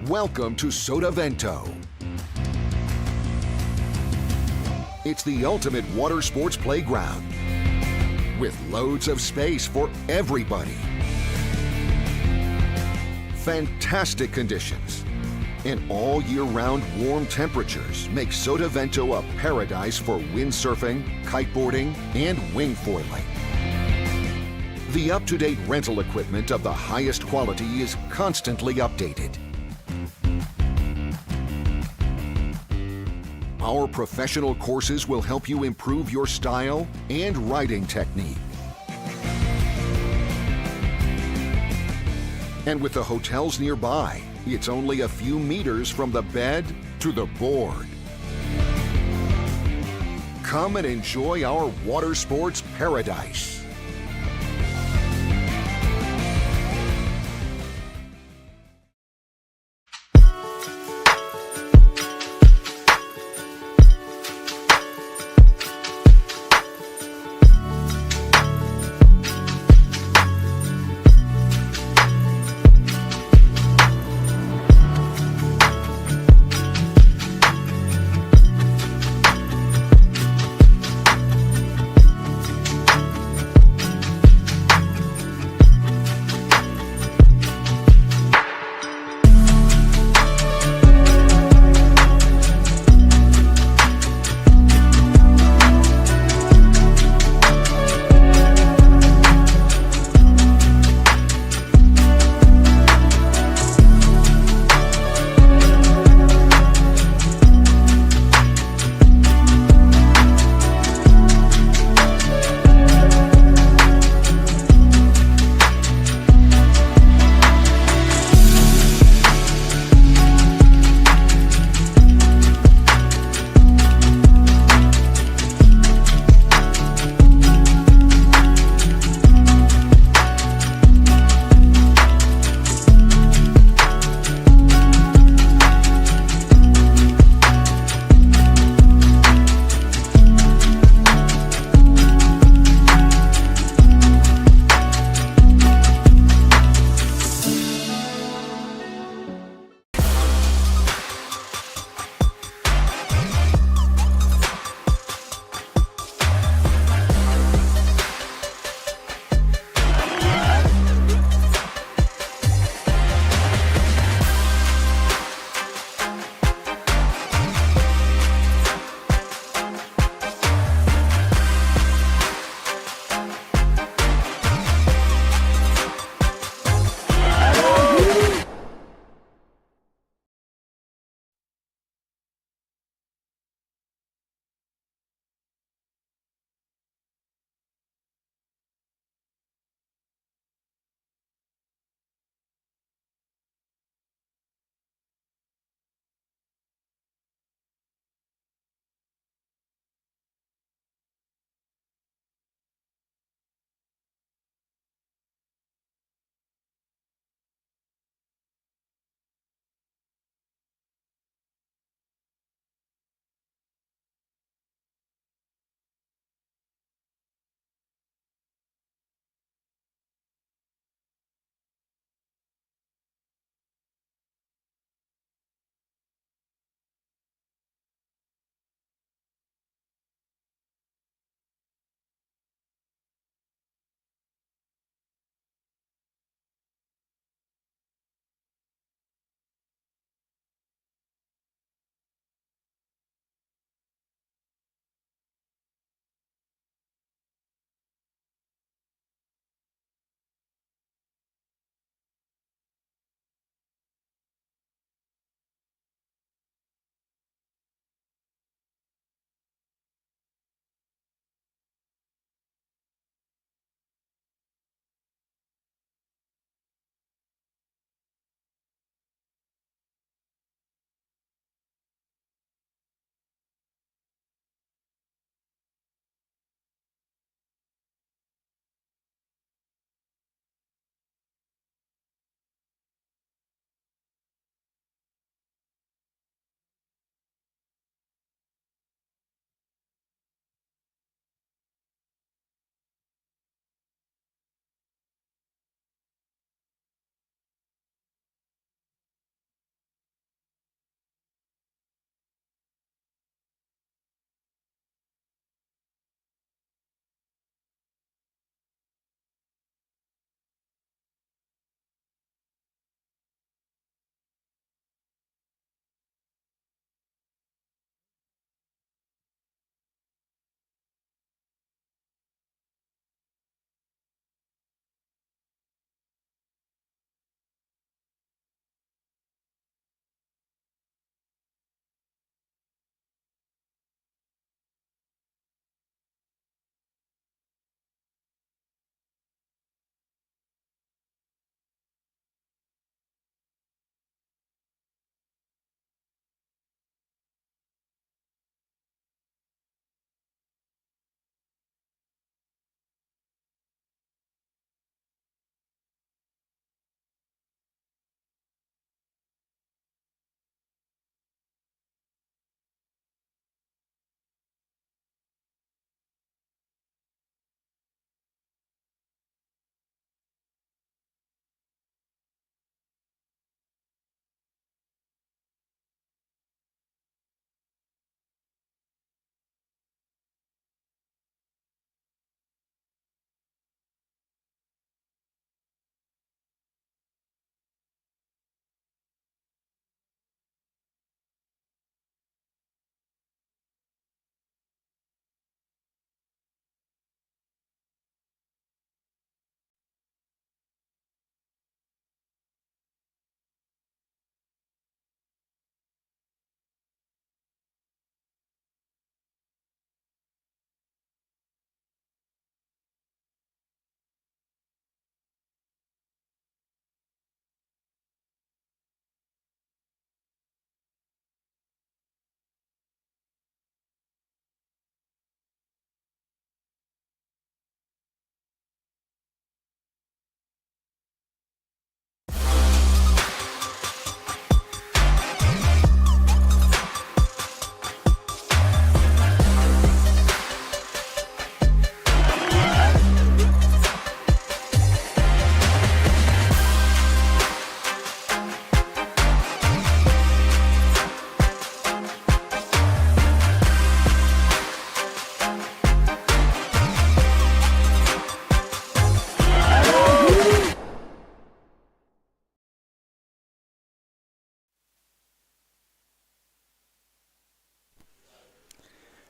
Welcome to Sotavento. It's the ultimate water sports playground with loads of space for everybody. Fantastic conditions and all year-round warm temperatures make Sotavento a paradise for windsurfing, kiteboarding, and wingfoiling. The up-to-date rental equipment of the highest quality is constantly updated. Our professional courses will help you improve your style and riding technique. And with the hotels nearby, it's only a few meters from the bed to the board. Come and enjoy our water sports paradise.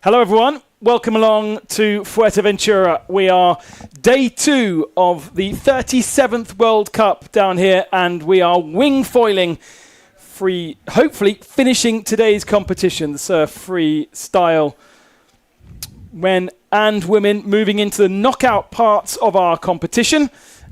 Hello everyone, welcome along to Fuerteventura. We are day 2 of the 37th World Cup down here, and we are wingfoiling free, hopefully finishing today's competition, the Surf-Freestyle men and women, moving into the knockout parts of our competition.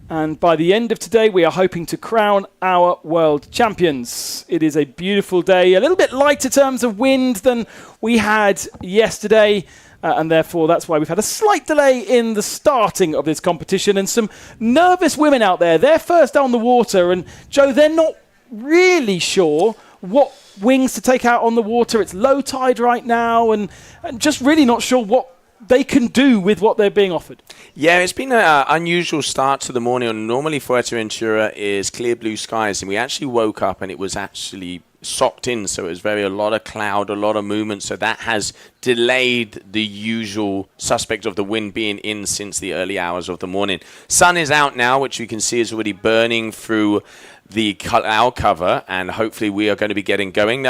And by the end of today, we are hoping to crown our world champions. It is a beautiful day, a little bit lighter terms of wind than we had yesterday. And therefore, that's why we've had a slight delay in the starting of this competition. And some nervous women out there, they're first on the water. And Joe, they're not really sure what wings to take out on the water. It's low tide right now, and just really not sure what they can do with what they're being offered. Yeah, it's been an unusual start to the morning. Normally Fuerteventura is clear blue skies, and we actually woke up and it was actually socked in, so it was a lot of cloud, a lot of movement, so that has delayed the usual suspect of the wind being in since the early hours of the morning. Sun is out now, which you can see is already burning through the cloud cover, and hopefully we are going to be getting going.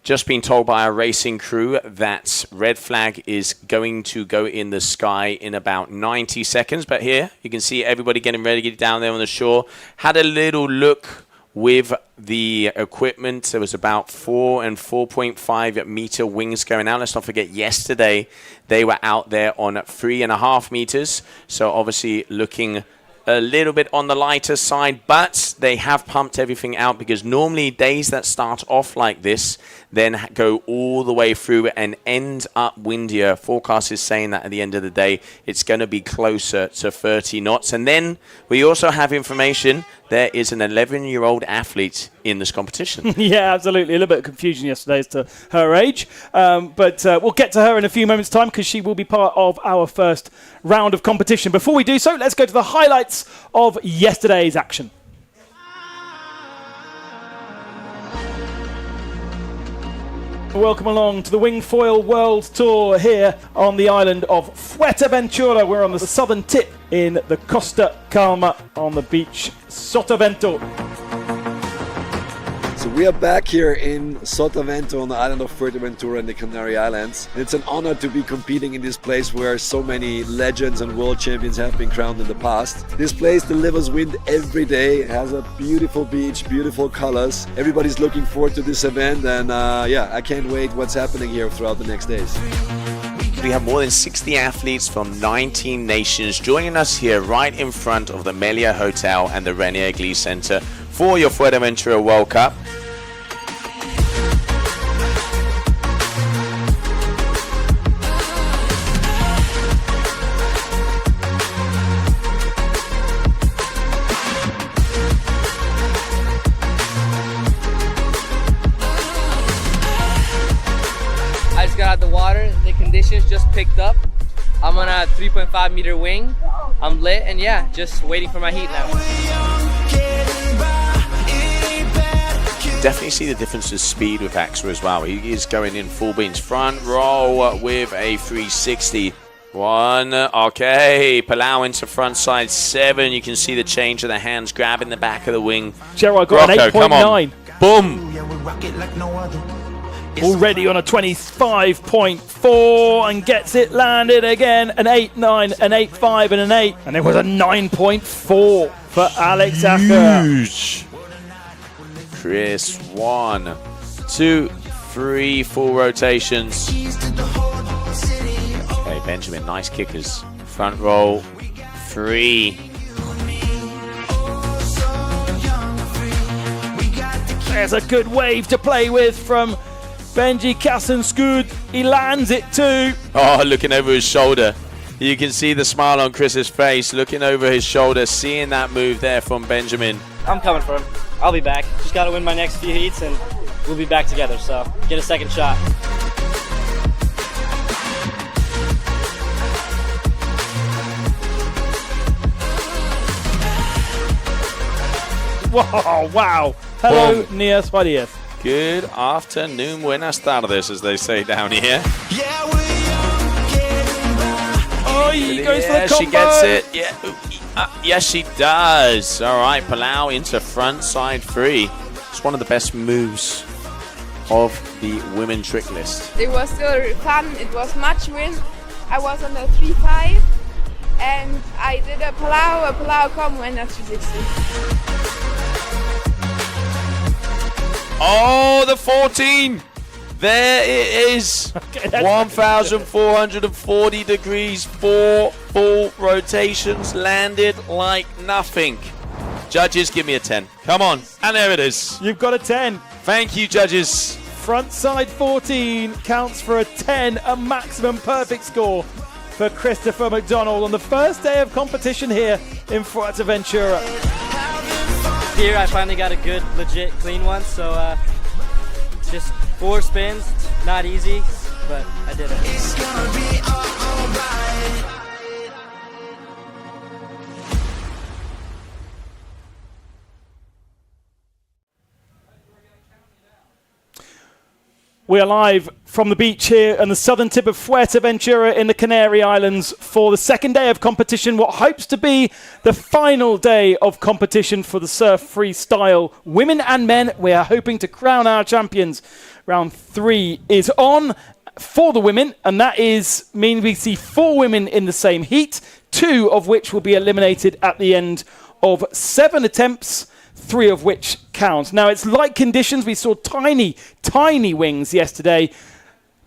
Just been told by our racing crew that red flag is going to go in the sky in about 90 seconds. But here you can see everybody getting ready to get down there on the shore. Had a little look with the equipment. There was about 4 and 4.5 meter wings going out. Let's not forget yesterday they were out there on 3.5 meters. So obviously looking a little bit on the lighter side, but they have pumped everything out, because normally days that start off like this then go all the way through and end up windier. Forecast is saying that at the end of the day it's going to be closer to 30 knots. And then we also have information there is an 11-year-old athlete in this competition. Yeah, absolutely. A little bit of confusion yesterday as to her age. But we'll get to her in a few moments' time, because she will be part of our first round of competition. Before we do so, let's go to the highlights of yesterday's action. Welcome along to the Wingfoil World Tour here on the island of Fuerteventura. We're on the southern tip in the Costa Calma on the beach Sotavento. So we are back here in Sotavento on the island of Fuerteventura in the Canary Islands. It's an honor to be competing in this place where so many legends and world champions have been crowned in the past. This place delivers wind every day. It has a beautiful beach, beautiful colors. Everybody's looking forward to this event, and I can't wait what's happening here throughout the next days. We have more than 60 athletes from 19 nations joining us here right in front of the Melia Hotel and the Renier Glee Center for your Fuerteventura World Cup. I just got out of the water, the conditions just picked up. I'm on a 3.5 meter wing. I'm lit, and yeah, just waiting for my heat now. Definitely see the difference of speed with Axel as well. He is going in full beans. Front roll with a 360. Okay, Palau into front side 7. You can see the change of the hands grabbing the back of the wing. Gerard got an 8.9. Boom. Already on a 25.4 and gets it landed again. An 8.9, an 8.5 and an 8. And it was a 9.4 for Alex Acker. Huge. Chris, 1, 2, 3, 4 rotations. Okay, Benjamin, nice kickers. Front roll, 3. There's a good wave to play with from Benji Kassenskud. He lands it too. Oh, looking over his shoulder. You can see the smile on Chris's face, looking over his shoulder, seeing that move there from Benjamin. I'm coming for him. I'll be back. Just got to win my next few heats and we'll be back together. So get a second shot. Whoa, wow. Hello, Nias Vadiez. Good afternoon, buenas tardes, as they say down here. Oh, he goes for the combo. She gets it. Yeah. Yes, she does. All right, Palau into front side 3. It's one of the best moves of the women trick list. It was still fun. It was much wind. I was on the 3.5 and I did a Palau combo and a 360. Oh, the 14! There it is. 1,440 degrees, 4 full rotations, landed like nothing. Judges, give me a 10. Come on. And there it is. You've got a 10. Thank you, judges. Frontside 14 counts for a 10, a maximum perfect score for Christopher McDonald on the first day of competition here in Fuerteventura. Here I finally got a good, legit, clean one, so just 4 spins, not easy, but I did it. It's gonna be alright. We are live from the beach here on the southern tip of Fuerteventura in the Canary Islands for the second day of competition, what hopes to be the final day of competition for the Surf-Freestyle women and men. We are hoping to crown our champions. Round 3 is on for the women, and that means we see 4 women in the same heat, 2 of which will be eliminated at the end of 7 attempts, 3 of which count. Now, it's light conditions. We saw tiny wings yesterday.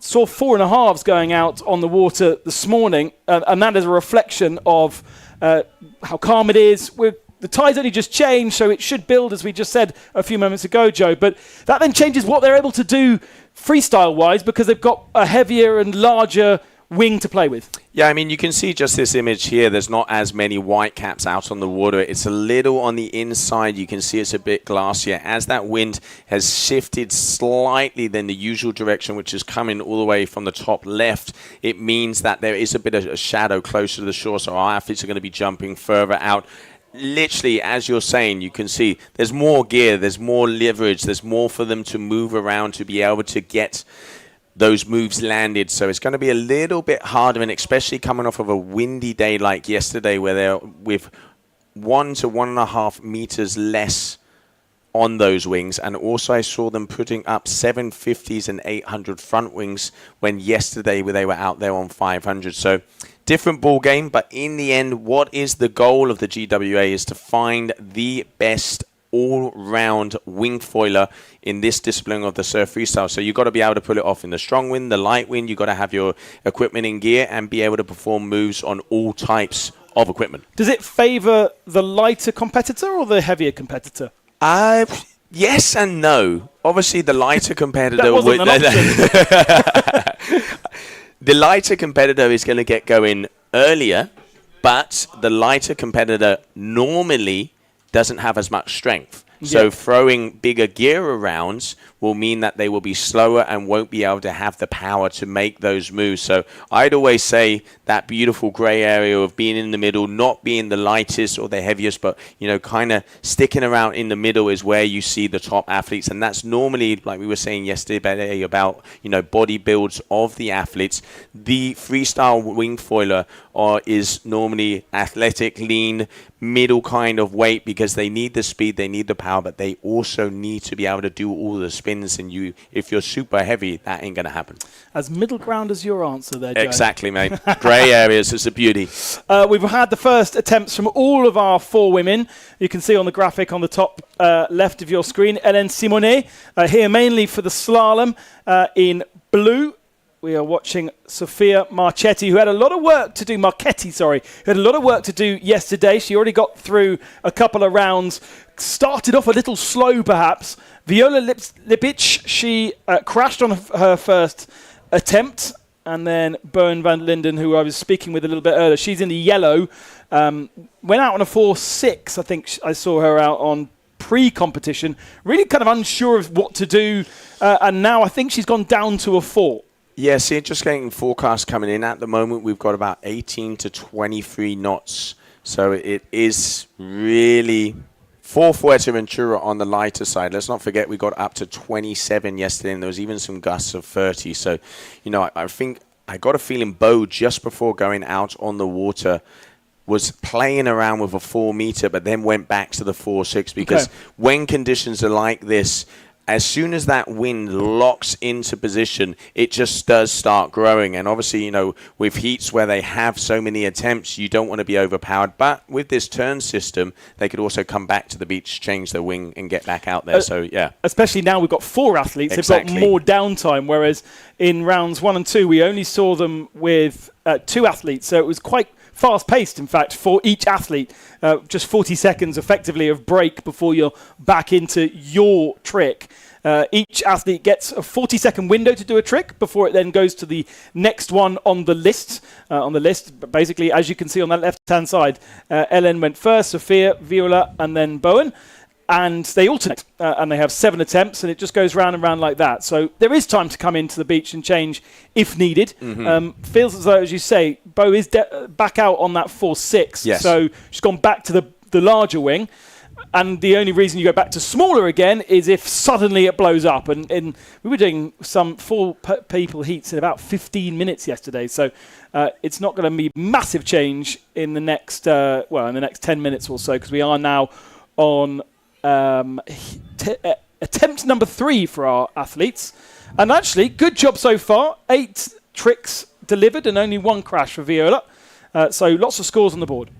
Saw 4.5s going out on the water this morning, and that is a reflection of how calm it is. The tide's only just changed, so it should build, as we just said a few moments ago, Joe. But that then changes what they're able to do freestyle-wise, because they've got a heavier and larger wing to play with. Yeah, I mean, you can see just this image here. There's not as many white caps out on the water. It's a little on the inside. You can see it's a bit glassier. As that wind has shifted slightly than the usual direction, which is coming all the way from the top left, it means that there is a bit of a shadow closer to the shore, so our athletes are going to be jumping further out. Literally, as you're saying, you can see there's more gear, there's more leverage, there's more for them to move around to be able to get those moves landed. So it's going to be a little bit harder, and especially coming off of a windy day like yesterday where they're with 1 to 1.5 meters less on those wings. And also I saw them putting up 750s and 800 front wings when yesterday they were out there on 500. So different ball game, but in the end, what is the goal of the GWA is to find the best all-round wingfoiler in this discipline of the surf freestyle. So you've got to be able to pull it off in the strong wind, the light wind. You've got to have your equipment in gear and be able to perform moves on all types of equipment. Does it favor the lighter competitor or the heavier competitor? Yes and no. Obviously, the lighter competitor That wasn't an option. the lighter competitor is going to get going earlier, but the lighter competitor normally doesn't have as much strength. So throwing bigger gear around will mean that they will be slower and won't be able to have the power to make those moves. So I'd always say that beautiful gray area of being in the middle, not being the lightest or the heaviest, but, you know, kind of sticking around in the middle is where you see the top athletes. And that's normally, like we were saying yesterday about, you know, body builds of the athletes. The freestyle wingfoiler is normally athletic, lean, middle kind of weight, because they need the speed, they need the power, but they also need to be able to do all the spins. And if you're super heavy, that ain't going to happen. As middle ground as your answer there, Joe. Exactly, mate. Grey areas is a beauty. We've had the first attempts from all of our 4 women. You can see on the graphic on the top left of your screen, Hélène Simonet, here mainly for the slalom in blue. We are watching Sofia Marchetti, who had a lot of work to do. Who had a lot of work to do yesterday. She already got through a couple of rounds. Started off a little slow, perhaps. Viola Lipic, she crashed on her first attempt. And then Bern van Linden, who I was speaking with a little bit earlier, she's in the yellow. Went out on a 4.6. I think I saw her out on pre-competition. Really kind of unsure of what to do. And now I think she's gone down to a 4. Yeah, see, just getting forecast coming in at the moment, we've got about 18 to 23 knots. So it is really for Fuerteventura on the lighter side. Let's not forget we got up to 27 yesterday, and there was even some gusts of 30. So, you know, I think I got a feeling Bo, just before going out on the water, was playing around with a 4 meter, but then went back to the 4.6 because when conditions are like this, as soon as that wind locks into position, it just does start growing. And obviously, you know, with heats where they have so many attempts, you don't want to be overpowered. But with this turn system, they could also come back to the beach, change their wing, and get back out there. So, yeah. Especially now we've got 4 athletes. Exactly. They've got more downtime, whereas in rounds 1 and 2, we only saw them with 2 athletes. So it was quite fast-paced, in fact, for each athlete. Just 40 seconds, effectively, of break before you're back into your trick. Each athlete gets a 40-second window to do a trick before it then goes to the next one on the list. But basically, as you can see on that left-hand side, Ellen went first, Sophia, Viola, and then Bowen. And they alternate, and they have 7 attempts, and it just goes round and round like that. So there is time to come into the beach and change if needed. Feels as though, as you say, Bo is back out on that 4-6. Yes. So she's gone back to the larger wing. And the only reason you go back to smaller again is if suddenly it blows up. And we were doing some 4 people heats in about 15 minutes yesterday. So it's not going to be massive change in the next, in the next 10 minutes or so, because we are now on attempt number 3 for our athletes. And actually, good job so far. 8 tricks delivered and only 1 crash for Viola. So lots of scores on the board.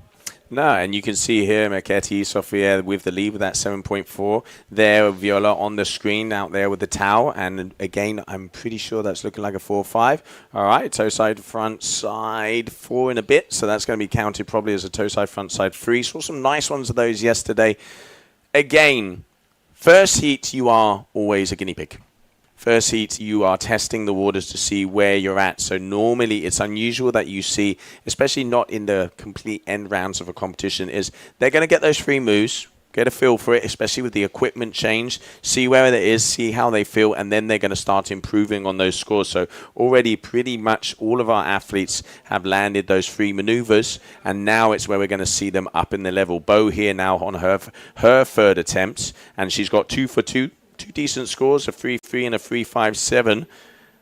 No, and you can see here Mercetti, Sofia with the lead with that 7.4. There, Viola on the screen out there with the towel. And again, I'm pretty sure that's looking like a 4-5. All right, toe side, front side, 4 in a bit. So that's going to be counted probably as a toe side, front side 3. Saw some nice ones of those yesterday. Again, first heat, you are always a guinea pig. First heat, you are testing the waters to see where you're at. So normally it's unusual that you see, especially not in the complete end rounds of a competition, is they're going to get those free moves, get a feel for it, especially with the equipment change, see where it is, see how they feel, and then they're going to start improving on those scores. So already pretty much all of our athletes have landed those free maneuvers, and now it's where we're going to see them up in the level. Bo here now on her 3rd attempt, and she's got 2 for 2 decent scores, a 3-3 and a 3-5-7.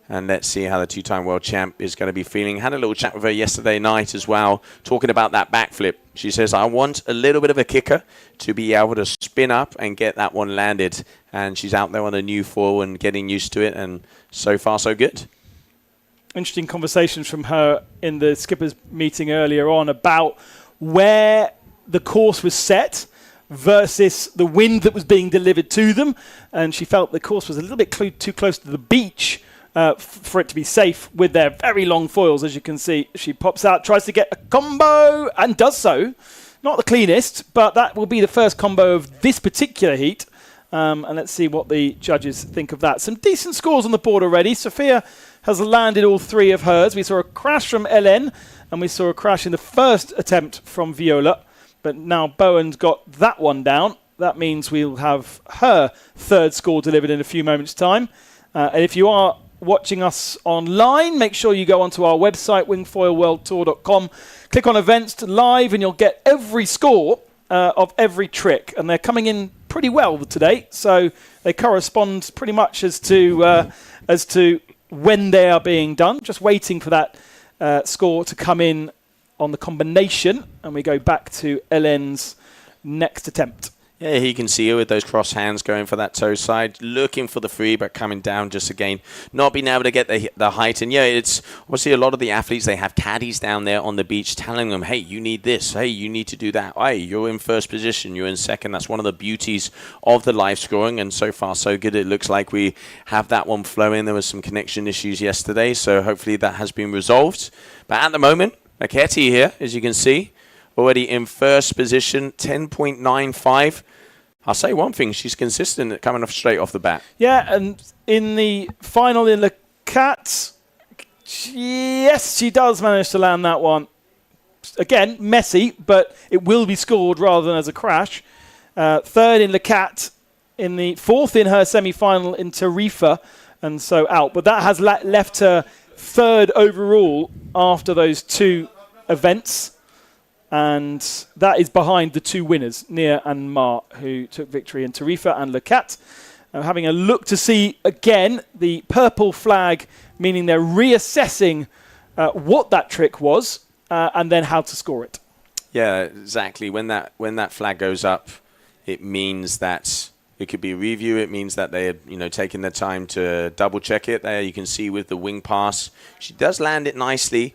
And let's see how the 2-time world champ is going to be feeling. Had a little chat with her yesterday night as well, talking about that backflip. She says, I want a little bit of a kicker to be able to spin up and get that one landed. And she's out there on a new foil and getting used to it. And so far, so good. Interesting conversations from her in the skippers meeting earlier on about where the course was set versus the wind that was being delivered to them. And she felt the course was a little bit too close to the beach for it to be safe with their very long foils. As you can see, she pops out, tries to get a combo, and does so. Not the cleanest, but that will be the first combo of this particular heat. And let's see what the judges think of that. Some decent scores on the board already. Sophia has landed all 3 of hers. We saw a crash from Hélène, and we saw a crash in the first attempt from Viola. But now Bowen's got that one down. That means we'll have her 3rd score delivered in a few moments' time. And if you are watching us online, make sure you go onto our website, wingfoilworldtour.com, click on events live, and you'll get every score of every trick. And they're coming in pretty well today, so they correspond pretty much as to when they are being done. Just waiting for that score to come in on the combination, and we go back to Ellen's next attempt. Yeah, you can see her with those cross hands going for that toe side, looking for the free, but coming down just again, not being able to get the height. And yeah, it's obviously a lot of the athletes, they have caddies down there on the beach telling them, hey, you need this, hey, you need to do that, hey, you're in first position, you're in second. That's one of the beauties of the live scoring, and so far so good. It looks like we have that one flowing. There was some connection issues yesterday, so hopefully that has been resolved. But at the moment, Naketi here, as you can see, already in first position, 10.95. I'll say one thing, she's consistent coming off straight off the bat. Yeah, and in the final in Le Cat, yes, she does manage to land that one. Again, messy, but it will be scored rather than as a crash. 3rd in Le Cat, in the 4th in her semi-final in Tarifa, and so out. But that has left her 3rd overall after those 2 events. And that is behind the 2 winners, Nia and Ma, who took victory in Tarifa and Le Cat. Having a look to see, again, the purple flag, meaning they're reassessing what that trick was and then how to score it. Yeah, exactly. When that flag goes up, it means that It could be a review. It means that they're, taking their time to double check it. There you can see with the wing pass, she does land it nicely.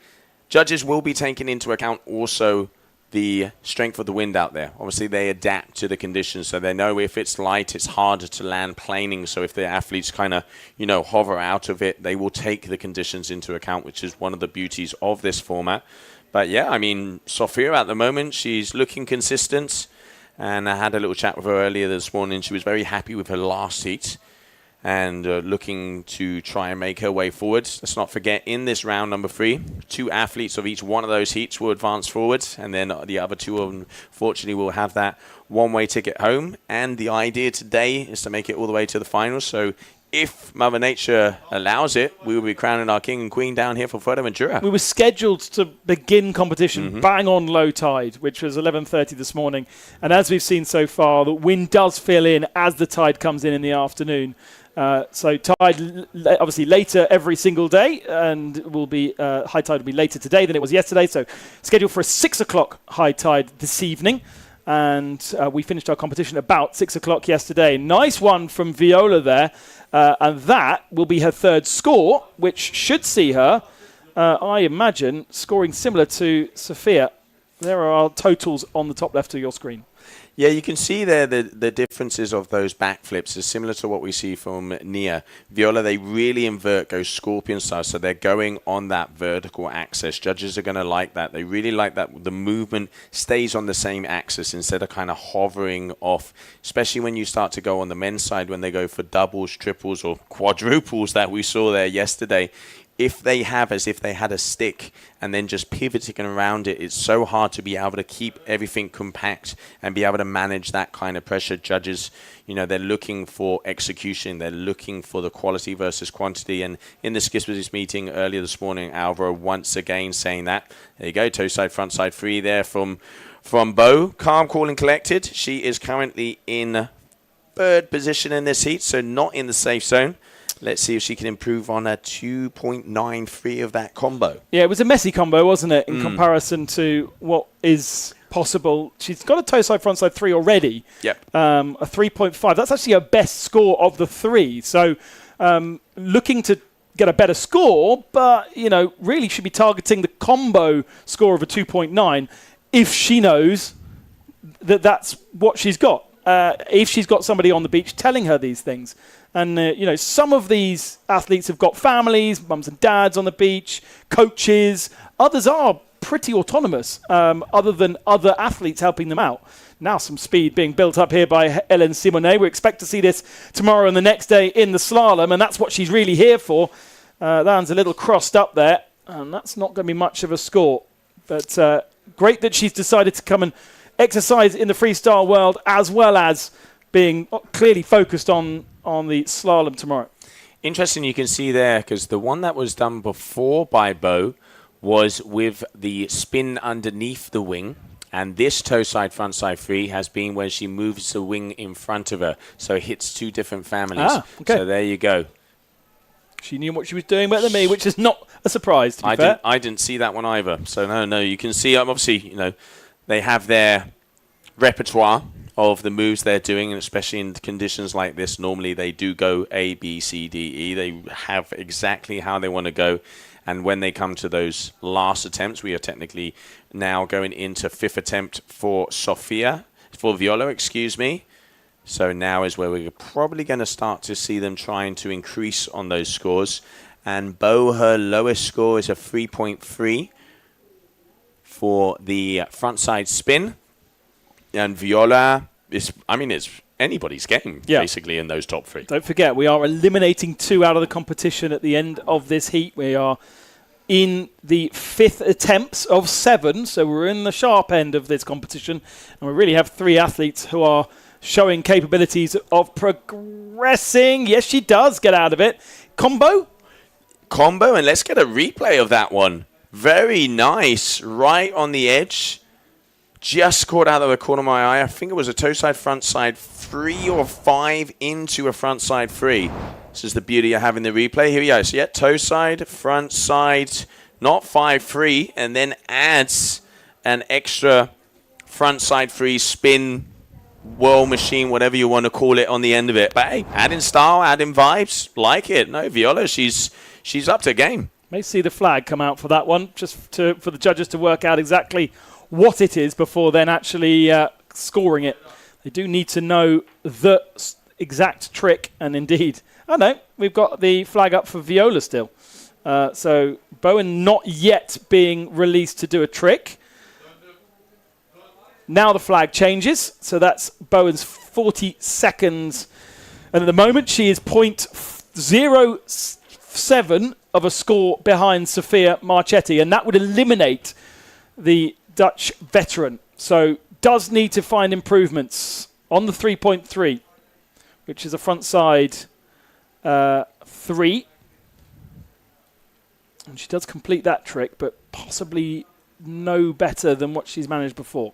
Judges will be taking into account also the strength of the wind out there. Obviously, they adapt to the conditions, so they know if it's light, it's harder to land planing. So if the athletes kind of, hover out of it, they will take the conditions into account, which is one of the beauties of this format. But yeah, I mean, Sofia at the moment, she's looking consistent. And I had a little chat with her earlier this morning. She was very happy with her last heat and looking to try and make her way forward. Let's not forget, in this round number 3, 2 athletes of each one of those heats will advance forward, and then the other 2, unfortunately, will have that one-way ticket home. And the idea today is to make it all the way to the finals. So if Mother Nature allows it, we will be crowning our king and queen down here for Fuerteventura. We were scheduled to begin competition bang on low tide, which was 11:30 this morning. And as we've seen so far, the wind does fill in as the tide comes in the afternoon. So tide, obviously, later every single day, and will be high tide will be later today than it was yesterday. So scheduled for a 6 o'clock high tide this evening. And we finished our competition about 6 o'clock yesterday. Nice one from Viola there. And that will be her 3rd score, which should see her, I imagine, scoring similar to Sofia. There are our totals on the top left of your screen. Yeah, you can see there the differences of those backflips is similar to what we see from Nia. Viola, they really invert, go scorpion style, so they're going on that vertical axis. Judges are going to like that. They really like that the movement stays on the same axis instead of kind of hovering off, especially when you start to go on the men's side when they go for doubles, triples, or quadruples that we saw there yesterday. If they have as if they had a stick and then just pivoting around it, it's so hard to be able to keep everything compact and be able to manage that kind of pressure. Judges, they're looking for execution. They're looking for the quality versus quantity. And in the Skispers meeting earlier this morning, Alvaro once again saying that. There you go, toe side, front side free there from Bo. Calm, cool and collected. She is currently in 3rd position in this heat, so not in the safe zone. Let's see if she can improve on a 2.93 of that combo. Yeah, it was a messy combo, wasn't it, in comparison to what is possible. She's got a toe side, front side 3 already. Yep. A 3.5. That's actually her best score of the 3. So looking to get a better score, but, really should be targeting the combo score of a 2.9 if she knows that that's what she's got. If she's got somebody on the beach telling her these things. And, some of these athletes have got families, mums and dads on the beach, coaches. Others are pretty autonomous, other than other athletes helping them out. Now some speed being built up here by Hélène Simonet. We expect to see this tomorrow and the next day in the slalom, and that's what she's really here for. That one's a little crossed up there, and that's not going to be much of a score. But great that she's decided to come and exercise in the freestyle world, as well as being clearly focused on the slalom tomorrow. Interesting, you can see there, because the one that was done before by Bo was with the spin underneath the wing, and this toe side, front side free has been where she moves the wing in front of her, so it hits 2 different families. Okay. So there you go. She knew what she was doing better than me, which is not a surprise, to be fair. I didn't see that one either. So no, you can see, obviously, they have their repertoire of the moves they're doing, and especially in conditions like this, normally they do go A, B, C, D, E. They have exactly how they want to go. And when they come to those last attempts, we are technically now going into 5th attempt for Viola, excuse me. So now is where we're probably going to start to see them trying to increase on those scores. And Bo, her lowest score is a 3.3 for the front side spin. And Viola, it's anybody's game, basically, in those top 3. Don't forget, we are eliminating 2 out of the competition at the end of this heat. We are in the 5th attempts of 7, so we're in the sharp end of this competition. And we really have 3 athletes who are showing capabilities of progressing. Yes, she does get out of it. Combo, and let's get a replay of that one. Very nice, right on the edge. Just caught out of the corner of my eye. I think it was a toe side, front side 3 or 5 into a front side 3. This is the beauty of having the replay. Here we go. So, toe side, front side, not 5-3, and then adds an extra front side 3 spin whirl machine, whatever you want to call it, on the end of it. But hey, adding style, adding vibes, like it. No, Viola, she's up to game. May see the flag come out for that one, just for the judges to work out exactly what it is before then actually scoring it. They do need to know the exact trick, and indeed, oh no, we've got the flag up for Viola still. So Bowen not yet being released to do a trick. Now the flag changes, so that's Bowen's 40 seconds. And at the moment, she is 0.07 of a score behind Sophia Marchetti, and that would eliminate the Dutch veteran. So does need to find improvements on the 3.3, which is a front side 3. And she does complete that trick, but possibly no better than what she's managed before.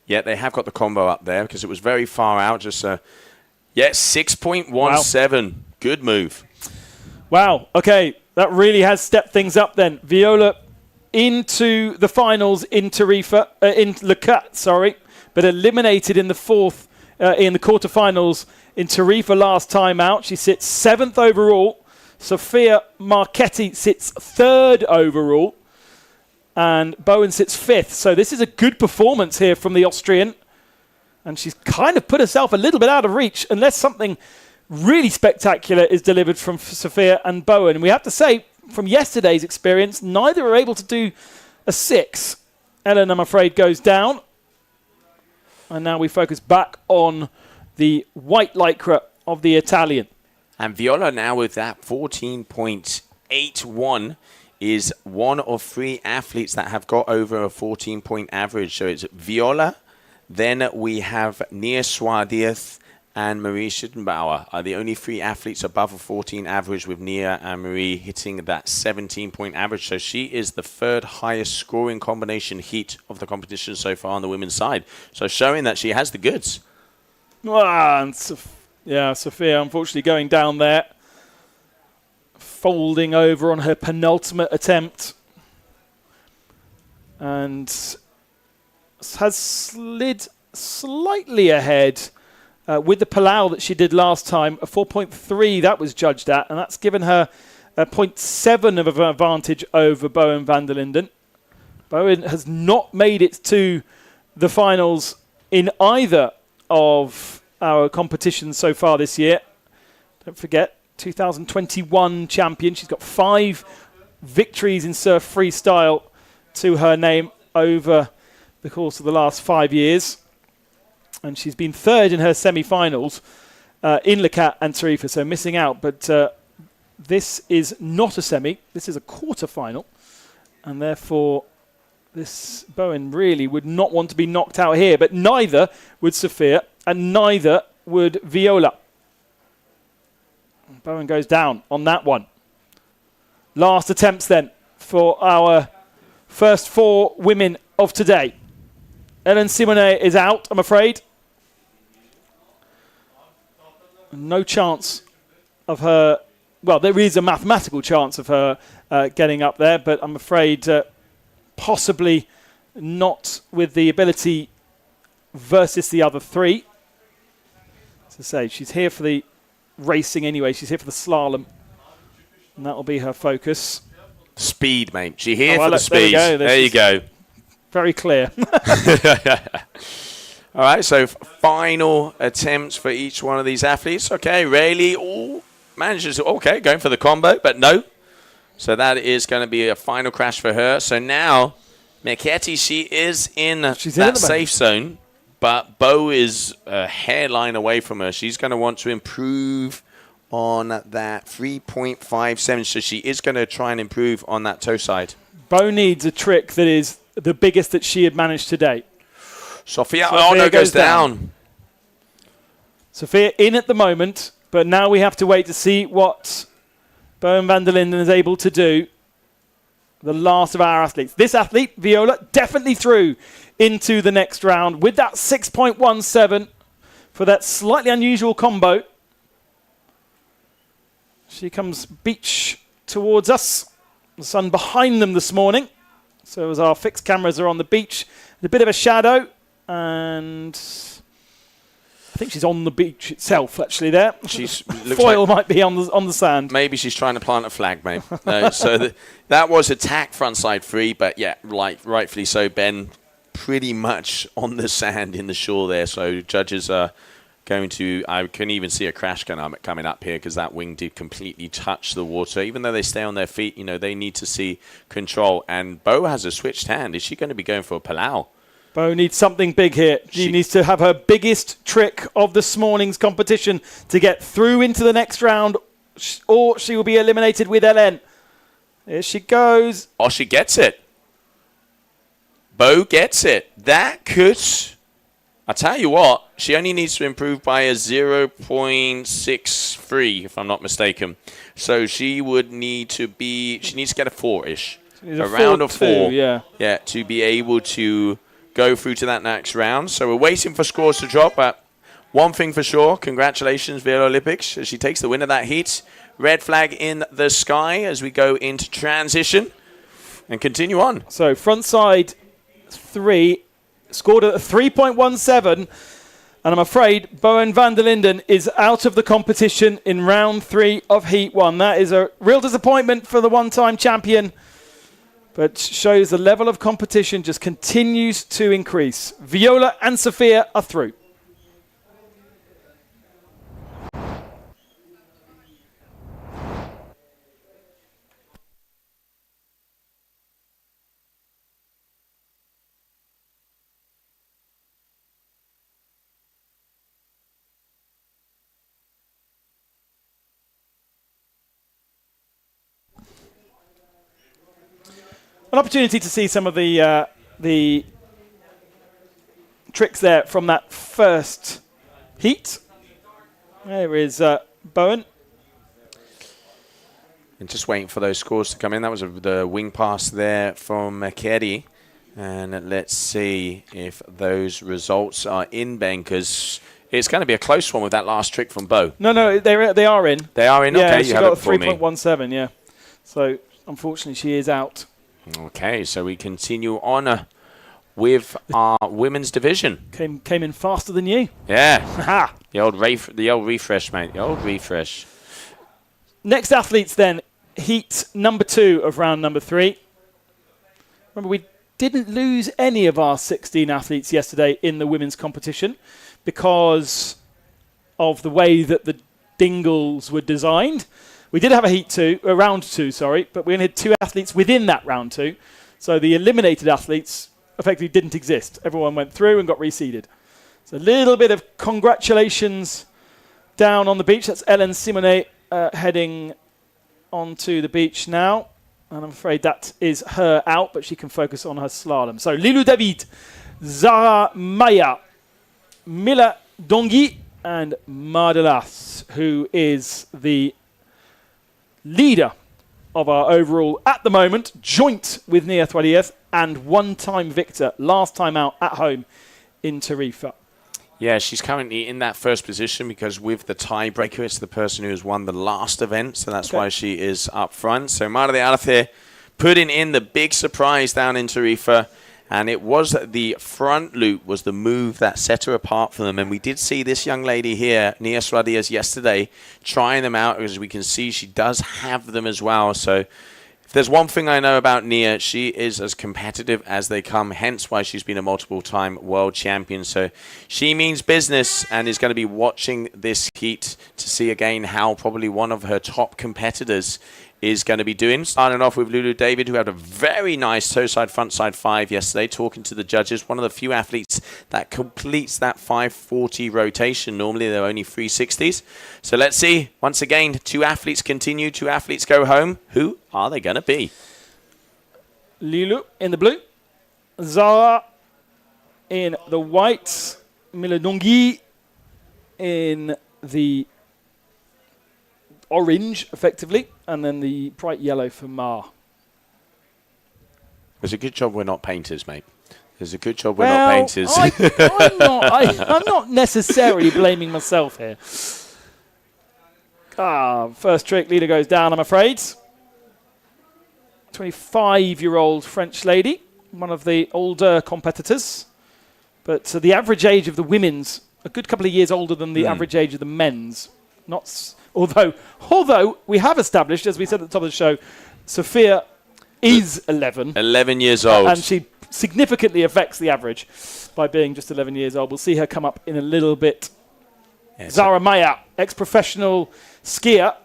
Yeah, they have got the combo up there because it was very far out. Just 6.17. Wow. Good move. Wow. Okay, that really has stepped things up then. Viola into the finals in Tarifa, in Le Cat, sorry, but eliminated in the quarterfinals in Tarifa last time out. She sits 7th overall. Sophia Marchetti sits 3rd overall. And Bowen sits 5th. So this is a good performance here from the Austrian. And she's kind of put herself a little bit out of reach unless something really spectacular is delivered from Sophia and Bowen. And we have to say, from yesterday's experience, neither are able to do a 6. Ellen, I'm afraid, goes down. And now we focus back on the white lycra of the Italian. And Viola now with that 14.81 is one of 3 athletes that have got over a 14-point average. So it's Viola, then we have Nia Swardieth and Marie Schittenbauer are the only 3 athletes above a 14 average, with Nia and Marie hitting that 17-point average. So she is the 3rd highest scoring combination heat of the competition so far on the women's side. So showing that she has the goods. Sophia unfortunately going down there, folding over on her penultimate attempt, and has slid slightly ahead with the Palau that she did last time. A 4.3 that was judged at, and that's given her a 0.7 of an advantage over Bowen van der Linden. Bowen has not made it to the finals in either of our competitions so far this year. Don't forget, 2021 champion. She's got 5 victories in Surf-Freestyle to her name over the course of the last 5 years. And she's been 3rd in her semi-finals in Le Cat and Tarifa, so missing out. But this is not a semi. This is a quarter-final. And therefore, this Bowen really would not want to be knocked out here. But neither would Sophia and neither would Viola. Bowen goes down on that one. Last attempts then for our first 4 women of today. Ellen Simonet is out, I'm afraid. No chance of her. Well, there is a mathematical chance of her getting up there, but I'm afraid possibly not with the ability versus the other 3. As I say, she's here for the racing anyway. She's here for the slalom, and that will be her focus. Speed, mate. She's here for the speed. There you go. Very clear. All right, so final attempts for each one of these athletes. Okay, Rayleigh manages to, going for the combo, but no. So that is going to be a final crash for her. So now, Marchetti, she is in that safe zone, but Bo is a hairline away from her. She's going to want to improve on that 3.57, so she is going to try and improve on that toe side. Bo needs a trick that is the biggest that she had managed to date. Sophia goes down. Sophia in at the moment, but now we have to wait to see what Bowen van der Linden is able to do. The last of our athletes. This athlete, Viola, definitely through into the next round with that 6.17 for that slightly unusual combo. She comes beach towards us. The sun behind them this morning. So as our fixed cameras are on the beach, a bit of a shadow. And I think she's on the beach itself, actually, there. She's Foil might be on the sand. Maybe she's trying to plant a flag, mate. No, so that was attack frontside free, but yeah, rightfully so, Ben. Pretty much on the sand in the shore there, so judges are going to... I can even see a crash coming up here because that wing did completely touch the water. Even though they stay on their feet, they need to see control. And Bo has a switched hand. Is she going to be going for a Palau? Bo needs something big here. She needs to have her biggest trick of this morning's competition to get through into the next round, or she will be eliminated with LN. Here she goes. Oh, she gets it. Bo gets it. That could... I tell you what, she only needs to improve by a 0.63, if I'm not mistaken. So she would need to be... She needs to get a 4-ish. Around a 4. Yeah. Yeah, to be able to go through to that next round. So we're waiting for scores to drop. But one thing for sure, congratulations, Velo Olympics, as she takes the win of that heat. Red flag in the sky as we go into transition and continue on. So frontside 3, scored at 3.17. And I'm afraid Bowen van der Linden is out of the competition in round 3 of Heat 1. That is a real disappointment for the one-time champion, but shows the level of competition just continues to increase. Viola and Sophia are through. An opportunity to see some of the tricks there from that first heat. There is Bowen. And just waiting for those scores to come in. That was the wing pass there from Kerry. And let's see if those results are in, Ben, because it's going to be a close one with that last trick from Bo. No, they are in. They are in? Yeah, okay, she you got have a it for me. 3.17, yeah. So, unfortunately, she is out. Okay, so we continue on with our women's division. Came in faster than you. Yeah. the old refresh, mate. The old refresh. Next athletes then, heat number 2 of round number 3. Remember, we didn't lose any of our 16 athletes yesterday in the women's competition because of the way that the dingles were designed. We did have a round 2, but we only had 2 athletes within that round 2. So the eliminated athletes effectively didn't exist. Everyone went through and got reseeded. So a little bit of congratulations down on the beach. That's Ellen Simonet heading onto the beach now. And I'm afraid that is her out, but she can focus on her slalom. So Lilou David, Zara Maya, Mila Dongui, and Mardelas, who is the leader of our overall, at the moment, joint with Nia Thwalieth and one-time victor, last time out at home in Tarifa. Yeah, she's currently in that first position because with the tiebreaker, it's the person who has won the last event, so that's why she is up front. So Mara de Arce putting in the big surprise down in Tarifa, and it was the front loop was the move that set her apart from them. And we did see this young lady here, Nia Swadias, yesterday, trying them out. As we can see, she does have them as well. So if there's one thing I know about Nia, she is as competitive as they come, hence why she's been a multiple-time world champion. So she means business and is going to be watching this heat to see again how probably one of her top competitors is going to be doing. Starting off with Lulu David, who had a very nice toe-side, front-side 5 yesterday, talking to the judges. One of the few athletes that completes that 540 rotation. Normally, they're only 360s. So let's see. Once again, 2 athletes continue, 2 athletes go home. Who are they going to be? Lulu in the blue. Zara in the white. Miladongi in the orange, effectively, and then the bright yellow for Ma. It's a good job we're not painters, mate. It's a good job we're not painters. I'm not necessarily blaming myself here. First trick, leader goes down, I'm afraid. 25-year-old French lady, one of the older competitors. But the average age of the women's a good couple of years older than the average age of the men's. Although we have established, as we said at the top of the show, Sophia is 11. 11 years old. And she significantly affects the average by being just 11 years old. We'll see her come up in a little bit. Yeah, Zara Maya, ex-professional skier.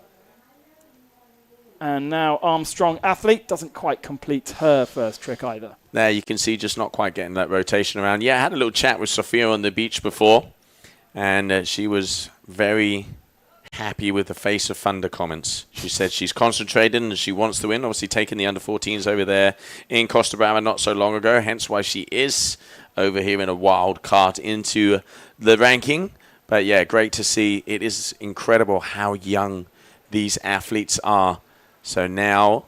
And now Armstrong athlete, doesn't quite complete her first trick either. There you can see just not quite getting that rotation around. Yeah, I had a little chat with Sophia on the beach before, and she was very happy with the face of thunder comments. She said she's concentrated and she wants to win. Obviously taking the under-14s over there in Costa Brava not so long ago, hence why she is over here in a wild card into the ranking. But yeah, great to see. It is incredible how young these athletes are. So now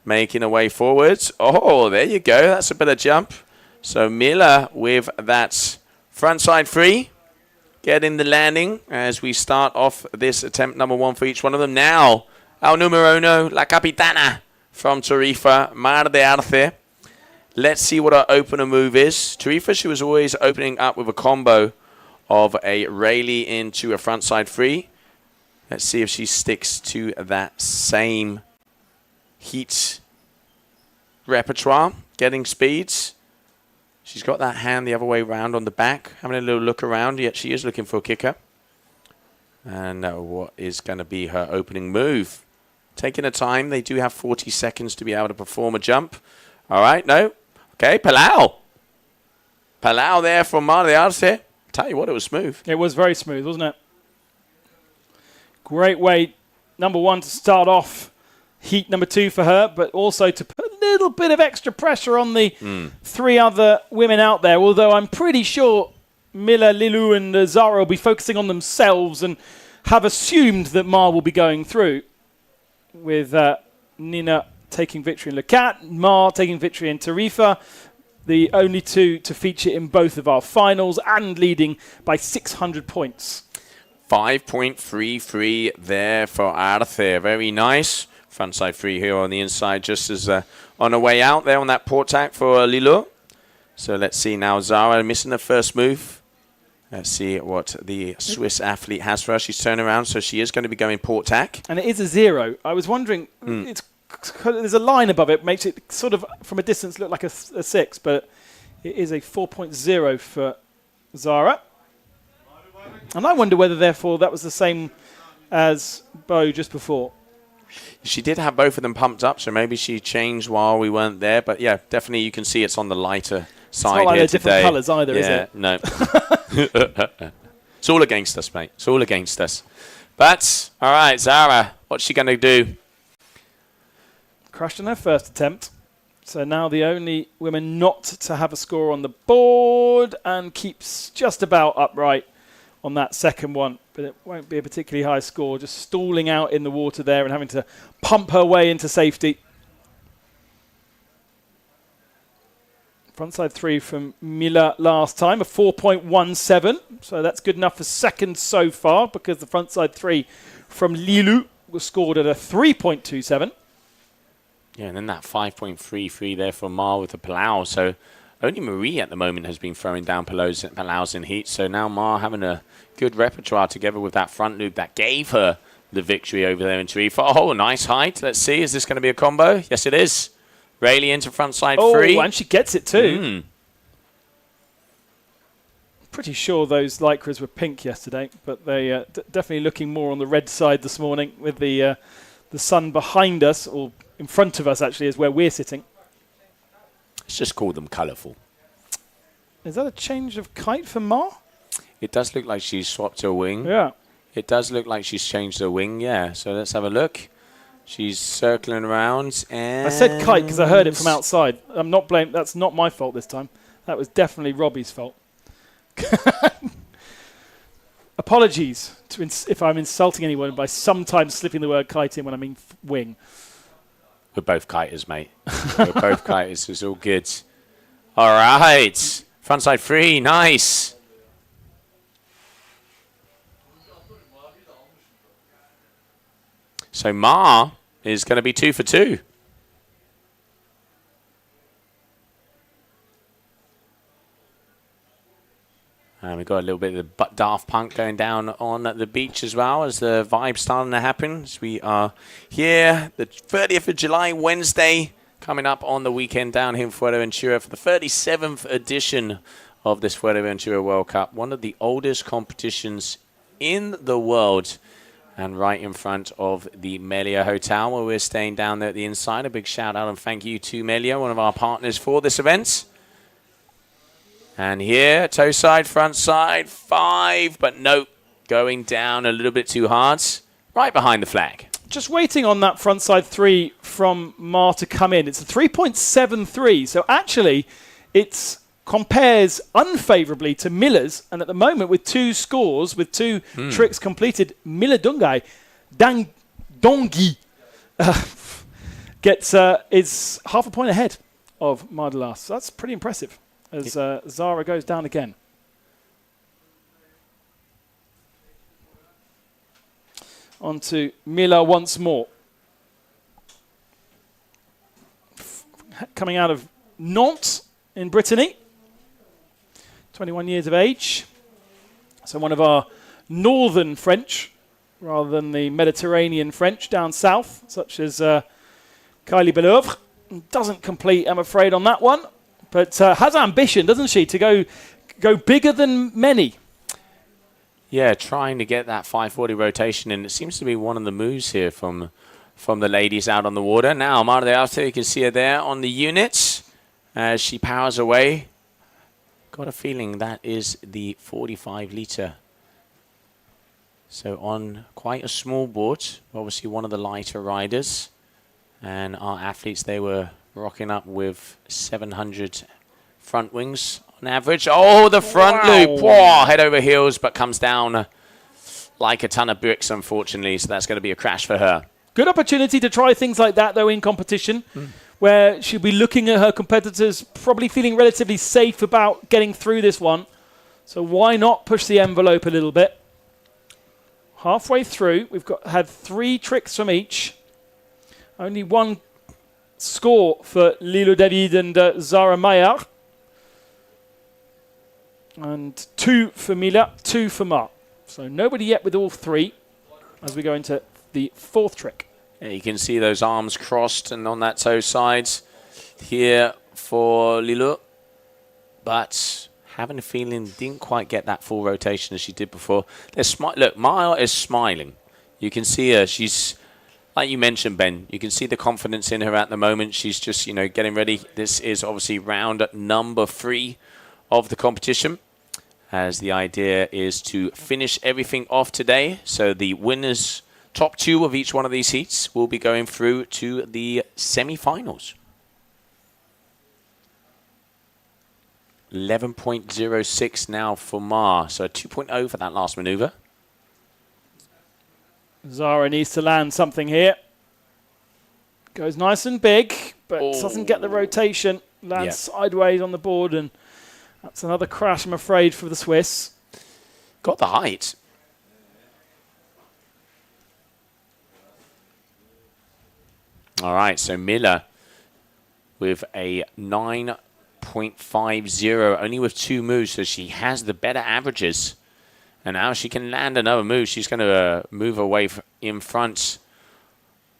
making a way forwards. Oh, there you go. That's a bit of jump. So Miller with that frontside free. Getting the landing as we start off this attempt number 1 for each one of them. Now, el numero uno, la capitana from Tarifa, Mar de Arce. Let's see what our opener move is. Tarifa, she was always opening up with a combo of a Rayleigh into a frontside free. Let's see if she sticks to that same heat repertoire, getting speeds. She's got that hand the other way around on the back, having a little look around, yet she is looking for a kicker. And what is going to be her opening move? Taking her time. They do have 40 seconds to be able to perform a jump. All right, no. Okay, Palau. Palau there from Mar de Arce. Tell you what, it was smooth. It was very smooth, wasn't it? Great way, number 1, to start off heat number 2 for her, but also to put a little bit of extra pressure on the 3 other women out there, although I'm pretty sure Miller, Lilu and Zara will be focusing on themselves and have assumed that Mar will be going through, with Nina taking victory in Le Cat, Mar taking victory in Tarifa, the only 2 to feature in both of our finals and leading by 600 points. 5.33 there for Arce. Very nice. Frontside free here on the inside, just as on her way out there on that port tack for Lilo. So let's see now. Zara missing the first move. Let's see what the Swiss athlete has for her. She's turning around, so she is going to be going port tack. And it is a 0. I was wondering, there's a line above it, makes it sort of from a distance look like a 6, but it is a 4.0 for Zara. And I wonder whether, therefore, that was the same as Bo just before. She did have both of them pumped up, so maybe she changed while we weren't there. But yeah, definitely you can see it's on the lighter side it's not like here they're different colours either, is it? No. It's all against us, mate. It's all against us. But, all right, Zara, what's she going to do? Crashed in her first attempt. So now the only women not to have a score on the board, and keeps just about upright on that second one. But it won't be a particularly high score, just stalling out in the water there and having to pump her way into safety. Frontside 3 from Mila last time, a 4.17. So that's good enough for second so far, because the frontside 3 from Lilu was scored at a 3.27. Yeah, and then that 5.33 there for Mar with the Palau. So only Marie at the moment has been throwing down Palaus in heat. So now Mar having a good repertoire together with that front loop that gave her the victory over there in Tarifa. Oh, nice height. Let's see. Is this going to be a combo? Yes, it is. Rayleigh into frontside 3. Oh, and she gets it too. Pretty sure those lycras were pink yesterday, but they definitely looking more on the red side this morning with the sun behind us, or in front of us actually is where we're sitting. Let's just call them colourful. Is that a change of kite for Mar? It does look like she's swapped her wing. Yeah. It does look like she's changed her wing, yeah. So let's have a look. She's circling around, and I said kite because I heard it from outside. I'm not blamed. That's not my fault this time. That was definitely Robbie's fault. Apologies if I'm insulting anyone by sometimes slipping the word kite in when I mean wing. We're both kiters, mate. We're both kiters. It's all good. All right. Frontside 3. Nice. So Mar is going to be 2 for 2. And we've got a little bit of the Daft Punk going down on the beach as well as the vibe starting to happen. As we are here, the 30th of July, Wednesday, coming up on the weekend down here in Fuerteventura for the 37th edition of this Fuerteventura World Cup. One of the oldest competitions in the world. And right in front of the Melia Hotel where we're staying down there at the inside. A big shout out and thank you to Melia, one of our partners for this event. And here, toe side, front side, 5, but nope, going down a little bit too hard. Right behind the flag. Just waiting on that front side 3 from Ma to come in. It's a 3.73, so actually it compares unfavourably to Miller's, and at the moment with 2 scores, with 2 tricks completed, Miller Dongi is half a point ahead of Mardelas. So that's pretty impressive as Zara goes down again. On to Miller once more. Coming out of Nantes in Brittany. 21 years of age. So one of our northern French, rather than the Mediterranean French down south, such as Kylie Belœuvre. Doesn't complete, I'm afraid, on that one. But has ambition, doesn't she, to go bigger than many. Yeah, trying to get that 540 rotation, and it seems to be one of the moves here from the ladies out on the water. Now, Mar de Arte, you can see her there on the units as she powers away. Got a feeling that is the 45-litre. So on quite a small board, obviously one of the lighter riders. And our athletes, they were rocking up with 700 front wings on average. Oh, the front loop. Whoa, head over heels, but comes down like a ton of bricks, unfortunately. So that's going to be a crash for her. Good opportunity to try things like that, though, in competition. Where she'll be looking at her competitors, probably feeling relatively safe about getting through this one. So why not push the envelope a little bit? Halfway through, we've had 3 tricks from each. Only 1 score for Lilo David and Zara Mayer. And 2 for Mila, 2 for Ma. So nobody yet with all 3 as we go into the 4th trick. Yeah, you can see those arms crossed and on that toe side here for Lilo. But having a feeling didn't quite get that full rotation as she did before. Look, Maya is smiling. You can see her. She's, like you mentioned, Ben, you can see the confidence in her at the moment. She's just, getting ready. This is obviously round number 3 of the competition, as the idea is to finish everything off today. So the winners, top 2 of each one of these heats, will be going through to the semi-finals. 11.06 now for Ma, so 2.0 for that last maneuver. Zara needs to land something here. Goes nice and big, but doesn't get the rotation. Lands sideways on the board, and that's another crash, I'm afraid, for the Swiss. Got the height. All right, so Miller with a 9.50, only with 2 moves, so she has the better averages. And now she can land another move. She's going to move away in front.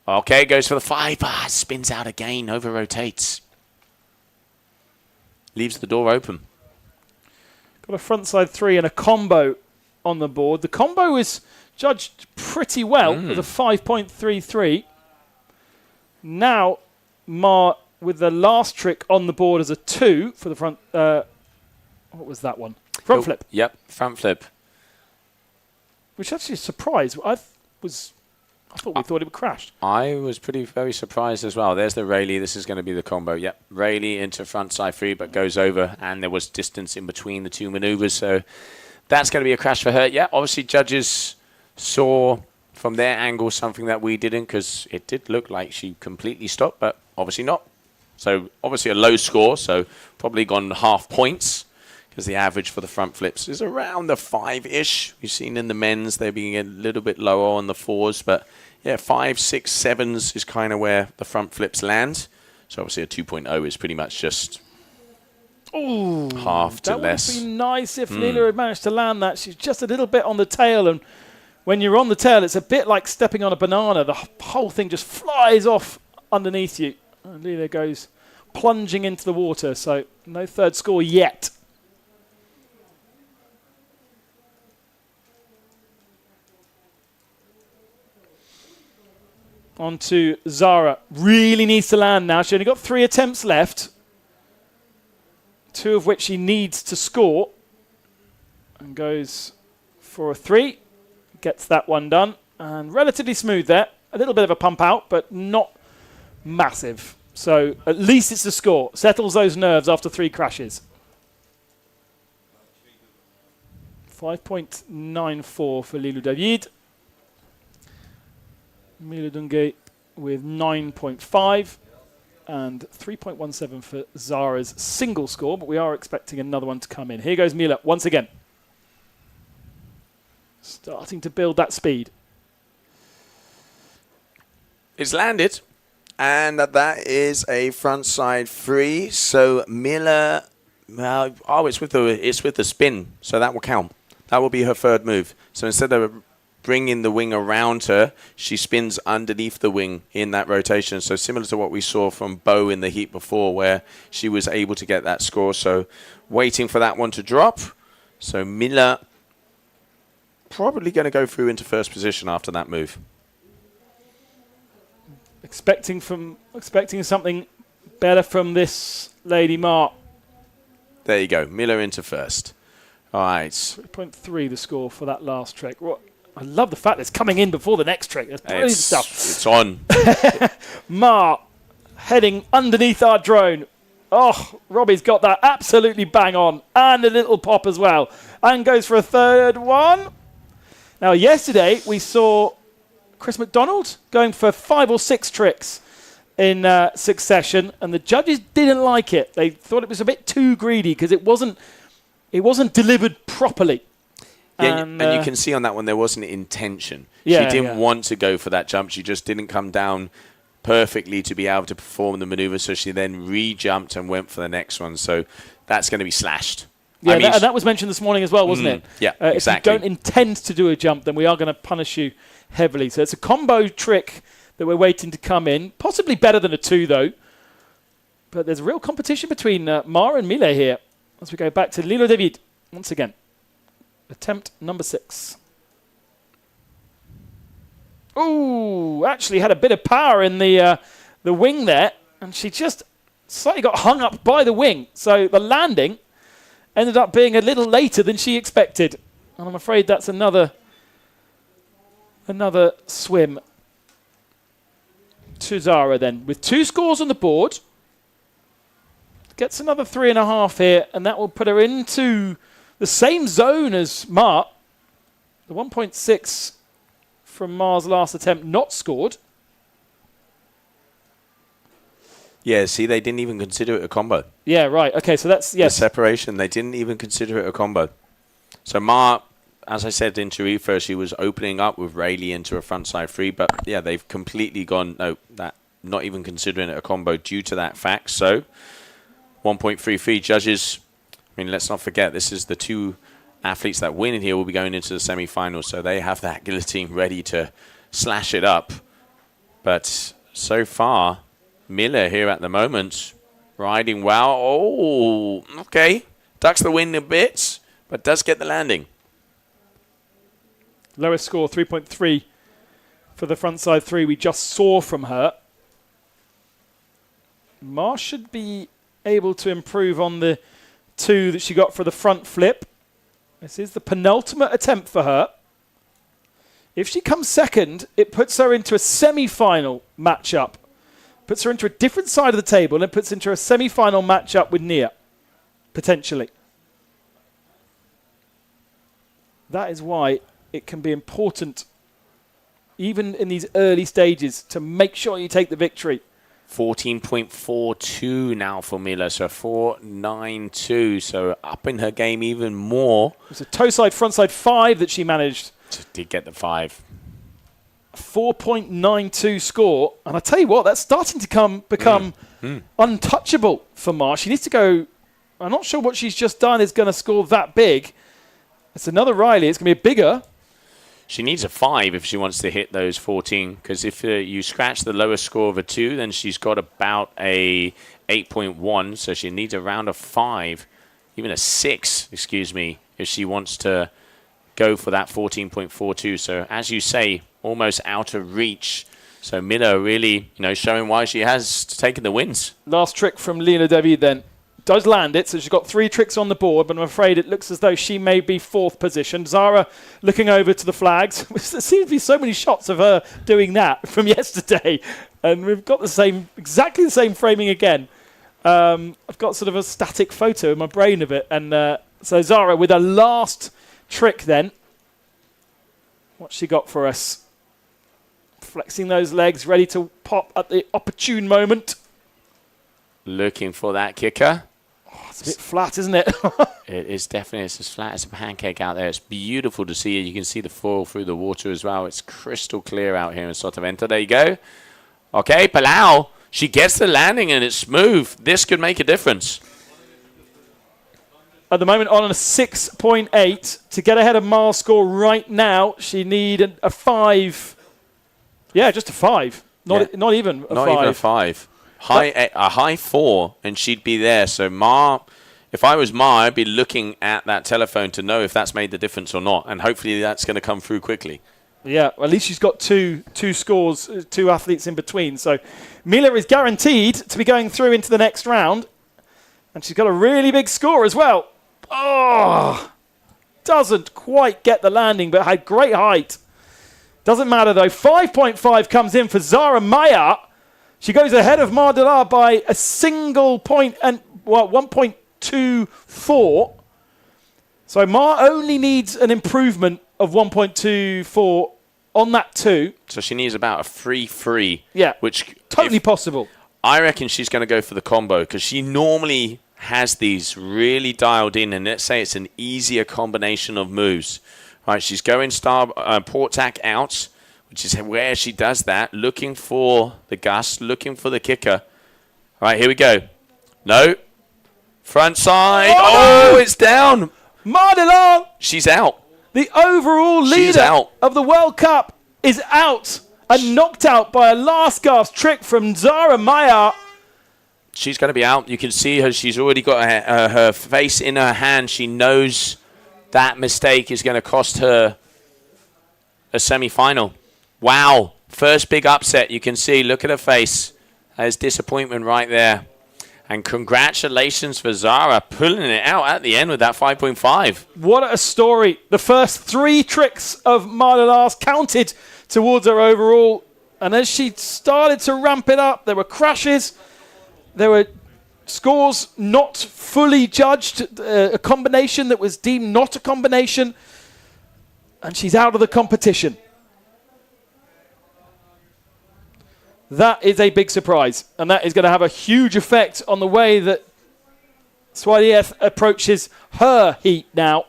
Okay, goes for the 5. Spins out again, over-rotates. Leaves the door open. Got a frontside 3 and a combo on the board. The combo is judged pretty well with a 5.33. Now, Ma with the last trick on the board as a 2 for the front. What was that one? Front flip. Yep, front flip. Which actually is a surprise. I thought we thought it would crash. I was very surprised as well. There's the Rayleigh. This is going to be the combo. Yep, Rayleigh into frontside 3, but goes over, and there was distance in between the 2 maneuvers, so that's going to be a crash for her. Yeah, obviously judges saw from their angle something that we didn't, because it did look like she completely stopped, but obviously not. So obviously a low score, so probably gone half points, because the average for the front flips is around the 5-ish. We've seen in the men's they're being a little bit lower on the 4s, but yeah, 5, 6, 7s is kind of where the front flips land. So obviously a 2.0 is pretty much just Ooh, half to that less. would have been nice if Lila had managed to land that. She's just a little bit on the tail, and when you're on the tail, it's a bit like stepping on a banana. The whole thing just flies off underneath you. And Lila goes plunging into the water, so no third score yet. On to Zara. Really needs to land now. She only got 3 attempts left, 2 of which she needs to score. And goes for a 3. Gets that one done. And relatively smooth there. A little bit of a pump out, but not massive. So at least it's the score. Settles those nerves after 3 crashes. 5.94 for Lilou David. Mila Dungay with 9.5 and 3.17 for Zara's single score, but we are expecting another one to come in. Here goes Mila once again. Starting to build that speed. It's landed, and that is a frontside free. So Mila, it's with the spin, so that will count. That will be her third move. So instead of bringing the wing around her, she spins underneath the wing in that rotation. So similar to what we saw from Bo in the heat before, where she was able to get that score. So waiting for that one to drop. So Mila probably going to go through into first position after that move. Expecting something better from this Lady Mark. There you go. Mila into first. All right. 3.3 the score for that last trick. What? I love the fact that it's coming in before the next trick. That's brilliant stuff. It's on. Ma heading underneath our drone. Oh, Robbie's got that absolutely bang on. And a little pop as well. And goes for a third one. Now, yesterday we saw Chris McDonald going for 5 or 6 tricks in succession. And the judges didn't like it. They thought it was a bit too greedy because it wasn't delivered properly. Yeah, and you can see on that one there wasn't intention. Yeah, she didn't want to go for that jump. She just didn't come down perfectly to be able to perform the maneuver. So she then re-jumped and went for the next one. So that's going to be slashed. Yeah, and that was mentioned this morning as well, wasn't it? Yeah, If exactly. you don't intend to do a jump, then we are going to punish you heavily. So it's a combo trick that we're waiting to come in. Possibly better than a 2, though. But there's real competition between Mara and Mile here. As we go back to Lilo David once again. Attempt number 6. Ooh, actually had a bit of power in the wing there, and she just slightly got hung up by the wing. So the landing ended up being a little later than she expected. And I'm afraid that's another swim to Zara then. With 2 scores on the board. Gets another 3.5 here, and that will put her into the same zone as Mar. The 1.6 from Mar's last attempt not scored. Yeah, see, they didn't even consider it a combo. Yeah, right. Okay, so that's, yes. The separation, they didn't even consider it a combo. So Mar, as I said in Tarifa, she was opening up with Rayleigh into a frontside free, but yeah, they've completely gone, no, that not even considering it a combo due to that fact. So 1.33 judges. I mean, let's not forget, this is the 2 athletes that win here will be going into the semi-finals, so they have that guillotine ready to slash it up. But so far, Miller here at the moment, riding well. Oh, okay. Ducks the wind a bit, but does get the landing. Lowest score, 3.3 for the frontside 3 we just saw from her. Mar should be able to improve on the 2 that she got for the front flip. This is the penultimate attempt for her. If she comes second, it puts her into a semi-final matchup. Puts her into a different side of the table and it puts into a semi-final matchup with Nia, potentially. That is why it can be important, even in these early stages, to make sure you take the victory. 14.42 now for Mila, so 4.92, so up in her game even more. It's a toe side, front side 5 that she managed. Did get the 5. 4.92 score, and I tell you what, that's starting to become untouchable for Mar. She needs to go I'm not sure what she's just done is going to score that big. It's another Riley. It's going to be bigger. She needs a 5 if she wants to hit those 14, because if you scratch the lowest score of a 2, then she's got about a 8.1, so she needs around a 5, even a 6, excuse me, if she wants to go for that 14.42. So as you say, almost out of reach. So Miller really, showing why she has taken the wins. Last trick from Lena David then. Does land it, so she's got 3 tricks on the board, but I'm afraid it looks as though she may be 4th position. Zara looking over to the flags. There seems to be so many shots of her doing that from yesterday. And we've got exactly the same framing again. I've got sort of a static photo in my brain of it. And so Zara with her last trick then. What's she got for us? Flexing those legs, ready to pop at the opportune moment. Looking for that kicker. Oh, it's a bit flat, isn't it? It is definitely. It's as flat as a pancake out there. It's beautiful to see. You can see the foil through the water as well. It's crystal clear out here in Sotavento. There you go. Okay, Palau. She gets the landing and it's smooth. This could make a difference. At the moment on a 6.8. To get ahead of Mar's score right now, she need a 5. Yeah, just a 5. Not even a 5. Not even a 5. A high 4, and she'd be there. So Ma, if I was Ma, I'd be looking at that telephone to know if that's made the difference or not, and hopefully that's going to come through quickly. Yeah, well, at least she's got two scores, 2 athletes in between. So Mila is guaranteed to be going through into the next round, and she's got a really big score as well. Oh, doesn't quite get the landing, but had great height. Doesn't matter though. 5.5 comes in for Zara Maya. She goes ahead of Mardelar by a single point and 1.24. So Mar only needs an improvement of 1.24 on that 2. So she needs about a 3-3. Yeah, which totally possible. I reckon she's going to go for the combo because she normally has these really dialed in, and let's say it's an easier combination of moves. Right, she's going port tack out, which is where she does that, looking for the gust, looking for the kicker. All right, here we go. No. Front side. Oh, it's down. Mardelar. She's out. The overall leader of the World Cup is out and knocked out by a last gasp trick from Zara Maya. She's going to be out. You can see her. She's already got her face in her hand. She knows that mistake is going to cost her a semi-final. Wow. First big upset. You can see. Look at her face. There's disappointment right there. And congratulations for Zara pulling it out at the end with that 5.5. What a story. The first 3 tricks of Mardelar's counted towards her overall. And as she started to ramp it up, there were crashes. There were scores not fully judged. A combination that was deemed not a combination. And she's out of the competition. That is a big surprise, and that is going to have a huge effect on the way that Swadeeth approaches her heat now.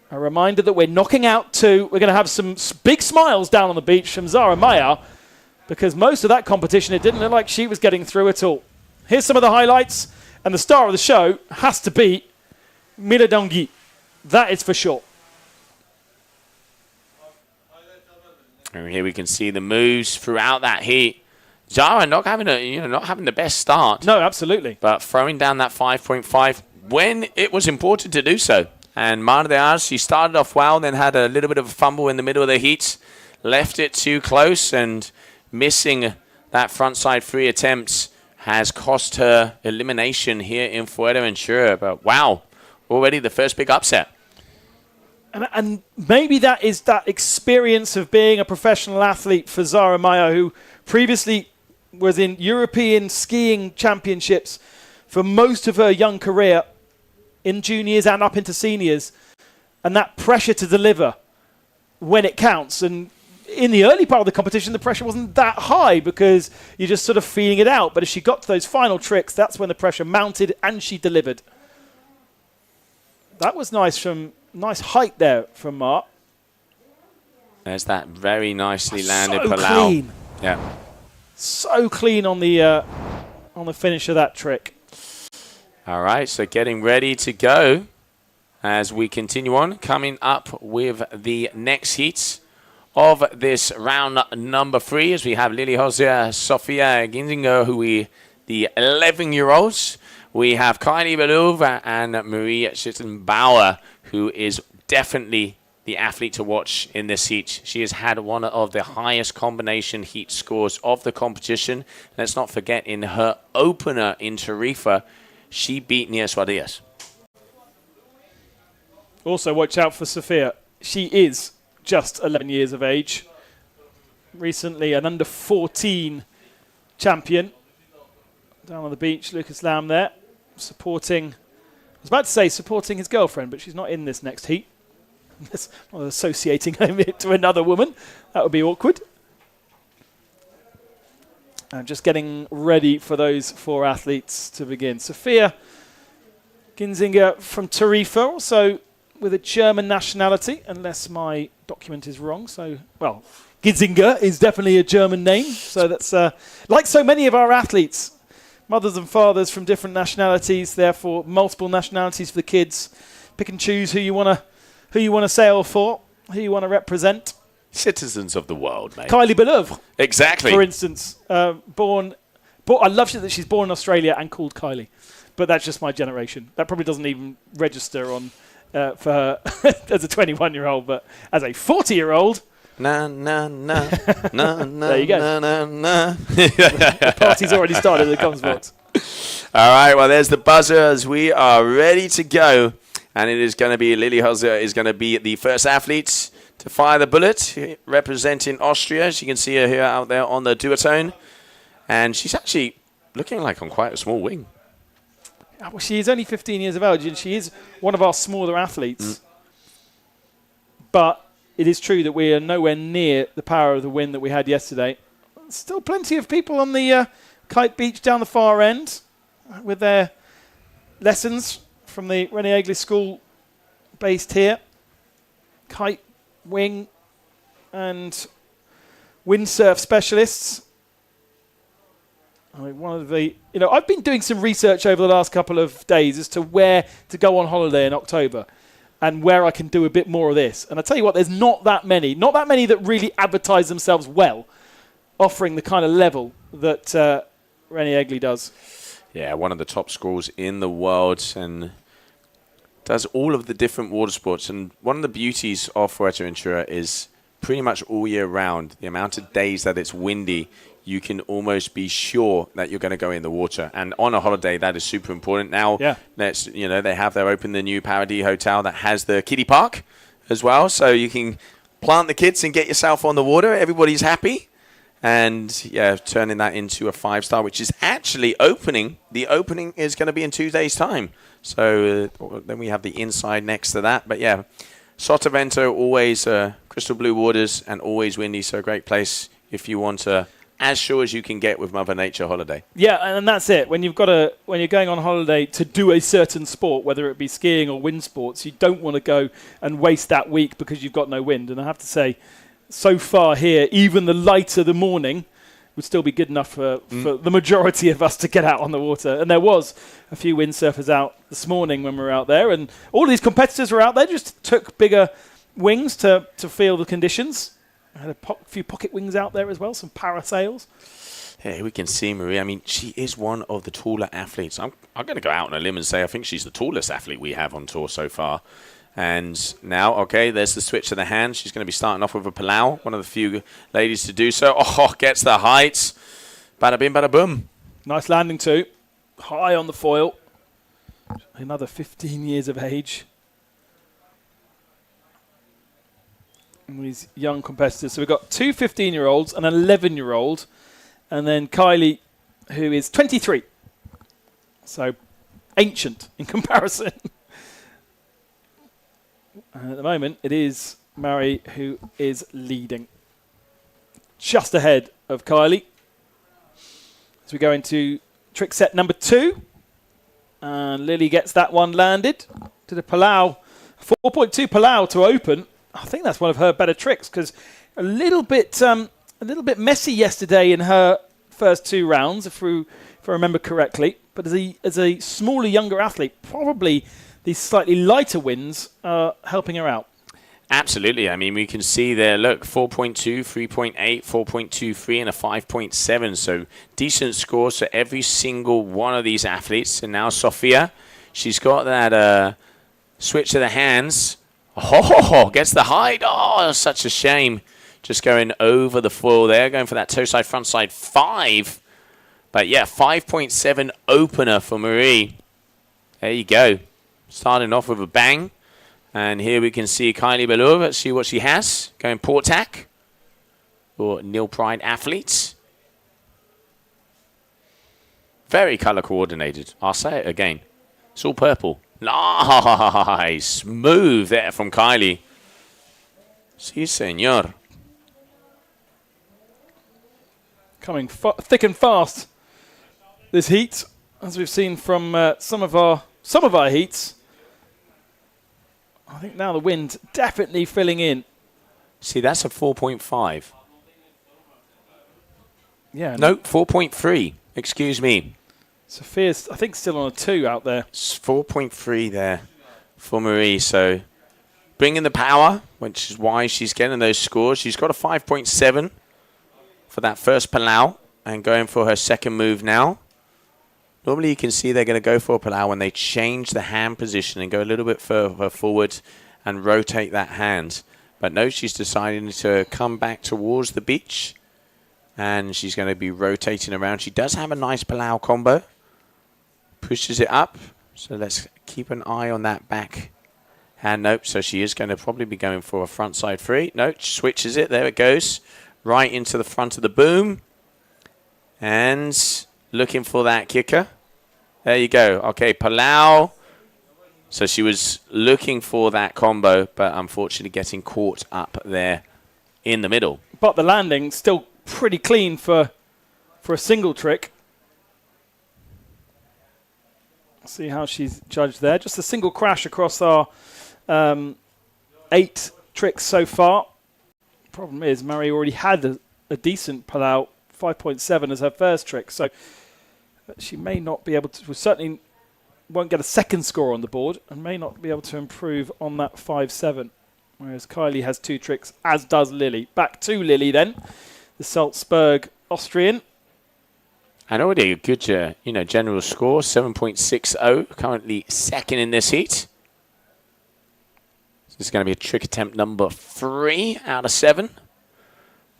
A reminder that we're knocking out 2. We're going to have some big smiles down on the beach from Zara Maya, because most of that competition, it didn't look like she was getting through at all. Here's some of the highlights, and the star of the show has to be Mila Dongui. That is for sure. And here we can see the moves throughout that heat. Zara not having the best start. No, absolutely. But throwing down that 5.5 when it was important to do so. And Mar Diaz, she started off well, then had a little bit of a fumble in the middle of the heat. Left it too close, and missing that frontside 3 attempts has cost her elimination here in Fuerteventura. But wow, already the first big upset. And maybe that is that experience of being a professional athlete for Zara Maya, who previously was in European skiing championships for most of her young career in juniors and up into seniors. And that pressure to deliver when it counts. And in the early part of the competition, the pressure wasn't that high because you're just sort of feeling it out. But as she got to those final tricks, that's when the pressure mounted and she delivered. That was nice nice height there from Mark. There's that very nicely landed so Palau. Clean. Yeah. So clean on the finish of that trick. All right, so getting ready to go as we continue on. Coming up with the next heats of this round number 3, as we have Lily Hosier, Sofia Ginzinger, the 11-year-olds. We have Kylie Belouve and Marie Schittenbauer, who is definitely the athlete to watch in this heat. She has had one of the highest combination heat scores of the competition. Let's not forget, in her opener in Tarifa, she beat Nia Suarez. Also, watch out for Sofia. She is just 11 years of age. Recently, an under-14 champion. Down on the beach, Lucas Lamb there, supporting... I was about to say supporting his girlfriend, but she's not in this next heat. Not associating him to another woman. That would be awkward. I'm just getting ready for those 4 athletes to begin. Sofia Ginzinger from Tarifa, also with a German nationality, unless my document is wrong. So, well, Ginzinger is definitely a German name. So that's like so many of our athletes, mothers and fathers from different nationalities, therefore multiple nationalities for the kids. Pick and choose who you want to sail for, who you want to represent. Citizens of the world, mate. Kylie Belouve. Exactly. For instance, I love that she's born in Australia and called Kylie. But that's just my generation. That probably doesn't even register on for her as a 21-year-old, but as a 40-year-old... Na, na, na, na, na, there you go. Na, na, na. The party's already started at the comms box. All right, well, there's the buzzer as we are ready to go. And it is going to be Lily Hosier is going to be the first athlete to fire the bullet, representing Austria. As you can see her here out there on the duotone. And she's actually looking like on quite a small wing. Well, she is only 15 years of age, and she is one of our smaller athletes. But it is true that we are nowhere near the power of the wind that we had yesterday. Still plenty of people on the kite beach down the far end with their lessons from the René Egli School based here. Kite, wing, and windsurf specialists. I mean, one of the, I've been doing some research over the last couple of days as to where to go on holiday in October and where I can do a bit more of this. And I tell you what, there's not that many that really advertise themselves well, offering the kind of level that René Egli does. Yeah, one of the top scorers in the world and does all of the different water sports. And one of the beauties of Fuerteventura is pretty much all year round, the amount of days that it's windy, you can almost be sure that you're going to go in the water. And on a holiday, that is super important. Now, they have opened the new Paradis Hotel that has the kiddie park as well. So you can plant the kids and get yourself on the water. Everybody's happy. And, turning that into a 5-star, which is actually opening. The opening is going to be in 2 days' time. So then we have the inside next to that. But, Sotavento, always crystal blue waters and always windy. So a great place if you want to... as sure as you can get with Mother Nature holiday. Yeah, and that's it. When you're going on holiday to do a certain sport, whether it be skiing or wind sports, you don't want to go and waste that week because you've got no wind. And I have to say, so far here, even the lighter the morning would still be good enough for the majority of us to get out on the water. And there was a few windsurfers out this morning when we were out there, and all these competitors were out there, just took bigger wings to feel the conditions. I had a few pocket wings out there as well, some parasails. Yeah, we can see Marie. I mean, she is one of the taller athletes. I'm going to go out on a limb and say I think she's the tallest athlete we have on tour so far. And now, there's the switch to the hand. She's going to be starting off with a Palau, one of the few ladies to do so. Oh, gets the heights. Bada bim, bada boom. Nice landing too. High on the foil. Another 15 years of age. These young competitors. So we've got 2 15-year-olds, an 11-year-old, and then Kylie, who is 23. So ancient in comparison. And at the moment, it is Mary who is leading. Just ahead of Kylie. As we go into trick set number 2. And Lily gets that one landed. Did a Palau, 4.2 Palau to open. I think that's one of her better tricks because a little bit messy yesterday in her first 2 rounds, if I remember correctly. But as a smaller, younger athlete, probably these slightly lighter wins are helping her out. Absolutely. I mean, we can see there, look, 4.2, 3.8, 4.23, and a 5.7. So decent scores for every single one of these athletes. And now Sofia, she's got that switch of the hands. Oh, gets the hide. Oh, such a shame. Just going over the foil there, going for that toe side, front side 5. But yeah, 5.7 opener for Marie. There you go. Starting off with a bang. And here we can see Kylie Belur. Let's see what she has. Going port tack for Nil Pride athletes. Very color coordinated. I'll say it again. It's all purple. Nice. Smooth there from Kylie. Si, senor. Coming thick and fast this heat, as we've seen from some of our heats. I think now the wind definitely filling in. See, that's a 4.5. Yeah. No, 4.3. Excuse me. Sophia's, I think, still on a 2 out there. It's 4.3 there for Marie. So bringing the power, which is why she's getting those scores. She's got a 5.7 for that first Palau and going for her second move now. Normally you can see they're going to go for a Palau when they change the hand position and go a little bit further forward and rotate that hand. But no, she's deciding to come back towards the beach and she's going to be rotating around. She does have a nice Palau combo. Pushes it up. So let's keep an eye on that back hand. Nope, so she is going to probably be going for a front side 3. Nope, switches it. There it goes. Right into the front of the boom. And looking for that kicker. There you go. Okay, Palau. So she was looking for that combo, but unfortunately getting caught up there in the middle. But the landing still pretty clean for a single trick. See how she's judged there. Just a single crash across our 8 tricks so far. Problem is, Marie already had a decent Palau, 5.7 as her first trick, so she may not be able to, certainly won't get a second score on the board and may not be able to improve on that 5.7. Whereas Kylie has 2 tricks, as does Lily. Back to Lily then, the Salzburg Austrian. And already a good general score, 7.60, currently second in this heat. So this is going to be a trick attempt number 3 out of 7.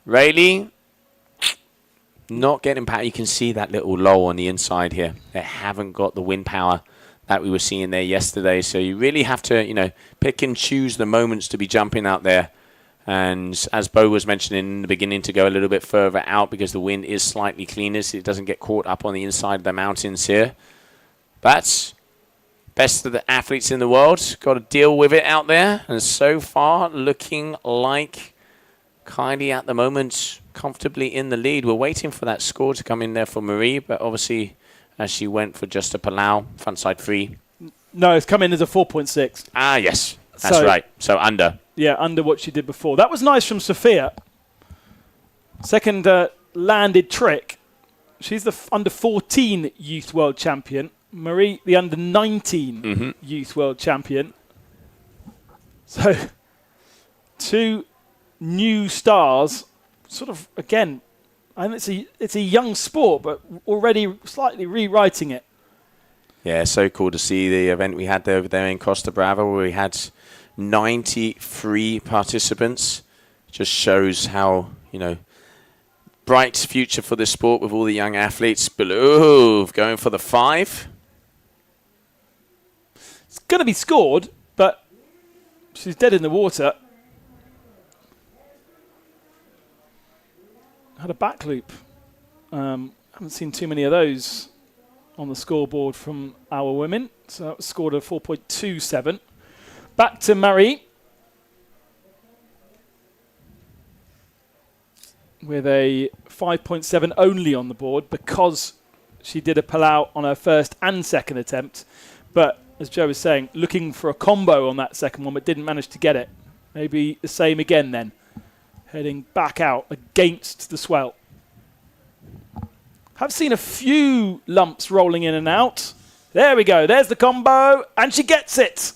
Rayleigh. Not getting power. You can see that little lull on the inside here. They haven't got the wind power that we were seeing there yesterday. So you really have to, pick and choose the moments to be jumping out there. And as Bo was mentioning in the beginning, to go a little bit further out because the wind is slightly cleaner, so it doesn't get caught up on the inside of the mountains here. But best of the athletes in the world, got to deal with it out there. And so far, looking like Kylie at the moment comfortably in the lead. We're waiting for that score to come in there for Marie, but obviously as she went for just a Palau, front side 3. No, it's come in as a 4.6. Ah, yes. That's right. So under. Yeah, under what she did before. That was nice from Sophia. Second landed trick. She's the under 14 youth world champion. Marie, the under 19 youth world champion. So 2 new stars, sort of, again, I think it's a young sport, but already slightly rewriting it. Yeah, so cool to see the event we had over there in Costa Brava, where we had 93 participants. Just shows how, bright future for this sport with all the young athletes. Belov going for the 5. It's going to be scored, but she's dead in the water. Had a back loop. Haven't seen too many of those on the scoreboard from our women. So that was scored a 4.27. Back to Marie with a 5.7 only on the board because she did a Palau on her first and second attempt. But as Joe was saying, looking for a combo on that second one, but didn't manage to get it. Maybe the same again then. Heading back out against the swell. Have seen a few lumps rolling in and out. There we go. There's the combo, and she gets it.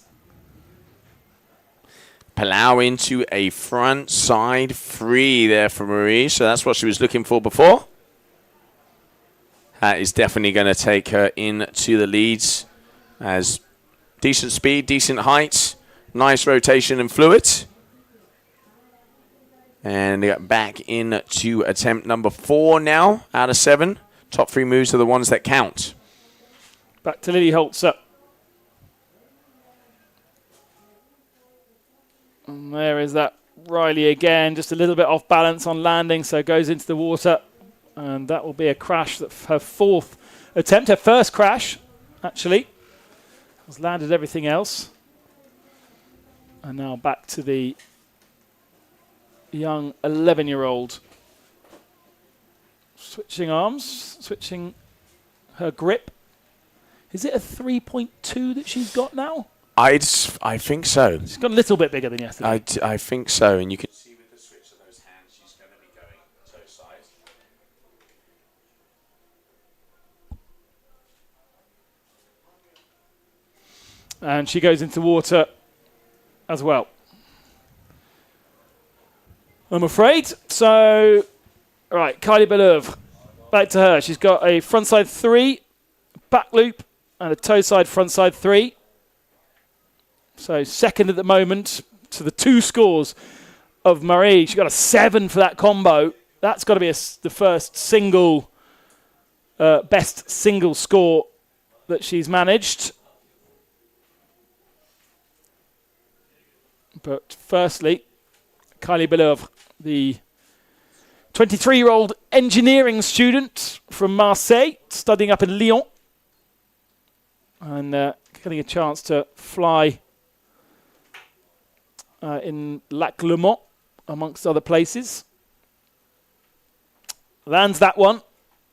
Palau into a front side free there for Marie. So that's what she was looking for before. That is definitely going to take her into the leads as decent speed, decent height, nice rotation and fluid. And they got back in to attempt number 4 now out of 7. Top 3 moves are the ones that count. Back to Lily Holzer. And there is that Riley again, just a little bit off balance on landing, so goes into the water. And that will be a crash. That her 4th attempt, her first crash, actually. Has landed everything else. And now back to the young 11-year-old. Switching arms, switching her grip. Is it a 3.2 that she's got now? I think so. She's got a little bit bigger than yesterday. I think so. And you can see with the switch of those hands, she's going to be going toe size. And she goes into water as well, I'm afraid. So, right, Kylie Beleuve, back to her. She's got a frontside 3, back loop, and a toe side frontside 3. So second at the moment to the 2 scores of Marie. She got a 7 for that combo. That's got to be the first single, best single score that she's managed. But firstly, Kylie Beleuve, the 23-year-old engineering student from Marseille, studying up in Lyon, and getting a chance to fly in Lac Le Mans, amongst other places. Lands that one.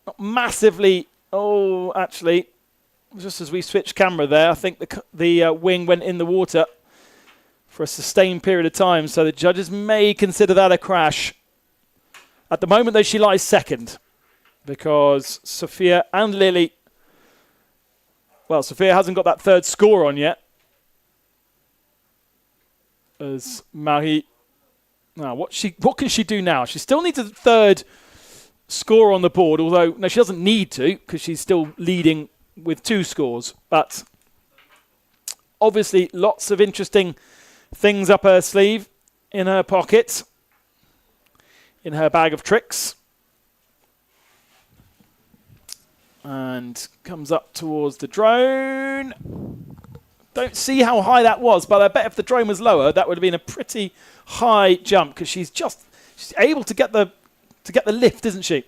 Not massively. Oh, actually, just as we switched camera there, I think the wing went in the water for a sustained period of time, so the judges may consider that a crash. At the moment, though, she lies second because Sophia and Lily, well, Sophia hasn't got that 3rd score on yet. As Marie, now what can she do now? She still needs a 3rd score on the board, although no, she doesn't need to because she's still leading with 2 scores. But obviously, lots of interesting things up her sleeve, in her pocket, in her bag of tricks. And comes up towards the drone. Don't see how high that was, but I bet if the drone was lower, that would have been a pretty high jump because she's able to get the lift, isn't she?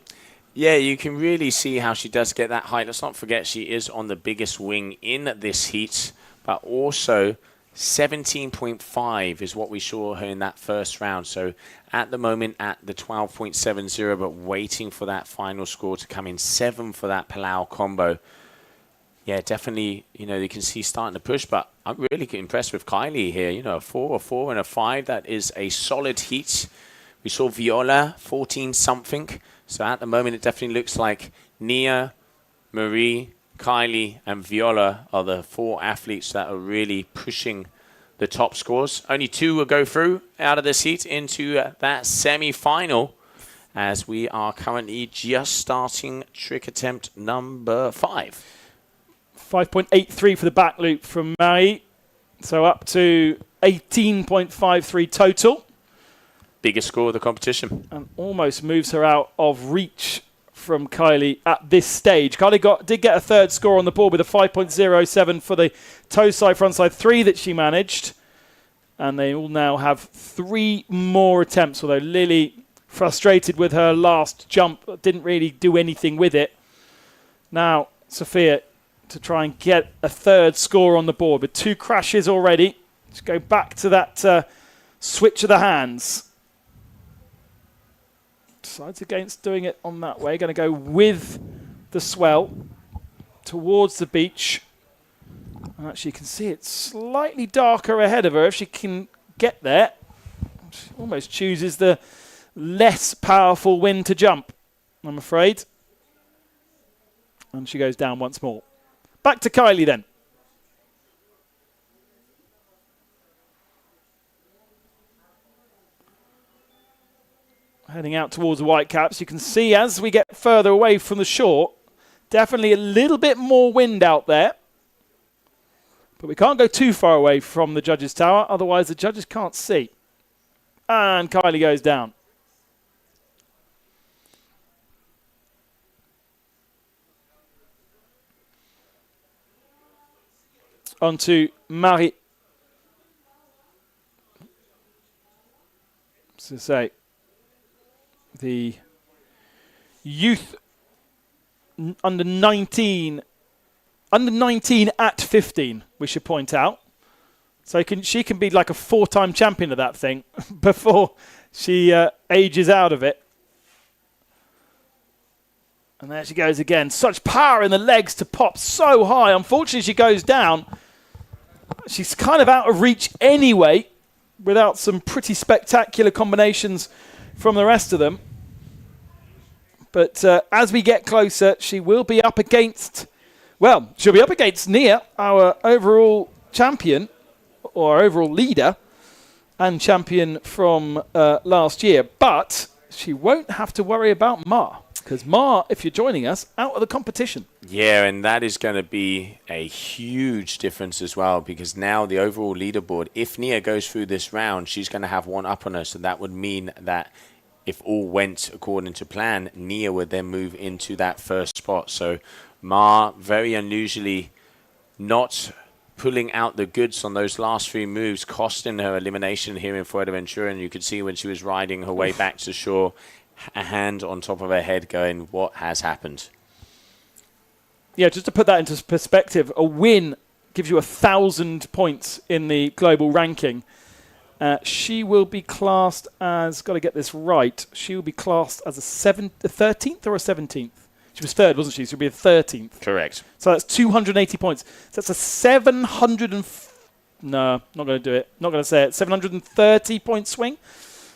Yeah, you can really see how she does get that height. Let's not forget she is on the biggest wing in this heat, but also 17.5 is what we saw her in that first round. So at the moment at the 12.70, but waiting for that final score to come in. 7 for that Palau combo. Yeah, definitely, you can see starting to push, but I'm really impressed with Kylie here. A 4, and a 5. That is a solid heat. We saw Viola, 14-something. So at the moment, it definitely looks like Nia, Marie, Kylie, and Viola are the 4 athletes that are really pushing the top scores. Only 2 will go through out of this heat into that semi-final, as we are currently just starting trick attempt number 5. 5.83 for the back loop from Marie. So up to 18.53 total. Biggest score of the competition. And almost moves her out of reach from Kylie at this stage. Kylie did get a 3rd score on the board with a 5.07 for the toe side, front side 3 that she managed. And they all now have 3 more attempts, although Lily, frustrated with her last jump, didn't really do anything with it. Now, Sophia, to try and get a 3rd score on the board with 2 crashes already. Let's go back to that switch of the hands. Decides against doing it on that way. Going to go with the swell towards the beach. And actually, you can see it's slightly darker ahead of her. If she can get there, she almost chooses the less powerful wind to jump, I'm afraid. And she goes down once more. Back to Kylie then. Heading out towards the Whitecaps. You can see as we get further away from the shore, definitely a little bit more wind out there. But we can't go too far away from the judges' tower, otherwise the judges can't see. And Kylie goes down. On to Marie. So say the youth under 19 at 15, we should point out. So she can be like a 4-time champion of that thing before she ages out of it. And there she goes again. Such power in the legs to pop so high. Unfortunately, she goes down. She's kind of out of reach anyway, without some pretty spectacular combinations from the rest of them. But as we get closer, she will be up against, well, she'll be up against Nia, our overall champion, or overall leader, and champion from last year. But she won't have to worry about Ma. Because Ma, if you're joining us, out of the competition. Yeah, and that is going to be a huge difference as well, because now the overall leaderboard, if Nia goes through this round, she's going to have one up on her. So that would mean that if all went according to plan, Nia would then move into that first spot. So Ma, very unusually, not pulling out the goods on those last 3 moves, costing her elimination here in Fuerteventura. And you could see when she was riding her way back to shore, a hand on top of her head going, what has happened? Yeah, just to put that into perspective, a win gives you 1,000 points in the global ranking. She will be classed as, got to get this right, she will be classed as a 13th or a 17th? She was 3rd, wasn't she? So she'll be a 13th. Correct. So that's 280 points. So that's a 730 point swing.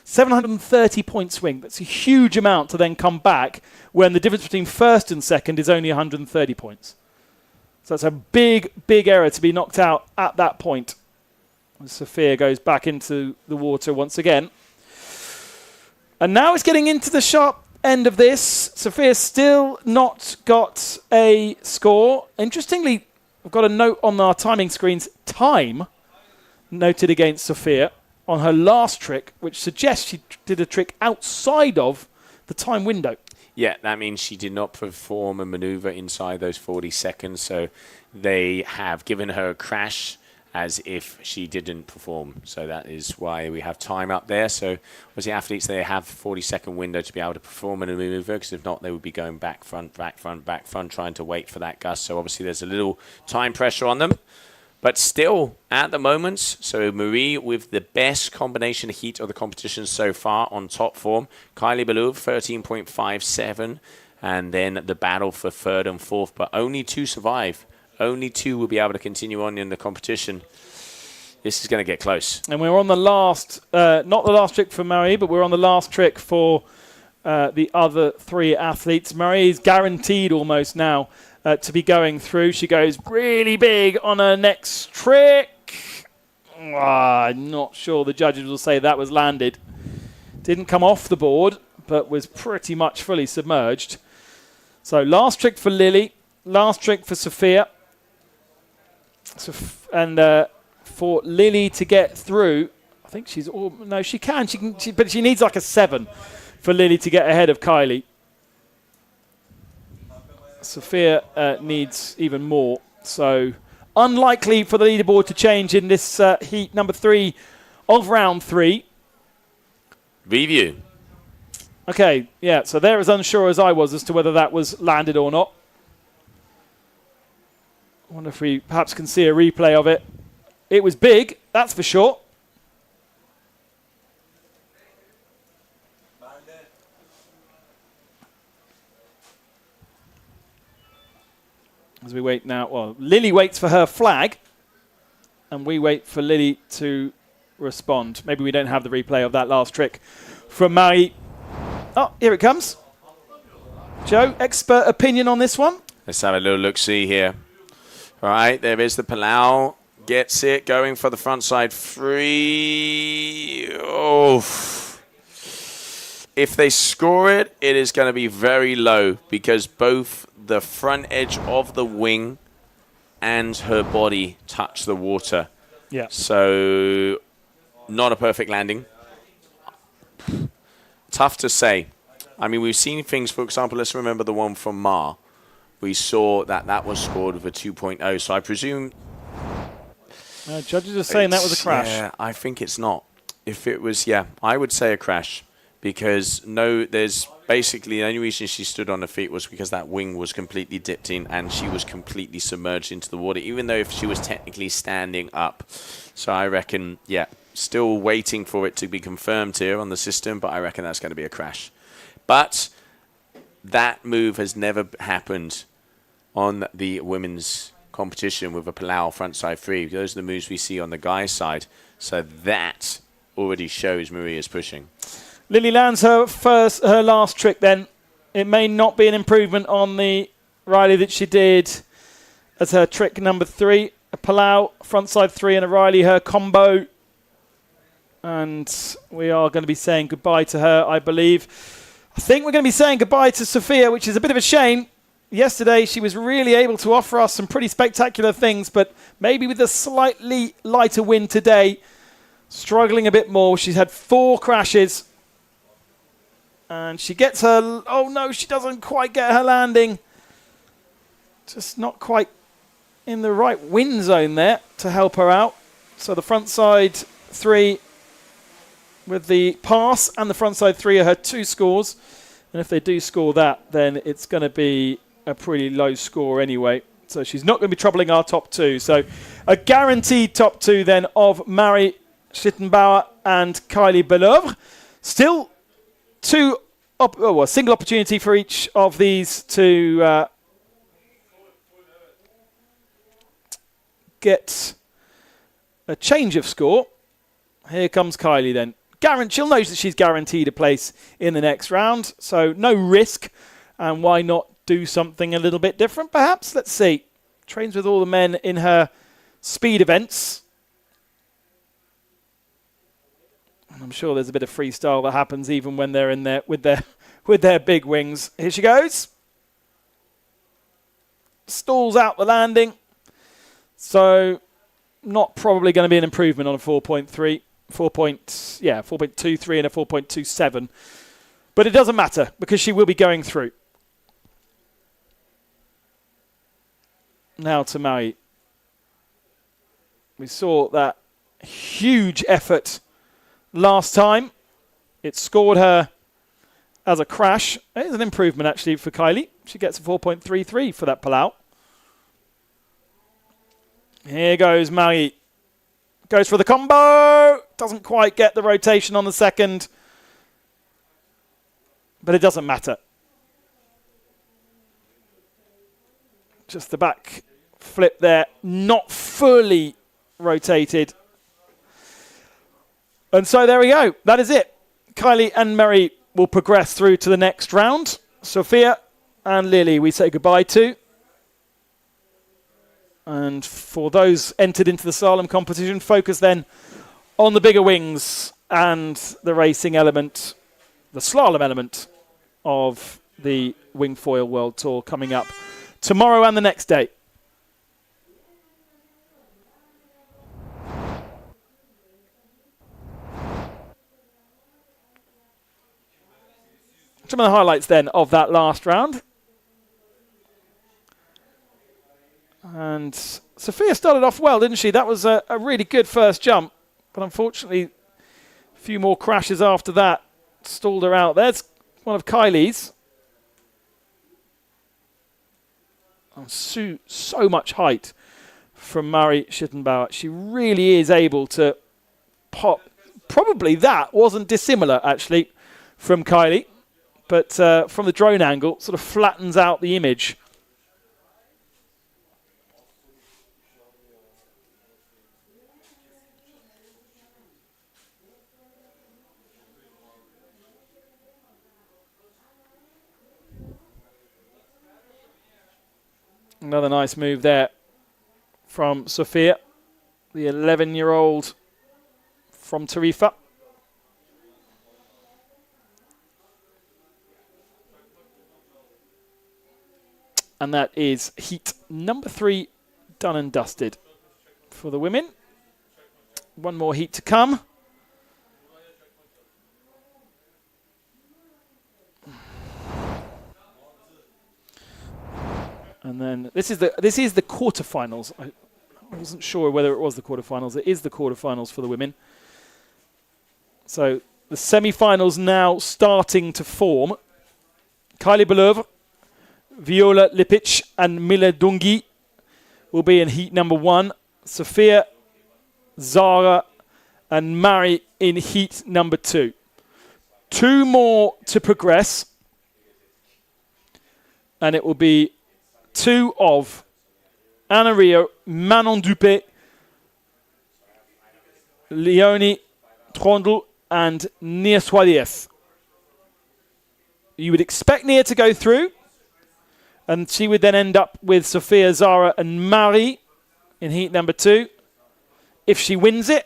730 point swing. That's a huge amount to then come back when the difference between first and second is only 130 points. So that's a big, big error to be knocked out at that point. And Sophia goes back into the water once again. And now it's getting into the sharp end of this. Sophia's still not got a score. Interestingly, I've got a note on our timing screens. Time noted against Sophia on her last trick, which suggests she did a trick outside of the time window. Yeah, that means she did not perform a maneuver inside those 40 seconds. So they have given her a crash as if she didn't perform. So that is why we have time up there. So obviously athletes, they have a 40-second window to be able to perform a maneuver, because if not, they would be going back, front, back, front, back, front, trying to wait for that gust. So obviously there's a little time pressure on them. But still, at the moment, so Marie with the best combination heat of the competition so far on top form. Kylie Ballou, 13.57. And then the battle for 3rd and 4th. But only 2 survive. Only 2 will be able to continue on in the competition. This is going to get close. And we're on the last, not the last trick for Marie, but we're on the last trick for the other 3 athletes. Marie is guaranteed almost now to be going through. She goes really big on her next trick. I'm not sure the judges will say that was landed. Didn't come off the board, but was pretty much fully submerged. So last trick for Lily, last trick for Sophia. And for Lily to get through, I think she's all, no, she can, but she needs like a 7 for Lily to get ahead of Kylie. Sophia needs even more. So unlikely for the leaderboard to change in this heat number 3 of round 3. Review. Okay, yeah, so they're as unsure as I was as to whether that was landed or not. I wonder if we perhaps can see a replay of it. It was big, that's for sure. As we wait now, well, Lily waits for her flag, and we wait for Lily to respond. Maybe we don't have the replay of that last trick from Marie. Oh, here it comes. Joe, expert opinion on this one? Let's have a little look-see here. All right, there is the Palau. Gets it, going for the frontside free. Oh. If they score it, it is going to be very low because both the front edge of the wing and her body touch the water. Yeah. So, not a perfect landing. Tough to say. I mean, we've seen things, for example, let's remember the one from Ma. We saw that was scored with a 2.0. So I presume... judges are saying that was a crash. Yeah, I think it's not. If it was, yeah, I would say a crash. Because, there's basically the only reason she stood on her feet was because that wing was completely dipped in and she was completely submerged into the water, even though if she was technically standing up. So I reckon, yeah, still waiting for it to be confirmed here on the system, but I reckon that's going to be a crash. But that move has never happened on the women's competition with a Palau frontside free. Those are the moves we see on the guys' side. So that already shows Maria's pushing. Lily lands her last trick then. It may not be an improvement on the Riley that she did as her trick number 3. A Palau, frontside 3 and a Riley, her combo. And we are going to be saying goodbye to her, I believe. I think we're going to be saying goodbye to Sophia, which is a bit of a shame. Yesterday, she was really able to offer us some pretty spectacular things, but maybe with a slightly lighter wind today, struggling a bit more. She's had 4 crashes. And she gets her... Oh, no, she doesn't quite get her landing. Just not quite in the right wind zone there to help her out. So the front side 3 with the pass and the front side 3 are her 2 scores. And if they do score that, then it's going to be a pretty low score anyway. So she's not going to be troubling our top 2. So a guaranteed top 2 then of Mary Schlittenbauer and Kylie Belovre. Still... a single opportunity for each of these to get a change of score. Here comes Kylie then. She'll know that she's guaranteed a place in the next round, so no risk. And why not do something a little bit different, perhaps? Let's see. Trains with all the men in her speed events. I'm sure there's a bit of freestyle that happens even when they're in there with their big wings. Here she goes. Stalls out the landing. So not probably going to be an improvement on a 4.3. 4.23 and a 4.27. But it doesn't matter because she will be going through. Now to Maui. We saw that huge effort last time. It scored her as a crash. It is an improvement actually for Kylie. She gets a 4.33 for that Palau. Here goes Maui. Goes for the combo. Doesn't quite get the rotation on the second. But it doesn't matter. Just the back flip there. Not fully rotated. And so there we go. That is it. Kylie and Mary will progress through to the next round. Sophia and Lily we say goodbye to. And for those entered into the slalom competition, focus then on the bigger wings and the racing element, the slalom element of the Wingfoil World Tour coming up tomorrow and the next day. Some of the highlights then of that last round. And Sophia started off well, didn't she? That was a really good first jump. But unfortunately, a few more crashes after that stalled her out. There's one of Kylie's. Oh, so much height from Mary Schlittenbauer. She really is able to pop. Probably that wasn't dissimilar, actually, from Kylie. But from the drone angle, sort of flattens out the image. Another nice move there from Sofia, the 11-year-old from Tarifa. And that is heat number 3 done and dusted for the women. One more heat to come. And then this is the quarterfinals. I wasn't sure whether it was the quarterfinals. It is the quarterfinals for the women. So the semi-finals now starting to form. Kylie Belœuvre, Viola Lipic and Mila Dungi will be in heat number 1. Sofia, Zara and Mari in heat number 2. 2 more to progress. And it will be 2 of Anna Rio, Manon Dupé, Leonie Trondel and Nia Suarez. You would expect Nia to go through, and she would then end up with Sofia, Zara and Mari in heat number 2. If she wins it,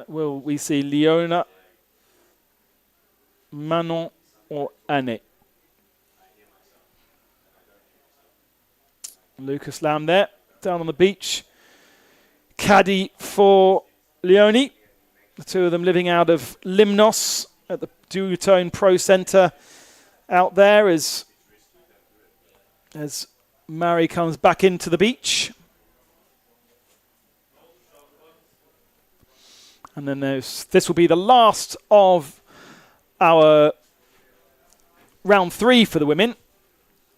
will we see Leona, Manon or Anne? Lucas Lamb there, down on the beach. Caddy for Leonie. The 2 of them living out of Limnos at the Duotone Pro Centre out there as Mari comes back into the beach. And then this will be the last of our round 3 for the women.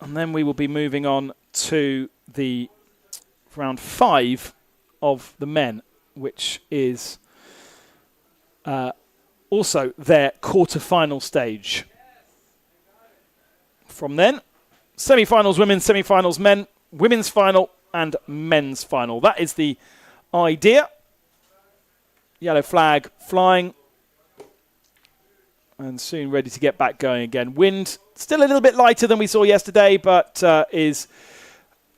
And then we will be moving on to the round 5 of the men, which is also their quarter-final stage. From then, semi-finals women, semi-finals men, women's final and men's final. That is the idea. Yellow flag flying. And soon ready to get back going again. Wind still a little bit lighter than we saw yesterday, but is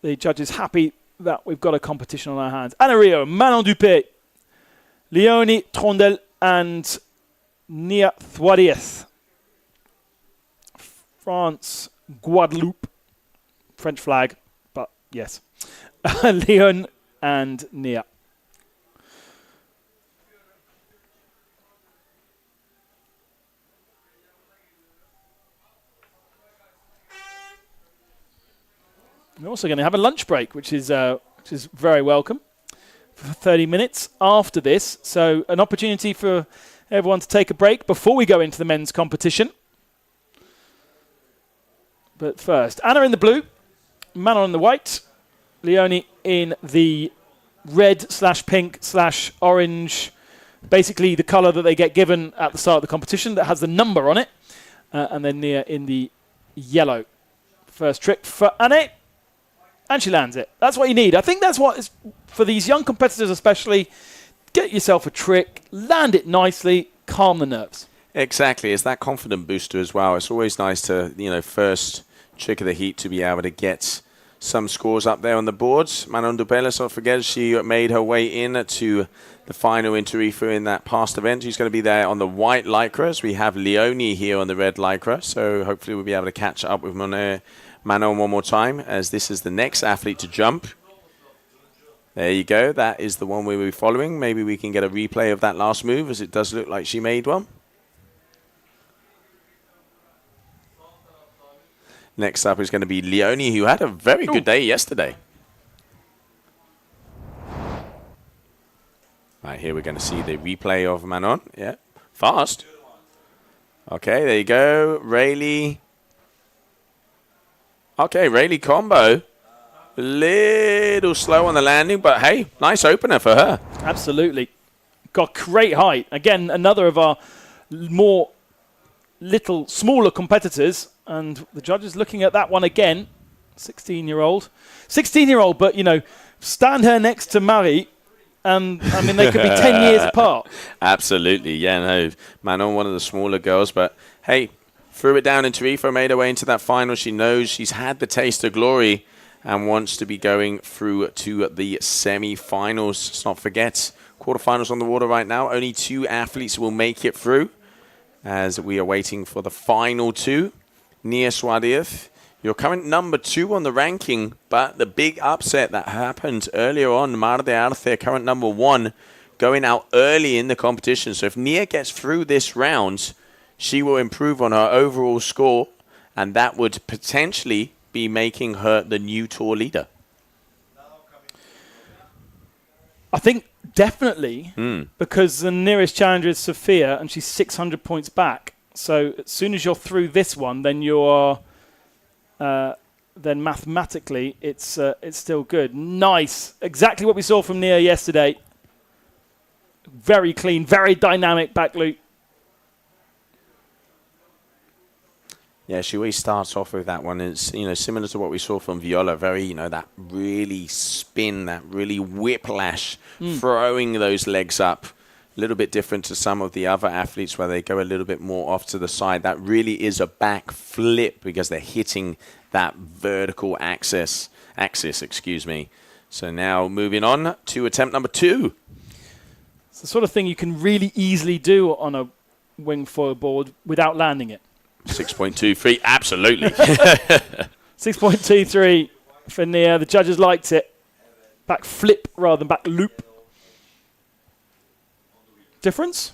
the judges happy that we've got a competition on our hands. Anna Rio, Manon Dupé, Leonie Trondel and Nia Suarez. France, Guadeloupe, French flag, but yes. Leon and Nia. We're also going to have a lunch break, which is very welcome, for 30 minutes after this. So an opportunity for everyone to take a break before we go into the men's competition. But first, Anna in the blue, Manon in the white, Leonie in the red/pink/orange, basically the colour that they get given at the start of the competition that has the number on it, and then Nia in the yellow. First trick for Anne. And she lands it. That's what you need. I think that's what is, for these young competitors especially, get yourself a trick, land it nicely, calm the nerves. Exactly. It's that confident booster as well. It's always nice to, first trick of the heat to be able to get some scores up there on the boards. Manon Dupé, let's not forget, she made her way in to the final in Tarifa in that past event. She's going to be there on the white lycras. We have Leonie here on the red lycra, so hopefully we'll be able to catch up with Manon one more time, as this is the next athlete to jump. There you go. That is the one we were following. Maybe we can get a replay of that last move, as it does look like she made one. Next up is going to be Leonie, who had a very good day yesterday. Right, here we're going to see the replay of Manon. Yeah, fast. Okay, there you go. Rayleigh. Okay, Rayleigh combo. A little slow on the landing, but hey, nice opener for her. Absolutely. Got great height. Again, another of our smaller competitors. And the judges looking at that one again. 16-year-old. 16-year-old, but, stand her next to Mari. And, they could be 10 years apart. Absolutely. Yeah, no. Manon, one of the smaller girls. But, hey, threw it down, and Tarifo made her way into that final. She knows she's had the taste of glory and wants to be going through to the semi-finals. Let's not forget, quarterfinals on the water right now. Only 2 athletes will make it through as we are waiting for the final 2. Nia Swadiev, your current number 2 on the ranking, but the big upset that happened earlier on, Mar de Arce, current number 1, going out early in the competition. So if Nia gets through this round, she will improve on her overall score, and that would potentially be making her the new tour leader. I think definitely, because the nearest challenger is Sophia, and she's 600 points back. So as soon as you're through this one, then you're then mathematically it's still good. Nice, exactly what we saw from Nia yesterday. Very clean, very dynamic back loop. Yeah, she always starts off with that one. It's, similar to what we saw from Viola. Very, that really spin, that really whiplash, throwing those legs up. A little bit different to some of the other athletes where they go a little bit more off to the side. That really is a back flip because they're hitting that vertical axis, excuse me. So now moving on to attempt number 2. It's the sort of thing you can really easily do on a Wingfoil board without landing it. 6.23, absolutely. 6.23 for Nia. The judges liked it. Back flip rather than back loop. Difference?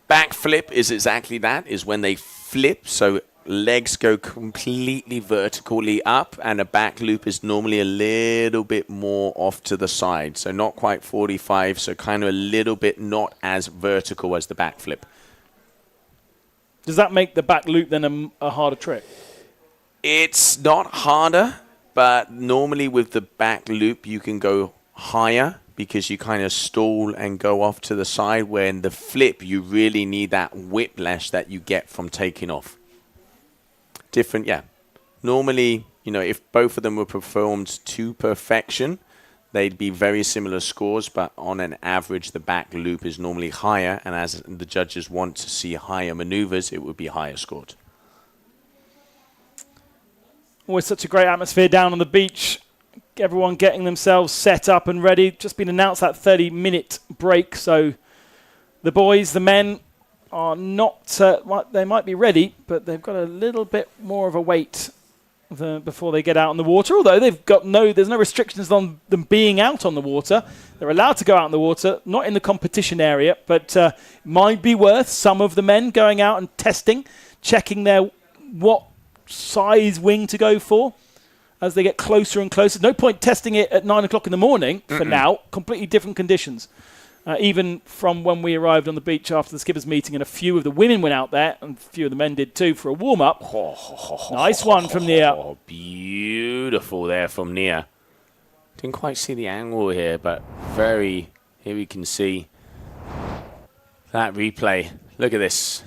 Back flip is exactly that, is when they flip, so legs go completely vertically up, and a back loop is normally a little bit more off to the side. So not quite 45, so kind of a little bit not as vertical as the back flip. Does that make the back loop then a harder trick? It's not harder, but normally with the back loop you can go higher because you kind of stall and go off to the side, where in the flip you really need that whiplash that you get from taking off. Different, yeah. Normally, if both of them were performed to perfection, they'd be very similar scores, but on an average, the back loop is normally higher, and as the judges want to see higher maneuvers, it would be higher scored. Always such a great atmosphere down on the beach. Everyone getting themselves set up and ready. Just been announced that 30-minute break, so the boys, the men, are not, they might be ready, but they've got a little bit more of a wait before they get out on the water, although there's no restrictions on them being out on the water. They're allowed to go out on the water, not in the competition area, but might be worth some of the men going out and testing, checking what size wing to go for as they get closer and closer. No point testing it at 9 o'clock in the morning for now. Completely different conditions. Even from when we arrived on the beach after the skippers meeting, and a few of the women went out there, and a few of the men did too, for a warm-up. Nice one from Nia. Oh, beautiful there from Nia. Didn't quite see the angle here, but here we can see that replay. Look at this.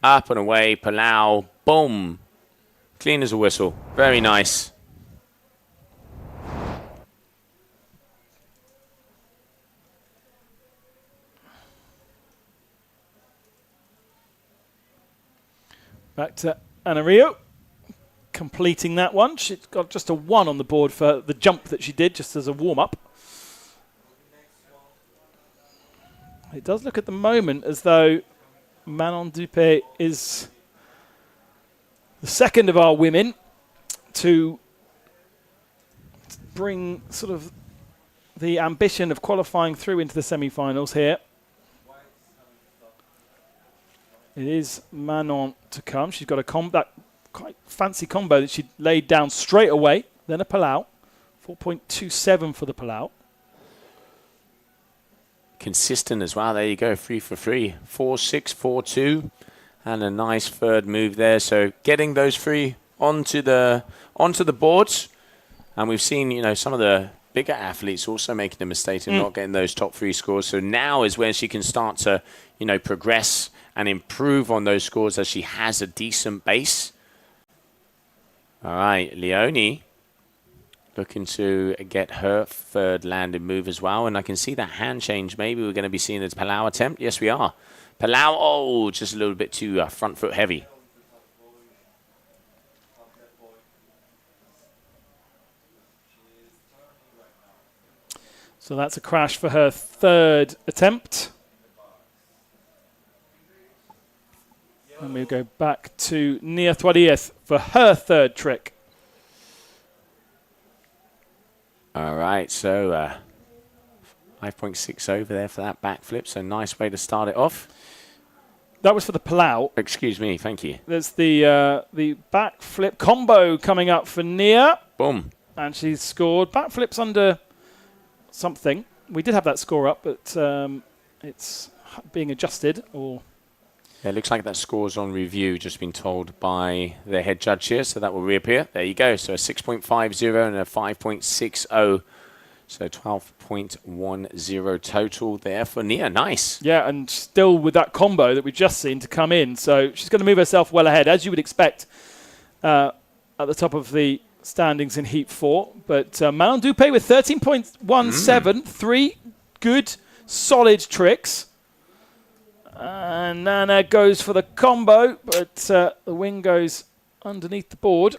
Up and away, Palau, boom. Clean as a whistle. Very nice. Back to Ana Rio, completing that one. She's got just a 1 on the board for the jump that she did, just as a warm-up. It does look at the moment as though Manon Dupé is the second of our women to bring sort of the ambition of qualifying through into the semi-finals here. It is Manon to come. She's got that quite fancy combo that she laid down straight away. Then a Palau. 4.27 for the Palau. Consistent as well. There you go. 3 for 3. 4-6, 4-2. And a nice third move there. So getting those 3 onto the boards. And we've seen, some of the bigger athletes also making a mistake in not getting those top 3 scores. So now is when she can start to, progress and improve on those scores as she has a decent base. All right, Leonie looking to get her third landed move as well. And I can see that hand change. Maybe we're going to be seeing the Palau attempt. Yes, we are. Palau, oh, just a little bit too front foot heavy. So that's a crash for her third attempt. And we go back to Nia Tuadiez for her third trick. All right, so 5.6 over there for that backflip. So nice way to start it off. That was for the Palau. Excuse me, thank you. There's the backflip combo coming up for Nia. Boom. And she's scored. Backflips under something. We did have that score up, but it's being adjusted. Or Yeah, it looks like that score's on review, just been told by the head judge here, so that will reappear. There you go. So a 6.50 and a 5.60. So 12.10 total there for Nia. Nice. yeah, and still with that combo that we've just seen to come in. So she's going to move herself well ahead, as you would expect at the top of the standings in Heat 4. But Manon Dupé with 13.17, 3 good, solid tricks. And Nana goes for the combo, but the wing goes underneath the board.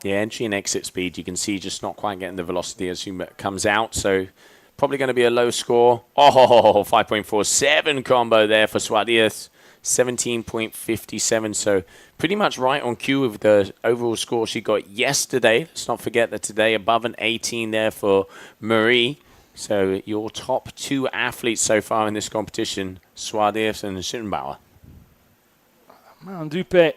Yeah, entry and exit speed, you can see just not quite getting the velocity as she comes out. So probably going to be a low score. Oh, 5.47 combo there for Suarez. 17.57, so pretty much right on cue with the overall score she got yesterday. Let's not forget that today above an 18 there for Marie. So your top 2 athletes so far in this competition, Suarez and Schittenbauer. Manon Dupé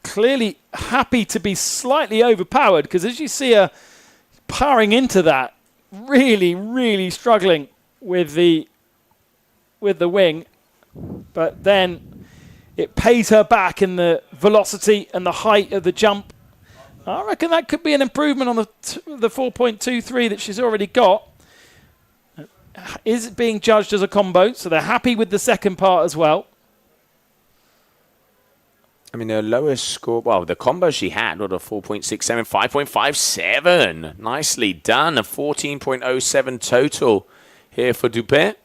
clearly happy to be slightly overpowered, because as you see her powering into that, really, really struggling with the wing. But then it pays her back in the velocity and the height of the jump. I reckon that could be an improvement on the 4.23 that she's already got. Is it being judged as a combo? So they're happy with the second part as well. I mean, her lowest score, well, the combo she had was a 4.67, 5.57. Nicely done. A 14.07 total here for Dupé.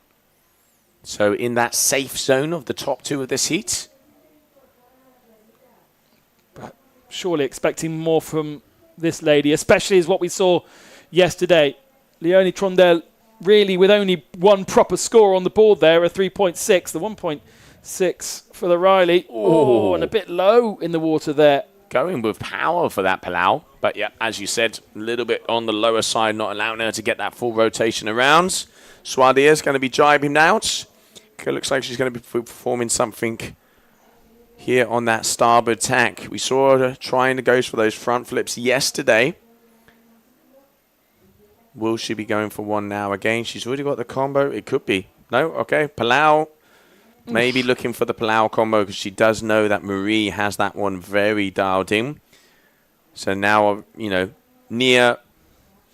So in that safe zone of the top 2 of this heat. But surely expecting more from this lady, especially as what we saw yesterday. Leonie Trondel really with only one proper score on the board there, a 3.6, the 1.6 for the Riley. Oh, and a bit low in the water there. Going with power for that Palau. But yeah, as you said, a little bit on the lower side, not allowing her to get that full rotation around. Suarez going to be jibing out. It looks like she's going to be performing something here on that starboard tack. We saw her trying to go for those front flips yesterday. Will she be going for one now again? She's already got the combo. It could be. No? Okay. Palau. Maybe looking for the Palau combo because she does know that Marie has that one very dialed in. So now, you know, Nia,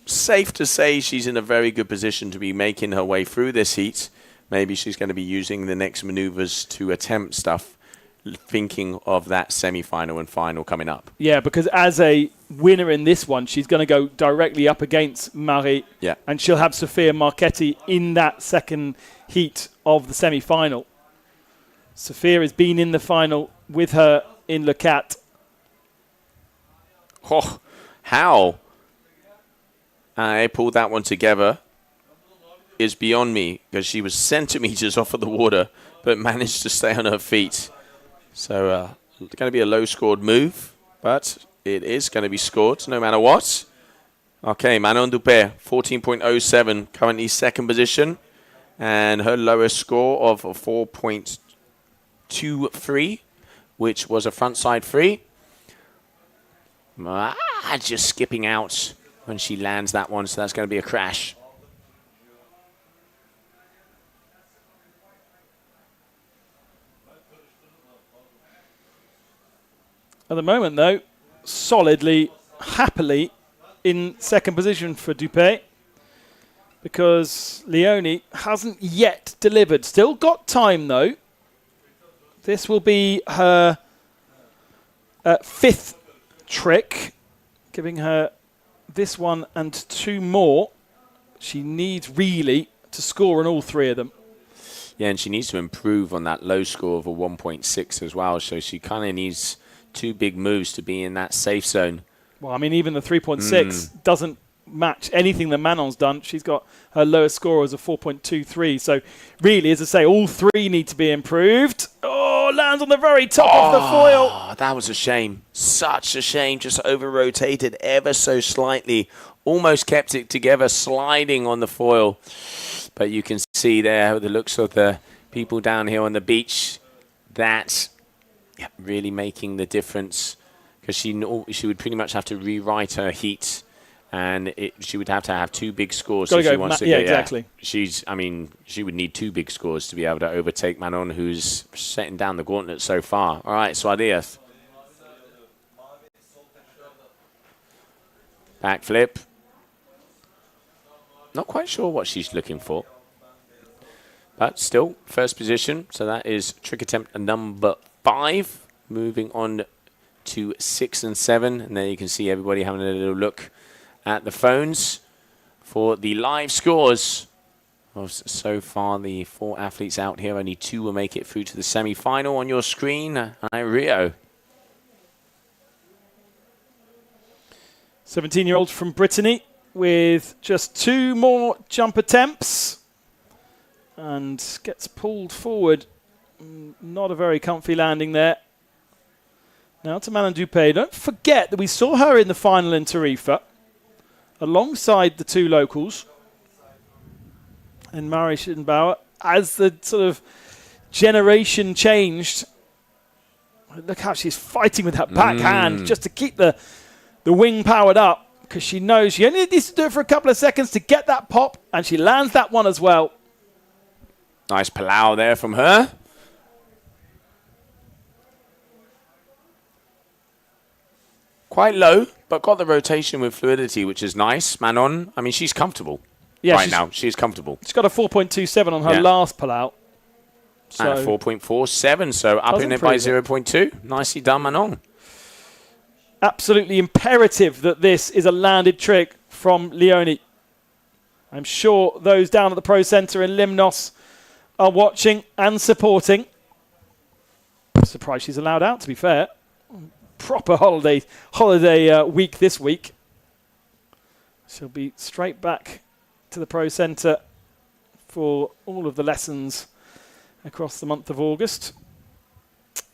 safe to say she's in a very good position to be making her way through this heat. Maybe she's going to be using the next maneuvers to attempt stuff, thinking of that semi-final and final coming up. Yeah, because as a winner in this one, she's going to go directly up against Marie. Yeah. And she'll have Sofia Marchetti in that second heat of the semi-final. Sofia has been in the final with her in Le Cat. Oh, how I pulled that one together is beyond me, because she was centimeters off of the water but managed to stay on her feet. So it's going to be a low-scored move, but it is going to be scored no matter what. Okay, Manon Dupé, 14.07, currently second position, and her lowest score of 4.23, which was a frontside free. Just skipping out when she lands that one, so that's going to be a crash. At the moment, though, solidly, happily in second position for Dupé, because Leonie hasn't yet delivered. Still got time, though. This will be her fifth trick, giving her this one and two more. She needs really to score on all three of them. Yeah, and she needs to improve on that low score of a 1.6 as well. So she kind of needs 2 big moves to be in that safe zone. Well, I mean, even the 3.6 doesn't match anything that Manon's done. She's got her lowest score as a 4.23. So really, as I say, all 3 need to be improved. Oh, lands on the very top of the foil. Oh, that was a shame. Such a shame. Just over-rotated ever so slightly. Almost kept it together, sliding on the foil. But you can see there the looks of the people down here on the beach. That's really making the difference, because she would pretty much have to rewrite her heat, and she would have to have 2 big scores if she wants to get. Yeah, exactly. She would need 2 big scores to be able to overtake Manon, who's setting down the gauntlet so far. All right, Suadieth. Backflip. Not quite sure what she's looking for. But still, first position. So that is trick attempt number 5. Moving on to 6 and 7. And there you can see everybody having a little look at the phones for the live scores. Of so far, the 4 athletes out here, only 2 will make it through to the semi-final on your screen. Rio. 17-year-old from Brittany with just 2 more jump attempts and gets pulled forward. Not a very comfy landing there. Now to Manon Dupé. Don't forget that we saw her in the final in Tarifa alongside the 2 locals and Mari Schittenbauer. As the sort of generation changed, look how she's fighting with that backhand just to keep the wing powered up, because she knows she only needs to do it for a couple of seconds to get that pop, and she lands that one as well. Nice Palau there from her. Quite low, but got the rotation with fluidity, which is nice. Manon, I mean, she's comfortable right now. She's comfortable. She's got a 4.27 on her last Palau. So and a 4.47, so up in it by 0.2. Nicely done, Manon. Absolutely imperative that this is a landed trick from Leonie. I'm sure those down at the Pro Centre in Limnos are watching and supporting. I'm surprised she's allowed out, to be fair. Proper holiday week this week. She'll be straight back to the Pro Centre for all of the lessons across the month of August.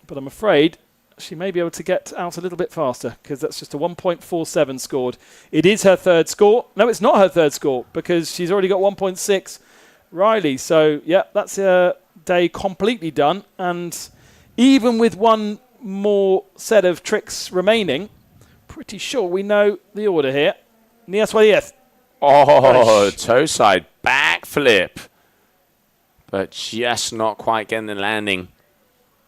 But I'm afraid she may be able to get out a little bit faster, because that's just a 1.47 scored. It is her 3rd score. No, it's not her 3rd score, because she's already got 1.6 Riley. So, yeah, that's a day completely done. And even with 1 more set of tricks remaining, pretty sure we know the order here. Nia Suadieth. Oh, toe side backflip. But just not quite getting the landing.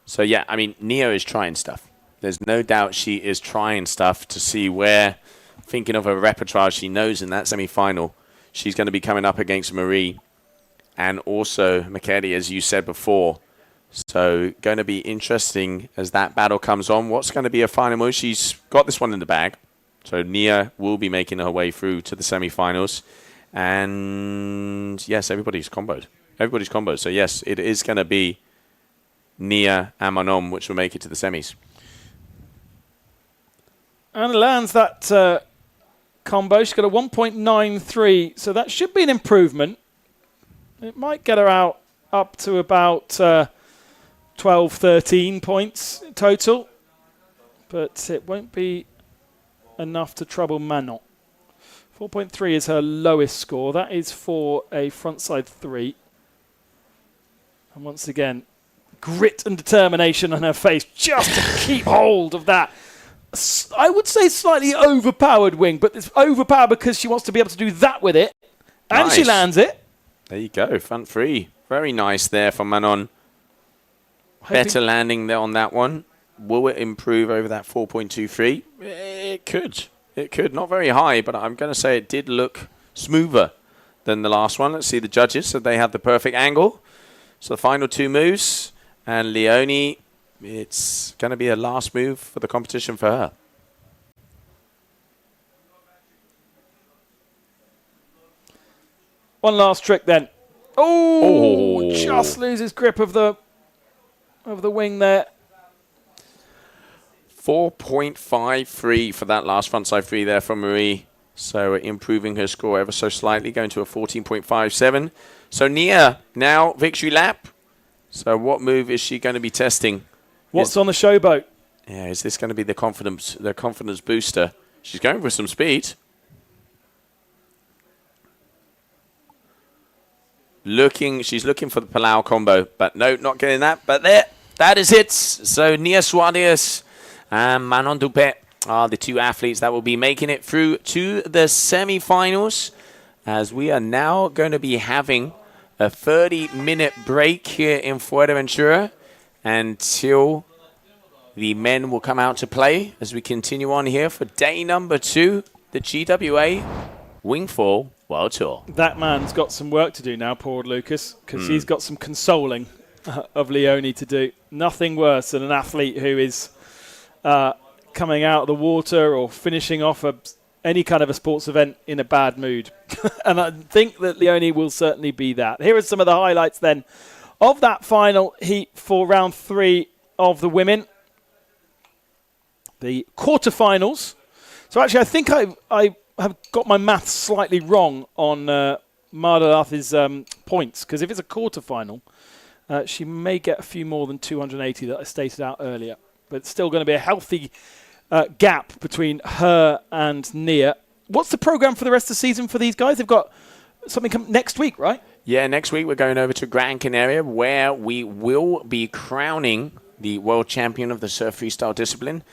So, yeah, I mean, Neo is trying stuff. There's no doubt she is trying stuff to see where, thinking of her repertoire, she knows in that semi-final, she's going to be coming up against Marie and also Makedi, as you said before. So, going to be interesting as that battle comes on. What's going to be a final move? She's got this one in the bag. So, Nia will be making her way through to the semi-finals. And, yes, everybody's comboed. Everybody's comboed. So, yes, it is going to be Nia and Manon, which will make it to the semis. And lands that combo. She's got a 1.93, so that should be an improvement. It might get her out up to about 12, 13 points total, but it won't be enough to trouble Manon. 4.3 is her lowest score. That is for a frontside 3. And once again, grit and determination on her face just to keep hold of that. I would say slightly overpowered wing, but it's overpowered because she wants to be able to do that with it. And she lands it. There you go, front 3. Very nice there from Manon. Better landing there on that one. Will it improve over that 4.23? It could. It could. Not very high, but I'm going to say it did look smoother than the last one. Let's see the judges. So they have the perfect angle. So the final 2 moves. And Leonie, it's going to be a last move for the competition for her. One last trick then Oh, just loses grip of the wing there. 4.53 for that last frontside free there from Marie. So improving her score ever so slightly, going to a 14.57. So Nia, now victory lap. So what move is she going to be testing? What's on the showboat? Yeah, is this going to be the confidence booster? She's going for some speed. She's looking for the Palau combo, but no, not getting that. But there, that is it. So Nia Suarez and Manon Dupet are the two athletes that will be making it through to the semi-finals, as we are now going to be having a 30-minute break here in Fuerteventura until the men will come out to play as we continue on here for day number 2, the GWA Wingfoil World Tour. That man's got some work to do now, poor Lucas, because he's got some consoling of Leone to do. Nothing worse than an athlete who is coming out of the water or finishing off any kind of a sports event in a bad mood. And I think that Leone will certainly be that. Here are some of the highlights then of that final heat for round 3 of the women. The quarterfinals. So actually, I think I have got my maths slightly wrong on Mardalath's points, because if it's a quarterfinal, she may get a few more than 280 that I stated out earlier. But it's still going to be a healthy gap between her and Nia. What's the program for the rest of the season for these guys? They've got something next week, right? Yeah, next week we're going over to Gran Canaria, where we will be crowning the world champion of the Surf-Freestyle discipline.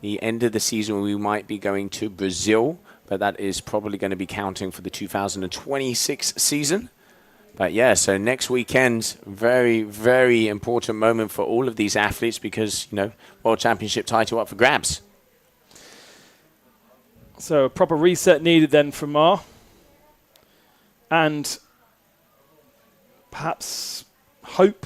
The end of the season, we might be going to Brazil, but that is probably going to be counting for the 2026 season. But yeah, so next weekend, very, very important moment for all of these athletes because, you know, World Championship title up for grabs. So a proper reset needed then from Mar. And perhaps hope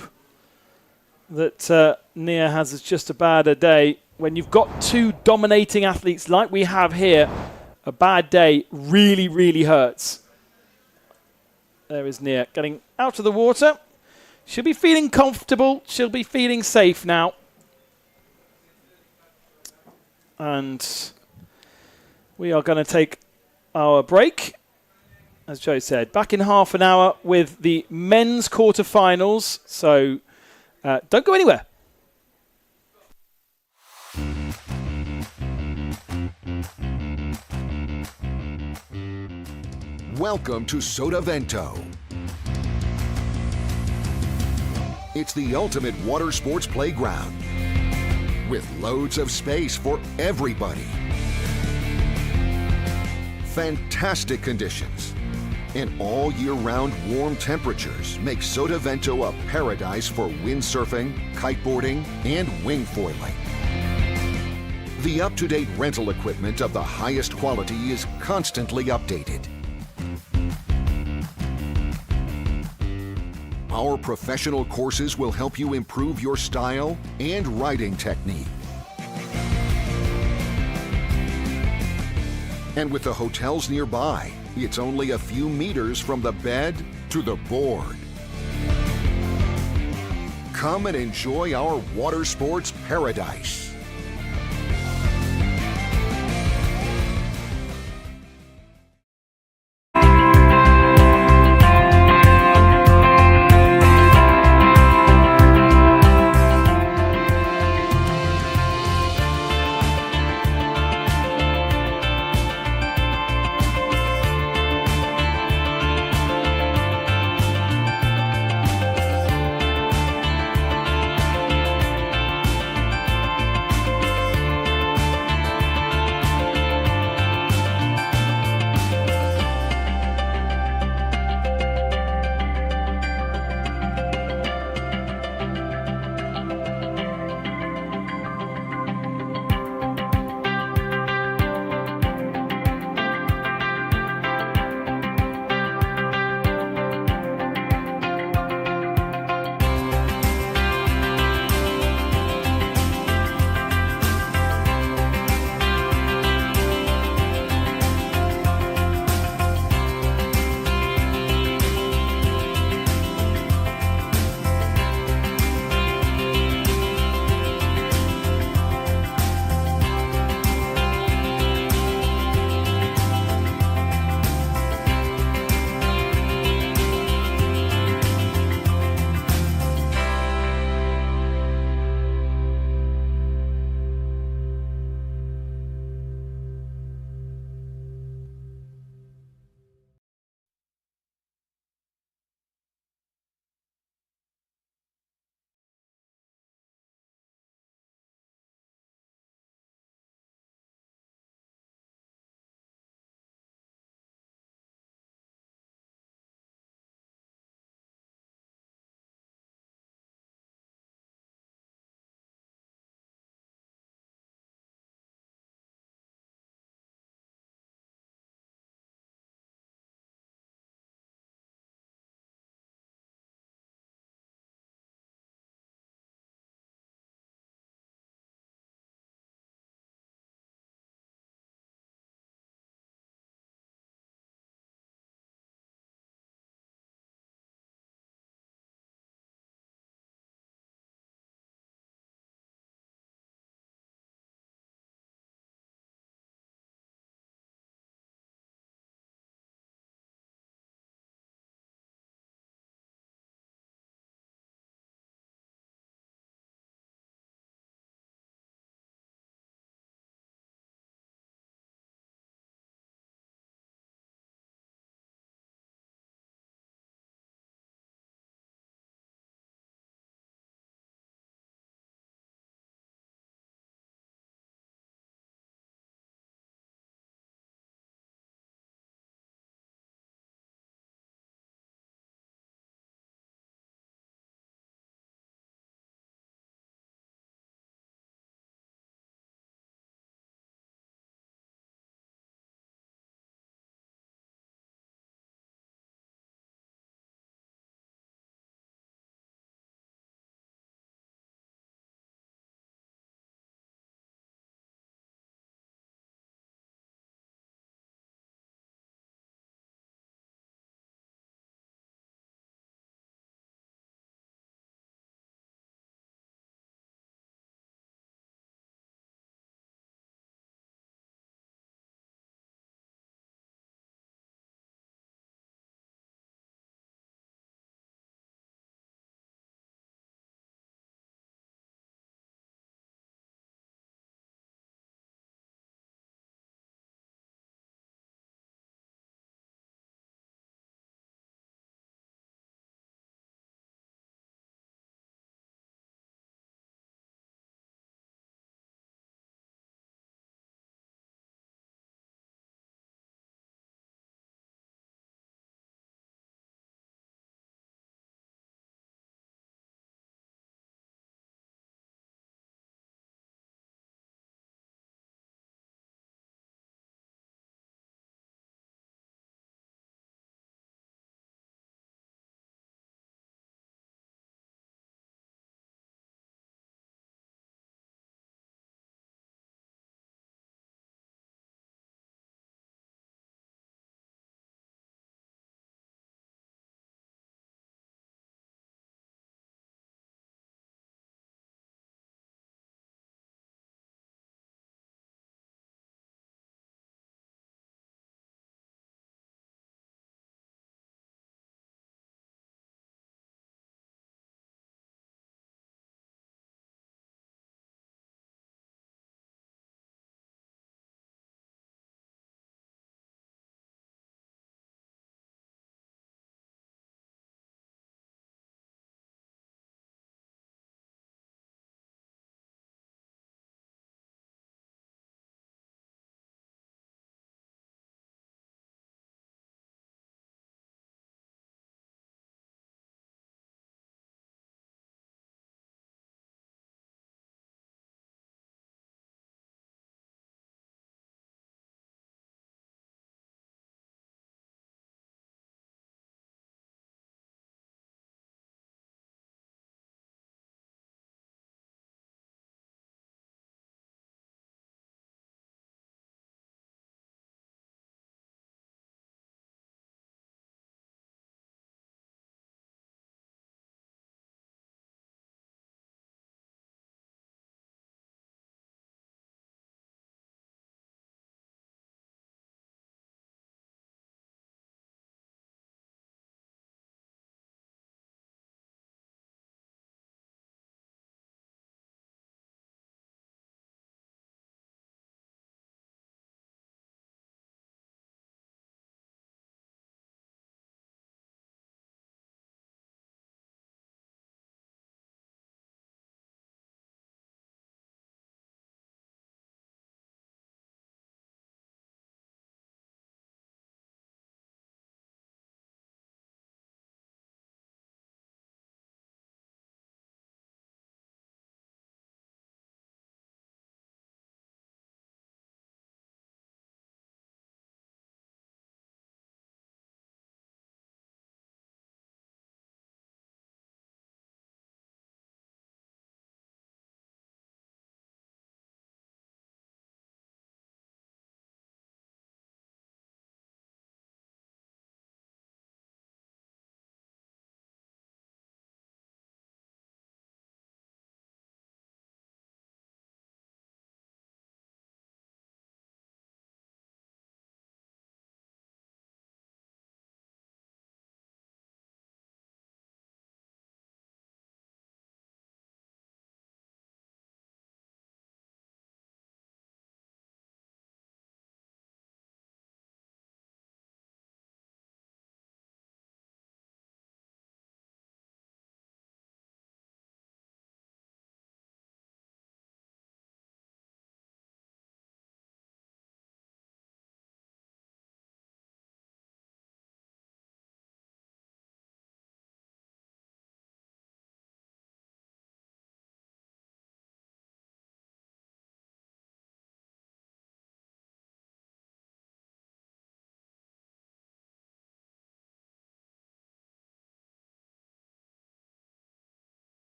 that Nia has as just a bad a day. When you've got two dominating athletes like we have here, a bad day really, really hurts. There is Nia getting out of the water. She'll be feeling comfortable. She'll be feeling safe now. And we are going to take our break. As Joe said, back in half an hour with the men's quarterfinals. So don't go anywhere. Welcome to Sotavento. It's the ultimate water sports playground with loads of space for everybody. Fantastic conditions and all year-round warm temperatures make Sotavento a paradise for windsurfing, kiteboarding, and wingfoiling. The up-to-date rental equipment of the highest quality is constantly updated. Our professional courses will help you improve your style and riding technique. And with the hotels nearby, it's only a few meters from the bed to the board. Come and enjoy our water sports paradise.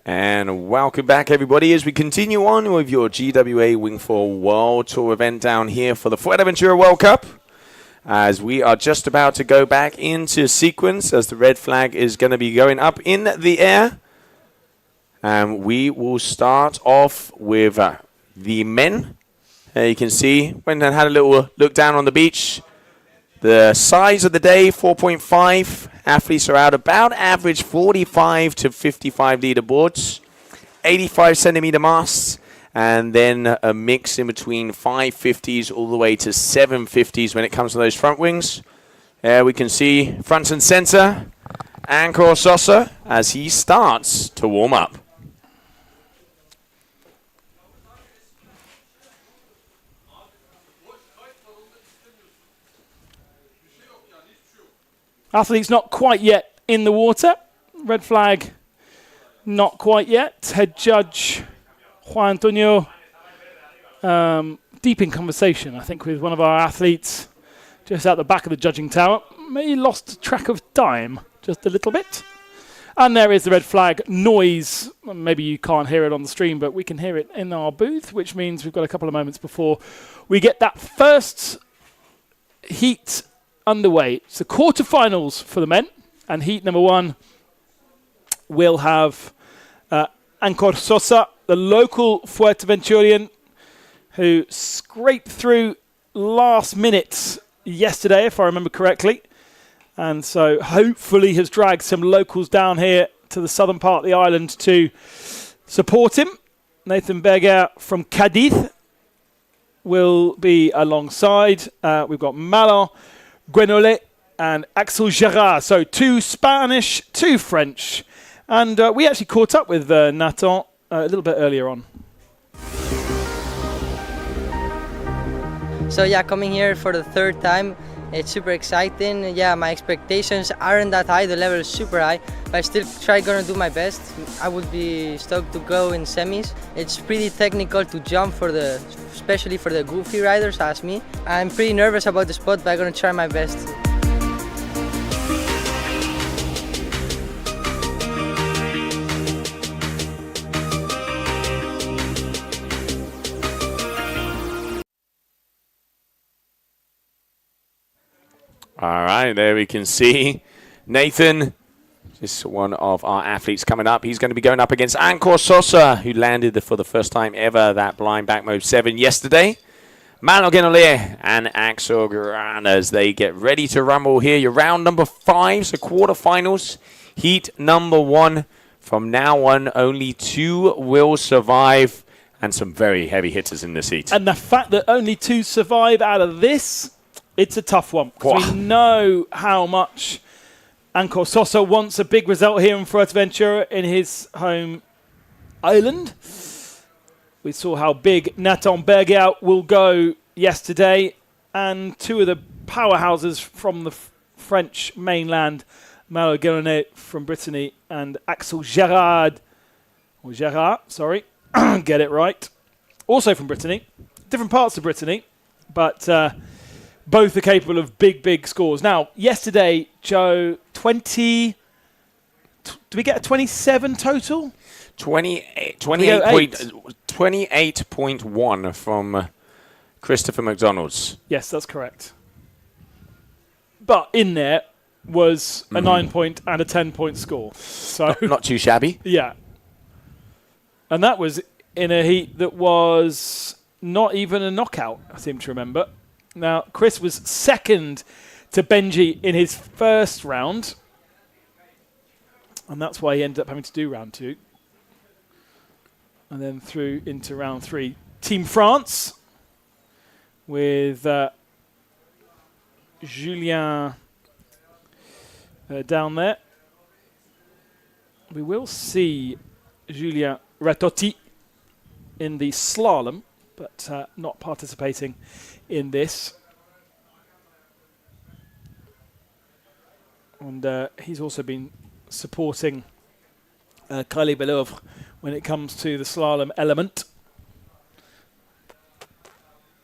And welcome back, everybody, as we continue on with your GWA Wingfoil World Tour event down here for the Fuerteventura World Cup. As we are just about to go back into sequence, as the red flag is going to be going up in the air. And we will start off with the men. You can see, when I had a little look down on the beach, the size of the day, 4.5. Athletes are out about average 45 to 55 litre boards, 85 centimetre masts, and then a mix in between 550s all the way to 750s when it comes to those front wings. We can see front and centre, Anko Sosa, as he starts to warm up. Athletes not quite yet in the water. Red flag, not quite yet. Head judge Juan Antonio, deep in conversation, I think, with one of our athletes just out the back of the judging tower. Maybe lost track of time just a little bit. And there is the red flag noise. Maybe you can't hear it on the stream, but we can hear it in our booth, which means we've got a couple of moments before we get that first heat underway. It's the quarterfinals for the men, and heat number 1 will have Anko Sosa, the local Fuerteventurian, who scraped through last minute yesterday, if I remember correctly, and so hopefully has dragged some locals down here to the southern part of the island to support him. Nathan Berger from Cadiz will be alongside. We've got Malin Guenolé and Axel Gerard. So 2 Spanish, 2 French. And we actually caught up with Nathan a little bit earlier on. So yeah, coming here for the 3rd time, it's super exciting. Yeah, my expectations aren't that high, the level is super high, but I still gonna do my best. I would be stoked to go in semis. It's pretty technical to jump especially for the goofy riders as me. I'm pretty nervous about the spot, but I'm gonna try my best. All right, there we can see Nathan, just one of our athletes coming up. He's going to be going up against Anko Sosa, who landed for the first time ever that blind back mode 7 yesterday. Malin Guenolé and Axel Gerard as they get ready to rumble here. Your round number 5, so quarterfinals, heat number 1. From now on, only 2 will survive, and some very heavy hitters in this heat. And the fact that only 2 survive out of this, it's a tough one. We know how much Anko Sosa wants a big result here in Fuerteventura in his home island. We saw how big Nathan Berger will go yesterday. And 2 of the powerhouses from the French mainland, Malin Guenolé from Brittany and Axel Gerard, get it right, also from Brittany. Different parts of Brittany, but both are capable of big scores. Now, yesterday, Joe, 20... Do we get a 27 total? 28.1 from Christopher McDonald's. Yes, that's correct. But in there was a 9-point and a 10-point score. So not too shabby. Yeah. And that was in a heat that was not even a knockout, I seem to remember. Now, Chris was second to Benji in his first round. And that's why he ended up having to do round 2. And then through into round 3. Team France with Julien down there. We will see Julien Ratotti in the slalom, but not participating in this. And he's also been supporting Kylie Belouvre when it comes to the slalom element.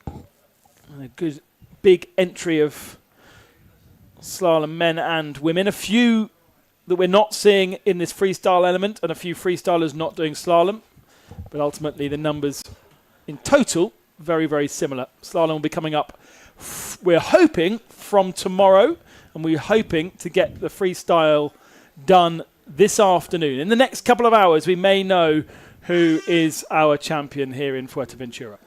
And a good big entry of slalom men and women. A few that we're not seeing in this freestyle element, and a few freestylers not doing slalom. But ultimately, the numbers in total, very, very similar. Slalom will be coming up, we're hoping, from tomorrow, and we're hoping to get the freestyle done this afternoon. In the next couple of hours, we may know who is our champion here in Fuerteventura.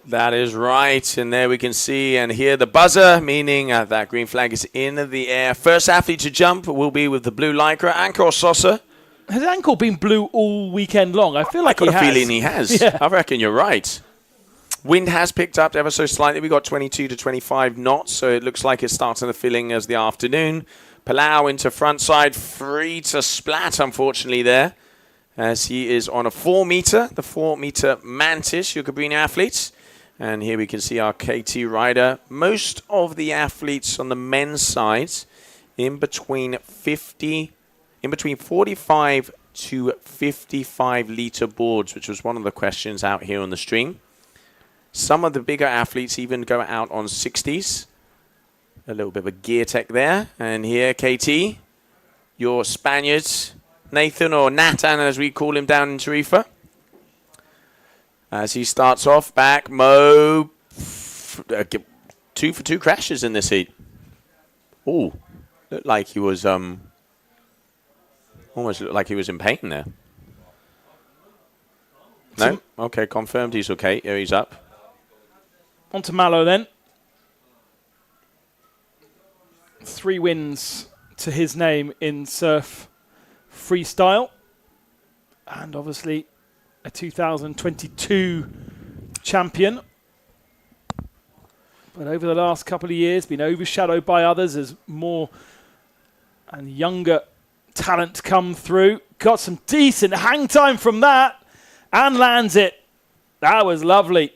That is right, and there we can see and hear the buzzer, meaning that green flag is in the air. First athlete to jump will be with the blue lycra, Ancor Sosa. Has Ancor been blue all weekend long? I feel like he has. I've got a feeling he has. Yeah. I reckon you're right. Wind has picked up ever so slightly. We got 22 to 25 knots, so it looks like it's starting to fill in as the afternoon. Palau into front side, free to splat, unfortunately, there, as he is on a 4 meter, the 4 meter Mantis, your Cabrini athletes. And here we can see our KT rider. Most of the athletes on the men's side in between 45 to 55 liter boards, which was one of the questions out here on the stream. Some of the bigger athletes even go out on 60s. A little bit of a gear tech there. And here, KT, your Spaniards, Nathan, or Nathan as we call him down in Tarifa. As he starts off, back, Mo, 2 for 2 crashes in this heat. Oh, looked like he was, almost looked like he was in pain there. No? Okay, confirmed he's okay. Here he's up. On to Malo then. 3 wins to his name in surf freestyle. And obviously a 2022 champion. But over the last couple of years, been overshadowed by others as more and younger talent come through. Got some decent hang time from that and lands it. That was lovely.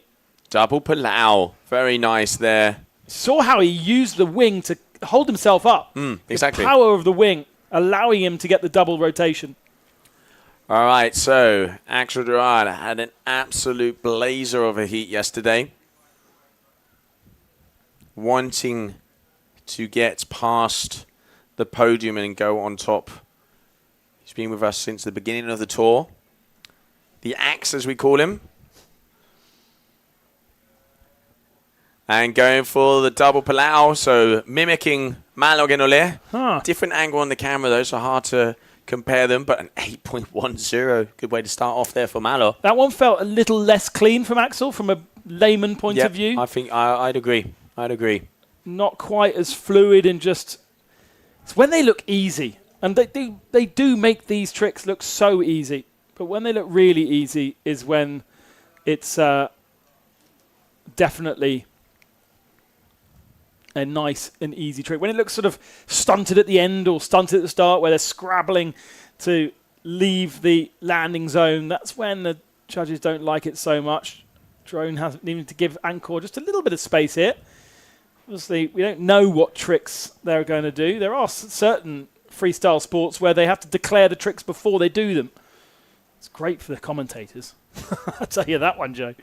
Double Palau. Very nice there. Saw how he used the wing to hold himself up. Exactly. The power of the wing, allowing him to get the double rotation. All right, so Axel Gerard had an absolute blazer of a heat yesterday. Wanting to get past the podium and go on top. He's been with us since the beginning of the tour. The Axe, as we call him. And going for the double Palau, so mimicking Malo Genole. Different angle on the camera, though, so hard to compare them, but an 8.10. Good way to start off there for Malo. That one felt a little less clean from Axel from a layman point of view. I think I'd agree. Not quite as fluid and just... It's when they look easy. And they do make these tricks look so easy. But when they look really easy is when it's definitely a nice and easy trick. When it looks sort of stunted at the end or stunted at the start, where they're scrabbling to leave the landing zone, that's when the judges don't like it so much. Drone has needed to give Ancor just a little bit of space here. Obviously, we don't know what tricks they're going to do. There are certain freestyle sports where they have to declare the tricks before they do them. It's great for the commentators. I'll tell you that one, Joe.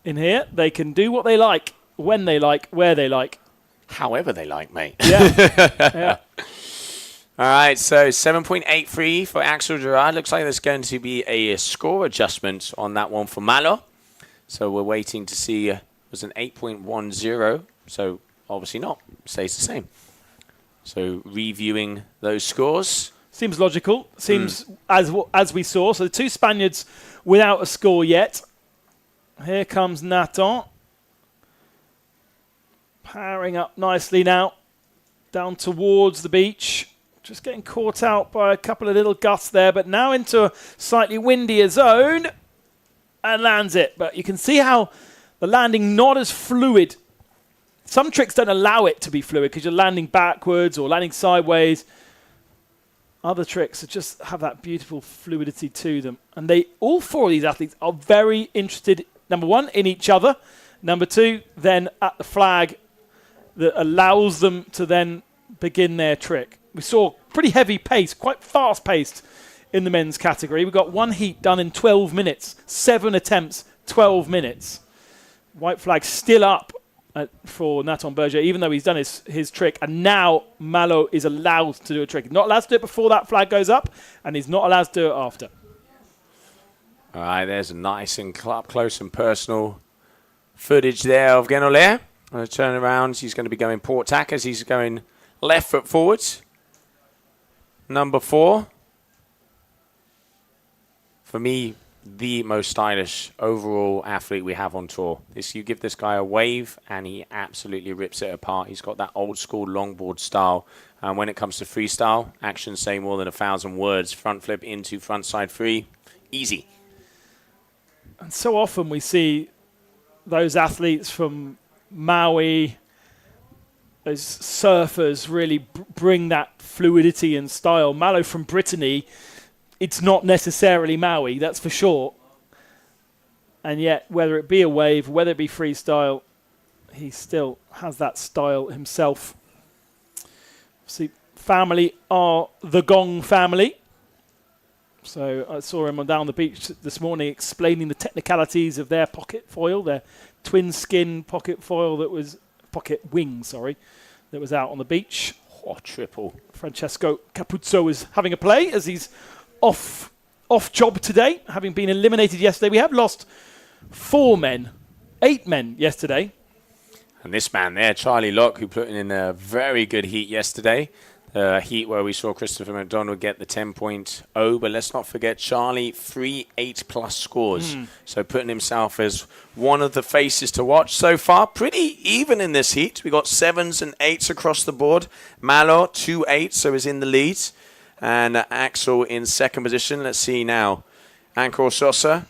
In here, they can do what they like, when they like, where they like. However they like, mate. Yeah. All right, so 7.83 for Axel Gerard. Looks like there's going to be a score adjustment on that one for Malo. So we're waiting to see. It was an 8.10, so obviously not. Stays the same. So reviewing those scores. Seems logical. Seems as we saw. So the 2 Spaniards without a score yet. Here comes Nathan. Powering up nicely now. Down towards the beach. Just getting caught out by a couple of little gusts there. But now into a slightly windier zone. And lands it. But you can see how the landing not as fluid. Some tricks don't allow it to be fluid because you're landing backwards or landing sideways. Other tricks just have that beautiful fluidity to them. And all 4 of these athletes are very interested, number 1, in each other. Number 2, then at the flag that allows them to then begin their trick. We saw pretty heavy pace, quite fast paced in the men's category. We got 1 heat done in 12 minutes, 7 attempts, 12 minutes. White flag still up for Nathan Berger, even though he's done his trick. And now Malo is allowed to do a trick. He's not allowed to do it before that flag goes up, and he's not allowed to do it after. All right, there's a nice and up close and personal footage there of Genolea. On a turn around, he's going to be going port tack as he's going left foot forwards. Number 4. For me, the most stylish overall athlete we have on tour. You give this guy a wave and he absolutely rips it apart. He's got that old school longboard style. And when it comes to freestyle, actions say more than 1,000 words. Front flip into front side free. Easy. And so often we see those athletes from Maui, those surfers really bring that fluidity and style. Malo from Brittany, it's not necessarily Maui, that's for sure. And yet, whether it be a wave, whether it be freestyle, he still has that style himself. See, family are the Gong family. So I saw him down the beach this morning explaining the technicalities of their pocket foil, their twin skin pocket foil that was, pocket wing, sorry, that was out on the beach. Oh, triple. Francesco Capuzzo is having a play as he's off job today, having been eliminated yesterday. We have lost 8 men yesterday. And this man there, Charlie Locke, who put in a very good heat yesterday. Heat where we saw Christopher McDonald get the 10.0, but let's not forget Charlie, 3 8+ scores. So putting himself as one of the faces to watch so far. Pretty even in this heat. We got 7s and 8s across the board. Malo, 2 8s, so is in the lead. And Axel in second position. Let's see now. Ankur Sosa.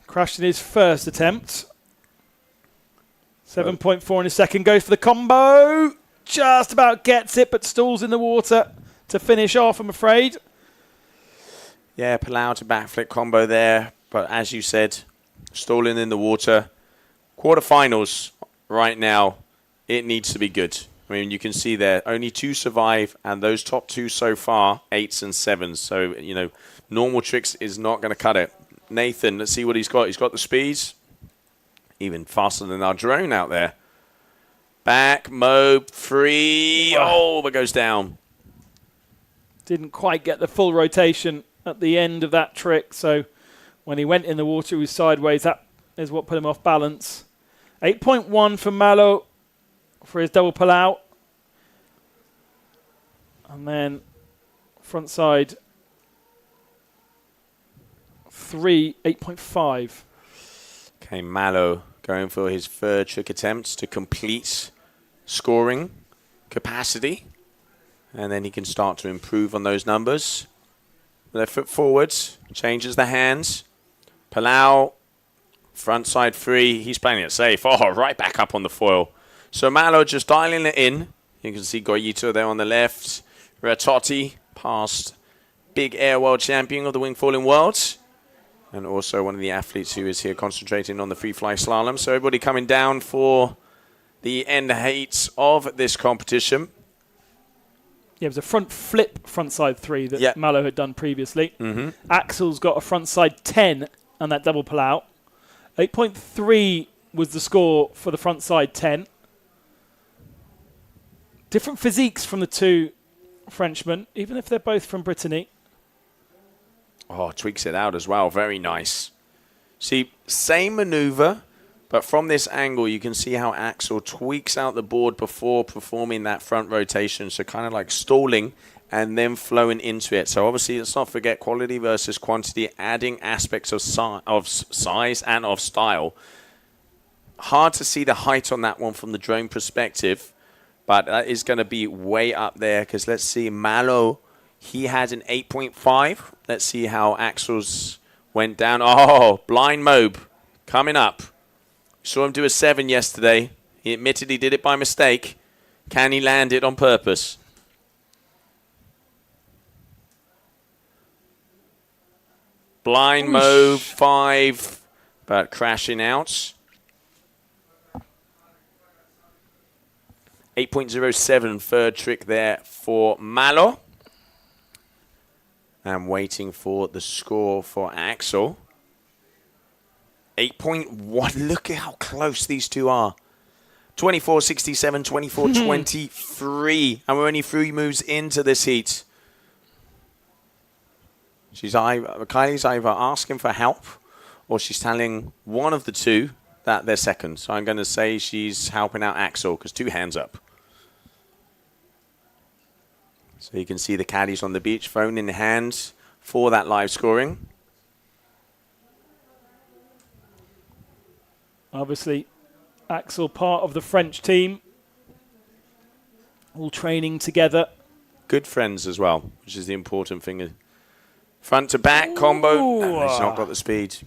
Crashed in his first attempt. 7.4 in his second. Goes for the combo. Just about gets it, but stalls in the water to finish off, I'm afraid. Yeah, Palau to backflip combo there. But as you said, stalling in the water. Quarterfinals right now, it needs to be good. I mean, you can see there, only 2 survive, and those top 2 so far, 8s and 7s. So, you know, normal tricks is not going to cut it. Nathan, let's see what he's got. He's got the speeds. Even faster than our drone out there. Back, mob, free. Oh, but goes down. Didn't quite get the full rotation at the end of that trick. So when he went in the water, he was sideways. That is what put him off balance. 8.1 for Malo for his double pull out. And then front side 3, 8.5. Okay, Malo going for his third trick attempt to complete scoring capacity. And then he can start to improve on those numbers. Left foot forwards, changes the hands. Palau, front side 3. He's playing it safe. Oh, right back up on the foil. So Malo just dialing it in. You can see Goyito there on the left. Ratotti, past big air world champion of the wingfoiling world. And also one of the athletes who is here concentrating on the free fly slalom. So everybody coming down for the end heats of this competition. Yeah, it was a front flip front side 3 that Malo had done previously. Axel's got a front side 10 and that double pull out. 8.3 was the score for the front side 10. Different physiques from the 2 Frenchmen, even if they're both from Brittany. Oh, tweaks it out as well. Very nice. See, same maneuver, but from this angle, you can see how Axel tweaks out the board before performing that front rotation. So kind of like stalling and then flowing into it. So obviously, let's not forget quality versus quantity, adding aspects of size and of style. Hard to see the height on that one from the drone perspective, but that is going to be way up there because let's see, Malo, he had an 8.5. Let's see how Axel's went down. Oh, blind mob coming up. Saw him do a 7 yesterday. He admitted he did it by mistake. Can he land it on purpose? Blind mob 5, but crashing out. 8.07 third trick there for Malo. I'm waiting for the score for Axel. 8.1. Look at how close these two are. 24.67, 24.23. And we're only 3 moves into this heat. Kylie's either asking for help or she's telling one of the two that they're second. So I'm going to say she's helping out Axel because 2 hands up. So you can see the caddies on the beach, phone in hand for that live scoring. Obviously, Axel, part of the French team, all training together. Good friends as well, which is the important thing. Front to back combo. And he's not got the speed.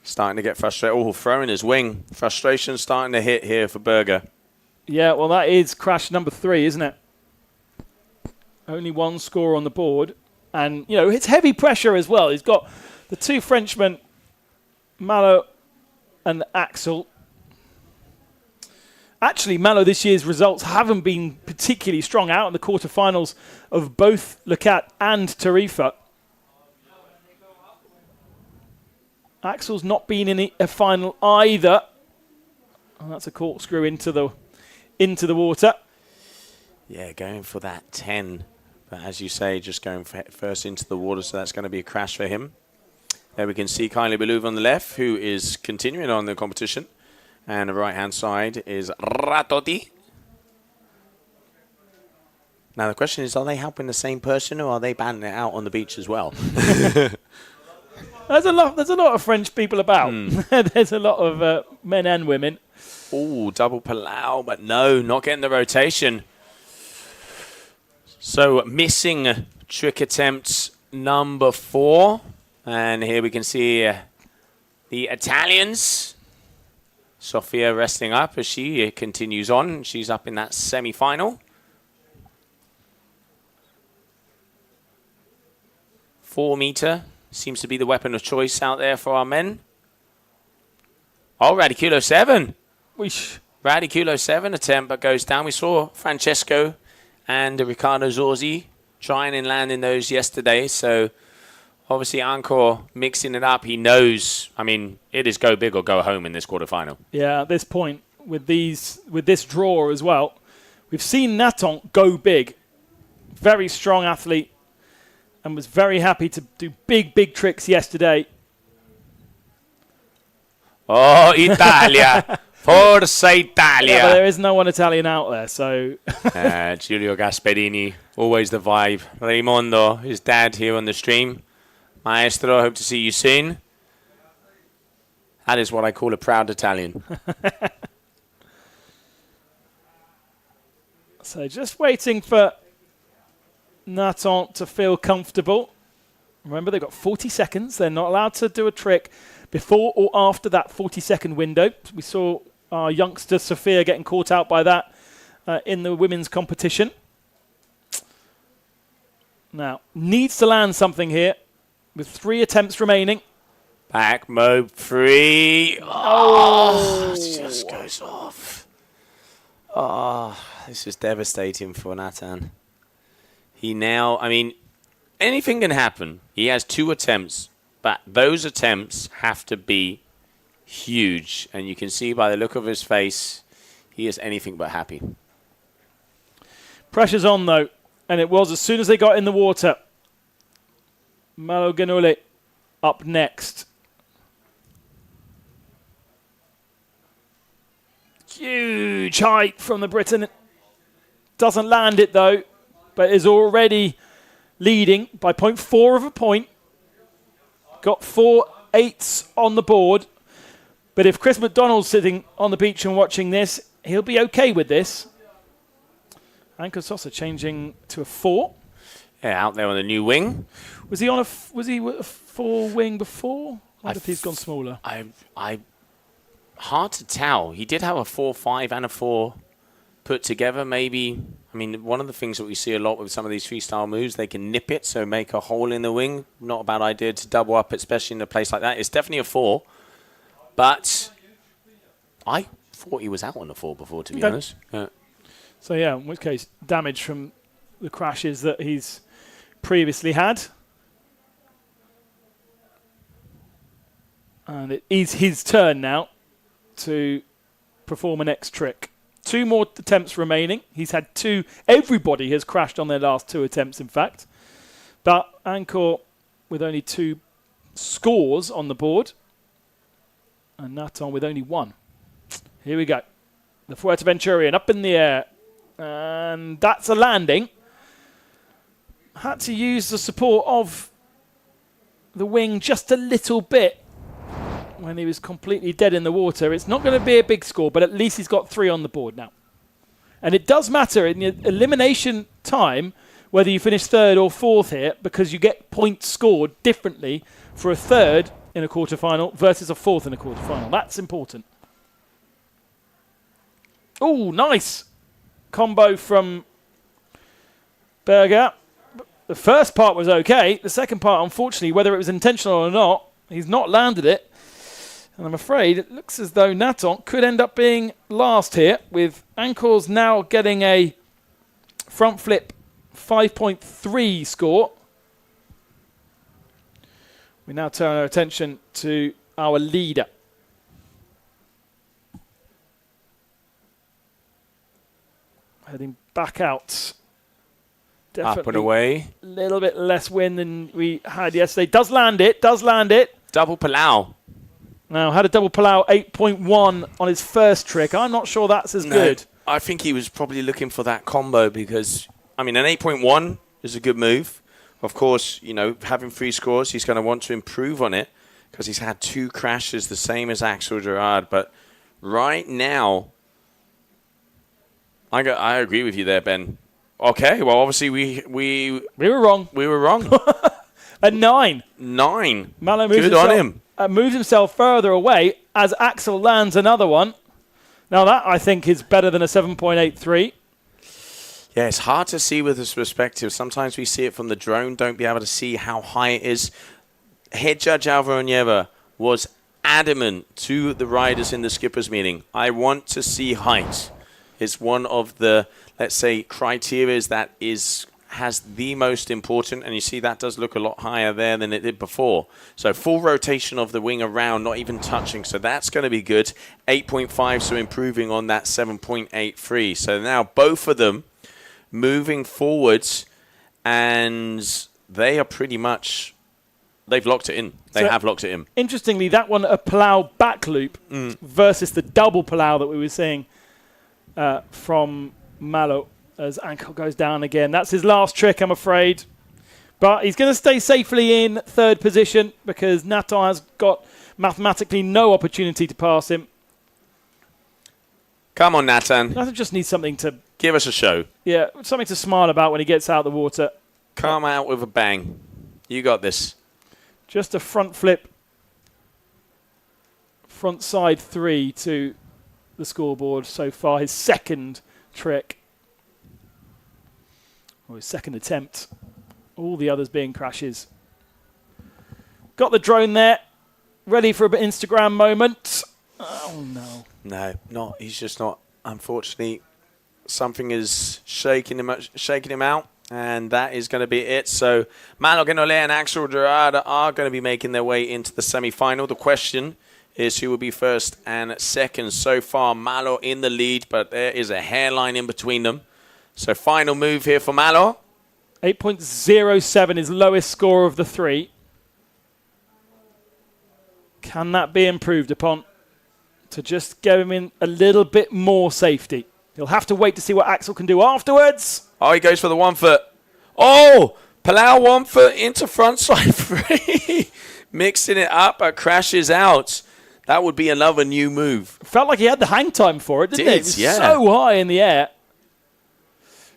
Starting to get frustrated. Oh, throwing his wing. Frustration starting to hit here for Berger. Yeah, well, that is crash number 3, isn't it? Only 1 score on the board. And, you know, it's heavy pressure as well. He's got the 2 Frenchmen, Malo and Axel. Actually, Malo this year's results haven't been particularly strong out in the quarterfinals of both Lecat and Tarifa. Axel's not been in a final either. And that's a corkscrew into the water. Yeah, going for that 10. But as you say, just going first into the water, so that's going to be a crash for him. There we can see Kylie Belouve on the left, who is continuing on the competition. And the right-hand side is Ratoti. Now, the question is, are they helping the same person, or are they banning it out on the beach as well? There's a lot of French people about. There's a lot of men and women. Oh, double Palau, but no, not getting the rotation. So missing trick attempt number 4. And here we can see the Italians. Sofia resting up as she continues on. She's up in that semi-final. 4 meter seems to be the weapon of choice out there for our men. Oh, Radiculo 7. Weesh. Radiculo 7 attempt, but goes down. We saw Francesco and Riccardo Zorzi trying and landing those yesterday. So obviously Ancor mixing it up. He knows, I mean, it is go big or go home in this quarterfinal. Yeah, at this point, with this draw as well, we've seen Nathan go big. Very strong athlete and was very happy to do big tricks yesterday. Oh, Italia. Forza Italia. Yeah, but there is no one Italian out there, so... Giulio Gasperini, always the vibe. Raimondo, his dad here on the stream. Maestro, hope to see you soon. That is what I call a proud Italian. So just waiting for Nathan to feel comfortable. Remember, they've got 40 seconds. They're not allowed to do a trick before or after that 40-second window. We saw our youngster Sophia getting caught out by that in the women's competition. Now, needs to land something here with 3 attempts remaining. Back mode 3. Oh, it just goes off. Oh, this is devastating for Nathan. He now, I mean, anything can happen. He has 2 attempts, but those attempts have to be huge. And you can see by the look of his face, he is anything but happy. Pressure's on, though. And it was as soon as they got in the water. Malo Ganule up next. Huge height from the Briton. Doesn't land it, though, but is already leading by 0.4 of a point. Got 4 8s on the board. But if Chris McDonald's sitting on the beach and watching this, he'll be okay with this. Anko Sosa changing to a 4. Yeah, out there on the new wing. Was he a 4 wing before? I wonder if he's gone smaller. Hard to tell. He did have a 4-5 and a 4 put together. Maybe, I mean, one of the things that we see a lot with some of these freestyle moves, they can nip it, so make a hole in the wing. Not a bad idea to double up, especially in a place like that. It's definitely a 4. But I thought he was out on the 4 before, to be honest. Yeah. So, yeah, in which case, damage from the crashes that he's previously had. And it is his turn now to perform a next trick. 2 more attempts remaining. He's had 2. Everybody has crashed on their last 2 attempts, in fact. But Ankor with only 2 scores on the board. And Nathan with only 1. Here we go. The Fuerteventurian up in the air. And that's a landing. Had to use the support of the wing just a little bit when he was completely dead in the water. It's not going to be a big score, but at least he's got 3 on the board now. And it does matter in the elimination time whether you finish 3rd or 4th here, because you get points scored differently for a 3rd in a quarterfinal versus a 4th in a quarterfinal. That's important. Oh, nice combo from Berger. The first part was okay. The second part, unfortunately, whether it was intentional or not, he's not landed it. And I'm afraid it looks as though Nathan could end up being last here, with Ankor's now getting a front flip 5.3 score. We now turn our attention to our leader. Heading back out. Definitely up and away. A little bit less wind than we had yesterday. Does land it. Double Palau. Now, had a double Palau 8.1 on his first trick. I'm not sure that's as good. I think he was probably looking for that combo because, I mean, an 8.1 is a good move. Of course, you know, having 3 scores, he's going to want to improve on it because he's had 2 crashes, the same as Axel Gerard. But right now, I agree with you there, Ben. Okay, well, obviously we were wrong. We were wrong. At 9. 9. Malo good on him. Moves himself further away as Axel lands another one. Now that, I think, is better than a 7.83. Yeah, it's hard to see with this perspective. Sometimes we see it from the drone, don't be able to see how high it is. Head judge Alvaro Nieva was adamant to the riders in the skipper's meeting. I want to see height. It's one of the, let's say, criteria that has the most important, and you see that does look a lot higher there than it did before. So full rotation of the wing around, not even touching. So that's going to be good. 8.5, so improving on that 7.83. So now both of them moving forwards, and they are pretty much, they've locked it in. They have locked it in. Interestingly, that one, a Palau back loop versus the double Palau that we were seeing from Malo. As Ankor goes down again. That's his last trick, I'm afraid. But he's going to stay safely in 3rd position because Nathan has got mathematically no opportunity to pass him. Come on, Nathan. Nathan just needs something to... Give us a show. Yeah, something to smile about when he gets out of the water. Come out with a bang. You got this. Just a front flip. Front side 3 to the scoreboard so far. His 2nd trick. Or his 2nd attempt. All the others being crashes. Got the drone there. Ready for an Instagram moment. Oh, no. No, not. He's just not. Unfortunately, something is shaking him out. And that is going to be it. So, Malo Genole and Axel Gerard are going to be making their way into the semi-final. The question is who will be 1st and 2nd. So far, Malo in the lead, but there is a hairline in between them. So final move here for Malo. 8.07 is lowest score of the 3. Can that be improved upon to just give him in a little bit more safety? He'll have to wait to see what Axel can do afterwards. Oh, he goes for the 1 foot. Oh, Palau 1 foot into frontside 3. Mixing it up, but crashes out. That would be another new move. Felt like he had the hang time for it, didn't it? It was yeah. so high in the air.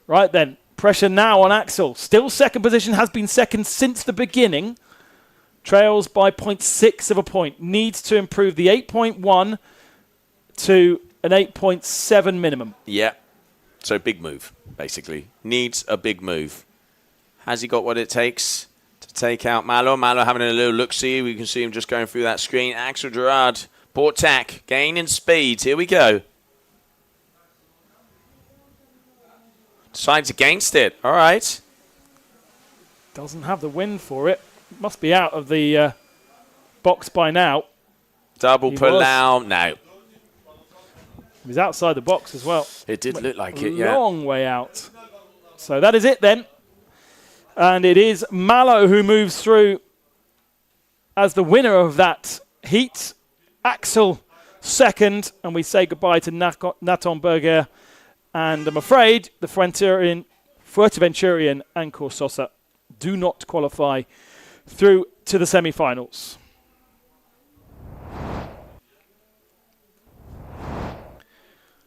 Right then, pressure now on Axel. Still 2nd position, has been 2nd since the beginning. Trails by 0.6 of a point. Needs to improve the 8.1 to an 8.7 minimum. Yeah. So big move, basically. Needs a big move. Has he got what it takes to take out Malo? Malo having a little look-see. We can see him just going through that screen. Axel Gerard, port tack, gain in speed. Here we go. Decides against it. All right. Doesn't have the wind for it. Must be out of the box by now. Double Palau. No. He was outside the box as well. It did look like it, yeah. Long way out. So that is it then. And it is Malo who moves through as the winner of that heat. Axel second, and we say goodbye to Nathan Berger. And I'm afraid the Fuerteventurian and Corsosa do not qualify through to the semi-finals.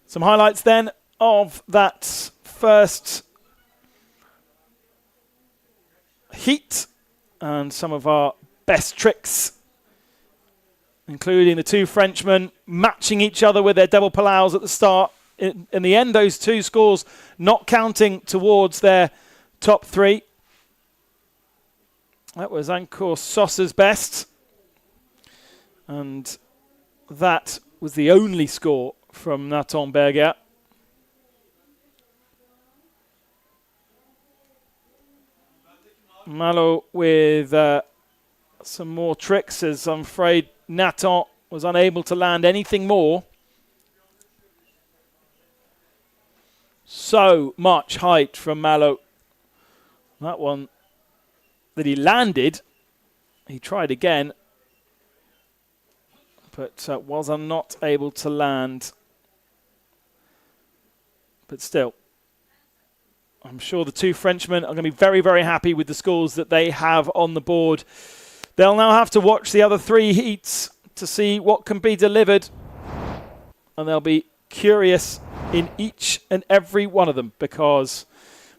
Some highlights then of that first heat and some of our best tricks, including the two Frenchmen matching each other with their double palaus at the start. In the end, those two scores not counting towards their top three. That was Ancor Sosa's best. And that was the only score from Nathan Berger. Malo with some more tricks, as I'm afraid Nathan was unable to land anything more. So much height from Malo. That one that he landed, he tried again, but was not able to land. But still, I'm sure the two Frenchmen are going to be very, very happy with the scores that they have on the board. They'll now have to watch the other three heats to see what can be delivered. And they'll be curious in each and every one of them, because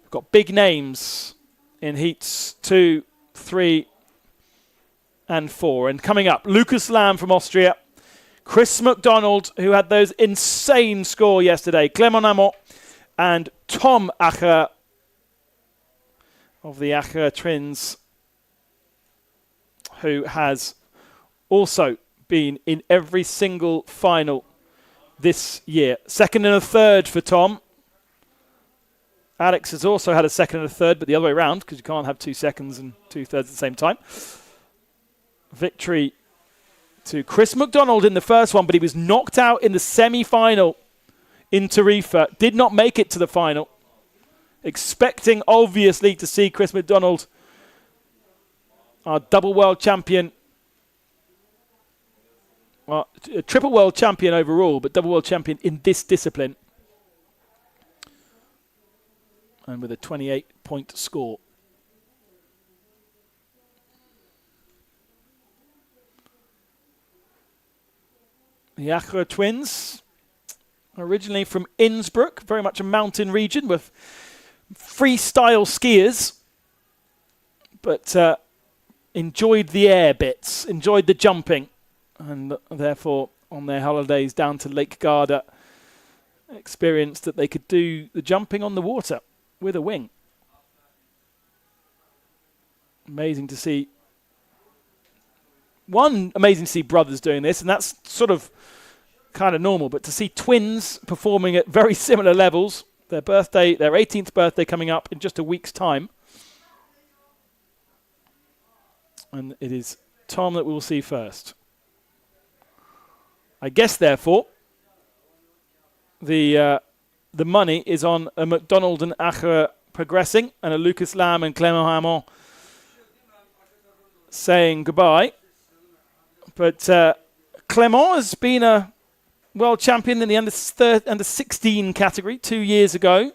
we've got big names in heats 2, 3, and 4. And coming up, Lucas Lamb from Austria, Chris McDonald, who had those insane score yesterday, Clément Amont, and Tom Acher of the Acher twins, who has also been in every single final this year. Second and a third for Tom. Alex has also had a second and a third, but the other way around, because you can't have 2 seconds and 2 thirds at the same time. Victory to Chris McDonald in the first one, but he was knocked out in the semi-final in Tarifa. Did not make it to the final. Expecting, obviously, to see Chris McDonald, our double world champion, well, a triple world champion overall, but double world champion in this discipline. And with a 28-point score. The Acher twins, originally from Innsbruck, very much a mountain region with freestyle skiers, but enjoyed the air bits, enjoyed the jumping, and therefore on their holidays down to Lake Garda experienced that they could do the jumping on the water with a wing. Amazing to see. One, amazing to see brothers doing this, and that's sort of kind of normal, but to see twins performing at very similar levels, their birthday, their 18th birthday coming up in just a week's time. And it is Tom that we will see first. I guess, therefore, the money is on a McDonald and Acher progressing, and a Lucas Lamb and Clément Hamon saying goodbye. But Clément has been a world champion in the under 16 category 2 years ago.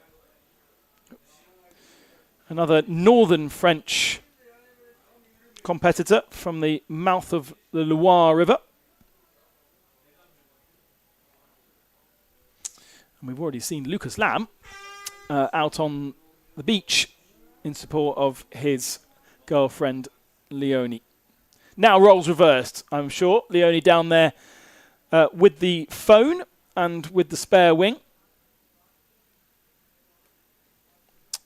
Another northern French competitor from the mouth of the Loire River. And we've already seen Lucas Lamb out on the beach in support of his girlfriend, Leonie. Now roles reversed, I'm sure. Leonie down there with the phone and with the spare wing.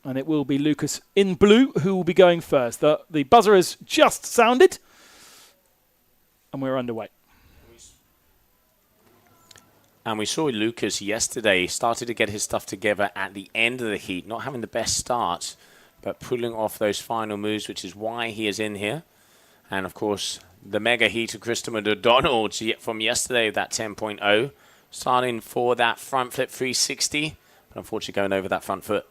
And it will be Lucas in blue who will be going first. The buzzer has just sounded, and we're underway. And we saw Lucas yesterday started to get his stuff together at the end of the heat, not having the best start, but pulling off those final moves, which is why he is in here. And, of course, the mega heat of Christopher McDonald from yesterday, that 10.0. starting for that front flip 360, but unfortunately going over that front foot.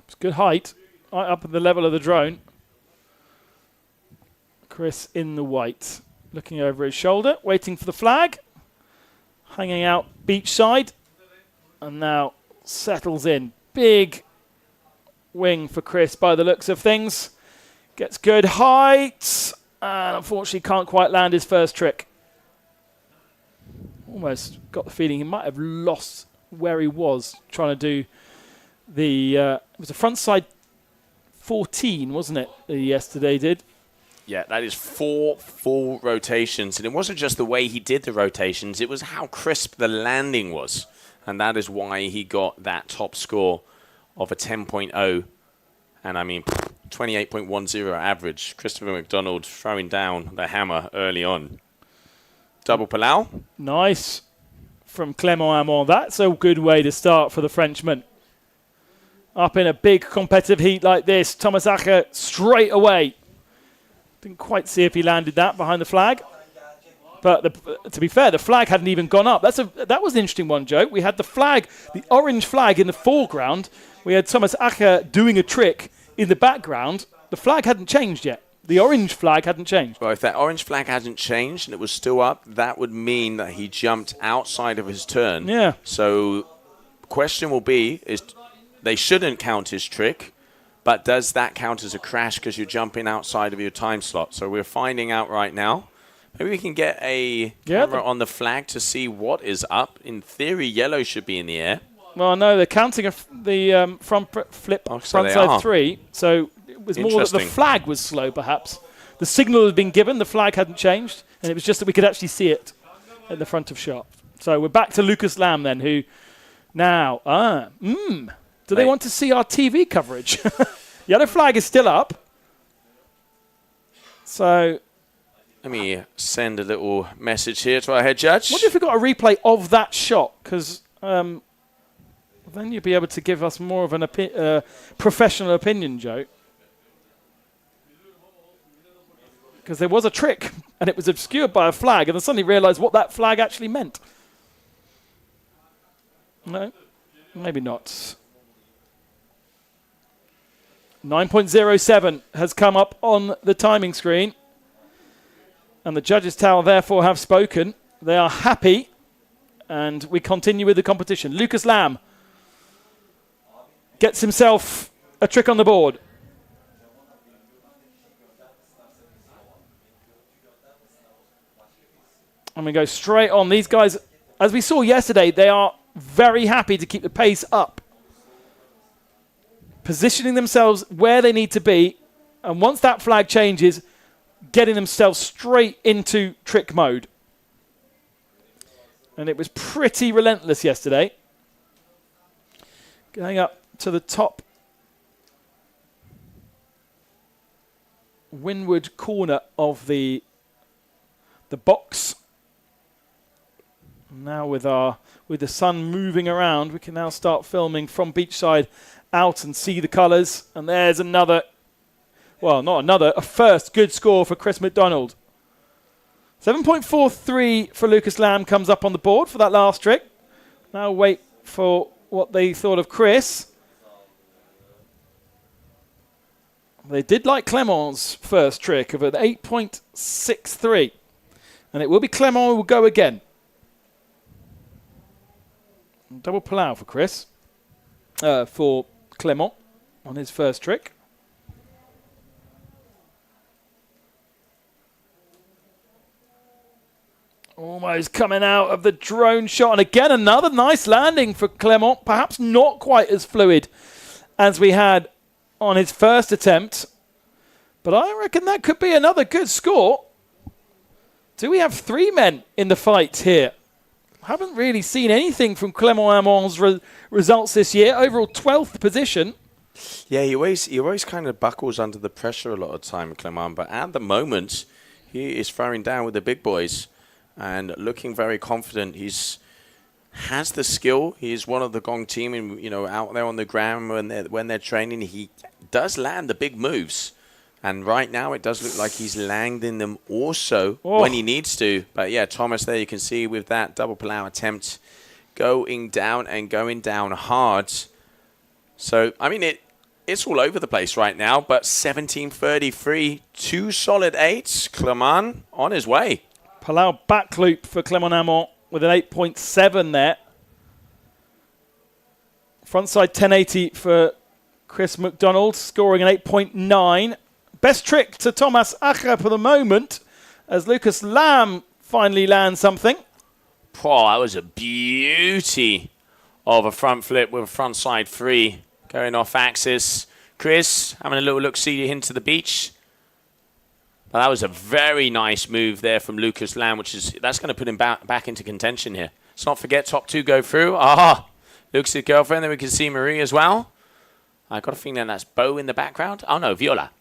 It's good height, right up at the level of the drone. Chris in the white, looking over his shoulder, waiting for the flag, hanging out beachside, and now settles in. Big wing for Chris by the looks of things. Gets good height, and unfortunately can't quite land his first trick. Almost got the feeling he might have lost where he was trying to do the... it was a frontside 14, wasn't it, that he yesterday did? Yeah, that is 4 full rotations. And it wasn't just the way he did the rotations, it was how crisp the landing was. And that is why he got that top score of a 10.0. And I mean, 28.10 average. Christopher McDonald throwing down the hammer early on. Double Palau. Nice from Clément Amon. That's a good way to start for the Frenchman. Up in a big competitive heat like this, Thomas Acher straight away. Didn't quite see if he landed that behind the flag. But to be fair, the flag hadn't even gone up. That was an interesting one, Joe. We had the flag, the orange flag in the foreground. We had Thomas Acher doing a trick in the background. The flag hadn't changed yet. The orange flag hadn't changed. Well, if that orange flag hadn't changed and it was still up, that would mean that he jumped outside of his turn. Yeah. So question will be, is they shouldn't count his trick, but does that count as a crash because you're jumping outside of your time slot? So we're finding out right now. Maybe we can get a camera on the flag to see what is up. In theory, yellow should be in the air. Well, no, they're counting the front flip, frontside 3. So it was more that the flag was slow, perhaps. The signal had been given, the flag hadn't changed, and it was just that we could actually see it at the front of shot. So we're back to Lucas Lamb then, who now, do they want to see our TV coverage? Yellow flag is still up. So... Let me send a little message here to our head judge. What if we got a replay of that shot? Because then you'd be able to give us more of an professional opinion, Joe. Because there was a trick, and it was obscured by a flag, and I suddenly realised what that flag actually meant. No, maybe not. 9.07 has come up on the timing screen. And the judges' tower therefore have spoken. They are happy. And we continue with the competition. Lucas Lamb gets himself a trick on the board. And we go straight on. These guys, as we saw yesterday, they are very happy to keep the pace up. Positioning themselves where they need to be. And once that flag changes, getting themselves straight into trick mode. And it was pretty relentless yesterday. Going up to the top windward corner of the box. Now with the sun moving around, we can now start filming from beachside out and see the colours. And there's another... Well, not another, a first good score for Chris McDonald. 7.43 for Lucas Lamb comes up on the board for that last trick. Now wait for what they thought of Chris. They did like Clément's first trick of an 8.63. And it will be Clément who will go again. Double Palau for Chris. For Clément on his first trick. Almost coming out of the drone shot. And again, another nice landing for Clément. Perhaps not quite as fluid as we had on his first attempt. But I reckon that could be another good score. Do we have 3 men in the fight here? Haven't really seen anything from Clément Amon's results this year. Overall 12th position. Yeah, he always kind of buckles under the pressure a lot of time, Clément. But at the moment, he is throwing down with the big boys. And looking very confident. Has the skill. He's one of the Gong team, and out there on the ground when they're training, he does land the big moves. And right now, it does look like he's landing them also when he needs to. But yeah, Thomas, there you can see with that double Palau attempt, going down and going down hard. So, I mean, it's all over the place right now, but 17.33, 2 solid 8s. Clement on his way. Palau back loop for Clement Amont with an 8.7 there. Frontside 1080 for Chris McDonald, scoring an 8.9. Best trick to Thomas Acher for the moment, as Lucas Lamb finally lands something. Oh, that was a beauty of a front flip with a frontside 3 going off axis. Chris having a little look-see into the beach. But that was a very nice move there from Lucas Lamb, that's going to put him back into contention here. Let's not forget top 2 go through. Lucas' girlfriend. Then we can see Marie as well. I got a feeling that's Bo in the background. Oh no, Viola.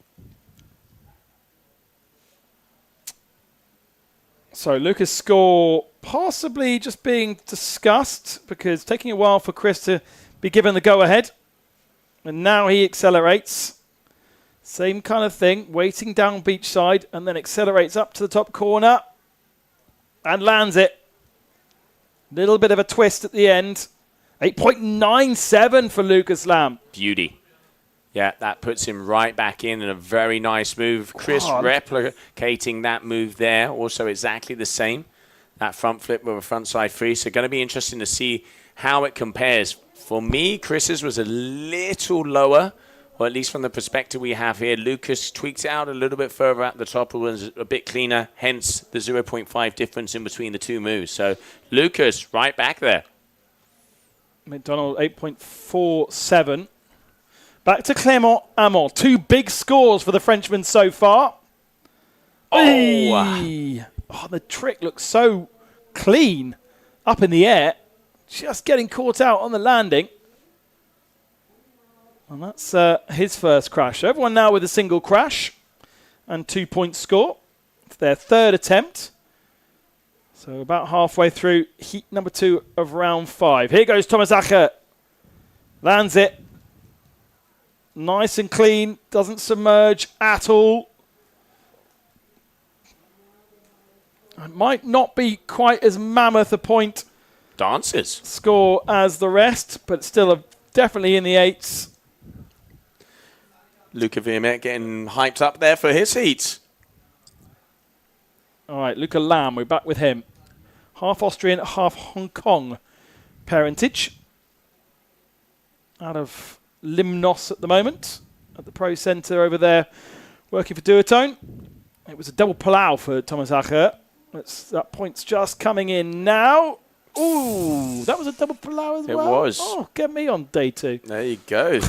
So Lucas' score possibly just being discussed because taking a while for Chris to be given the go-ahead. And now he accelerates. Same kind of thing, waiting down beachside and then accelerates up to the top corner and lands it. Little bit of a twist at the end. 8.97 for Lucas Lamb. Beauty. Yeah, that puts him right back in a very nice move. Chris replicating that move there, also exactly the same. That front flip with a frontside 3. So going to be interesting to see how it compares. For me, Chris's was a little lower, or at least from the perspective we have here. Lucas tweaked it out a little bit further at the top. It was a bit cleaner, hence the 0.5 difference in between the 2 moves. So Lucas right back there. McDonald 8.47. Back to Clement Amont. 2 big scores for the Frenchman so far. Oh, the trick looks so clean up in the air. Just getting caught out on the landing. And that's his first crash. Everyone now with a single crash and 2-point score. It's their 3rd attempt. So about halfway through heat number 2 of round 5. Here goes Thomas Acher. Lands it. Nice and clean. Doesn't submerge at all. It might not be quite as mammoth a point Dances. score as the rest, but still definitely in the 8s. Luca Vermette getting hyped up there for his heat. All right, Luca Lamb, we're back with him. Half Austrian, half Hong Kong parentage. Out of Limnos at the moment, at the Pro Centre over there, working for Duotone. It was a double Palau for Thomas Acher. That point's just coming in now. Ooh, that was a double Palau as well? It was. Oh, get me on day 2. There you go.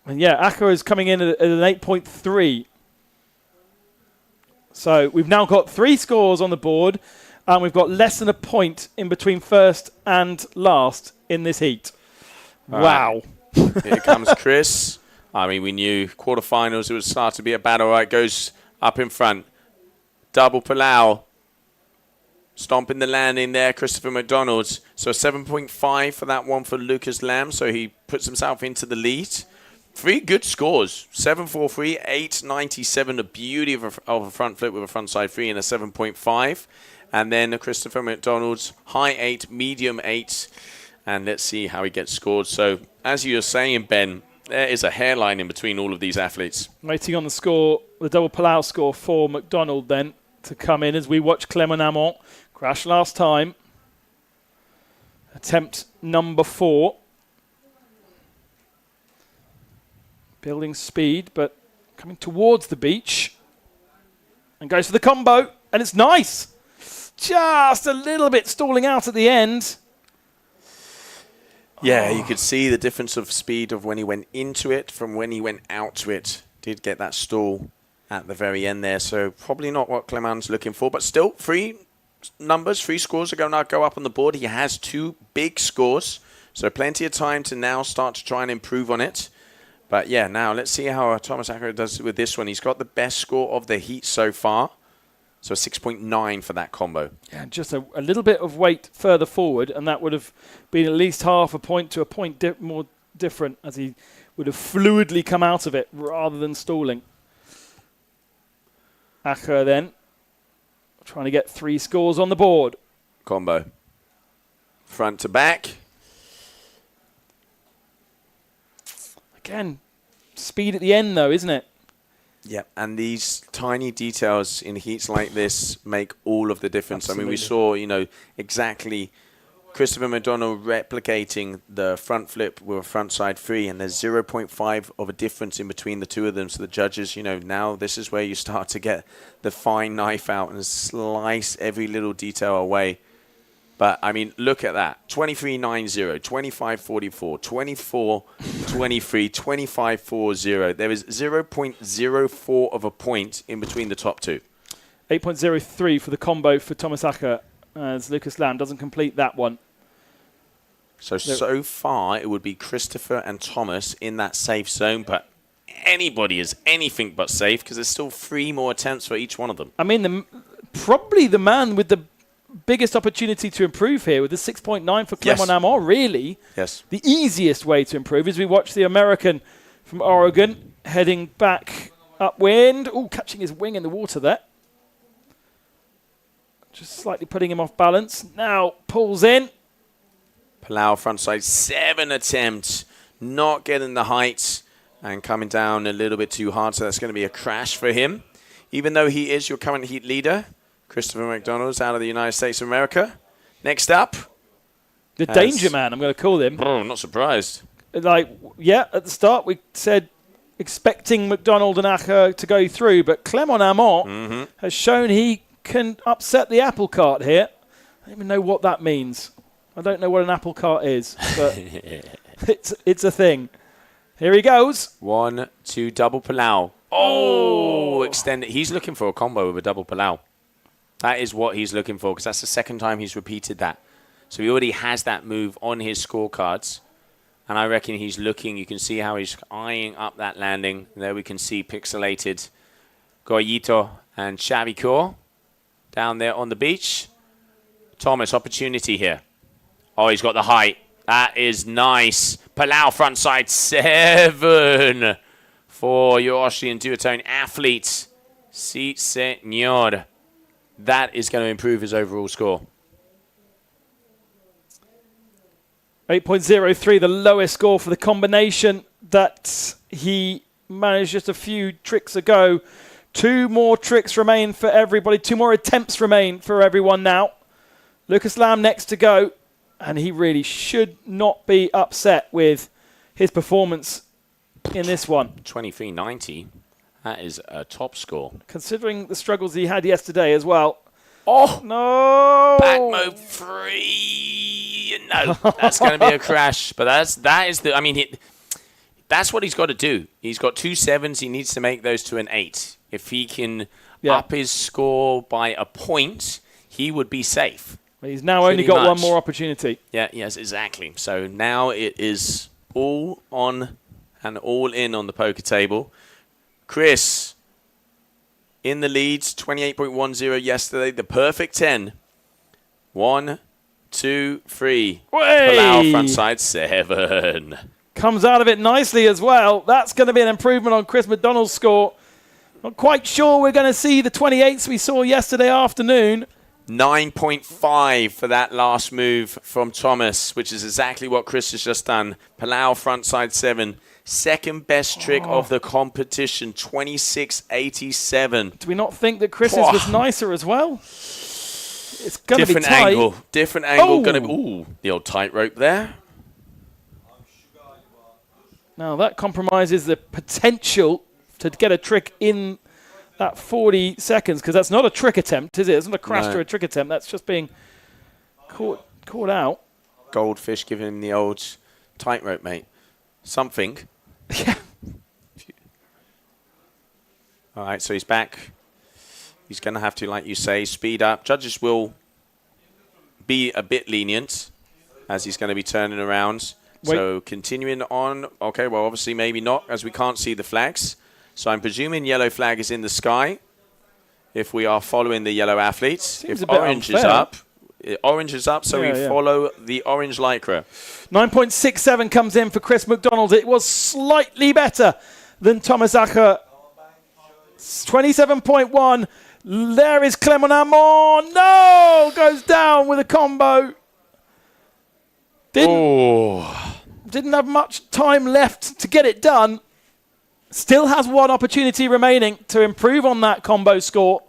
And yeah, Acher is coming in at an 8.3. So we've now got 3 scores on the board, and we've got less than a point in between first and last in this heat. Wow. Here comes Chris. I mean, we knew quarterfinals, it would start to be a battle. Right, goes up in front. Double Palau. Stomping the landing there, Christopher McDonald's. So 7.5 for that one for Lucas Lamb. So he puts himself into the lead. 3 good scores. 7.43, 8.97. A beauty of a front flip with a frontside 3 and a 7.5. And then Christopher McDonald's high 8, medium 8. And let's see how he gets scored. So as you were saying, Ben, there is a hairline in between all of these athletes. Waiting on the score, the double Palau score for McDonald then to come in as we watch Clement Amont crash last time. Attempt number 4. Building speed, but coming towards the beach. And goes for the combo, and it's nice. Just a little bit stalling out at the end. Yeah, you could see the difference of speed of when he went into it from when he went out to it. Did get that stall at the very end there, so probably not what Clement's looking for, but still 3 numbers, 3 scores are going to go up on the board. He has 2 big scores, so plenty of time to now start to try and improve on it. But yeah, now let's see how Thomas Acher does with this one. He's got the best score of the heat so far. So 6.9 for that combo. Yeah, just a little bit of weight further forward, and that would have been at least half a point to a point more different, as he would have fluidly come out of it rather than stalling. Acher then trying to get 3 scores on the board. Combo. front to back. Again, speed at the end, though, isn't it? Yeah, and these tiny details in heats like this make all of the difference. Absolutely. I mean, we saw, you know, exactly Christopher McDonald replicating the front flip with a front side free, and there's 0.5 of a difference in between the two of them. So the judges, you know, now this is where you start to get the fine knife out and slice every little detail away. But, I mean, look at that. 23.90, 25.44, 24.23, 25.40. There is 0.04 of a point in between the top two. 8.03 for the combo for Thomas Acker, as Lucas Lamb doesn't complete that one. So far, it would be Christopher and Thomas in that safe zone, but anybody is anything but safe because there's still 3 more attempts for each one of them. I mean, probably the man with the biggest opportunity to improve here with the 6.9 for Clement Amor, really. Yes. The easiest way to improve is we watch the American from Oregon heading back upwind. Oh, catching his wing in the water there. Just slightly putting him off balance. Now pulls in. Palau frontside 7 attempts, not getting the height and coming down a little bit too hard, so that's going to be a crash for him. Even though he is your current heat leader, Christopher McDonald's out of the United States of America. Next up. The danger man, I'm going to call him. Oh, not surprised. Like, yeah, at the start we said expecting McDonald and Acker to go through, but Clement Amor has shown he can upset the apple cart here. I don't even know what that means. I don't know what an apple cart is, but it's a thing. Here he goes. 1, 2, double Palau. Oh, extended. He's looking for a combo with a double Palau. That is what he's looking for because that's the second time he's repeated that. So he already has that move on his scorecards. And I reckon he's looking. You can see how he's eyeing up that landing. There we can see pixelated Goyito and Chavicor down there on the beach. Thomas, opportunity here. Oh, he's got the height. That is nice. Palau frontside 7 for your Austrian duotone athlete. Si, senor. That is going to improve his overall score. 8.03, the lowest score for the combination that he managed just a few tricks ago. 2 more tricks remain for everybody. 2 more attempts remain for everyone now. Lucas Lamb next to go. And he really should not be upset with his performance in this one. 23.90. That is a top score. Considering the struggles he had yesterday as well. Oh! No! Back move 3. No, that's going to be a crash. But that is the. I mean, that's what he's got to do. He's got 2 7s. He needs to make those to an 8. If he can up his score by a point, he would be safe. He's now only got one more opportunity. Yeah, yes, exactly. So now it is all on and all in on the poker table. Chris, in the leads, 28.10 yesterday, the perfect 10. 1, 2, 3. Palau frontside 7. Comes out of it nicely as well. That's going to be an improvement on Chris McDonald's score. Not quite sure we're going to see the 28s we saw yesterday afternoon. 9.5 for that last move from Thomas, which is exactly what Chris has just done. Palau frontside 7. Second best trick of the competition, 26.87. Do we not think that Chris's was nicer as well? It's going to be tight. Different angle. Ooh, the old tightrope there. Now that compromises the potential to get a trick in that 40 seconds, because that's not a trick attempt, is it? It's not a crash to a trick attempt. That's just being caught out. Goldfish giving him the old tightrope, mate. Something. Yeah. All right, so he's back. He's going to have to, like you say, speed up. Judges will be a bit lenient as he's going to be turning around. Wait. So continuing on. Okay, well, obviously maybe not, as we can't see the flags. So I'm presuming yellow flag is in the sky if we are following the yellow athletes. Seems if a bit orange unfair. is up, orange is up, so we Yeah. follow the orange lycra. 9.67 comes in for Chris McDonald. It was slightly better than Thomas Acker. 27.1. There is Clement Amor. No! Goes down with a combo. Didn't have much time left to get it done. Still has one opportunity remaining to improve on that combo score.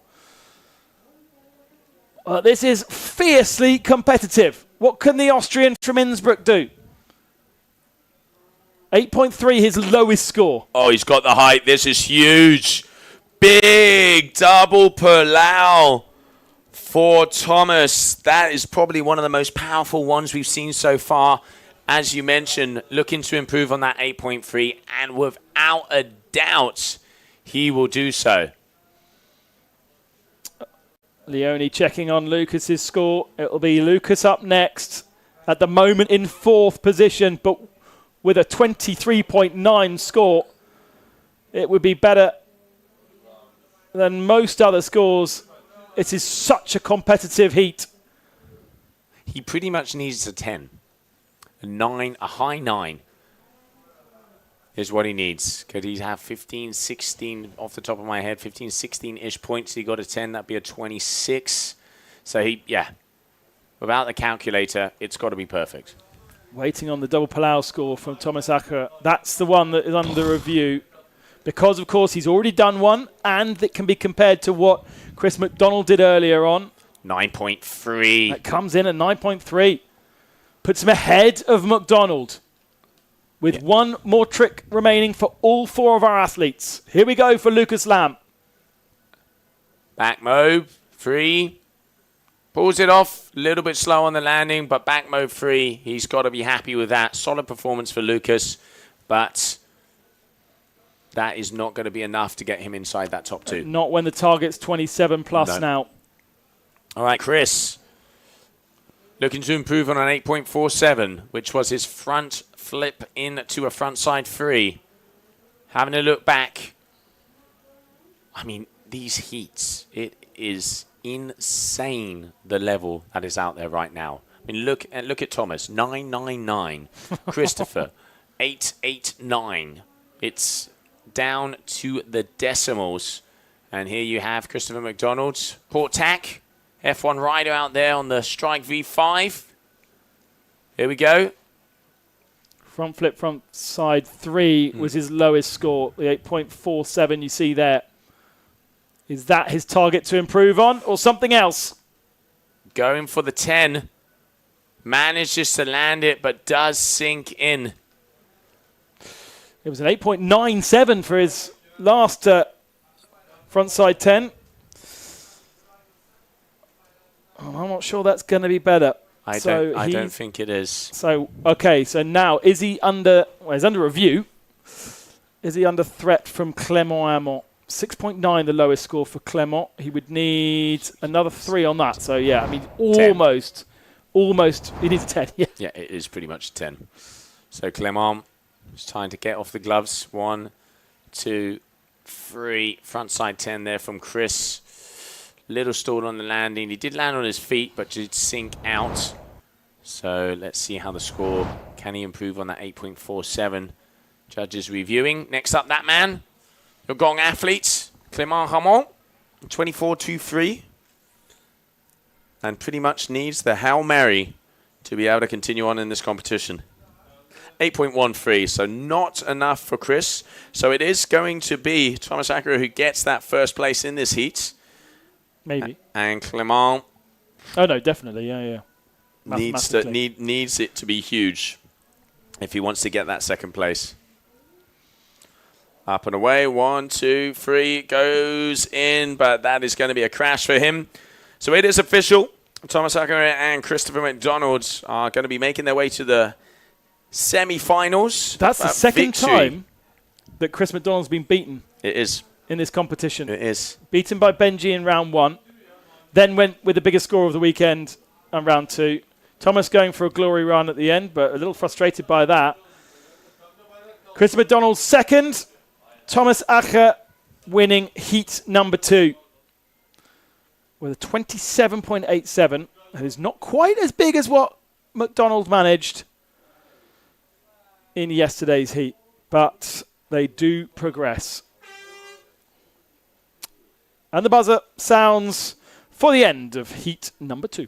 This is fiercely competitive. What can the Austrian from Innsbruck do? 8.3, his lowest score. Oh, he's got the height. This is huge. Big double Palau for Thomas. That is probably one of the most powerful ones we've seen so far. As you mentioned, looking to improve on that 8.3, and without a doubt, he will do so. Leone checking on Lucas's score. It'll be Lucas up next. At the moment in 4th position, but with a 23.9 score. It would be better than most other scores. It is such a competitive heat. He pretty much needs a 10. A high 9 is what he needs. Could he have 15, 16, off the top of my head, 15, 16-ish points? He got a 10, that'd be a 26. So without the calculator, it's got to be perfect. Waiting on the double Palau score from Thomas Acker. That's the one that is under review. Because, of course, he's already done one, and it can be compared to what Chris McDonald did earlier on. 9.3. That comes in at 9.3. Puts him ahead of McDonald. With one more trick remaining for all 4 of our athletes. Here we go for Lucas Lamb. Back mode, 3. Pulls it off, a little bit slow on the landing, but back mode 3. He's got to be happy with that. Solid performance for Lucas, but that is not going to be enough to get him inside that top 2. Not when the target's 27 plus now. All right, Chris. Looking to improve on an 8.47, which was his front flip into a frontside 3. Having a look back. I mean, these heats, it is insane the level that is out there right now. I mean, look at Thomas, 999. Christopher, 889. It's down to the decimals. And here you have Christopher McDonald, Port Tack, F1 rider out there on the Strike V5. Here we go. Front flip, front side 3 was his lowest score. The 8.47 you see there. Is that his target to improve on, or something else? Going for the 10. Manages to land it, but does sink in. It was an 8.97 for his last frontside 10. I'm not sure that's going to be better. I don't think it is. So, okay, so now, is he under, he's under review. Is he under threat from Clément Amont? 6.9, the lowest score for Clément. He would need another 3 on that. So, yeah, I mean, almost, he needs a 10. Yeah. Yeah, it is pretty much 10. So, Clément, it's time to get off the gloves. 1, 2, 3. Frontside 10 there from Chris. Little stall on the landing. He did land on his feet, but did sink out. So let's see how the score. Can he improve on that 8.47? Judges reviewing. Next up, that man. Your Gong athlete, Clément Hamon, 24.23. And pretty much needs the Hail Mary to be able to continue on in this competition. 8.13, so not enough for Chris. So it is going to be Thomas Acker who gets that first place in this heat. Maybe. And Clément. Oh no, definitely, yeah. Needs it to be huge if he wants to get that second place. Up and away, 1, 2, 3, goes in, but that is going to be a crash for him. So it is official. Thomas Acker and Christopher McDonald are going to be making their way to the semi-finals. That's the second time that Chris McDonald's been beaten. It is. In this competition. It is. Beaten by Benji in round 1. Then went with the biggest score of the weekend on round 2. Thomas going for a glory run at the end, but a little frustrated by that. Chris McDonald second. Thomas Acker winning heat number 2. With a 27.87. That is not quite as big as what McDonald managed in yesterday's heat. But they do progress. And the buzzer sounds for the end of heat number 2.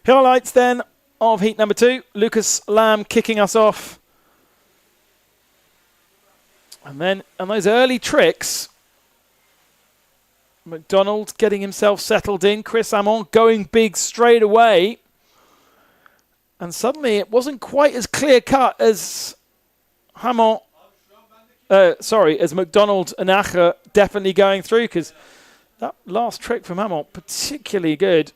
Highlights then of heat number 2. Lucas Lamb kicking us off. And then on those early tricks, McDonald getting himself settled in. Chris Amon going big straight away. And suddenly it wasn't quite as clear cut as as McDonald and Acher definitely going through, because that last trick from Hamon, particularly good.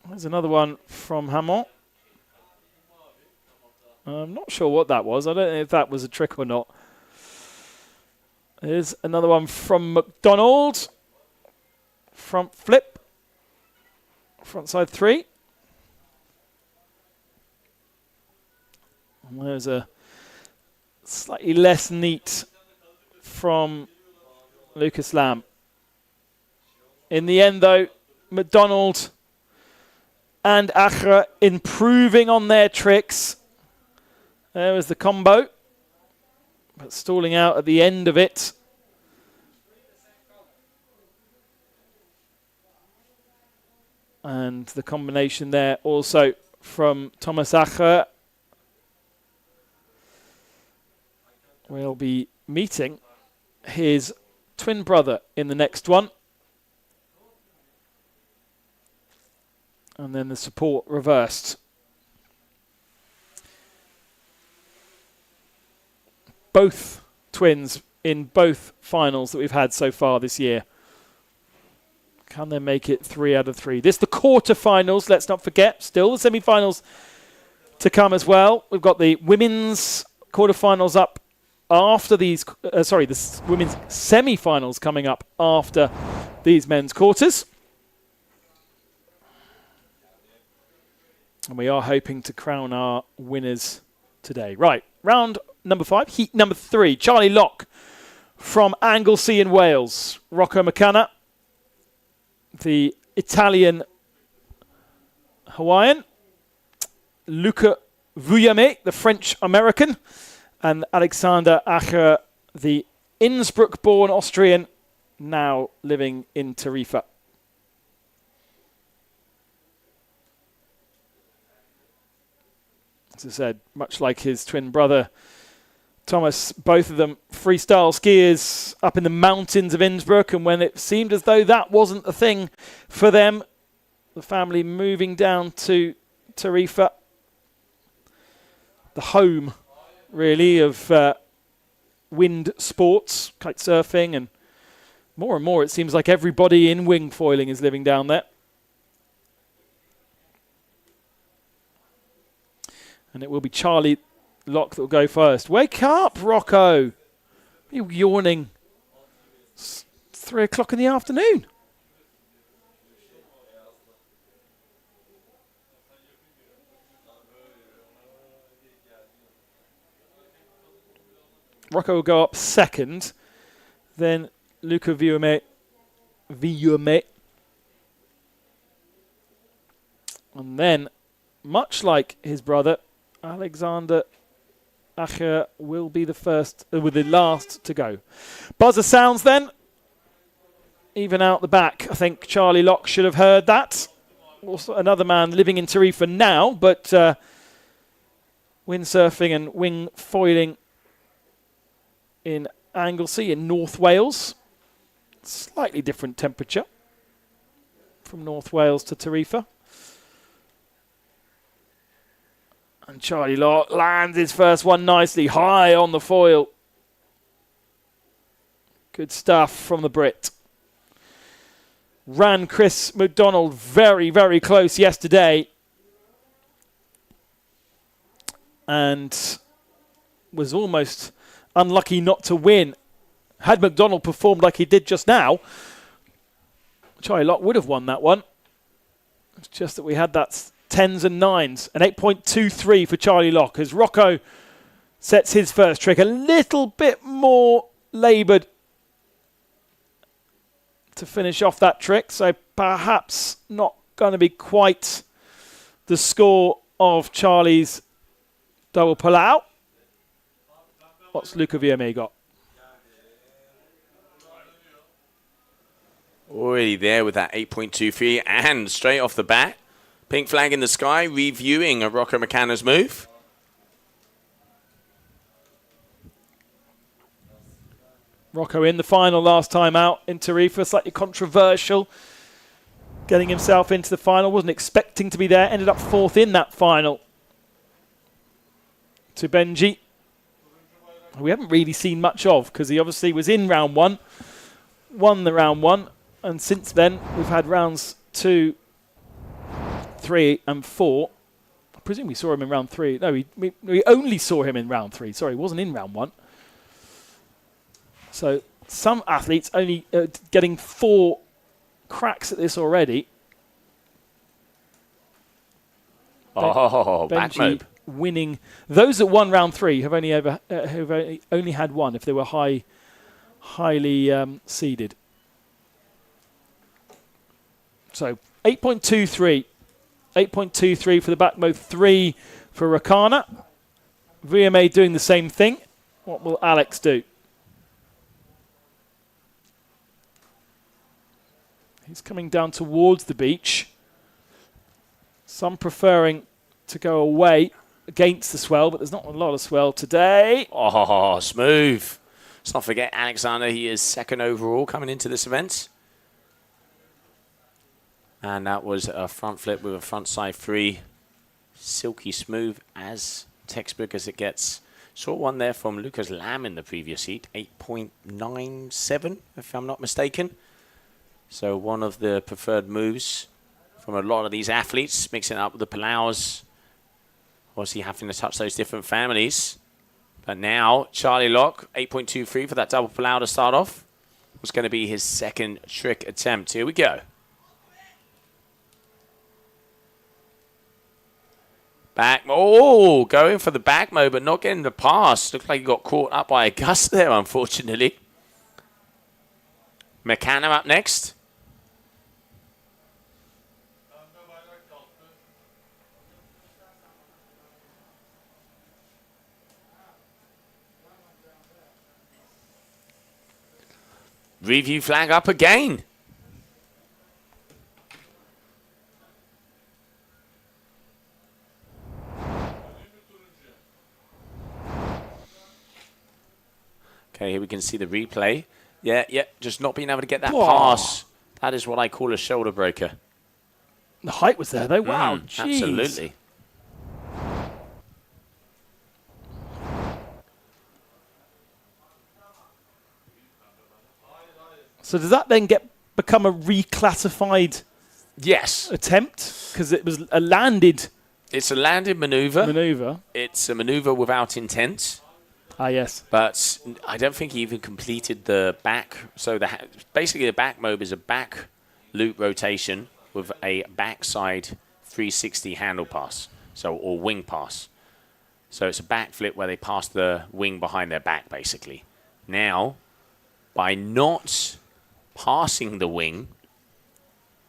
There's another one from Hamon. I'm not sure what that was. I don't know if that was a trick or not. There's another one from McDonald. Front flip. Front side 3. And there's a slightly less neat from Lucas Lamb. In the end, though, McDonald and Acher improving on their tricks. There was the combo, but stalling out at the end of it. And the combination there also from Thomas Acher. We'll be meeting his twin brother in the next one. And then the support reversed. Both twins in both finals that we've had so far this year. Can they make it 3 out of 3? This is the quarterfinals, let's not forget. Still the semi-finals to come as well. We've got the women's quarterfinals up after these, the women's semi-finals coming up after these men's quarters. And we are hoping to crown our winners today. Right, round number 5, heat number 3. Charlie Locke from Anglesey in Wales. Rocco McCanna, the Italian Hawaiian. Luca Vuillame, the French American. And Alexander Acher, the Innsbruck-born Austrian, now living in Tarifa. As I said, much like his twin brother, Thomas, both of them freestyle skiers up in the mountains of Innsbruck, and when it seemed as though that wasn't the thing for them, the family moving down to Tarifa, the home, really, of wind sports, kite surfing, and more it seems like everybody in wingfoiling is living down there. And it will be Charlie Locke that will go first. Wake up, Rocco. Are you yawning? It's 3 o'clock in the afternoon. Rocco will go up second. Then Luca Vuillame. And then, much like his brother, Alexander Acher will be the first, with the last to go. Buzzer sounds then. Even out the back. I think Charlie Locke should have heard that. Also another man living in Tarifa now, but windsurfing and wing foiling in Anglesey in North Wales. Slightly different temperature from North Wales to Tarifa. And Charlie Locke lands his first one nicely, high on the foil. Good stuff from the Brit. Ran Chris McDonald very, very close yesterday. And was almost unlucky not to win. Had McDonald performed like he did just now, Charlie Locke would have won that one. It's just that we had that 10s and 9s. An 8.23 for Charlie Locke as Rocco sets his first trick. A little bit more laboured to finish off that trick. So perhaps not going to be quite the score of Charlie's double pull-out. What's Luca Vuillame got? Already there with that 8.23 and straight off the bat. Pink flag in the sky, reviewing a Rocco McCanna's move. Rocco in the final last time out in Tarifa, slightly controversial. Getting himself into the final, wasn't expecting to be there, ended up 4th in that final. To Benji, who we haven't really seen much of because he obviously was in round 1, won the round 1, and since then we've had rounds 2, 3 and 4. I presume we saw him in round 3. No, we only saw him in round 3. Sorry, he wasn't in round 1. So some athletes only getting 4 cracks at this already. Oh, back Benji mob. winning. Those that won round 3 have only only had one if they were highly seeded. So 8.23. 8.23 for the back mode, 3 for Rakana. VMA doing the same thing. What will Alex do? He's coming down towards the beach. Some preferring to go away against the swell, but there's not a lot of swell today. Oh, smooth. Let's not forget Alexander. He is 2nd overall coming into this event. And that was a front flip with a front side 3. Silky smooth, as textbook as it gets. Short one there from Lucas Lamb in the previous heat. 8.97, if I'm not mistaken. So one of the preferred moves from a lot of these athletes, mixing it up with the Palaus. Obviously having to touch those different families. But now, Charlie Locke, 8.23 for that double Palau to start off. Was going to be his 2nd trick attempt. Here we go. Back, oh, going for the back mode, but not getting the pass. Looks like he got caught up by a gust there, unfortunately. McCanna up next. Review flag up again. Okay, here we can see the replay. Yeah, just not being able to get that pass. That is what I call a shoulder breaker. The height was there, though. Wow, jeez. Absolutely. So does that then become a reclassified attempt? Because it was a landed... It's a landed maneuver. It's a maneuver without intent. Ah, yes. But I don't think he even completed the back. So basically the back mob is a back loop rotation with a backside 360 handle pass, or wing pass. So it's a back flip where they pass the wing behind their back, basically. Now, by not passing the wing,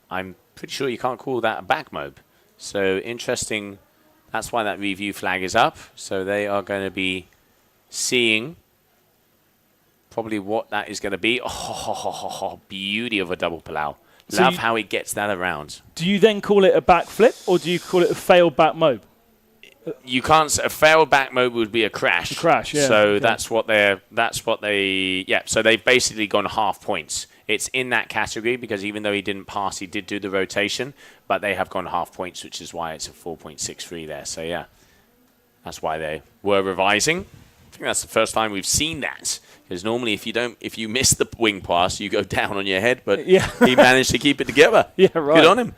I'm pretty sure you can't call that a back mob. So interesting. That's why that review flag is up. So they are going to be seeing probably what that is going to be. Oh, beauty of a double Palau. So Love how he gets that around. Do you then call it a back flip, or do you call it a failed back mob? You can't say a failed back mob would be a crash. A crash, yeah. So yeah. So they've basically gone half points. It's in that category because even though he didn't pass, he did do the rotation, but they have gone half points, which is why it's a 4.63 there. So yeah, that's why they were revising. I think that's the first time we've seen that. Because normally if you miss the wing pass, you go down on your head, but he managed to keep it together. Yeah, right. Good on him.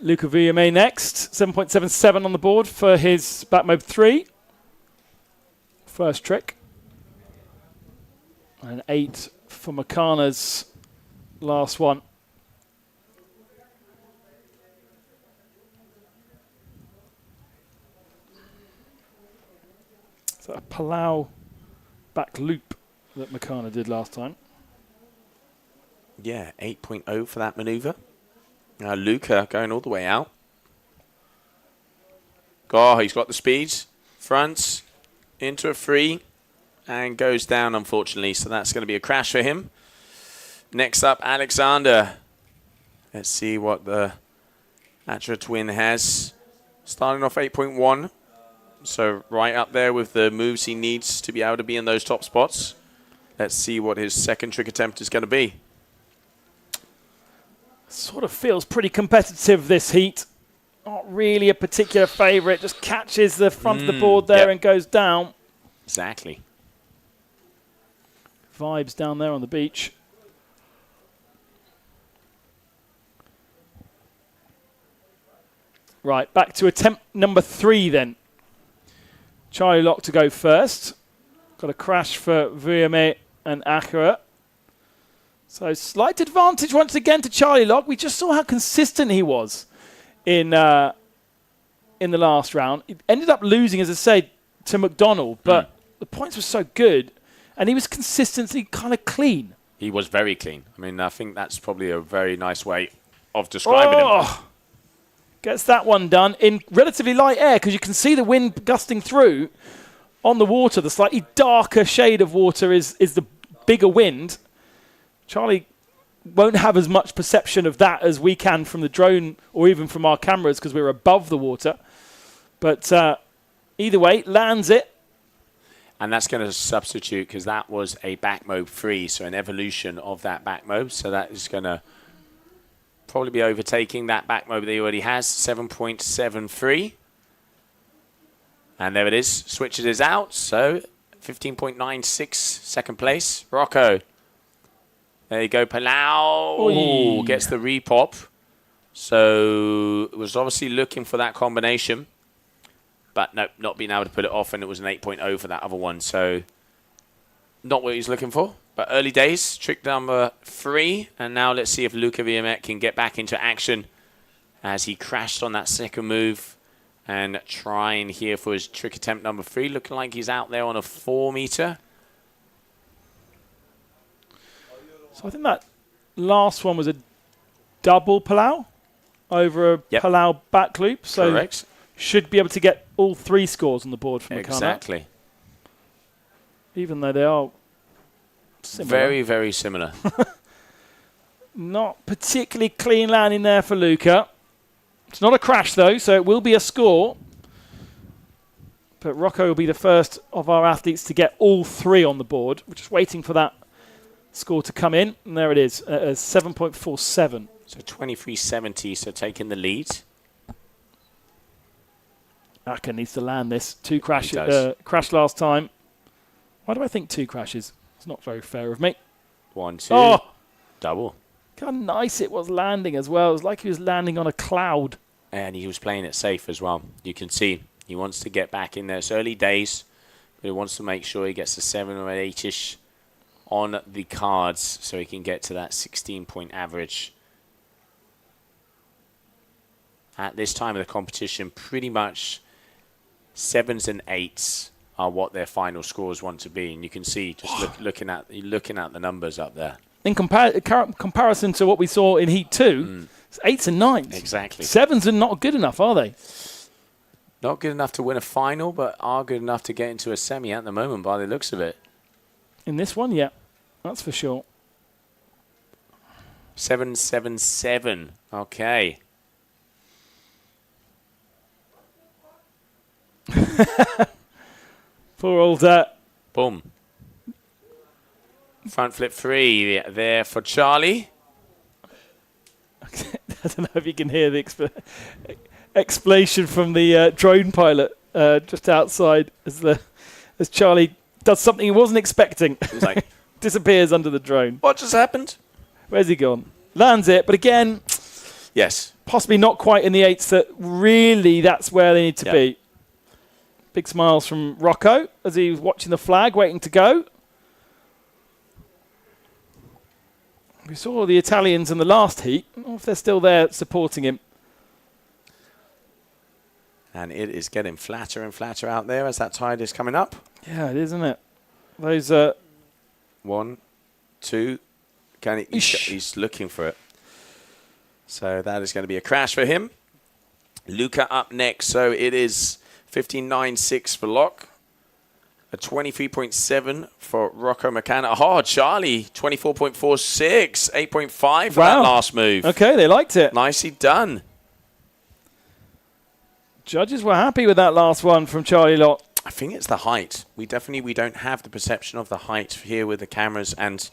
Luca Villame next. 7.77 on the board for his back mob 3. First trick. And 8 for Makana's last one. So a Palau back loop that Makana did last time. Yeah, 8.0 for that maneuver. Now Luca going all the way out. Oh, he's got the speeds. Front into a 3 and goes down, unfortunately. So that's going to be a crash for him. Next up, Alexander. Let's see what the Atra twin has. Starting off 8.1. So right up there with the moves he needs to be able to be in those top spots. Let's see what his second trick attempt is going to be. Sort of feels pretty competitive, this heat. Not really a particular favourite. Just catches the front of the board there and goes down. Exactly. Vibes down there on the beach. Right, back to attempt number 3 then. Charlie Lock to go first. Got a crash for Vuillaumet and Akira. So slight advantage once again to Charlie Lock. We just saw how consistent he was in the last round. He ended up losing, as I say, to McDonald, but the points were so good, and he was consistently kind of clean. He was very clean. I mean, I think that's probably a very nice way of describing him. Gets that one done in relatively light air, because you can see the wind gusting through on the water. The slightly darker shade of water is the bigger wind. Charlie won't have as much perception of that as we can from the drone or even from our cameras, because we're above the water. But either way, lands it. And that's going to substitute, because that was a back mob 3, so an evolution of that back mob. So that is going to probably be overtaking that back mob that he already has, 7.73. And there it is. Switches it out. So 15.96, second place. Rocco. There you go. Palau gets the repop. So it was obviously looking for that combination. But no, not being able to put it off. And it was an 8.0 for that other one. So not what he's looking for. But early days. Trick number 3. And now let's see if Luca Vuillaumet can get back into action as he crashed on that second move. And trying here for his trick attempt number 3. Looking like he's out there on a 4 meter. So I think that last one was a double Palau over a Palau back loop. So correct. Should be able to get all 3 scores on the board from Exactly. Even though they are similar. Very, very similar. Not particularly clean landing there for Luca. It's not a crash, though, so it will be a score. But Rocco will be the first of our athletes to get all 3 on the board. We're just waiting for that score to come in. And there it is, 7.47. So 23.70, so taking the lead. Aka needs to land this. 2 crashes. Crashed last time. Why do I think 2 crashes? It's not very fair of me. 1, 2. Double. Look how nice it was landing as well. It was like he was landing on a cloud. And he was playing it safe as well. You can see he wants to get back in there. It's early days, but he wants to make sure he gets the 7 or 8-ish on the cards so he can get to that 16-point average. At this time of the competition, pretty much 7s and 8s are what their final scores want to be. And you can see, just looking at the numbers up there. In comparison to what we saw in Heat 2, it's 8s and 9s. Exactly. 7s are not good enough, are they? Not good enough to win a final, but are good enough to get into a semi at the moment by the looks of it. In this one, yeah. That's for sure. 7.77. Okay. Poor old... Boom. Front flip 3 there for Charlie. I don't know if you can hear the explanation from the drone pilot just outside as Charlie does something he wasn't expecting. He's like, disappears under the drone. what just happened? Where's he gone? Lands it, but again, Yes. possibly not quite in the 8s that really that's where they need to be. Big smiles from Rocco as he was watching the flag, waiting to go. We saw the Italians in the last heat. I don't know if they're still there supporting him. And it is getting flatter and flatter out there as that tide is coming up. Yeah, it is, isn't it? Those 1, 2. He's looking for it. So that is going to be a crash for him. Luca up next. So it is 15.96 for Locke. A 23.7 for Rocco McCann. Oh, Charlie, 24.46, 8.5 for that last move. Okay, they liked it. Nicely done. Judges were happy with that last one from Charlie Locke. I think it's the height. We don't have the perception of the height here with the cameras, and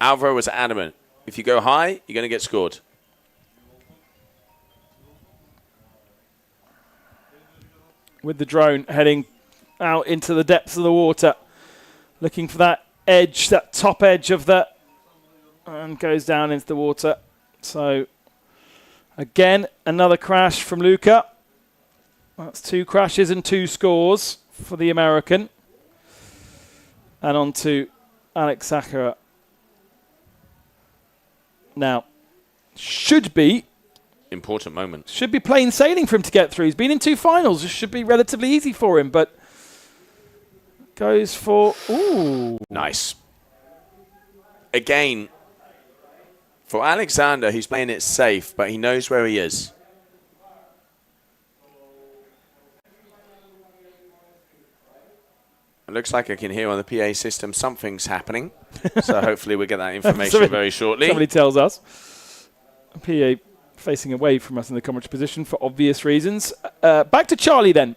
Alvaro was adamant. If you go high, you're going to get scored. With the drone heading out into the depths of the water, looking for that edge, that top edge of the, and goes down into the water. So, again, another crash from Luca. That's 2 crashes and 2 scores for the American. And on to Alex Sakura. Now, should be important moment. Should be plain sailing for him to get through. He's been in 2 finals. It should be relatively easy for him, but goes for... Ooh. Nice. Again, for Alexander, he's playing it safe, but he knows where he is. It looks like I can hear on the PA system something's happening. So hopefully we'll get that information very shortly. Somebody tells us. PA facing away from us in the commentary position for obvious reasons. Back to Charlie then.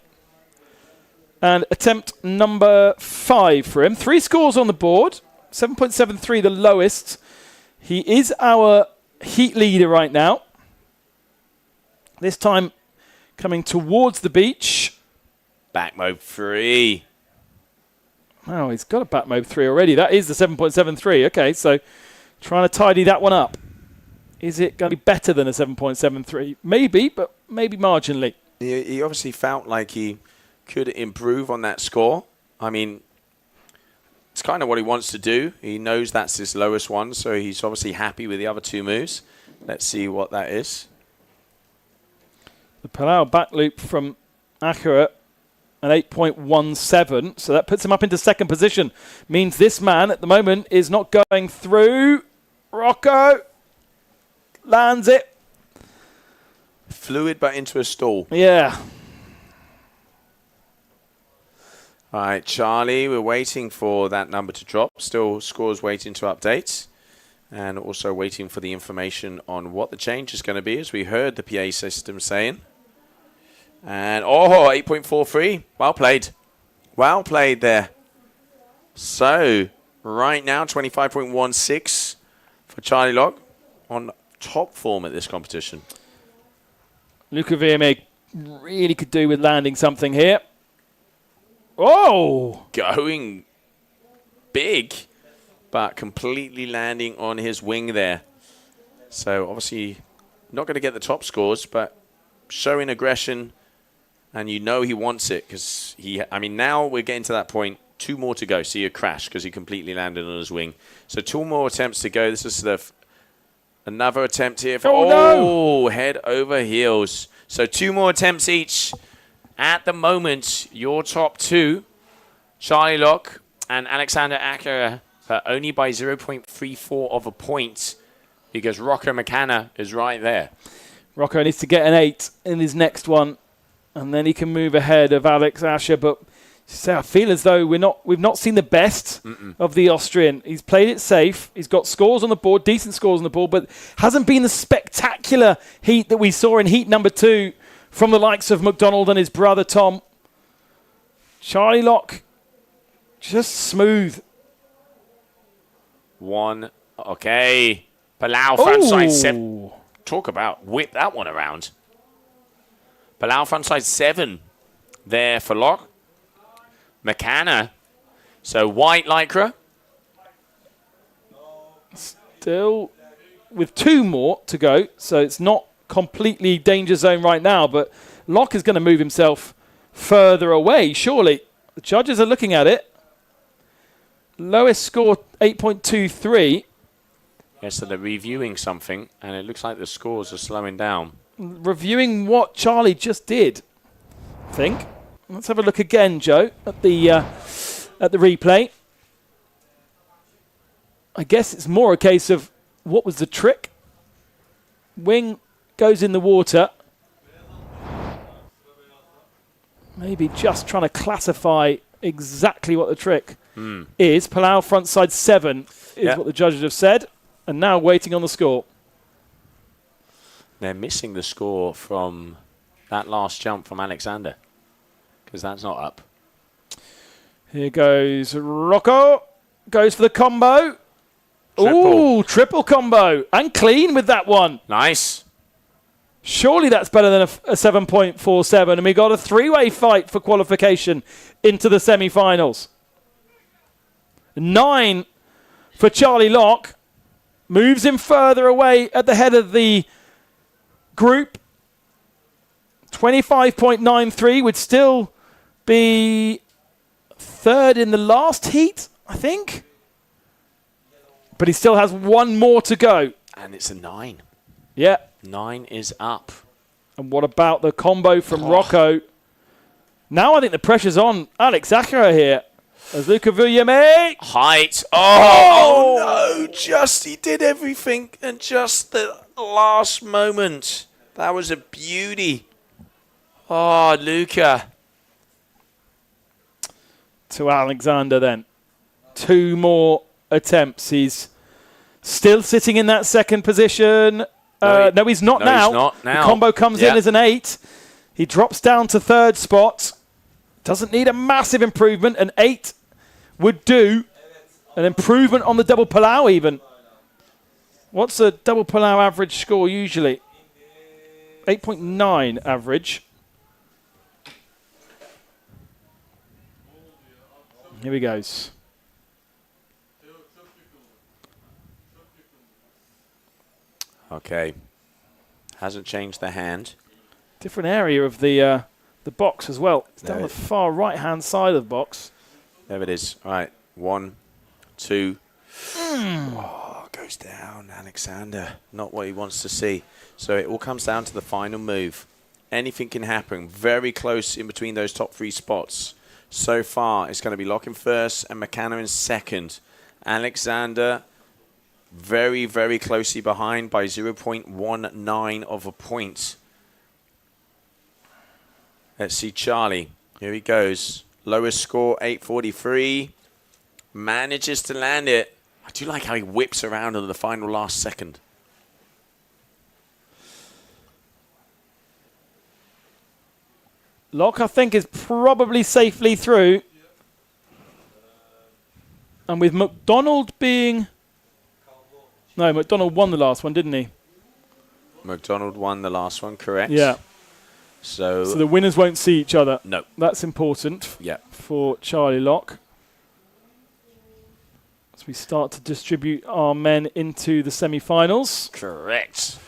And attempt number 5 for him. 3 scores on the board. 7.73 the lowest. He is our heat leader right now. This time coming towards the beach. Back mode 3. Wow, he's got a back mode 3 already. That is the 7.73. Okay, so trying to tidy that one up. Is it going to be better than a 7.73? Maybe, but maybe marginally. He obviously felt like he could improve on that score. I mean, it's kind of what he wants to do. He knows that's his lowest one, so he's obviously happy with the other 2 moves. Let's see what that is. The Palau back loop from Acura, an 8.17, so that puts him up into 2nd position. Means this man at the moment is not going through. Rocco lands it. Fluid, but into a stall. Yeah. All right, Charlie, we're waiting for that number to drop. Still scores waiting to update. And also waiting for the information on what the change is going to be, as we heard the PA system saying. And, 8.43. Well played. Well played there. So, right now, 25.16 for Charlie Locke on top form at this competition. Luca Viame really could do with landing something here. Oh! Going big, but completely landing on his wing there. So, obviously, not going to get the top scores, but showing aggression. And you know he wants it because now we're getting to that point. 2 more to go. See a crash because he completely landed on his wing. So 2 more attempts to go. This is another attempt here. No. Head over heels. So 2 more attempts each. At the moment, your top 2, Charlie Locke and Alexander Acura, are only by 0.34 of a point because Rocco McCann is right there. Rocco needs to get an 8 in his next one. And then he can move ahead of Alex Asher, but I feel as though we've not seen the best of the Austrian. He's played it safe. He's got scores on the board, decent scores on the board, but hasn't been the spectacular heat that we saw in heat number 2 from the likes of McDonald and his brother Tom. Charlie Locke, just smooth. 1. Okay. Palau frontside 7. Talk about whip that one around. Palau frontside 7 there for Locke. McCann. So white lycra. Still with 2 more to go, so it's not completely danger zone right now, but Locke is going to move himself further away, surely. The judges are looking at it. Lowest score, 8.23. Yeah, so they're reviewing something, and it looks like the scores are slowing down. Reviewing what Charlie just did, I think. Let's have a look again, Joe, at the replay. I guess it's more a case of what was the trick. Wing goes in the water. Maybe just trying to classify exactly what the trick is. Palau frontside 7 is what the judges have said. And now waiting on the score. They're missing the score from that last jump from Alexander, because that's not up. Here goes Rocco. Goes for the combo. Ooh, triple combo. And clean with that one. Nice. Surely that's better than a 7.47. And we got a 3-way fight for qualification into the semi-finals. 9 for Charlie Locke. Moves him further away at the head of the group. 25.93 would still be third in the last heat, I think. But he still has one more to go. And it's a 9. Yeah. 9 is up. And what about the combo from Rocco? Now I think the pressure's on Alex Akira here. As Luca Vuillame. Height. Oh, no. Just, he did everything. And just the last moment. That was a beauty. Oh, Luca. To Alexander then. 2 more attempts. He's still sitting in that second position. No, he's not now. He's not now. The combo comes in as an 8. He drops down to third spot. Doesn't need a massive improvement. An 8 would do. An improvement on the double Palau even. What's a double Palau average score usually? 8.9 average. Here he goes. Okay. Hasn't changed the hand. Different area of the box as well. It's down the far right-hand side of the box. There it is. All right. 1, 2. Oh, goes down. Alexander. Not what he wants to see. So it all comes down to the final move. Anything can happen. Very close in between those top 3 spots. So far, it's going to be Locke in first and McKenna in second. Alexander very, very closely behind by 0.19 of a point. Let's see Charlie. Here he goes. Lowest score, 843. Manages to land it. I do like how he whips around in the final last second. Locke, I think, is probably safely through. And with McDonald being... No, McDonald won the last one, didn't he? McDonald won the last one, correct? Yeah. So the winners won't see each other. No. That's important Yeah. for Charlie Locke. As we start to distribute our men into the semi-finals. Correct.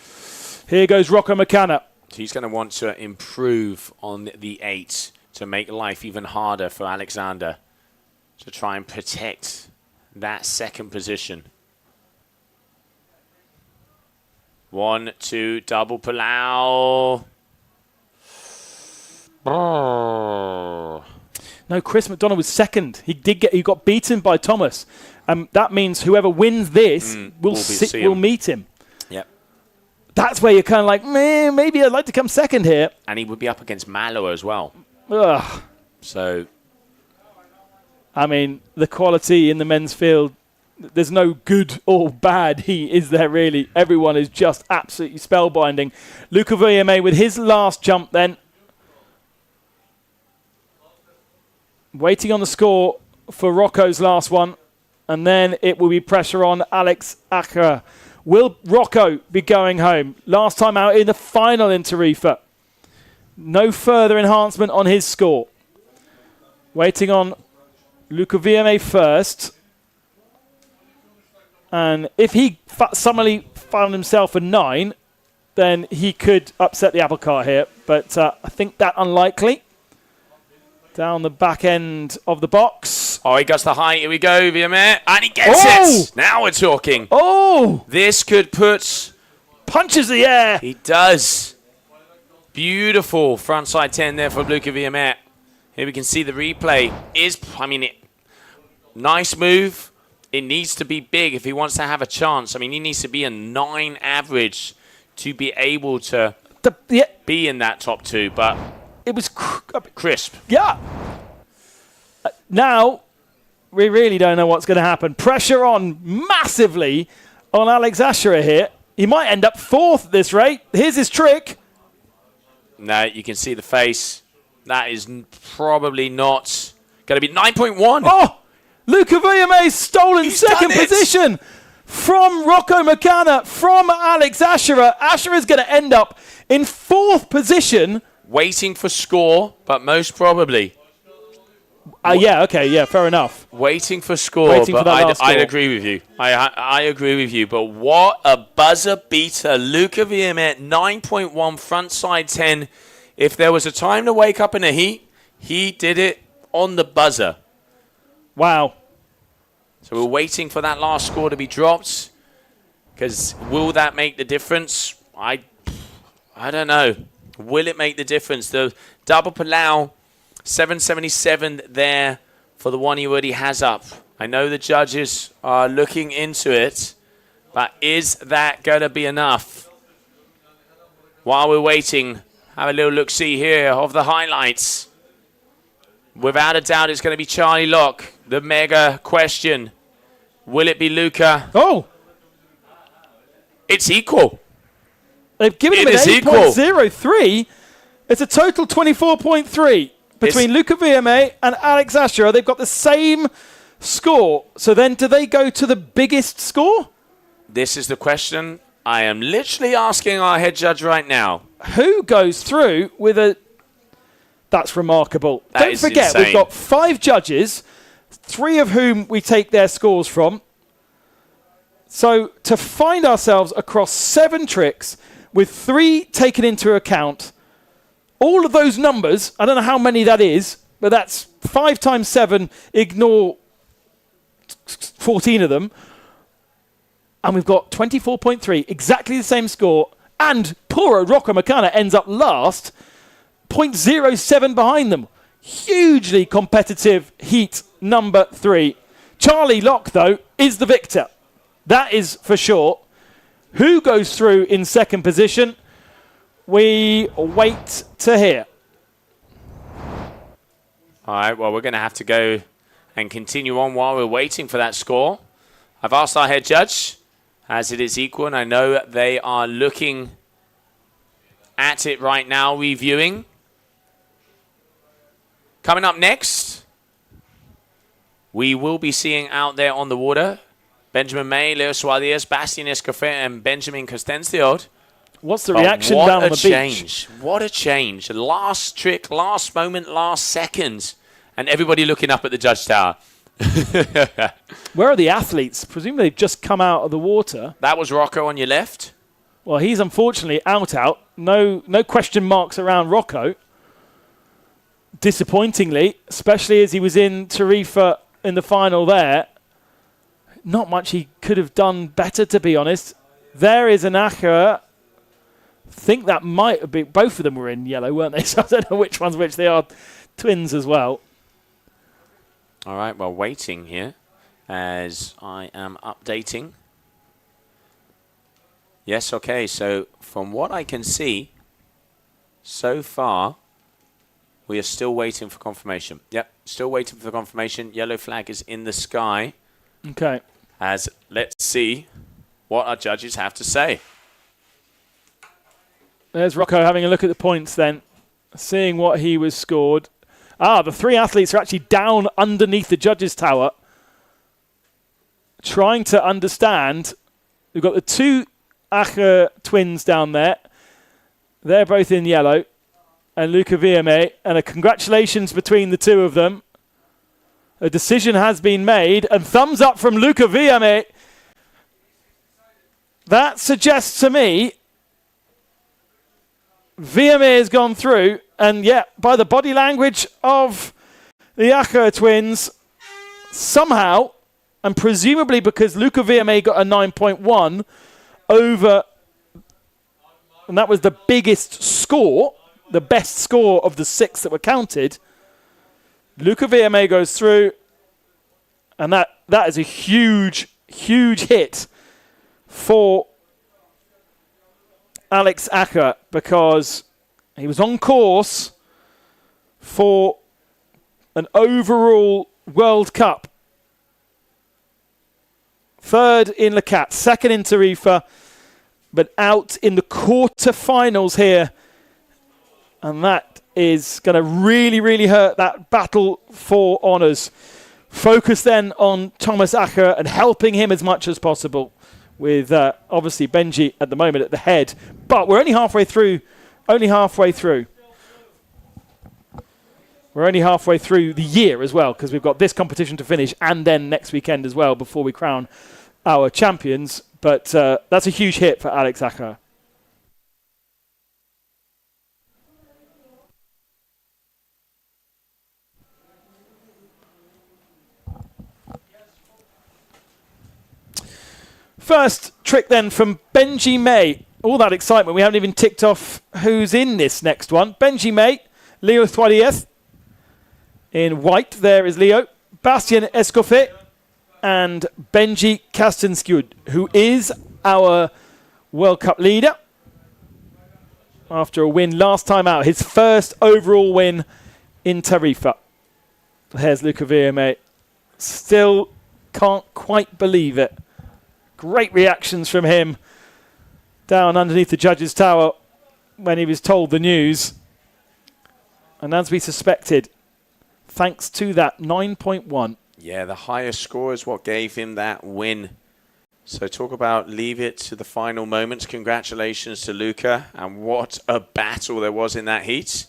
Here goes Rocco McKenna. He's going to want to improve on the 8 to make life even harder for Alexander to try and protect that second position. 1, 2, double Palau. Oh. No, Chris McDonald was second. He got beaten by Thomas. That means whoever wins this will meet him. Yep. That's where you're kind of like, man, maybe I'd like to come second here. And he would be up against Malo as well. Ugh. So, I mean, the quality in the men's field, there's no good or bad heat, is there really? Everyone is just absolutely spellbinding. Luca Vuillame with his last jump then. Waiting on the score for Rocco's last one. And then it will be pressure on Alex Akira. Will Rocco be going home? Last time out in the final in Tarifa. No further enhancement on his score. Waiting on Luca Vuillame first. And if he suddenly found himself a 9, then he could upset the apple cart here. But I think that unlikely. Down the back end of the box. oh, he gets the height. Here we go, Vuillame. And he gets it. Now we're talking. Oh! This could put... Punches the air. He does. Beautiful frontside 10 there for Luca Vuillame. Here we can see the replay. Nice move. It needs to be big if he wants to have a chance. I mean, he needs to be a 9 average to be able to be in that top 2, but it was crisp. Yeah. Now, we really don't know what's going to happen. Pressure on massively on Alex Asherer here. He might end up fourth at this rate. Here's his trick. No, you can see the face. That is probably not going to be 9.1. Oh, Luca Villamay's stolen He's second done it. position from Rocco McCanna, from Alex Asherer. Asherer's going to end up in fourth position. Waiting for score, but most probably. Yeah, fair enough. Waiting for score, Waiting but for that last I'd score. agree with you. I agree with you, but what a buzzer beater. Luca Villamay, 9.1, frontside 10. If there was a time to wake up in the heat, he did it on the buzzer. Wow. So we're waiting for that last score to be dropped, because will that make the difference? I don't know. Will it make the difference? The double Palau, 777 there for the one he already has up. I know the judges are looking into it, but is that going to be enough? While we're waiting, have a little look-see here of the highlights. Without a doubt, it's going to be Charlie Locke. The mega question. Will it be Luca? Oh, It's equal. they've given him It an is equal. 8.03. It's a total 24.3 between Luca Villamay and Alex Asherer. They've got the same score. So then do they go to the biggest score? This is the question I am literally asking our head judge right now. Who goes through with a... That's remarkable. That Don't is forget, insane. we've got 5 judges, 3 of whom we take their scores from. So to find ourselves across 7 tricks with 3 taken into account, all of those numbers, I don't know how many that is, but that's 5 times 7, ignore 14 of them. And we've got 24.3, exactly the same score. And poor old Rocco McCanna ends up last, 0.07 behind them. Hugely competitive heat number 3. Charlie Locke, though, is the victor. That is for sure. Who goes through in second position? We wait to hear. All right, well, we're going to have to go and continue on while we're waiting for that score. I've asked our head judge, as it is equal, and I know they are looking at it right now, reviewing. Coming up next, we will be seeing out there on the water Benjamin May, Leo Suarez, Bastien Escofet, and Benjamin Costenstiod. What's the But reaction what down on a the change. beach? What a change. Last trick, last moment, last second. And everybody looking up at the judge tower. Where are the athletes? Presumably they've just come out of the water. That was Rocco on your left. Well, he's unfortunately out. No question marks around Rocco. Disappointingly, especially as he was in Tarifa in the final there. Not much he could have done better, to be honest. There is an Acher. I think that might have been... Both of them were in yellow, weren't they? So I don't know which one's which. They are twins as well. All right, well, waiting here as I am updating. Yes, okay, so from what I can see, so far, we are still waiting for confirmation. Yep, still waiting for confirmation. Yellow flag is in the sky. Okay. As let's see what our judges have to say. There's Rocco having a look at the points then, seeing what he was scored. The 3 athletes are actually down underneath the judges' tower, trying to understand. We've got the 2 Acher twins down there. They're both in yellow. And Luca Villamay. And a congratulations between the 2 of them. A decision has been made. And thumbs up from Luca Villamay. That suggests to me Villamay has gone through. And yeah, by the body language of the Acher twins, somehow, and presumably because Luca Villamay got a 9.1 over, and that was the biggest score, the best score of the 6 that were counted. Luca Villamay goes through, and that is a huge, huge hit for Alex Acher, because he was on course for an overall World Cup. Third in Le Cat, second in Tarifa, but out in the quarterfinals here. And that is going to really, really hurt that battle for honours. Focus then on Thomas Acher and helping him as much as possible with obviously Benji at the moment at the head. But we're only halfway through. We're only halfway through the year as well, because we've got this competition to finish and then next weekend as well before we crown our champions. But that's a huge hit for Alex Acher. First trick then from Benji May. All that excitement, we haven't even ticked off who's in this next one. Benji May, Leo Thuadiez. In white, there is Leo. Bastien Escoffier and Benji Castenskjud, who is our World Cup leader after a win last time out. His first overall win in Tarifa. There's Luca Villamay. Still can't quite believe it. Great reactions from him down underneath the judges' tower when he was told the news. And as we suspected, thanks to that 9.1. Yeah, the highest score is what gave him that win. So talk about leave it to the final moments. Congratulations to Luca. And what a battle there was in that heat.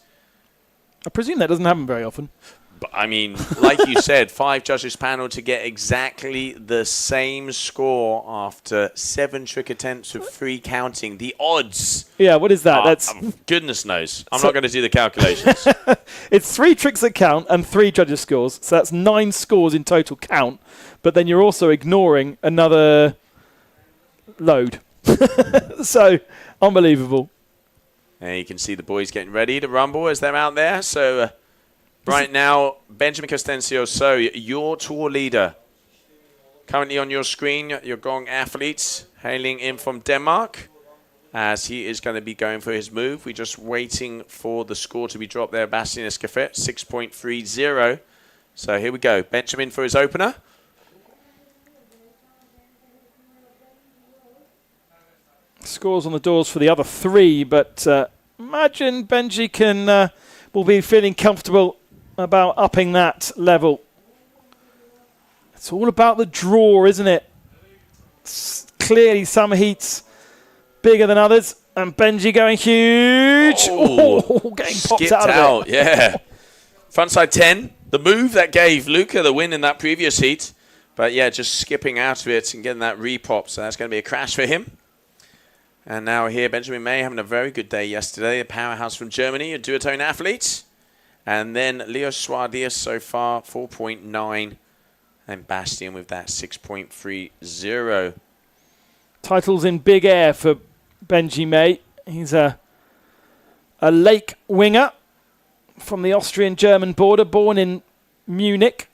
I presume that doesn't happen very often. But, I mean, like you said, 5 judges panel to get exactly the same score after 7 trick attempts with 3 counting. The odds. Yeah, what is that? That's goodness knows. I'm not going to do the calculations. It's 3 tricks that count and 3 judges' scores. So that's 9 scores in total count. But then you're also ignoring another load. So, unbelievable. And you can see the boys getting ready to rumble as they're out there. So... right now, Benjamin Costencio, so your tour leader. Currently on your screen, your Gong athletes hailing in from Denmark as he is going to be going for his move. We're just waiting for the score to be dropped there. Bastien Escoffier, 6.30. So here we go. Benjamin for his opener. Scores on the doors for the other 3, but imagine Benji will be feeling comfortable about upping that level. It's all about the draw, isn't it? Clearly some heats bigger than others, and Benji going huge. Oh, getting popped out of it. Yeah. Frontside 10, the move that gave Luca the win in that previous heat. But yeah, just skipping out of it and getting that repop, so that's going to be a crash for him. And now here, Benjamin May having a very good day yesterday. A powerhouse from Germany, a duotone athlete. And then Leo Thuadiez so far, 4.9. And Bastien with that 6.30. Titles in big air for Benji May. He's a lake winger from the Austrian-German border, born in Munich.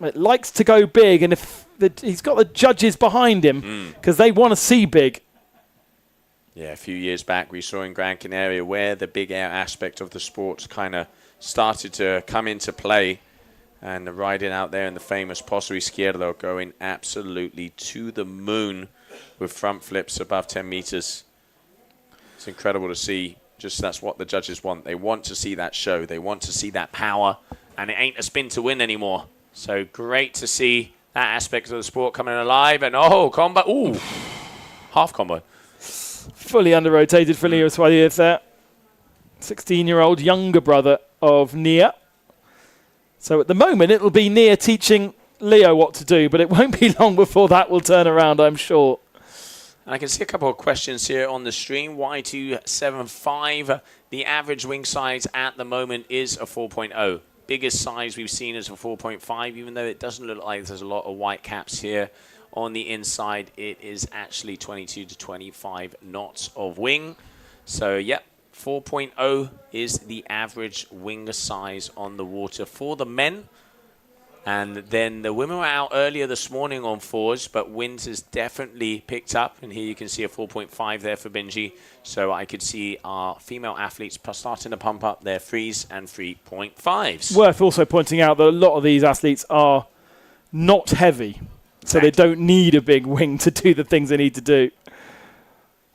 It likes to go big, and if he's got the judges behind him, because they want to see big. Yeah, a few years back we saw in Gran Canaria where the big air aspect of the sport kind of started to come into play, and the riding out there in the famous Pozo Izquierdo going absolutely to the moon with front flips above 10 meters. It's incredible to see. Just that's what the judges want. They want to see that show. They want to see that power, and it ain't a spin to win anymore. So great to see that aspect of the sport coming alive. And combo. Ooh, half combo. Fully under-rotated for Leo Thuadiez there. 16-year-old younger brother of Nia. So at the moment, it'll be Nia teaching Leo what to do, but it won't be long before that will turn around, I'm sure. And I can see a couple of questions here on the stream. Y275, the average wing size at the moment is a 4.0. Biggest size we've seen is a 4.5, even though it doesn't look like there's a lot of white caps here. On the inside, it is actually 22 to 25 knots of wing. So, yeah, 4.0 is the average wing size on the water for the men. And then the women were out earlier this morning on 4s, but wind has definitely picked up. And here you can see a 4.5 there for Benji. So I could see our female athletes starting to pump up their 3s and 3.5s. Worth also pointing out that a lot of these athletes are not heavy. So they don't need a big wing to do the things they need to do.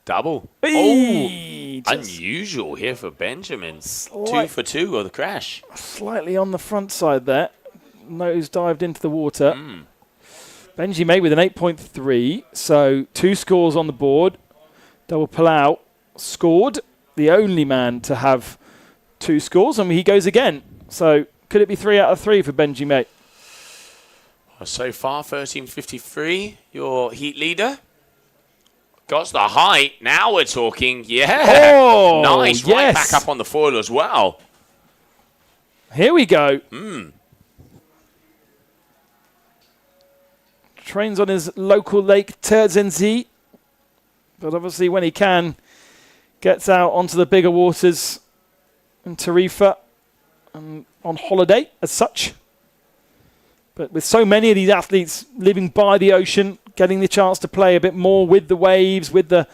Double. Eee, Unusual here for Benjamin. 2 for 2 or the crash. Slightly on the front side there. Nose dived into the water. Benji May with an 8.3. So 2 scores on the board. Double Palau scored. The only man to have 2 scores. And he goes again. So could it be 3 out of 3 for Benji May? So far, 13.53, your heat leader. Got the height. Now we're talking. Yeah. Oh, nice. Yes. Right back up on the foil as well. Here we go. Trains on his local lake, Terzensee. But obviously when he can, gets out onto the bigger waters in Tarifa and on holiday as such. But with so many of these athletes living by the ocean, getting the chance to play a bit more with the waves, with the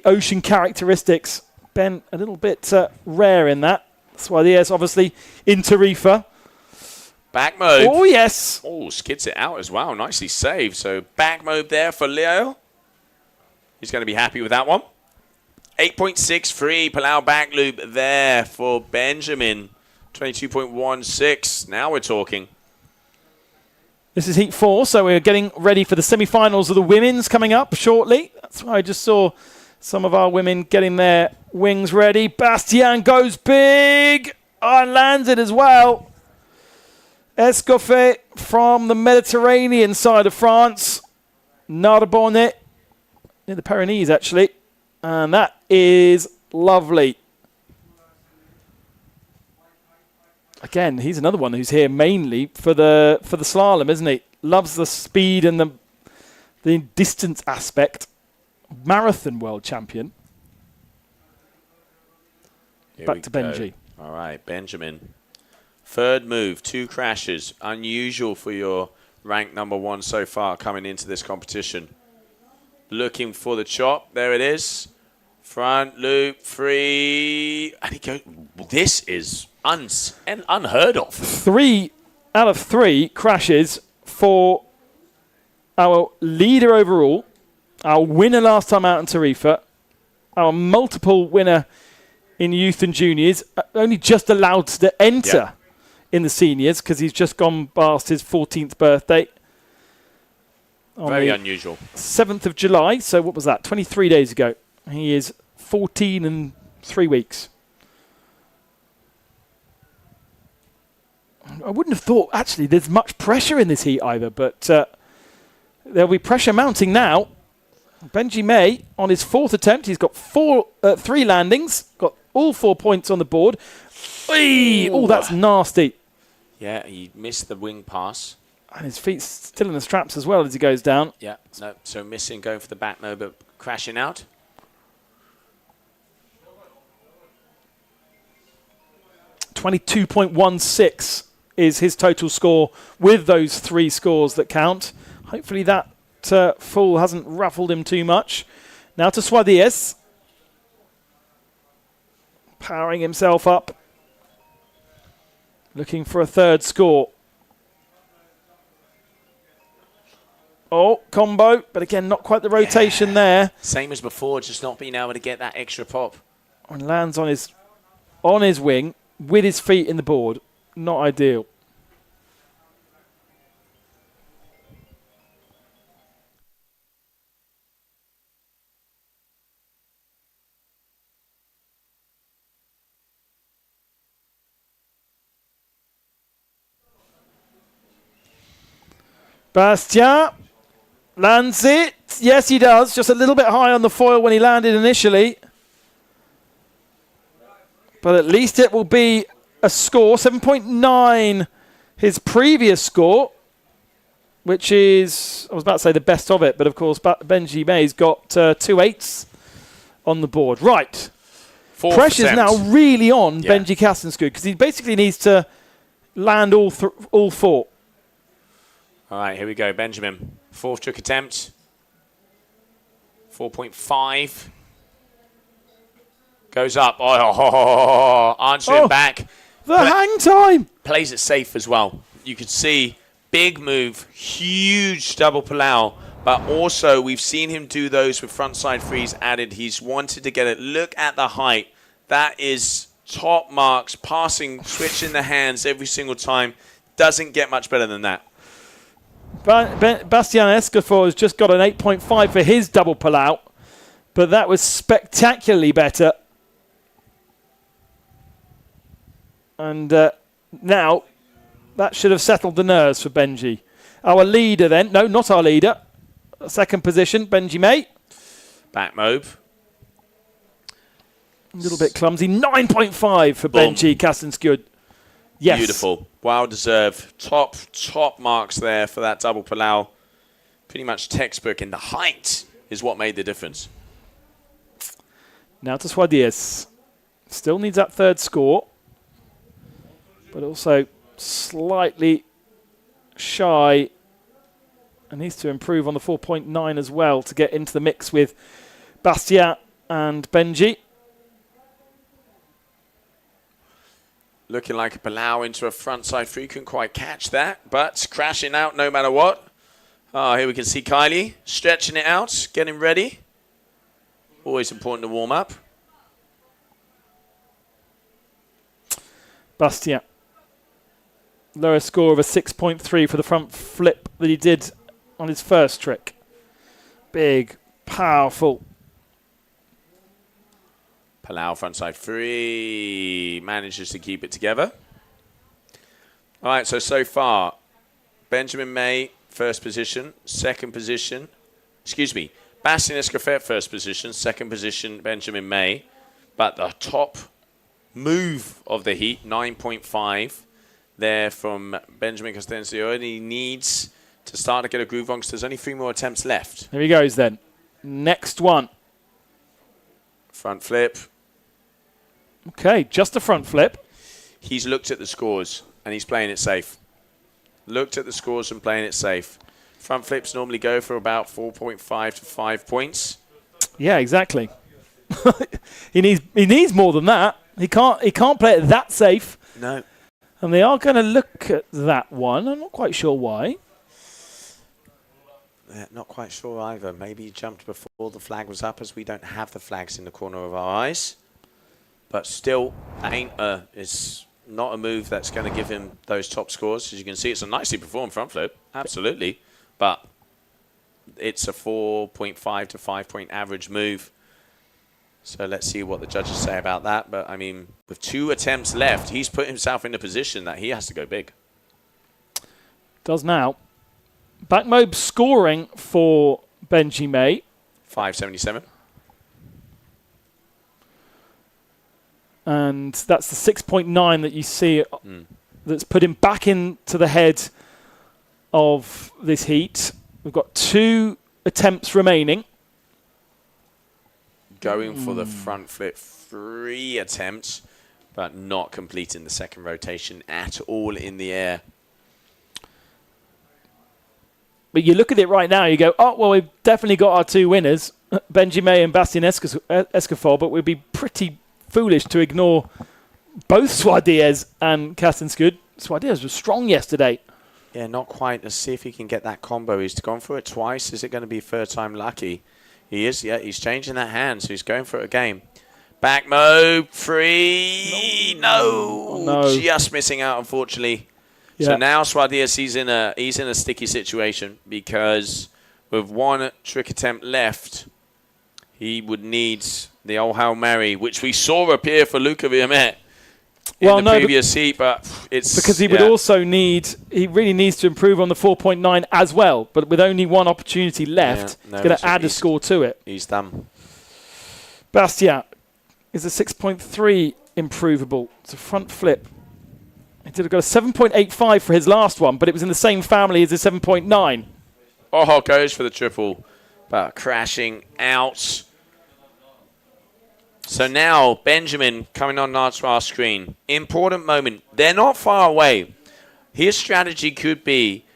ocean characteristics, Ben a little bit rare in that. That's why he is obviously in Tarifa. Back mode. Oh, yes. Oh, skids it out as well. Nicely saved. So back mode there for Leo. He's going to be happy with that one. 8.63 Palau back loop there for Benjamin. 22.16. Now we're talking. This is Heat 4, so we're getting ready for the semi-finals of the women's coming up shortly. That's why I just saw some of our women getting their wings ready. Bastien goes big and lands it as well. Escoffier from the Mediterranean side of France. Narbonne, near the Pyrenees actually. And that is lovely. Again, he's another one who's here mainly for the slalom, isn't he? Loves the speed and the distance aspect. Marathon world champion. Back to Benji. All right, Benjamin. Third move, 2 crashes. Unusual for your rank number 1 so far coming into this competition. Looking for the chop. There it is. Front loop, 3. And he goes. This is unheard of. 3 out of 3 crashes for our leader overall, our winner last time out in Tarifa, our multiple winner in youth and juniors, only just allowed to enter in the seniors because he's just gone past his 14th birthday. Very unusual. 7th of July, so what was that? 23 days ago. He is 14 and 3 weeks. I wouldn't have thought, actually, there's much pressure in this heat either, but there'll be pressure mounting now. Benji May, on his 4th attempt, he's got 3 landings, got all 4 points on the board. Oh, that's nasty. Yeah, he missed the wing pass. And his feet's still in the straps as well as he goes down. Yeah, no, so missing, going for the back mode, but crashing out. .16 is his total score with those 3 scores that count. Hopefully that fall hasn't ruffled him too much. Now to Suarez. Powering himself up. Looking for a 3rd score. Oh, combo, but again, not quite the rotation there. Same as before, just not being able to get that extra pop. And lands on his wing with his feet in the board. Not ideal. Bastien lands it. Yes, he does. Just a little bit high on the foil when he landed initially. But at least it will be a score. 7.9, his previous score, which is, I was about to say the best of it, but of course Benji May's got 2 8s on the board. Right. Pressure's now really on Benji Kastenskoog because he basically needs to land all 4. All right, here we go. Benjamin, 4th trick attempt. 4.5. Goes up. Oh, answering back. The hang time. Plays it safe as well. You can see big move, huge double palau, but also we've seen him do those with frontside freeze added. He's wanted to get it. Look at the height. That is top marks, passing, switching the hands every single time. Doesn't get much better than that. Bastian Escofor has just got an 8.5 for his double palau, but that was spectacularly better. And now that should have settled the nerves for Benji. Our leader then, no, not our leader. Second position, Benji May. Back move. A little bit clumsy. 9.5 for Benji Kastenskjød. Yes. Beautiful. Well deserved. Top marks there for that double palau. Pretty much textbook, and the height is what made the difference. Now to Suarez. Still needs that third score, but also slightly shy and needs to improve on the 4.9 as well to get into the mix with Bastien and Benji. Looking like a palau into a frontside free. Couldn't quite catch that, but crashing out no matter what. Oh, here we can see Kylie stretching it out, getting ready. Always important to warm up. Bastien. Lower score of a 6.3 for the front flip that he did on his first trick. Big, powerful. Palau frontside free. Manages to keep it together. All right, so far, Benjamin May, first position. Second position. Excuse me. Bastien Escofet, first position. Second position, Benjamin May. But the top move of the heat, 9.5 there from Benjamin Kastenskjød. He needs to start to get a groove on because there's only 3 more attempts left. Here he goes then. Next one. Front flip. Okay, just a front flip. He's looked at the scores and he's playing it safe. Looked at the scores and playing it safe. Front flips normally go for about 4.5 to 5 points. Yeah, exactly. he needs more than that. He can't play it that safe. No. And they are going to look at that one. I'm not quite sure why. Not quite sure either. Maybe he jumped before the flag was up, as we don't have the flags in the corner of our eyes. But still, it's not a move that's going to give him those top scores. As you can see, it's a nicely performed front flip. Absolutely. But it's a 4.5 to 5 point average move. So let's see what the judges say about that. But, I mean, with 2 attempts left, he's put himself in a position that he has to go big. Does now. Backmobe scoring for Benji May. 577. And that's the 6.9 that you see that's put him back into the head of this heat. We've got 2 attempts remaining. Going for the front flip, 3 attempts, but not completing the second rotation at all in the air. But you look at it right now, you go, oh, well, we've definitely got our 2 winners, Benji May and Bastien Escofet, but we'd be pretty foolish to ignore both Suarez and Kastenskjød. Suarez was strong yesterday. Yeah, not quite. Let's see if he can get that combo. He's gone for it twice. Is it going to be third time lucky? He is, yeah, he's changing that hand, so he's going for it again. Back mode, free, no. Just missing out, unfortunately. Yeah. So now Suarez, he's in a sticky situation because with 1 trick attempt left, he would need the old Hail Mary, which we saw appear for Luca Viamet in the previous heat, but it's... Because he would also he really needs to improve on the 4.9 as well, but with only 1 opportunity left, he's going to add a score to it. He's done. Bastien is a 6.3 improvable. It's a front flip. He did have got a 7.85 for his last one, but it was in the same family as the 7.9. Oh, goes for the triple, but crashing out. So now, Benjamin coming on our screen. Important moment. They're not far away. His strategy could be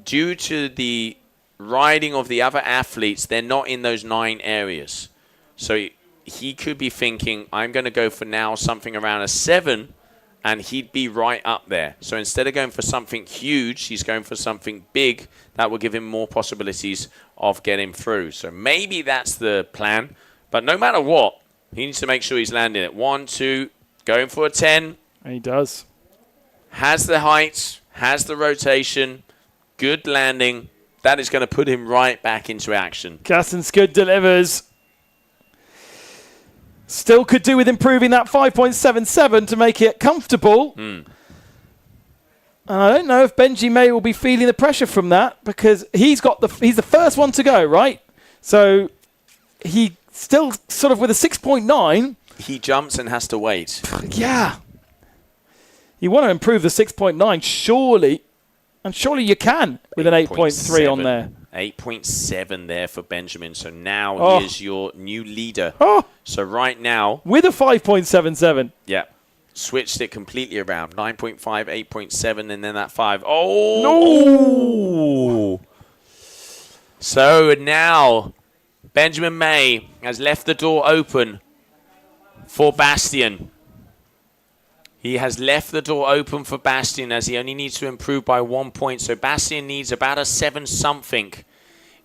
due to the riding of the other athletes, they're not in those 9 areas. So he could be thinking, I'm going to go for now something around a 7, and he'd be right up there. So instead of going for something huge, he's going for something big that will give him more possibilities of getting through. So maybe that's the plan. But no matter what, he needs to make sure he's landing it. 1, 2, going for a 10. And he does. Has the height, has the rotation, good landing. That is going to put him right back into action. Kastenskud delivers. Still could do with improving that 5.77 to make it comfortable. And I don't know if Benji May will be feeling the pressure from that, because he's the first one to go, right? So he still sort of with a 6.9. He jumps and has to wait. Yeah. You want to improve the 6.9, surely. And surely you can with an 8.3 on there. 8.7 there for Benjamin. So now he is your new leader. Oh. So right now, With a 5.77. yeah, switched it completely around. 9.5, 8.7, and then that 5. Oh! No! So now Benjamin May has left the door open for Bastien. He has left the door open for Bastien, as he only needs to improve by 1 point. So Bastien needs about a 7-something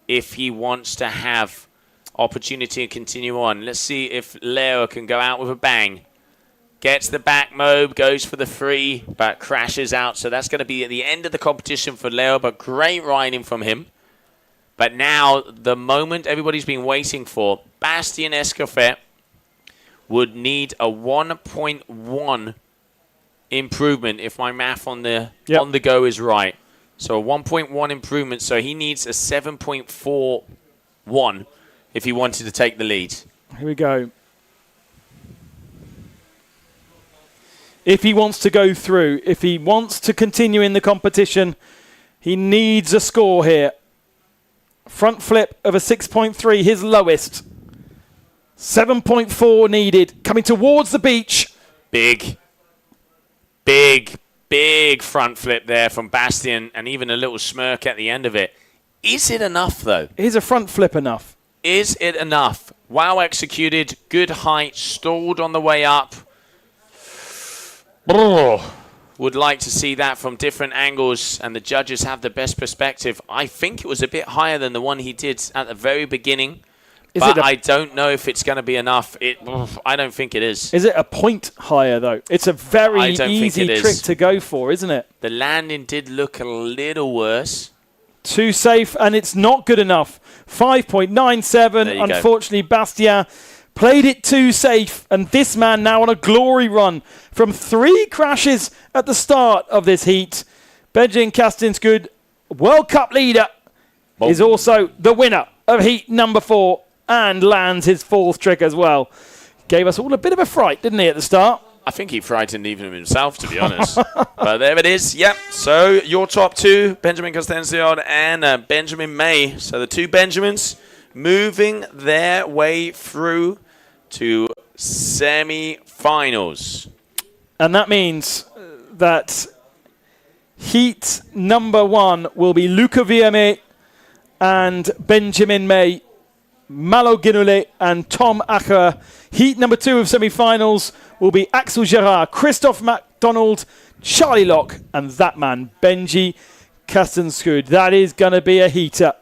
if he wants to have opportunity to continue on. Let's see if Leo can go out with a bang. Gets the back mob, goes for the 3, but crashes out. So that's going to be at the end of the competition for Leo, but great riding from him. But now, the moment everybody's been waiting for, Bastien Escofet would need a 1.1 improvement if my math on the go is right. So a 1.1 improvement. So he needs a 7.41 if he wanted to take the lead. Here we go. If he wants to go through, if he wants to continue in the competition, he needs a score here. Front flip of a 6.3, his lowest. 7.4 needed. Coming towards the beach. Big front flip there from Bastien, and even a little smirk at the end of it. Is it enough, though? Is a front flip enough? Is it enough? Well executed, good height, stalled on the way up. Would like to see that from different angles, and the judges have the best perspective. I think it was a bit higher than the one he did at the very beginning. But I don't know if it's going to be enough. I don't think it is. Is it a point higher, though? It's a very easy trick to go for, isn't it? The landing did look a little worse. Too safe, and it's not good enough. 5.97. Unfortunately, Bastien played it too safe, and this man now on a glory run from 3 crashes at the start of this heat. Benjamin Kastenskud, World Cup leader, is also the winner of heat number 4. And lands his 4th trick as well. Gave us all a bit of a fright, didn't he, at the start? I think he frightened even himself, to be honest. But there it is. Yep. So your top 2, Benjamin Kastenskud and Benjamin May. So the 2 Benjamins moving their way through to semi-finals. And that means that heat number 1 will be Luca Viame and Benjamin May, Malo Guinoulet and Tom Acher. Heat number 2 of semi-finals will be Axel Gerard, Christophe MacDonald, Charlie Locke, and that man, Benji Kastenskud. That is going to be a heater.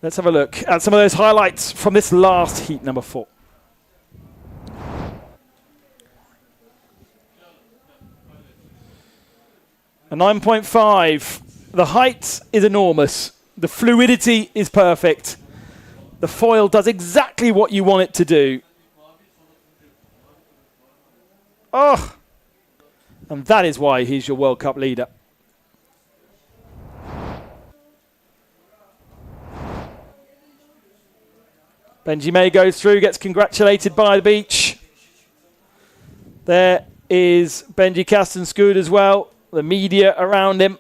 Let's have a look at some of those highlights from this last heat number 4. A 9.5. The height is enormous. The fluidity is perfect. The foil does exactly what you want it to do. Oh! And that is why he's your World Cup leader. Benji May goes through, gets congratulated by the beach. There is Benji Kastenskud as well. The media around him.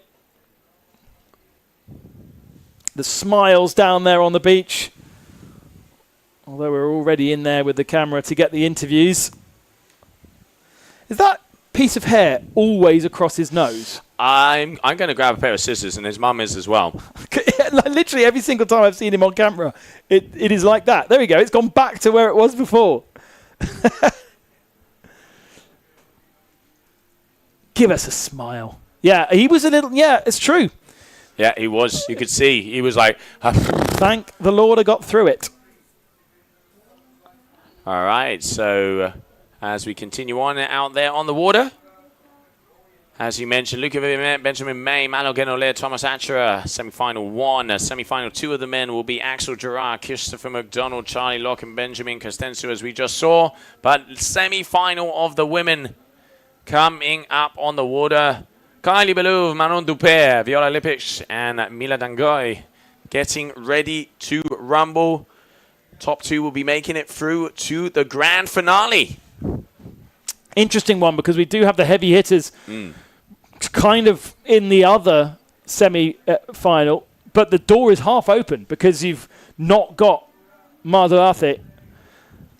The smiles down there on the beach. Although we're already in there with the camera to get the interviews. Is that piece of hair always across his nose? I'm going to grab a pair of scissors, and his mum is as well. Like, literally every single time I've seen him on camera, it is like that. There we go. It's gone back to where it was before. Give us a smile. Yeah, he was a little... Yeah, it's true. Yeah, he was. You could see. He was like... Thank the Lord I got through it. All right, so as we continue on out there on the water, as you mentioned, Luca Benjamin May, Malo Genole, Thomas Atchera, semi-final 1. Semi-final 2 of the men will be Axel Gerard, Christopher McDonald, Charlie Locke, and Benjamin Costenso, as we just saw. But semi-final of the women coming up on the water. Kylie Bellou, Manon Dupé, Viola Lipic, and Mila Dangoy getting ready to rumble. Top 2 will be making it through to the grand finale. Interesting one, because we do have the heavy hitters kind of in the other semi-final, but the door is half open because you've not got Mardoate,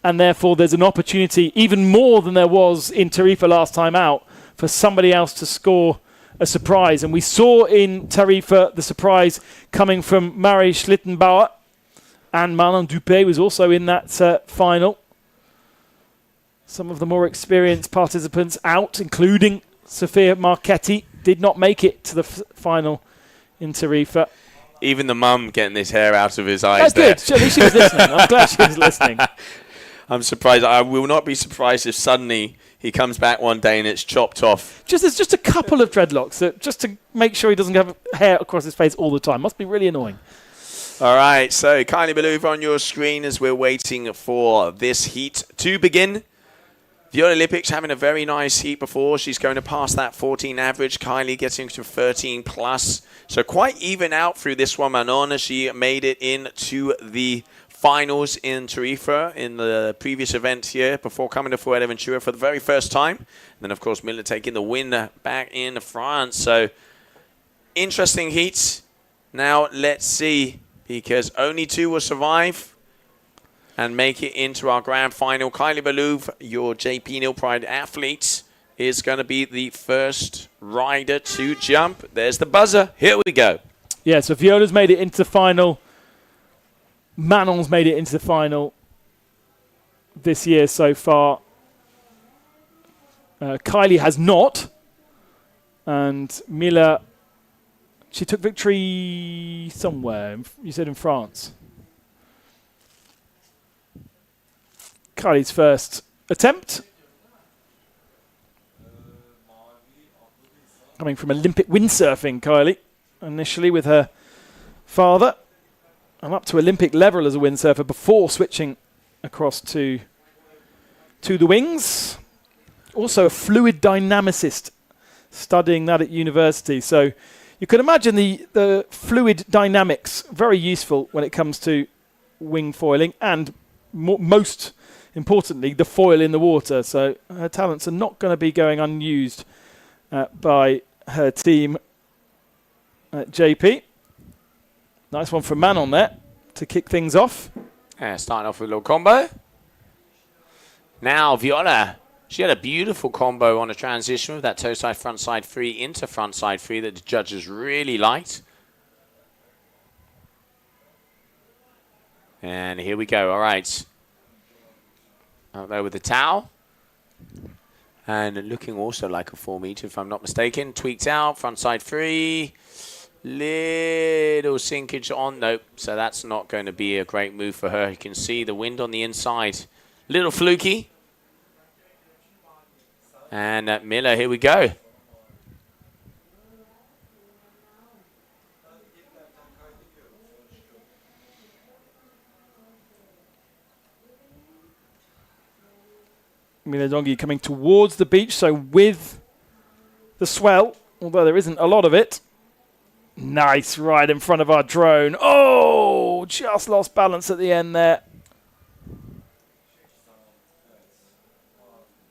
and therefore there's an opportunity, even more than there was in Tarifa last time out, for somebody else to score a surprise. And we saw in Tarifa the surprise coming from Mari Schlittenbauer, and Manon Dupé was also in that final. Some of the more experienced participants out, including Sofia Marchetti, did not make it to the final in Tarifa. Even the mum getting this hair out of his eyes. That's good. At least she was listening. I'm glad she was listening. I'm surprised. I will not be surprised if suddenly he comes back one day and it's chopped off. There's just a couple of dreadlocks, just to make sure he doesn't have hair across his face all the time. Must be really annoying. All right, so Kylie Bellou on your screen as we're waiting for this heat to begin. Viola Lipic having a very nice heat before. She's going to pass that 14 average. Kylie getting to 13 plus. So quite even out through this one. Manon, she made it into the finals in Tarifa in the previous event here before coming to Fuerteventura for the very first time. And then, of course, Miller taking the win back in France. So interesting heats. Now let's see, because only 2 will survive and make it into our grand final. Kylie Bellou, your JP Nil Pride athlete, is going to be the first rider to jump. There's the buzzer. Here we go. Yeah, so Viola's made it into the final. Manon's made it into the final this year so far. Kylie has not. And Mila, she took victory somewhere. You said in France. Kylie's first attempt. Coming from Olympic windsurfing, Kylie, initially with her father. And up to Olympic level as a windsurfer before switching across to the wings. Also a fluid dynamicist, studying that at university. So you can imagine the fluid dynamics, very useful when it comes to wing foiling, and most importantly, the foil in the water. So her talents are not going to be going unused by her team at JP. Nice one from Manon there to kick things off. Yeah, starting off with a little combo. Now Viola, she had a beautiful combo on a transition with that toe side, front side free into front side free that the judges really liked. And here we go. All right. Out there with the towel. And looking also like a 4 meter, if I'm not mistaken. Tweaked out, front side free. Little sinkage on. Nope. So that's not going to be a great move for her. You can see the wind on the inside. Little fluky. And Miller, here we go. Mila Dongi coming towards the beach, so with the swell, although there isn't a lot of it. Nice ride in front of our drone. Oh, just lost balance at the end there.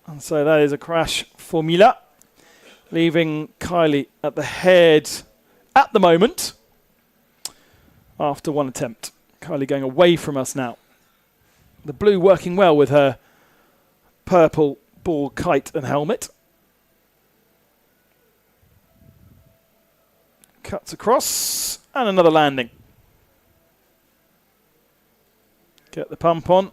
And so that is a crash for Mila, leaving Kylie at the head at the moment after one attempt. Kylie going away from us now. The blue working well with her purple ball kite and helmet. Cuts across, and another landing. Get the pump on.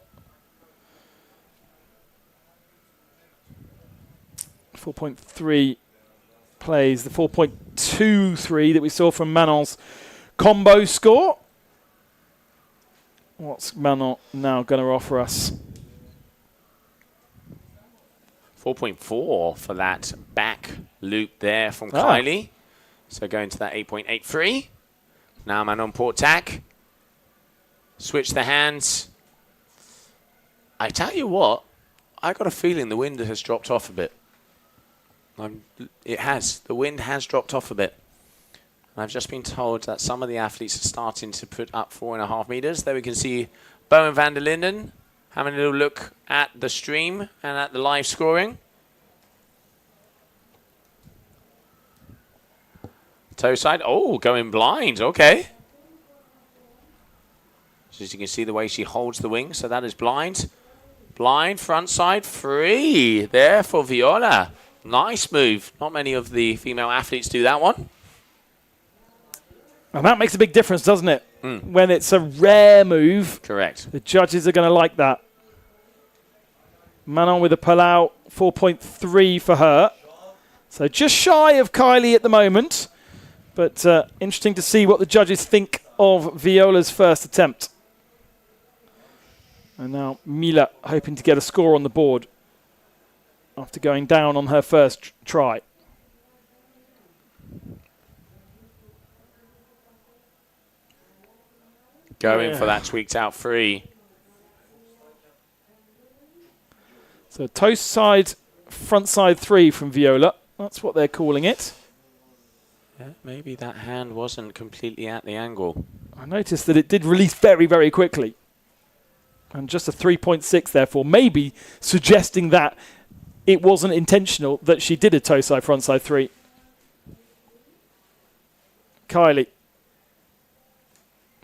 4.3 plays the 4.23 that we saw from Manon's combo score. What's Manon now going to offer us? 4.4 for that back loop there from Kylie. So going to that 8.83. Now Manon port tack. Switch the hands. I tell you what, I got a feeling the wind has dropped off a bit. It has. The wind has dropped off a bit. I've just been told that some of the athletes are starting to put up 4.5 meters. There we can see Bowen van der Linden having a little look at the stream and at the live scoring. Toe side. Oh, going blind. Okay. So as you can see the way she holds the wing. So that is blind. Blind, front side, free. There for Viola. Nice move. Not many of the female athletes do that one. And that makes a big difference, doesn't it? When it's a rare move. Correct. The judges are going to like that. Manon with a pull-out, 4.3 for her. So just shy of Kylie at the moment. But interesting to see what the judges think of Viola's first attempt. And now Mila hoping to get a score on the board after going down on her first try. Going for that tweaked out free. So toast side, front side 3 from Viola. That's what they're calling it. Yeah, maybe that hand wasn't completely at the angle. I noticed that it did release very, very quickly. And just a 3.6 therefore, maybe suggesting that it wasn't intentional that she did a toe side, front side 3. Kylie.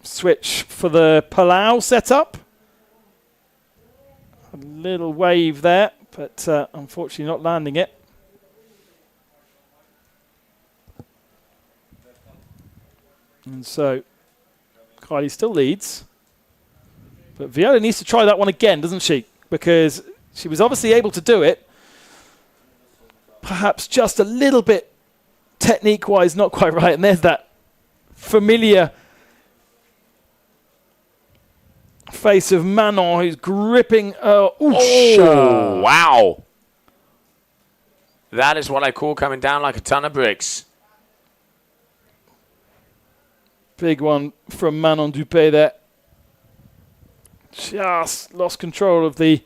Switch for the Palau setup. A little wave there, but unfortunately not landing it. And so Kylie still leads. But Viola needs to try that one again, doesn't she? Because she was obviously able to do it. Perhaps just a little bit technique-wise not quite right. And there's that familiar face of Manon who's gripping. Oh, wow. That is what I call coming down like a ton of bricks. Big one from Manon Dupé there. Just lost control of the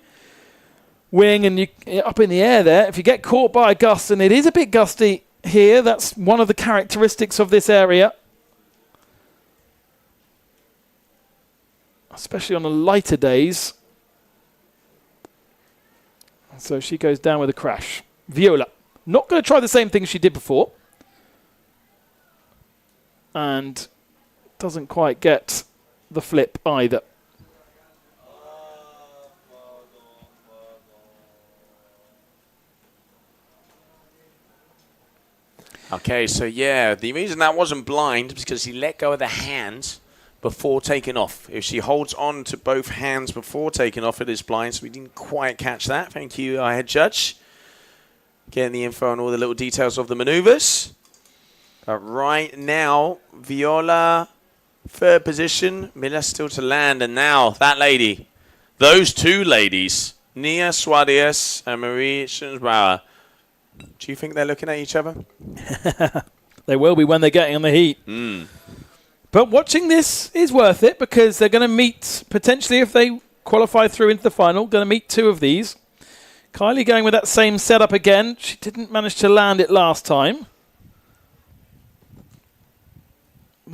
wing and up in the air there. If you get caught by a gust, and it is a bit gusty here, that's one of the characteristics of this area. Especially on the lighter days. So she goes down with a crash. Viola, not going to try the same thing she did before. And doesn't quite get the flip either. Okay, so yeah, the reason that wasn't blind is because he let go of the hands before taking off. If she holds on to both hands before taking off, it is blind, so we didn't quite catch that. Thank you, our head judge. Getting the info on all the little details of the maneuvers. But right now, Viola, third position, Mila still to land, and now that lady, those two ladies, Nia Suarez and Marie Schinsbauer. Do you think they're looking at each other? They will be when they're getting on the heat. But watching this is worth it because they're going to meet, potentially if they qualify through into the final, going to meet two of these. Kylie going with that same setup again. She didn't manage to land it last time.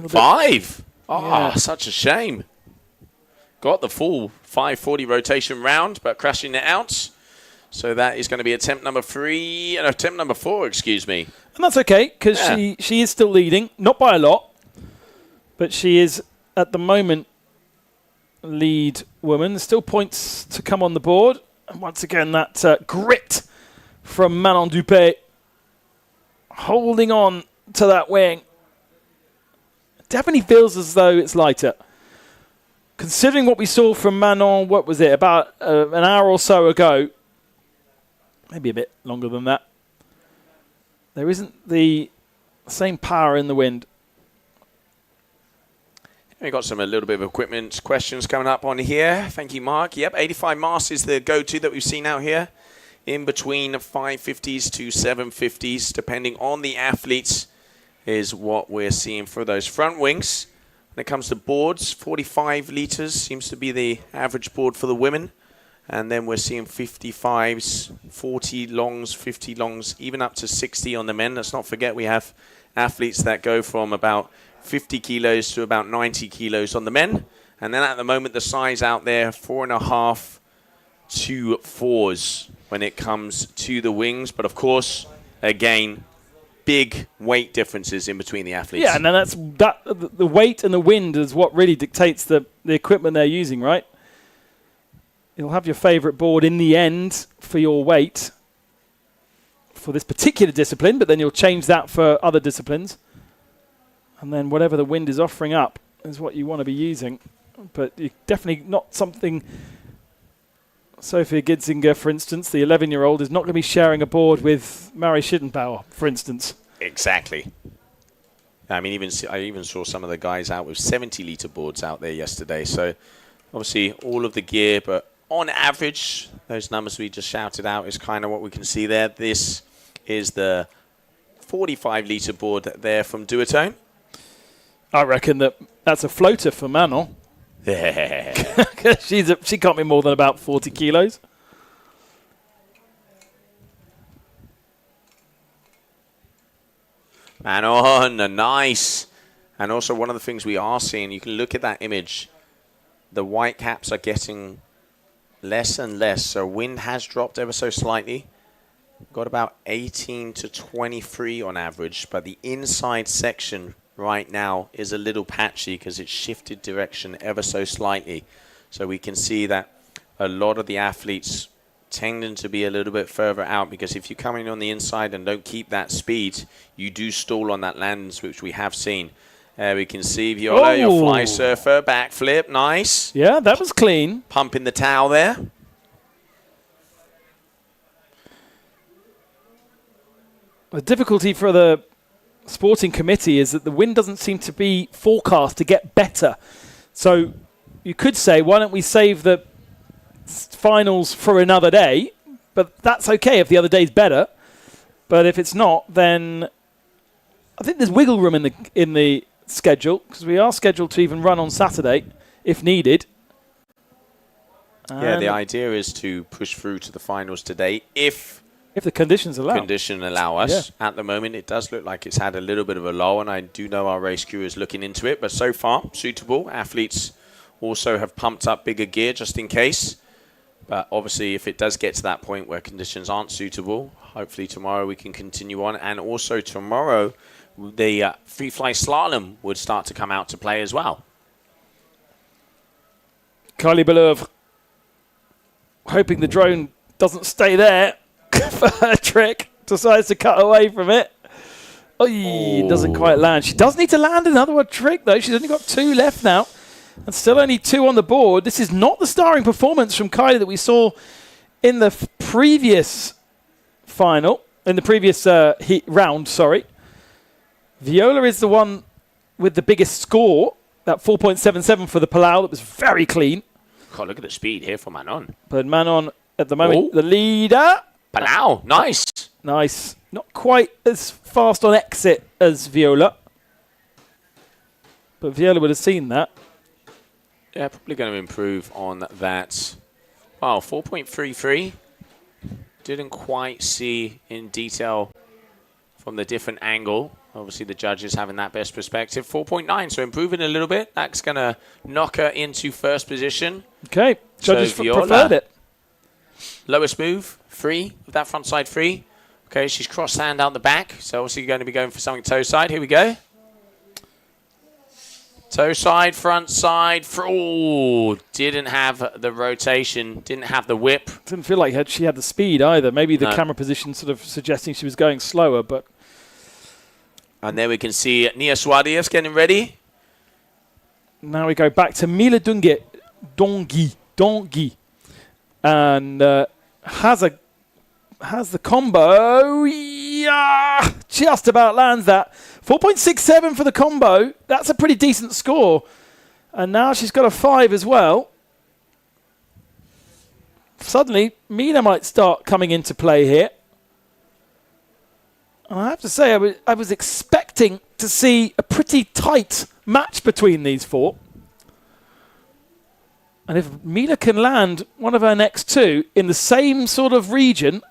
5? Oh, such a shame. Got the full 540 rotation round, but crashing it out. So that is going to be attempt number 4, excuse me. And that's okay, because she is still leading, not by a lot, but she is, at the moment, lead woman. There's still points to come on the board. And once again, that grit from Manon Dupé, holding on to that wing. definitely feels as though it's lighter. Considering what we saw from Manon, what was it, about an hour or so ago, maybe a bit longer than that, there isn't the same power in the wind. We've got a little bit of equipment questions coming up on here. Thank you, Mark. Yep, 85 mass is the go-to that we've seen out here. In between 550s to 750s, depending on the athletes, is what we're seeing for those front wings. When it comes to boards, 45 litres seems to be the average board for the women. And then we're seeing 55s, 40 longs, 50 longs, even up to 60 on the men. Let's not forget we have athletes that go from about 50 kilos to about 90 kilos on the men. And then at the moment, the size out there, 4.5 to 4s when it comes to the wings. But of course, again, big weight differences in between the athletes. Yeah, and then the weight and the wind is what really dictates the equipment they're using, right? You'll have your favorite board in the end for your weight for this particular discipline, but then you'll change that for other disciplines. And then whatever the wind is offering up is what you want to be using. But you definitely not something... Sophia Gidsinger, for instance, the 11-year-old, is not going to be sharing a board with Mary Schittenbauer, for instance. Exactly. I mean, I even saw some of the guys out with 70-litre boards out there yesterday. So, obviously, all of the gear, but on average, those numbers we just shouted out is kind of what we can see there. This is the 45-litre board there from Duotone. I reckon that's a floater for Manon. She can't be more than about 40 kilos. Manon, nice. And also one of the things we are seeing, you can look at that image, the white caps are getting less and less. So wind has dropped ever so slightly. Got about 18 to 23 on average, but the inside section right now is a little patchy because it's shifted direction ever so slightly. So we can see that a lot of the athletes tending to be a little bit further out, because if you come in on the inside and don't keep that speed, you do stall on that landings, which we have seen. We can see Viola, your fly surfer, backflip, nice. Yeah, that was clean. Pumping the towel there. The difficulty for the sporting committee is that the wind doesn't seem to be forecast to get better. So you could say, why don't we save the finals for another day? But that's okay if the other day's better. But if it's not, then I think there's wiggle room in the schedule, because we are scheduled to even run on Saturday if needed. Yeah, the idea is to push through to the finals today if the conditions allow. us. Yeah. At the moment, it does look like it's had a little bit of a lull, and I do know our race crew is looking into it. But so far, suitable. Athletes also have pumped up bigger gear just in case. But obviously, if it does get to that point where conditions aren't suitable, hopefully tomorrow we can continue on. And also tomorrow, the free fly slalom would start to come out to play as well. Kylie Belœuvre hoping the drone doesn't stay there for her trick, decides to cut away from it. It doesn't quite land. She does need to land another trick, though. She's only got 2 left now, and still only 2 on the board. This is not the starring performance from Kylie that we saw in the previous final, in the previous round, sorry. Viola is the one with the biggest score, that 4.77 for the Palau. That was very clean. God, look at the speed here for Manon. But Manon, at the moment, the leader. Palau, nice. Nice. Not quite as fast on exit as Viola. But Viola would have seen that. Yeah, probably going to improve on that. Wow, 4.33. Didn't quite see in detail from the different angle. Obviously, the judges having that best perspective. 4.9, so improving a little bit. That's going to knock her into first position. Okay, judges preferred it. Lowest move, free, with that front side free. Okay, she's crossed hand out the back, so obviously going to be going for something toe side. Here we go. Toe side, front side. Didn't have the rotation, didn't have the whip. Didn't feel like she had the speed either. Maybe the camera position sort of suggesting she was going slower, but... And there we can see Nia Suarez getting ready. Now we go back to Mila Dongi, and has the combo. Yeah, just about lands that. 4.67 for the combo. That's a pretty decent score. And now she's got a 5 as well. Suddenly, Mila might start coming into play here. And I have to say, I was expecting to see a pretty tight match between these four. And if Mila can land one of her next two in the same sort of region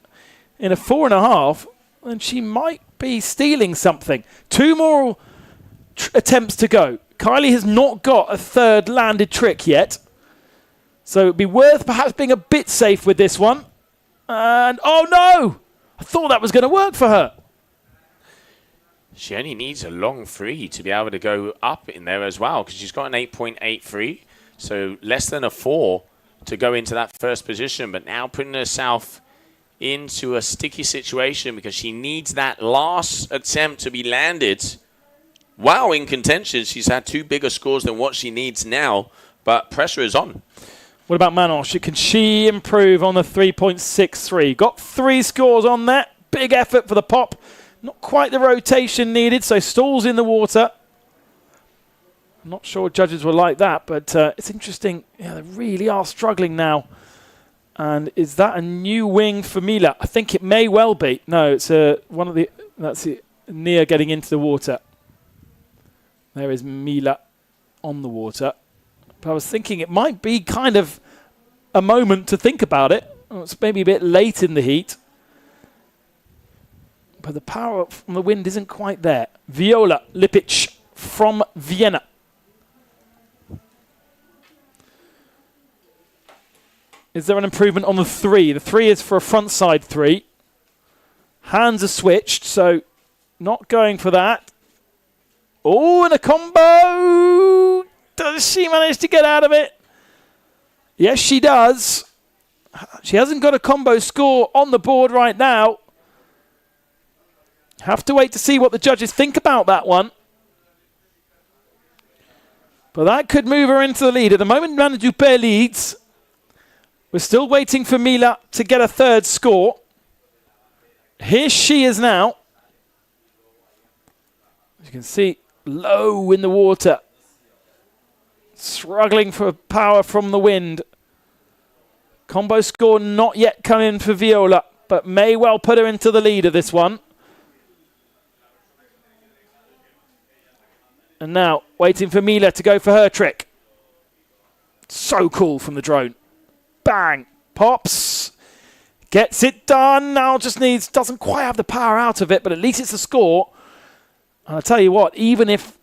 in a 4.5, then she might be stealing something. 2 more attempts to go. Kylie has not got a third landed trick yet. So it'd be worth perhaps being a bit safe with this one. And, oh no! I thought that was going to work for her. She only needs a long 3 to be able to go up in there as well, because she's got an 8.83, so less than a 4 to go into that first position, but now putting herself into a sticky situation because she needs that last attempt to be landed. Wow, in contention, she's had 2 bigger scores than what she needs now, but pressure is on. What about Manosh? Can she improve on the 3.63? Got 3 scores on that. Big effort for the pop. Not quite the rotation needed, so stalls in the water. I'm not sure judges will like that, but it's interesting. Yeah, they really are struggling now. And is that a new wing for Mila? I think it may well be. No, it's one of the. That's it. Nia getting into the water. There is Mila on the water. But I was thinking it might be kind of a moment to think about it. It's maybe a bit late in the heat. But the power from the wind isn't quite there. Viola Lipic from Vienna. Is there an improvement on the 3? The 3 is for a front side 3. Hands are switched, so not going for that. Oh, and a combo! Does she manage to get out of it? Yes, she does. She hasn't got a combo score on the board right now. Have to wait to see what the judges think about that one. But that could move her into the lead. At the moment, Nana Dupé leads. We're still waiting for Mila to get a 3rd score. Here she is now. As you can see, low in the water. Struggling for power from the wind. Combo score not yet come in for Viola, but may well put her into the lead of this one. And now, waiting for Mila to go for her trick. So cool from the drone. Bang! Pops! Gets it done. Now just doesn't quite have the power out of it, but at least it's a score. And I'll tell you what, even if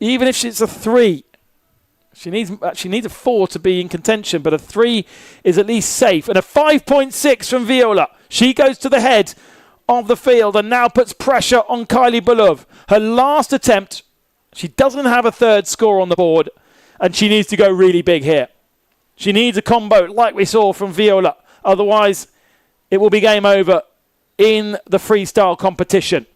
it's a 3, she needs a 4 to be in contention, but a 3 is at least safe. And a 5.6 from Viola. She goes to the head of the field and now puts pressure on Kylie Belov. Her last attempt, she doesn't have a 3rd score on the board, and she needs to go really big here. She needs a combo like we saw from Viola. Otherwise, it will be game over in the freestyle competition.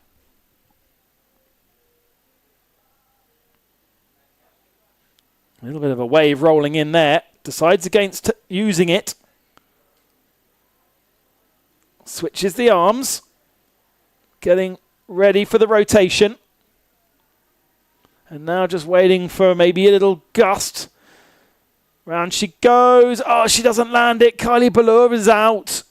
A little bit of a wave rolling in there. Decides against using it. Switches the arms. Getting ready for the rotation. And now just waiting for maybe a little gust. Round she goes. Oh, she doesn't land it. Kylie Belov is out.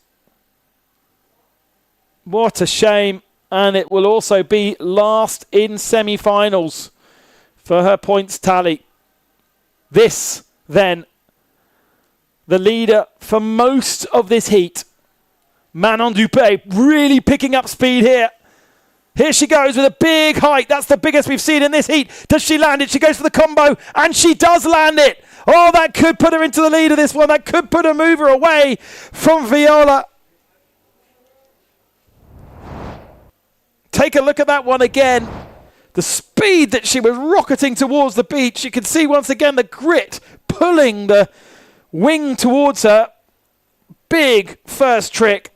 What a shame. And it will also be last in semi-finals for her points tally. This, then, the leader for most of this heat. Manon Dupé really picking up speed here. Here she goes with a big height. That's the biggest we've seen in this heat. Does she land it? She goes for the combo, and she does land it. Oh, that could put her into the lead of this one. That could put a mover away from Viola. Take a look at that one again. The speed that she was rocketing towards the beach. You can see once again the grit pulling the wing towards her. Big first trick.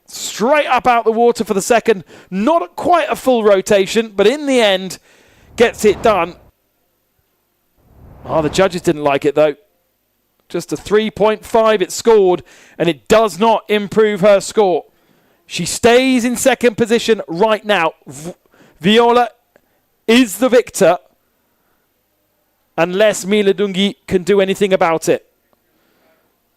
Straight up out the water for the second. Not quite a full rotation, but in the end, gets it done. Oh, the judges didn't like it, though. Just a 3.5 it scored, and it does not improve her score. She stays in second position right now. Viola is the victor, unless Mila Dunghi can do anything about it.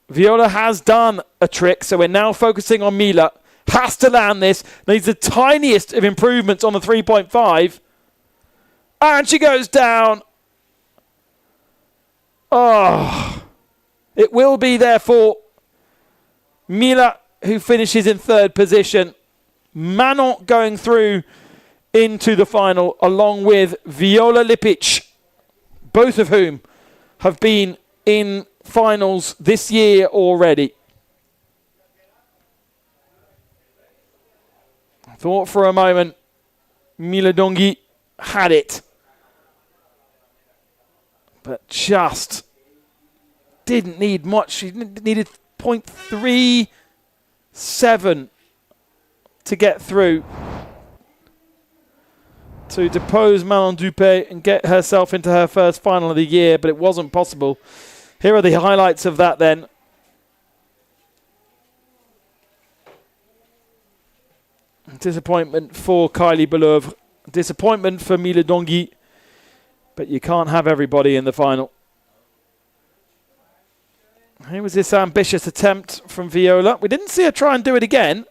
Viola has done a trick, so we're now focusing on Mila. Has to land this. Needs the tiniest of improvements on the 3.5. And she goes down. Oh. It will be, therefore, Mila, who finishes in third position. Manon going through into the final, along with Viola Lipic, both of whom have been in finals this year already. I thought for a moment Mila Dunghi had it, but just didn't need much. She needed 0.37 to get through to depose Manon Dupé and get herself into her first final of the year, but it wasn't possible. Here are the highlights of that then. Disappointment for Kylie Beleuvre. Disappointment for Mila Dunghi. But you can't have everybody in the final. Here was this ambitious attempt from Viola. We didn't see her try and do it again.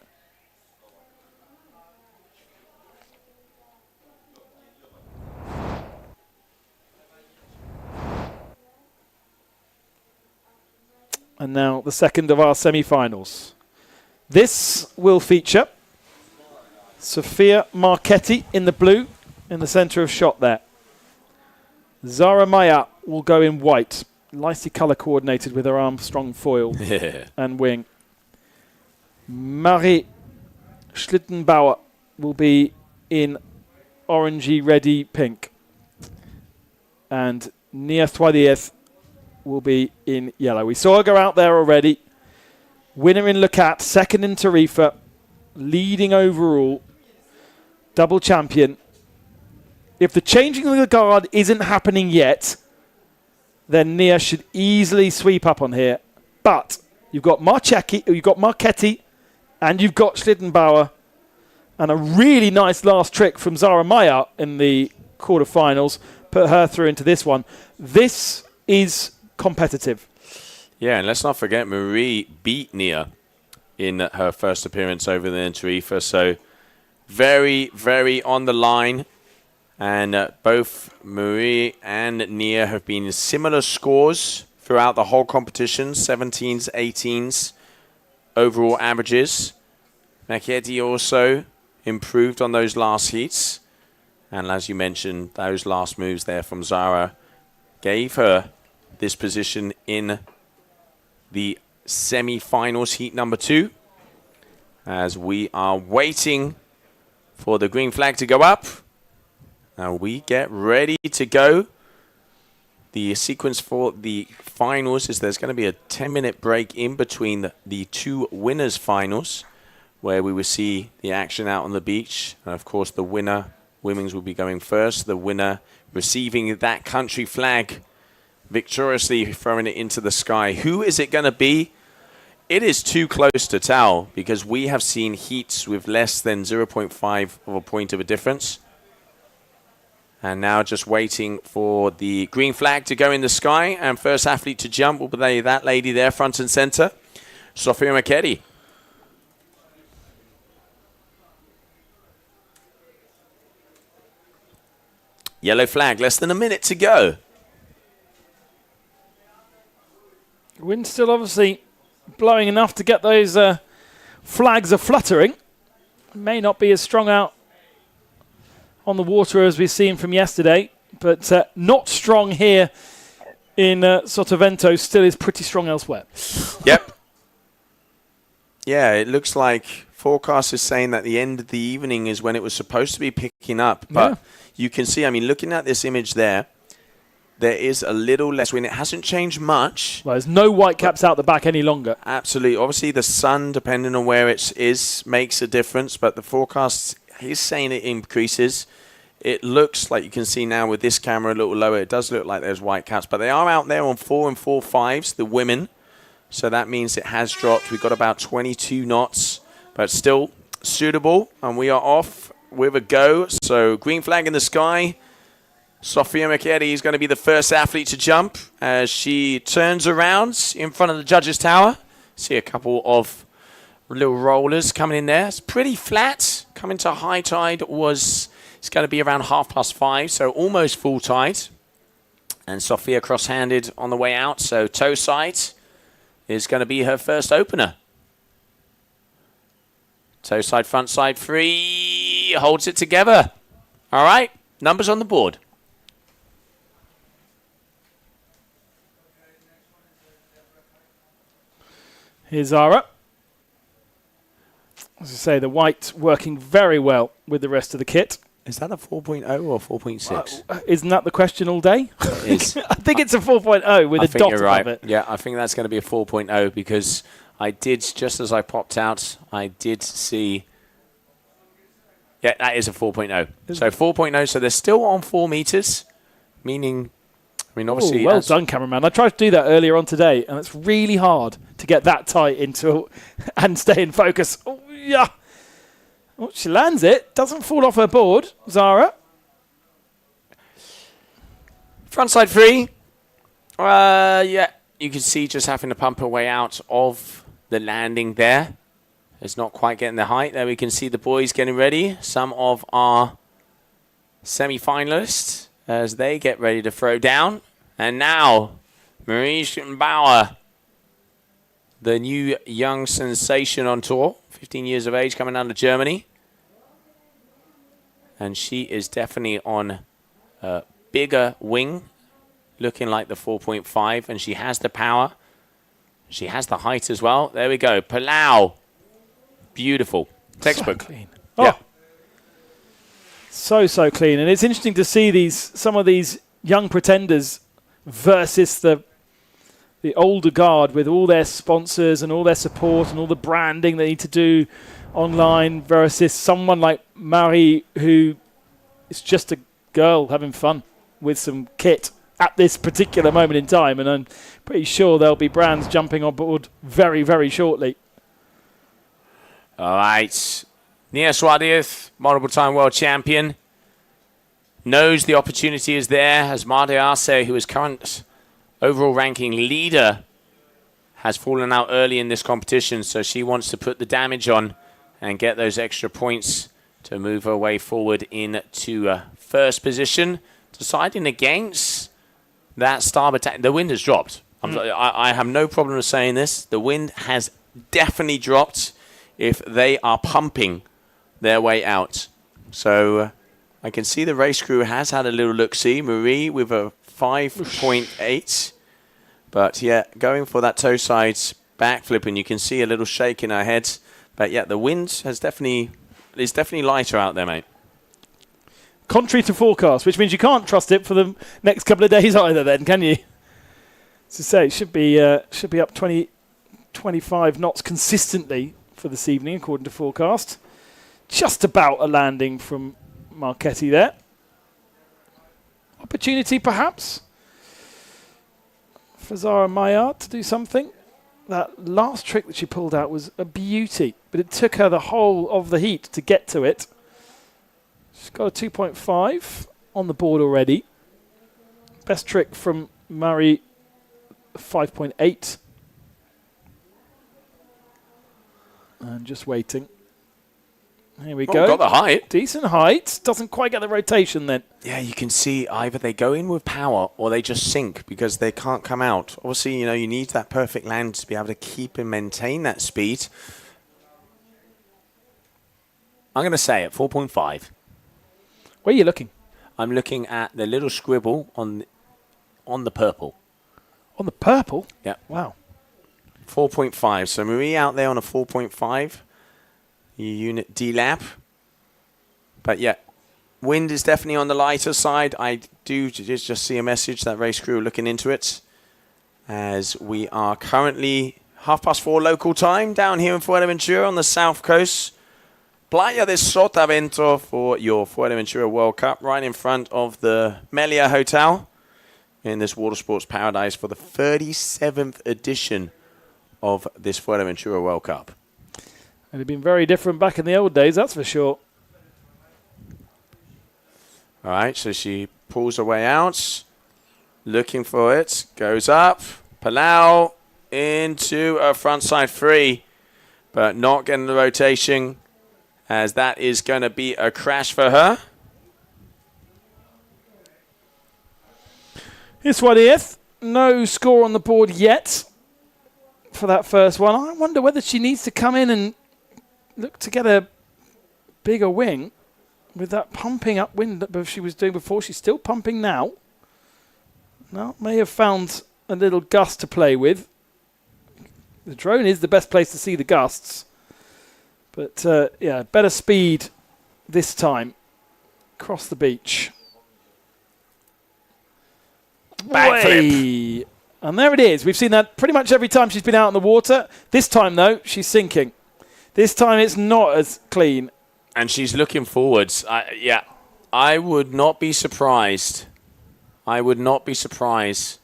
And now the second of our semi-finals. This will feature Sofia Marchetti in the blue, in the centre of shot there. Zara Maya will go in white, nicely colour coordinated with her Armstrong foil and wing. Marie Schlittenbauer will be in orangey, reddy, pink. And Nia Thwadieth will be in yellow. We saw her go out there already. Winner in Lecat, second in Tarifa, leading overall, double champion. If the changing of the guard isn't happening yet, then Nia should easily sweep up on here. But you've got Marchetti, and you've got Schlittenbauer, and a really nice last trick from Zara Maya in the quarterfinals put her through into this one. This is competitive. Yeah, and let's not forget Marie beat Nia in her first appearance over there in Tarifa. So very, very on the line. And both Marie and Nia have been similar scores throughout the whole competition. 17s, 18s, overall averages. Marchetti also improved on those last heats. And as you mentioned, those last moves there from Zara gave her this position in the semi-finals heat number 2. As we are waiting for the green flag to go up. Now we get ready to go. The sequence for the finals is there's going to be a 10-minute break in between the two winners' finals, where we will see the action out on the beach. And of course, the winner, women's, will be going first. The winner receiving that country flag, victoriously throwing it into the sky. Who is it going to be? It is too close to tell, because we have seen heats with less than 0.5 of a point of a difference. And now just waiting for the green flag to go in the sky. And first athlete to jump will be that lady there, front and center, Sofia Marchetti. Yellow flag, less than a minute to go. Wind still obviously blowing enough to get those flags a-fluttering. May not be as strong out on the water as we've seen from yesterday, but not strong here in Sotavento. Still is pretty strong elsewhere. Yep. Yeah, it looks like forecast is saying that the end of the evening is when it was supposed to be picking up. But you can see, I mean, looking at this image there is a little less wind. It hasn't changed much. Well, there's no white caps out the back any longer. Absolutely. Obviously, the sun, depending on where it is, makes a difference. But the forecast is saying it increases. It looks like you can see now with this camera a little lower. It does look like there's white caps, but they are out there on 4 and 4.5s, the women. So that means it has dropped. We've got about 22 knots, but still suitable. And we are off with a go. So green flag in the sky. Sofia Mekedi is going to be the first athlete to jump as she turns around in front of the judges' tower. See a couple of little rollers coming in there. It's pretty flat. Coming to high tide it's going to be around 5:30, so almost full tide. And Sofia cross-handed on the way out, so toe side is going to be her first opener. Toe side, front side, free. Holds it together. All right, numbers on the board. Here's Zara. As I say, the white working very well with the rest of the kit. Is that a 4.0 or 4.6? Isn't that the question all day? It is. I think it's a 4.0 with a dot above it. Yeah, I think that's going to be a 4.0 because I did, just as I popped out, I did see... Yeah, that is a 4.0. So 4.0, so they're still on 4 meters, meaning... I mean, obviously... well done, cameraman. I tried to do that earlier on today, and it's really hard to get that tight into and stay in focus. Oh, yeah. Oh, she lands it. Doesn't fall off her board, Zara. Frontside free. Yeah, you can see just having to pump her way out of the landing there. It's not quite getting the height. There we can see the boys getting ready. Some of our semi-finalists as they get ready to throw down. And now, Marie Schuttenbauer, the new young sensation on tour. 15 years of age, coming out of Germany. And she is definitely on a bigger wing, looking like the 4.5. And she has the power. She has the height as well. There we go. Palau. Beautiful. Textbook. So clean. Yeah. Oh. So clean. And it's interesting to see some of these young pretenders versus the older guard with all their sponsors and all their support and all the branding they need to do online versus someone like Marie who is just a girl having fun with some kit at this particular moment in time. And I'm pretty sure there'll be brands jumping on board very, very shortly. All right. Nia Suarez, multiple time world champion, knows the opportunity is there as Marte Arce, who is current overall ranking leader, has fallen out early in this competition, so she wants to put the damage on and get those extra points to move her way forward into first position. Deciding against that starboard tack. The wind has dropped. I have no problem with saying this. The wind has definitely dropped if they are pumping their way out. So I can see the race crew has had a little look-see. Marie with a 5.8. But yeah, going for that toe sides backflip, and you can see a little shake in her head. But yeah, the wind is definitely lighter out there, mate. Contrary to forecast, which means you can't trust it for the next couple of days either then, can you? To say, it should be up 20, 25 knots consistently for this evening, according to forecast. Just about a landing from Marchetti there. Opportunity, perhaps, for Zara Maillard to do something. That last trick that she pulled out was a beauty, but it took her the whole of the heat to get to it. She's got a 2.5 on the board already. Best trick from Marie, 5.8. And just waiting. Here we go. Got the height. Decent height. Doesn't quite get the rotation then. Yeah, you can see either they go in with power or they just sink because they can't come out. Obviously, you need that perfect land to be able to keep and maintain that speed. I'm going to say it, 4.5. Where are you looking? I'm looking at the little scribble on the purple. On the purple? Yeah. Wow. 4.5. So Marie out there on a 4.5. Unit D-lap. But yeah, wind is definitely on the lighter side. I do just see a message that race crew are looking into it as we are currently 4:30 local time down here in Fuerteventura on the south coast. Playa de Sotavento for your Fuerteventura World Cup, right in front of the Melia Hotel in this water sports paradise for the 37th edition of this Fuerteventura World Cup. It'd have been very different back in the old days, that's for sure. All right, so she pulls her way out, looking for it, goes up, Palau into a frontside free, but not getting the rotation, as that is going to be a crash for her. This one here, no score on the board yet for that first one. I wonder whether she needs to come in and look to get a bigger wing with that pumping up wind that she was doing before. She's still pumping now. Now, may have found a little gust to play with. The drone is the best place to see the gusts. But, yeah, better speed this time. Across the beach. Backflip. And there it is. We've seen that pretty much every time she's been out in the water. This time, though, she's sinking. This time it's not as clean. And she's looking forwards. I would not be surprised. I would not be surprised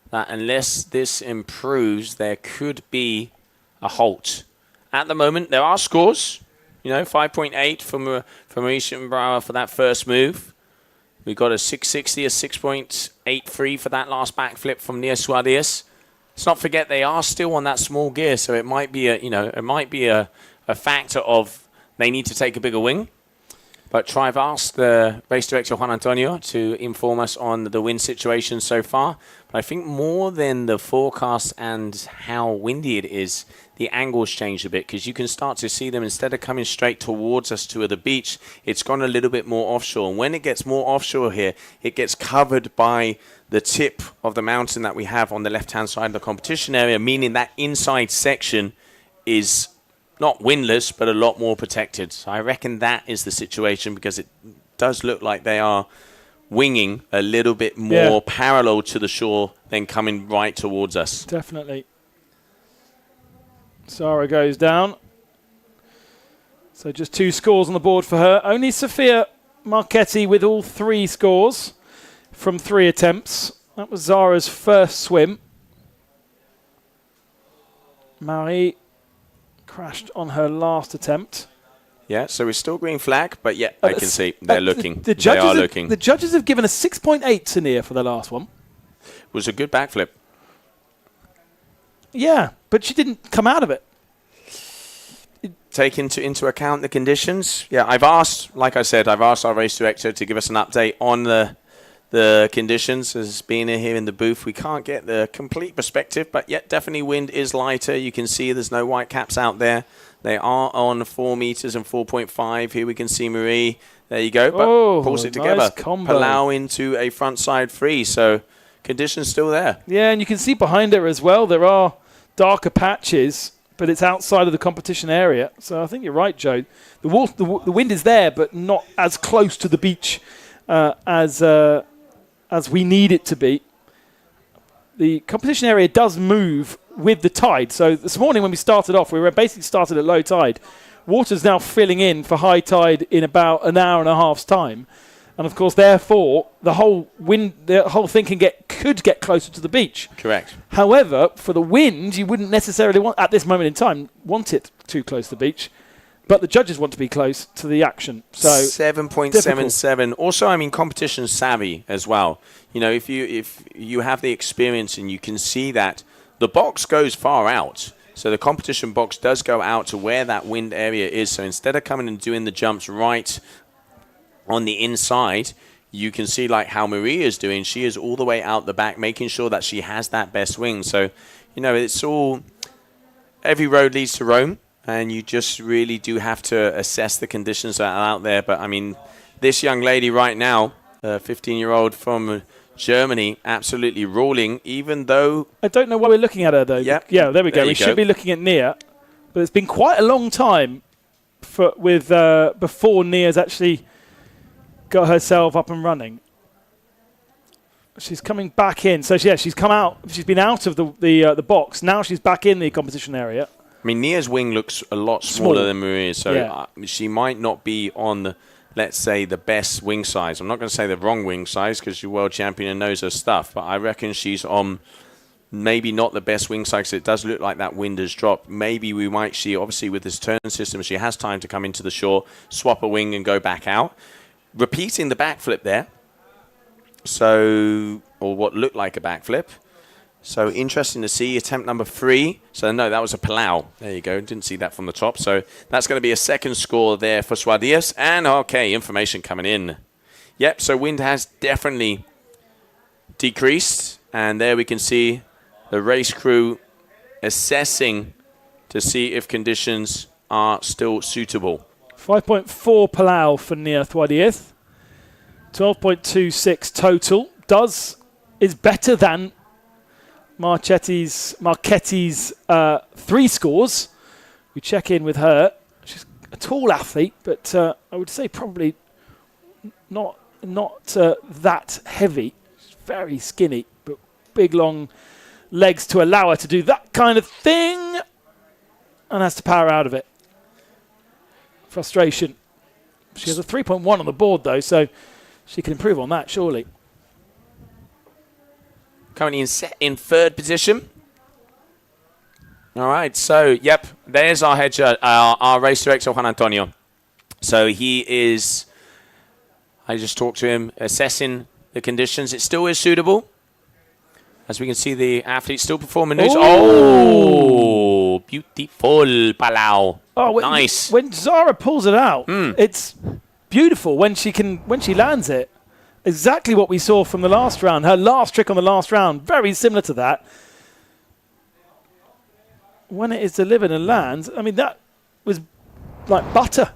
that unless this improves, there could be a halt. At the moment, there are scores. 5.8 from Marie Schittenbauer for that first move. We got a 660, a 6.83 for that last backflip from Nia Suarez. Let's not forget they are still on that small gear, so it might be a factor of they need to take a bigger wing. But I've asked the race director Juan Antonio to inform us on the wind situation so far. But I think more than the forecast and how windy it is, the angles changed a bit, because you can start to see them, instead of coming straight towards us to the beach, it's gone a little bit more offshore. And when it gets more offshore here, it gets covered by the tip of the mountain that we have on the left-hand side of the competition area, meaning that inside section is not windless, but a lot more protected. So I reckon that is the situation, because it does look like they are winging a little bit more parallel to the shore than coming right towards us. Definitely. Sarah goes down. So just 2 scores on the board for her. Only Sofia Marchetti with all 3 scores from 3 attempts. That was Zara's first swim. Marie crashed on her last attempt. Yeah, so we're still green flag, but yeah, I can see they're looking. The judges have given a 6.8 to Nia for the last one. It was a good backflip. Yeah, but she didn't come out of it. Take into account the conditions. Yeah, I've asked our race director to give us an update on the conditions. As being here in the booth, we can't get the complete perspective, but yet definitely wind is lighter. You can see there's no white caps out there. They are on 4 meters and 4.5. Here we can see Marie. There you go. But pulls it together. Nice combo. Palau into a front side free. So conditions still there. Yeah, and you can see behind her as well, there are darker patches, but it's outside of the competition area. So I think you're right, Joe. The wind is there, but not as close to the beach as we need it to be. The competition area does move with the tide. So this morning when we started off, we were basically started at low tide. Water's now filling in for high tide in about an hour and a half's time. And of course, therefore, the whole thing could get closer to the beach. Correct. However, for the wind, you wouldn't necessarily want, at this moment in time, want it too close to the beach. But the judges want to be close to the action. So 7.77. Also, competition savvy as well. If you have the experience and you can see that the box goes far out. So the competition box does go out to where that wind area is. So instead of coming and doing the jumps right on the inside, you can see like how Maria is doing. She is all the way out the back, making sure that she has that best wing. So, it's all, every road leads to Rome. And you just really do have to assess the conditions that are out there. But, this young lady right now, a 15-year-old from Germany, absolutely rolling, even though... I don't know why we're looking at her, though. Yeah, there we go. We should be looking at Nia. But it's been quite a long time before Nia's actually got herself up and running. She's coming back in. So, she's come out. She's been out of the box. Now she's back in the competition area. I mean, Nia's wing looks a lot smaller Small. than Maria's, so Yeah. she might not be on the, let's say, the best wing size. I'm not going to say the wrong wing size because she's world champion and knows her stuff, but I reckon she's on maybe not the best wing size. It does look like that wind has dropped. Maybe we might see, obviously, with this turn system, she has time to come into the shore, swap a wing and go back out. Repeating the backflip there. So, or what looked like a backflip. So interesting to see attempt number 3. So no, that was a Palau. There you go. Didn't see that from the top. So that's going to be a second score there for Suardias. And okay, information coming in. Yep, so wind has definitely decreased. And there we can see the race crew assessing to see if conditions are still suitable. 5.4 Palau for Nia Thuadieth. 12.26 total. Is better than Marchetti's 3 scores. We check in with her. She's a tall athlete, but I would say probably not that heavy. She's very skinny, but big long legs to allow her to do that kind of thing, and has to power out of it. Frustration. She has a 3.1 on the board though, so she can improve on that surely. Currently in third position. All right, so, yep, there's our head judge, our race director, Juan Antonio. So he is, I just talked to him, assessing the conditions. It still is suitable. As we can see, the athletes still performing. Oh, beautiful, Palau. Oh, nice. When Zara pulls it out, it's beautiful when she lands it. Exactly what we saw from the last round. Her last trick on the last round, very similar to that. When it is delivered and lands, I mean, that was like butter.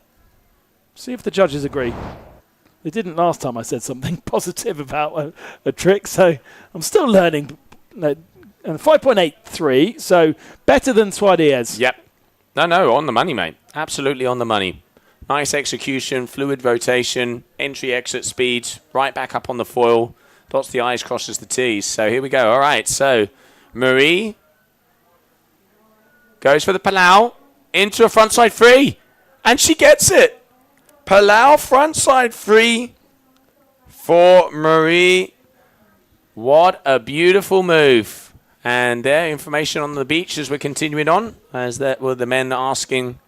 See if the judges agree. They didn't last time I said something positive about a trick, so I'm still learning. And 5.83, so better than Suarez. Yep. No, on the money, mate. Absolutely on the money. Nice execution, fluid rotation, entry-exit speed, right back up on the foil. Dots the I's, crosses the T's. So here we go. All right, so Marie goes for the Palau into a frontside 3, and she gets it. Palau frontside 3 for Marie. What a beautiful move. And there, information on the beach as we're continuing on, as that were the men asking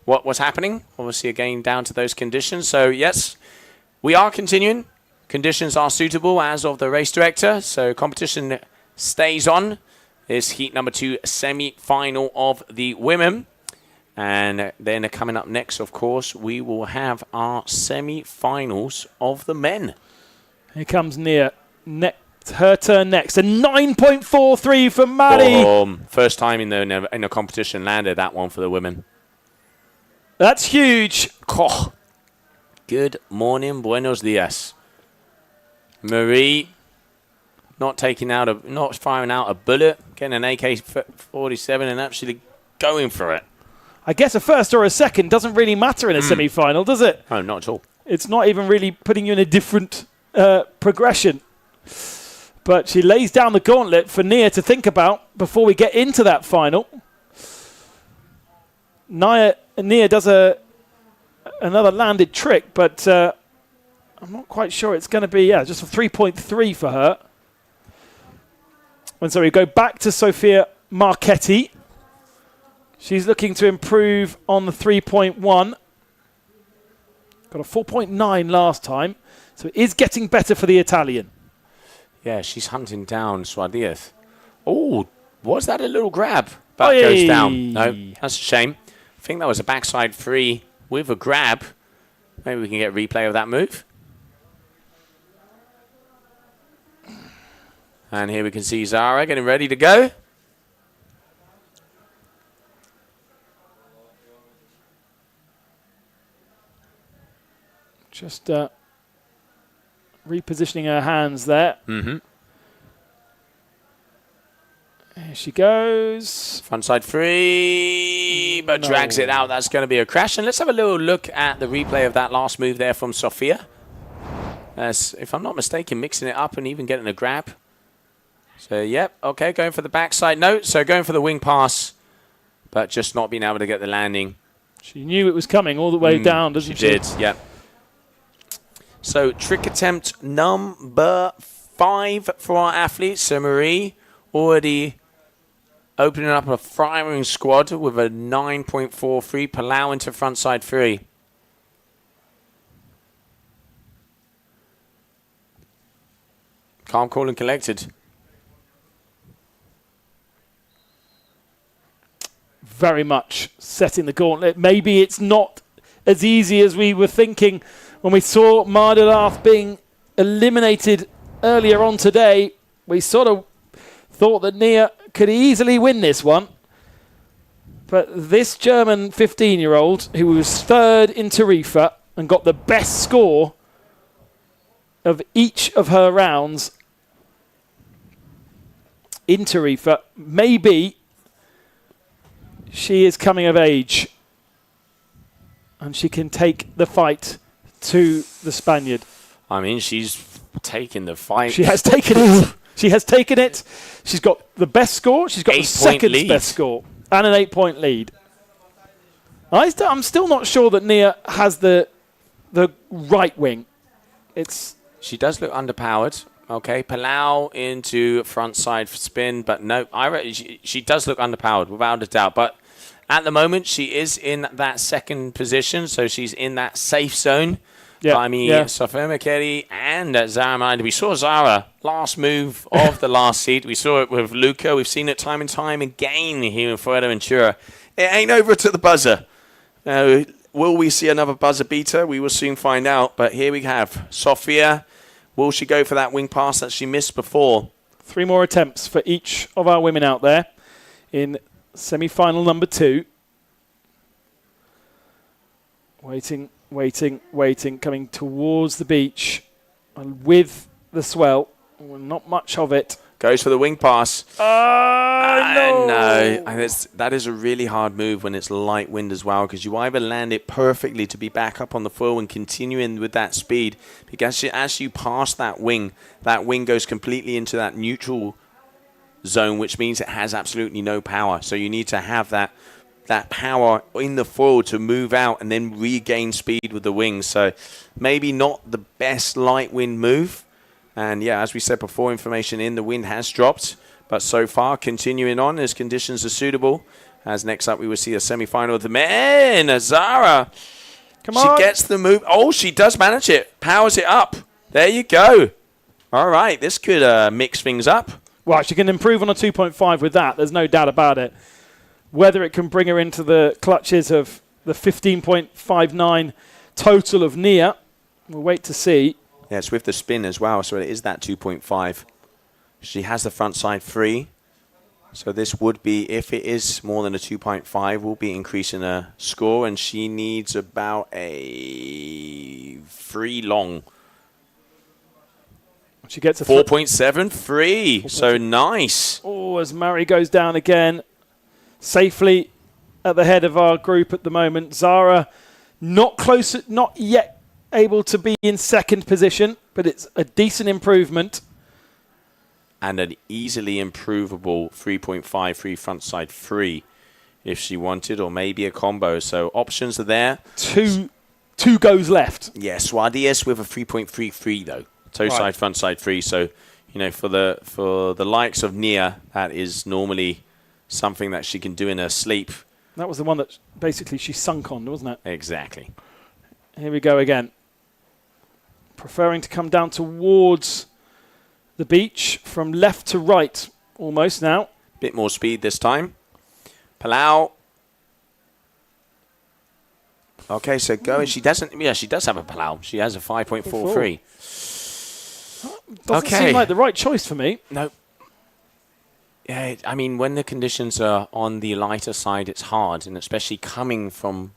what was happening. Obviously, again, down to those conditions. So, yes, we are continuing. Conditions are suitable as of the race director. So, competition stays on. This heat number 2 semi-final of the women. And then coming up next, of course, we will have our semi-finals of the men. Here comes Nia. Her turn next. A 9.43 for Maddie. First time in the competition landed that one for the women. That's huge. Oh. Good morning, buenos dias. Marie not firing out a bullet, getting an AK-47 and actually going for it. I guess a first or a second doesn't really matter in a semi-final, does it? Oh, not at all. It's not even really putting you in a different progression. But she lays down the gauntlet for Nia to think about before we get into that final. Nia does another landed trick, but I'm not quite sure it's going to be, just a 3.3 for her. And so we go back to Sofia Marchetti. She's looking to improve on the 3.1. Got a 4.9 last time, so it is getting better for the Italian. Yeah, she's hunting down Suardias. Oh, was that a little grab? But goes down. No, that's a shame. I think that was a backside 3 with a grab. Maybe we can get a replay of that move. And here we can see Zara getting ready to go. Just repositioning her hands there. Mm-hmm. Here she goes. Frontside 3, but drags it out. That's going to be a crash. And let's have a little look at the replay of that last move there from Sofia. If I'm not mistaken, mixing it up and even getting a grab. So, yep, okay, going for the backside. No, so going for the wing pass but just not being able to get the landing. She knew it was coming all the way down, doesn't she? She did, yeah. So trick attempt number 5 for our athletes. So Marie already opening up a firing squad with a 9.43. Palau into frontside 3. Calm, cool, and collected. Very much setting the gauntlet. Maybe it's not as easy as we were thinking when we saw Mardelarth being eliminated earlier on today. We sort of thought that Nia could easily win this one. But this German 15-year-old, who was third in Tarifa and got the best score of each of her rounds in Tarifa, maybe she is coming of age and she can take the fight to the Spaniard. I mean, she's taken the fight. She has taken it. She has taken it. She's got the best score. She's got the second best score and an 8-point lead. I'm still not sure that Nia has the right wing. She does look underpowered. Okay, Palau into frontside spin, but no, she does look underpowered without a doubt. But at the moment, she is in that second position, so she's in that safe zone. Sofia Makeri and Zara Miranda. We saw Zara last move of the last seed. We saw it with Luca. We've seen it time and time again here in Fuerteventura. It ain't over to the buzzer. Will we see another buzzer beater? We will soon find out. But here we have Sofia. Will she go for that wing pass that she missed before? 3 more attempts for each of our women out there in semi-final number 2. Waiting, coming towards the beach and with the swell. Not much of it. Goes for the wing pass. No. That is a really hard move when it's light wind as well, because you either land it perfectly to be back up on the foil and continuing with that speed, because as you pass that wing goes completely into that neutral zone, which means it has absolutely no power. So you need to have that power in the foil to move out and then regain speed with the wings. So maybe not the best light wind move. And yeah, as we said before, information in the wind has dropped. But so far, continuing on as conditions are suitable. As next up, we will see a semi-final of the men. Zara. Come on. She gets the move. Oh, she does manage it. Powers it up. There you go. All right, this could mix things up. Well, she can improve on a 2.5 with that. There's no doubt about it. Whether it can bring her into the clutches of the 15.59 total of Nia, we'll wait to see. Yeah, it's with the spin as well, so it is that 2.5. She has the front side free. So this would be, if it is more than a 2.5, we'll be increasing her score, and she needs about a 3 long. She gets a 4.73, so nice. Oh, as Murray goes down again, safely at the head of our group at the moment. Zara not yet able to be in second position, but it's a decent improvement. And an easily improvable 3.53 frontside free if she wanted, or maybe a combo. So options are there. Two goes left. Yeah, Suardias with a 3.33 though. Toe side, front side free. So, you know, for the likes of Nia, that is normally something that she can do in her sleep. That was the one that basically she sunk on, wasn't it? Exactly. Here we go again. Preferring to come down towards the beach from left to right almost now. Bit more speed this time. Palau. Okay, so going. She does have a Palau. She has a 5.43. Doesn't seem like the right choice for me. No. Yeah, I mean, when the conditions are on the lighter side, it's hard, and especially coming from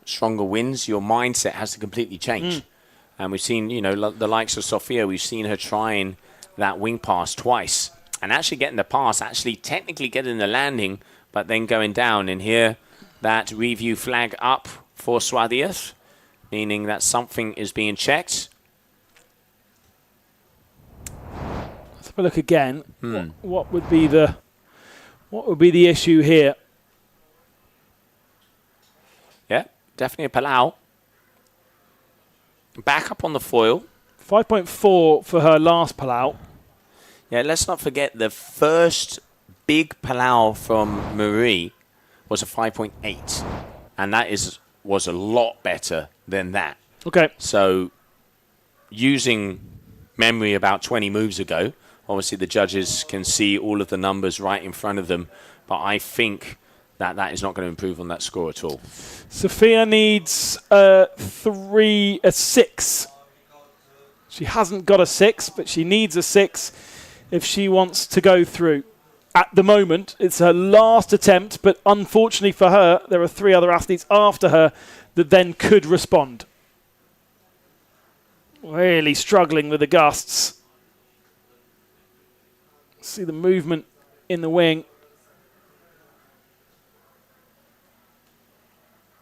stronger winds, your mindset has to completely change. And we've seen, you know, the likes of Sofia, we've seen her trying that wing pass twice and actually getting the pass, actually technically getting the landing, but then going down. And here, that review flag up for Suardias, meaning that something is being checked. Let's have a look again. What would be the issue here? definitely a Palau. Back up on the foil. 5.4 for her last Palau. Yeah, let's not forget the first big Palau from Marie was a 5.8. And that was a lot better than that. Okay. So, using memory about 20 moves ago, obviously the judges can see all of the numbers right in front of them, but I think that is not going to improve on that score at all. Sophia needs a 6. She hasn't got a 6, but she needs a 6 if she wants to go through. At the moment, it's her last attempt, but unfortunately for her, there are 3 other athletes after her that then could respond. Really struggling with the gusts. See the movement in the wing.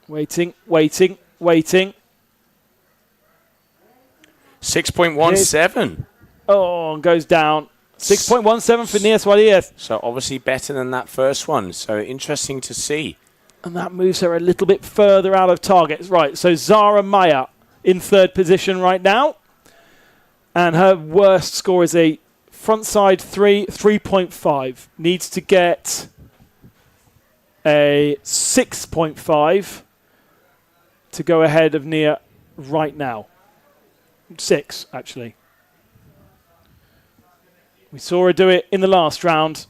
Waiting. 6.17. Oh, goes down. 6.17 for Nia Suarez. So obviously better than that first one. So interesting to see. And that moves her a little bit further out of targets. Right, so Zara Maya in 3rd position right now. And her worst score is a frontside 3.5. Needs to get a 6.5 to go ahead of Nia right now. 6, actually. We saw her do it in the last round.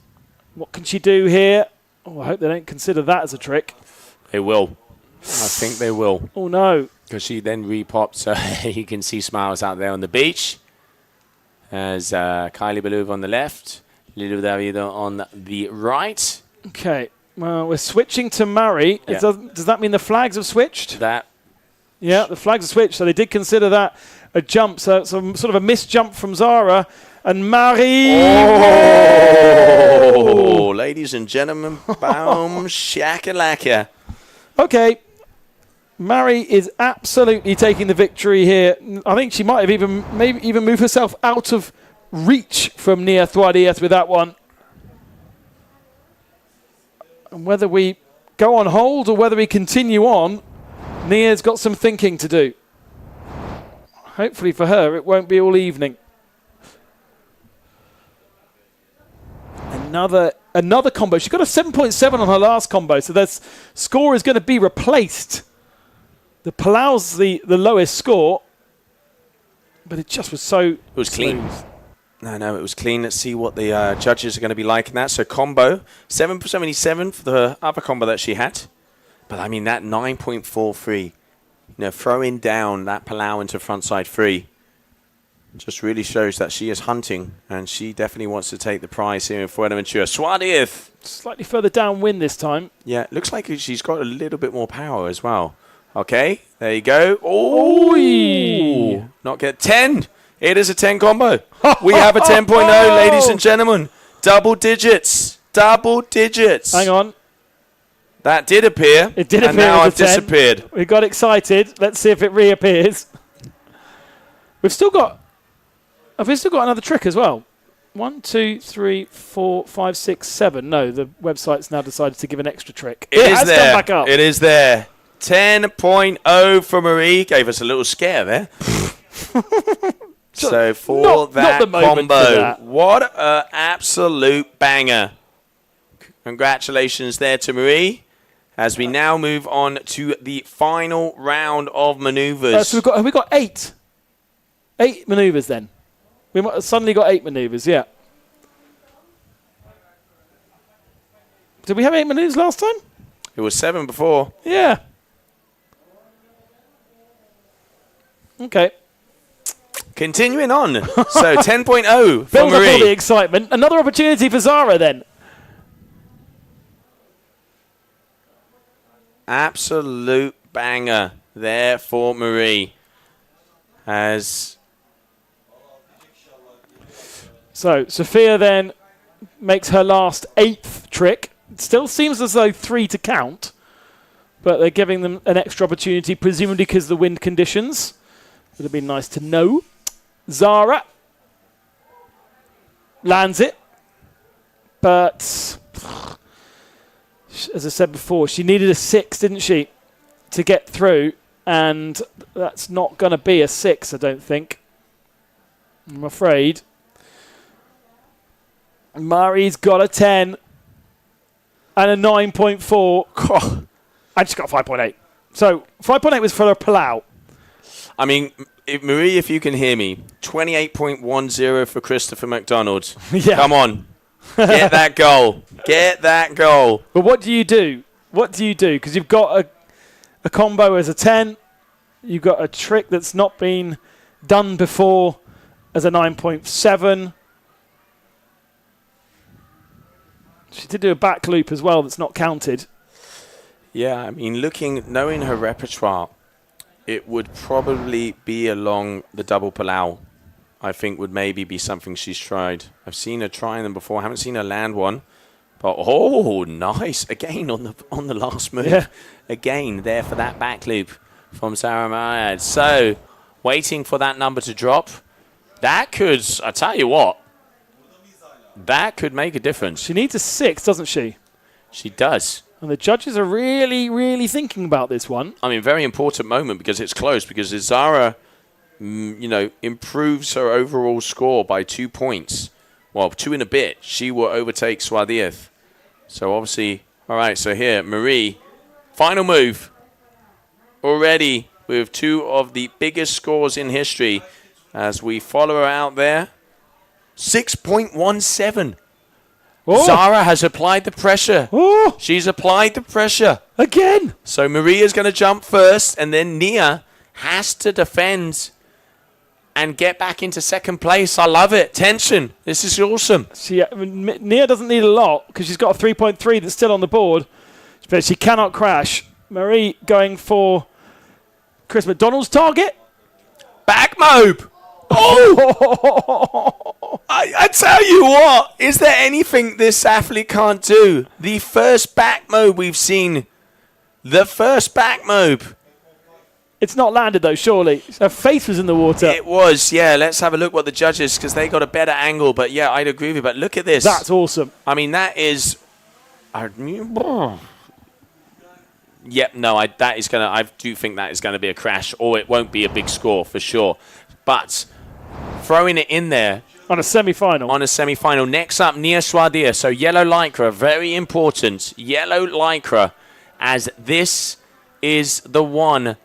What can she do here? Oh, I hope they don't consider that as a trick. They will. I think they will. Oh, no. Because she then repopped, so you can see smiles out there on the beach. As Kylie Belouve on the left, Lilo Davido on the right. Okay. Well, we're switching to Murray. Yeah. Does that mean the flags have switched? That. Yeah, the flags have switched, so they did consider that a jump. So it's sort of a missed jump from Zara. And Murray. Oh, ladies and gentlemen, boom, shakalaka. Okay. Murray is absolutely taking the victory here. I think she might have maybe moved herself out of reach from Nia Suarez with that one. And whether we go on hold or whether we continue on, Nia's got some thinking to do. Hopefully for her, it won't be all evening. Another combo. She got a 7.7 on her last combo, so that score is going to be replaced. The Palau's the lowest score, but it just was so. It was clean. No, it was clean. Let's see what the judges are going to be like in that. So combo 7.77 for the other combo that she had, but I mean that 9.43. Throwing down that Palau into frontside 3 just really shows that she is hunting, and she definitely wants to take the prize here in Fuerteventura. Suarez. Slightly further downwind this time. Yeah, looks like she's got a little bit more power as well. Okay, there you go. Oh, not get 10. It is a 10 combo. We have a 10.0, ladies and gentlemen. Double digits. Hang on. That did appear. It did and appear. now I've I've disappeared. We got excited. Let's see if it reappears. Have we still got another trick as well? 1, 2, 3, 4, 5, 6, 7. No, the website's now decided to give an extra trick. It is has there. Come back up. It is there. 10.0 for Marie. Gave us a little scare there. So for that combo, what an absolute banger. Congratulations there to Marie. As we now move on to the final round of maneuvers. So have we got 8? 8 maneuvers then. We might have suddenly got 8 maneuvers, yeah. Did we have 8 maneuvers last time? It was 7 before. Yeah. Okay. Continuing on. So 10.0 for Build up all the Marie. excitement. Another opportunity for Zara then. Absolute banger there for Marie. So Sophia then makes her last 8th trick. It still seems as though 3 to count, but they're giving them an extra opportunity, presumably because of the wind conditions. Would have been nice to know. Zara lands it, but as I said before, she needed a 6, didn't she, to get through, and that's not going to be a 6, I don't think. I'm afraid. Mari's got a 10 and a 9.4. I just got 5.8. So 5.8 was for a Palau. I mean, Marie, if you can hear me, 28.10 for Christopher McDonald. Yeah. Come on. Get that goal. Get that goal. But what do you do? What do you do? Because you've got a combo as a 10. You've got a trick that's not been done before as a 9.7. She did do a back loop as well that's not counted. Yeah, I mean, knowing her repertoire, it would probably be along the double Palau. I think would maybe be something she's tried. I've seen her trying them before. I haven't seen her land one. But, nice. Again on the last move. Yeah. Again, there for that back loop from Sarah Myad. So, waiting for that number to drop. That could, I tell you what, that could make a difference. She needs a 6, doesn't she? She does. And the judges are really, really thinking about this one. I mean, very important moment because it's close. Because if Zara, improves her overall score by 2 points, well, 2 and a bit, she will overtake Swadith. So obviously, all right. So here, Marie, final move. Already with 2 of the biggest scores in history, as we follow her out there. 6.17. Oh. Zara has applied the pressure. Oh. She's applied the pressure. Again. So Maria's going to jump first, and then Nia has to defend and get back into second place. I love it. Tension. This is awesome. Nia doesn't need a lot because she's got a 3.3 that's still on the board, but she cannot crash. Marie going for Chris McDonald's target. Back mobe. Oh! I tell you what, is there anything this athlete can't do? The first back mobe we've seen. The first back mobe. It's not landed though, surely. Her face was in the water. It was, yeah. Let's have a look what the judges, because they got a better angle. But yeah, I'd agree with you. But look at this. That's awesome. I mean, that is... Yep, no, I do think that is going to be a crash, or it won't be a big score for sure. But throwing it in there on a semi-final. Next up, Nia Swadia. So yellow lycra, very important. Yellow lycra, as this is the one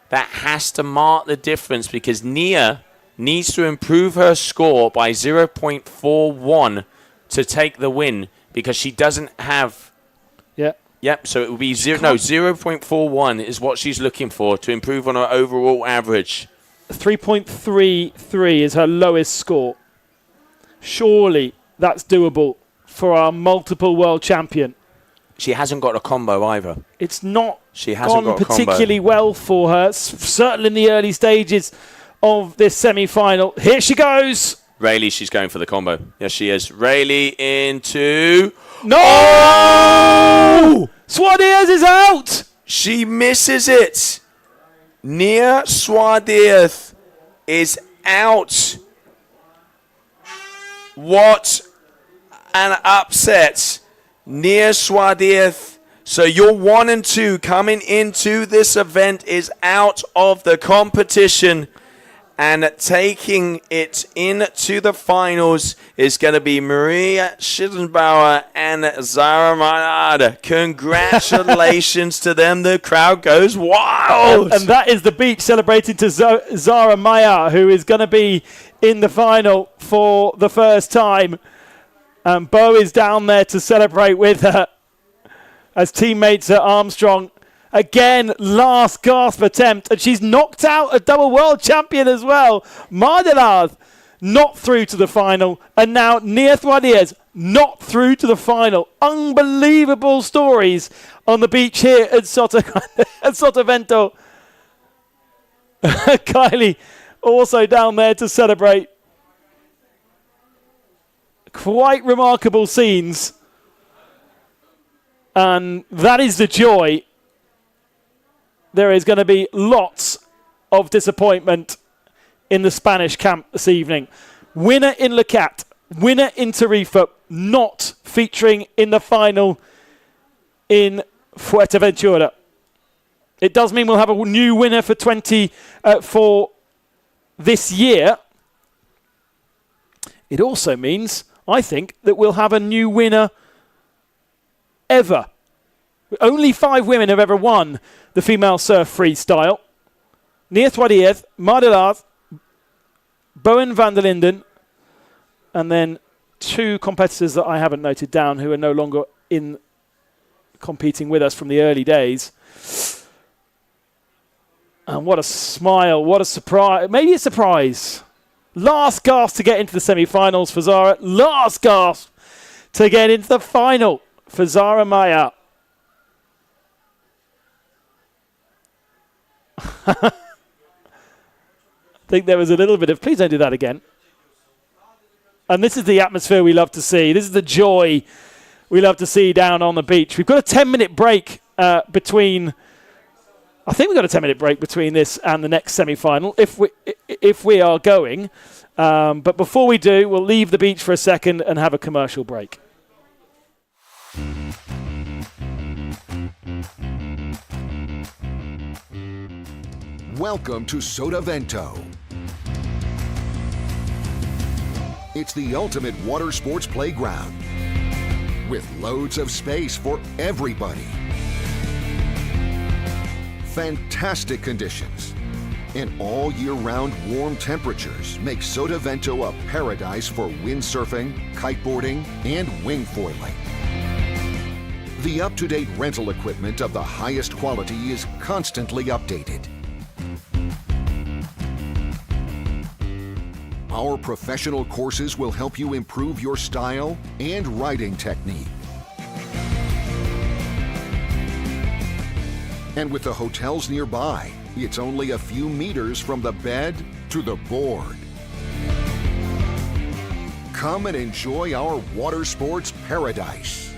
that has to mark the difference, because Nia needs to improve her score by 0.41 to take the win, because she doesn't have... Yeah. Yep, so it would be 0.41 is what she's looking for to improve on her overall average. 3.33 is her lowest score. Surely that's doable for our multiple world champion. She hasn't got a combo either. It's not She hasn't gone got a particularly combo. well for her, certainly in the early stages of this semi-final. Here she goes. Rayleigh, she's going for the combo. Yes, she is. Rayleigh into... No! Oh! Swadiers is out! She misses it. Nia Swadith is out. What an upset. Nia Swadith. So your 1 and 2 coming into this event is out of the competition. And taking it into the finals is going to be Maria Schittenbauer and Zara Maynard. Congratulations to them. The crowd goes wild. And that is the beach celebrating to Zara Maya, who is going to be in the final for the first time. And Bo is down there to celebrate with her as teammates at Armstrong. Again, last gasp attempt, and she's knocked out a double world champion as well. Mardelard not through to the final, and now Nia Thwadiers not through to the final. Unbelievable stories on the beach here at Sotavento. Kylie also down there to celebrate. Quite remarkable scenes. And that is the joy. There is going to be lots of disappointment in the Spanish camp this evening. Winner in Lecat, winner in Tarifa, not featuring in the final in Fuerteventura. It does mean we'll have a new winner for for this year. It also means, I think, that we'll have a new winner ever. Only 5 women have ever won the female surf freestyle. Nia Twadiev, Mardelas, Bowen van der Linden, and then 2 competitors that I haven't noted down who are no longer in competing with us from the early days. And what a smile, what a surprise. Maybe a surprise. Last gasp to get into the semi-finals for Zara. Last gasp to get into the final for Zara Maya. I think there was a little bit of, please don't do that again. And this is the atmosphere we love to see. This is the joy we love to see down on the beach. We've got a 10-minute break between, I think we've got a 10-minute break between this and the next semi-final, if we are going. But before we do, we'll leave the beach for a second and have a commercial break. Welcome to Sotavento. It's the ultimate water sports playground with loads of space for everybody. Fantastic conditions and all year-round warm temperatures make Sotavento a paradise for windsurfing, kiteboarding, and wingfoiling. The up-to-date rental equipment of the highest quality is constantly updated. Our professional courses will help you improve your style and riding technique. And with the hotels nearby, it's only a few meters from the bed to the board. Come and enjoy our water sports paradise.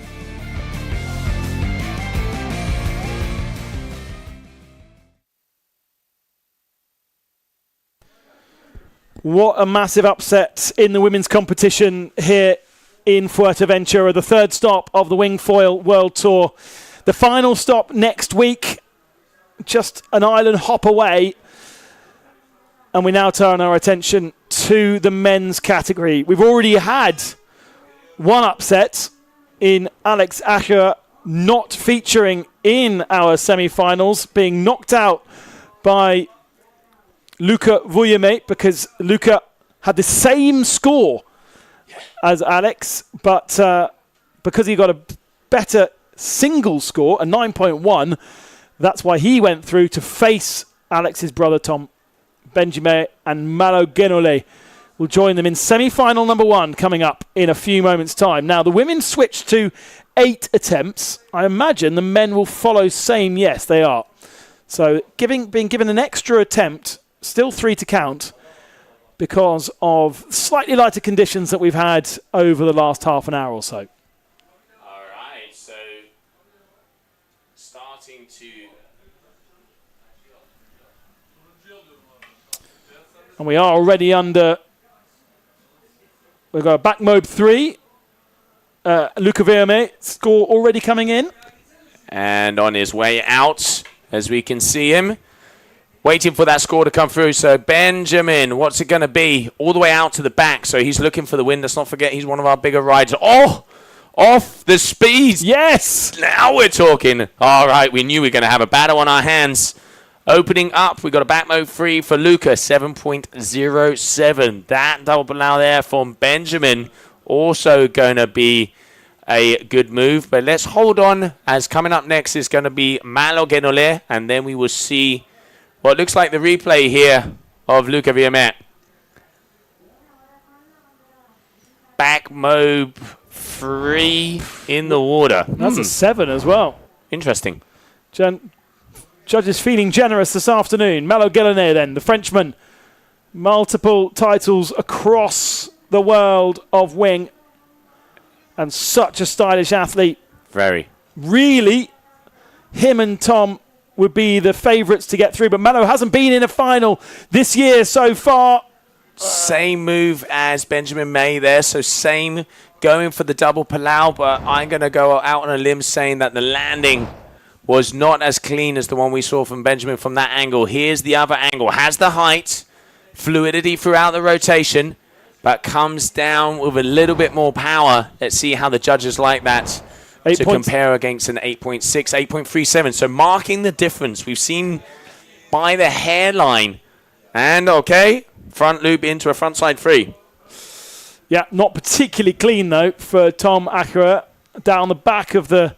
What a massive upset in the women's competition here in Fuerteventura, the 3rd stop of the Wingfoil World Tour. The final stop next week, just an island hop away. And we now turn our attention to the men's category. We've already had one upset in Alex Acher not featuring in our semi-finals, being knocked out by Luca Vuillemate because Luca had the same score as Alex, but because he got a better single score, a 9.1, that's why he went through to face Alex's brother Tom. Benjamin and Malo Genole will join them in semi-final number 1 coming up in a few moments' time. Now, the women switched to 8 attempts. I imagine the men will follow same. Yes, they are. So being given an extra attempt, still 3 to count, because of slightly lighter conditions that we've had over the last half an hour or so. All right, so starting to... And we are already under... We've got a back mode 3. Luca Vuillemate score already coming in. And on his way out, as we can see him, waiting for that score to come through. So Benjamin, what's it going to be? All the way out to the back. So he's looking for the win. Let's not forget he's one of our bigger riders. Oh, off the speed. Yes. Now we're talking. All right, we knew we were going to have a battle on our hands. Opening up, we got a back mode 3 for Luca, 7.07. That double allow there from Benjamin. Also going to be a good move. But let's hold on, as coming up next is going to be Malo Genole. And then we will see what looks like the replay here of Luca Vuillemate. Back mode 3 in the water. That's a 7 as well. Interesting. Judges feeling generous this afternoon. Malo Genole then, the Frenchman. Multiple titles across the world of wing. And such a stylish athlete. Very. Really, him and Tom would be the favourites to get through. But Malo hasn't been in a final this year so far. Same move as Benjamin May there. So same going for the double Palau. But I'm going to go out on a limb saying that the landing was not as clean as the one we saw from Benjamin from that angle. Here's the other angle. Has the height, fluidity throughout the rotation, but comes down with a little bit more power. Let's see how the judges like that to compare against an 8.6, 8.37. So marking the difference. We've seen by the hairline. And, okay, front loop into a frontside free. Yeah, not particularly clean, though, for Tom Akera down the back of the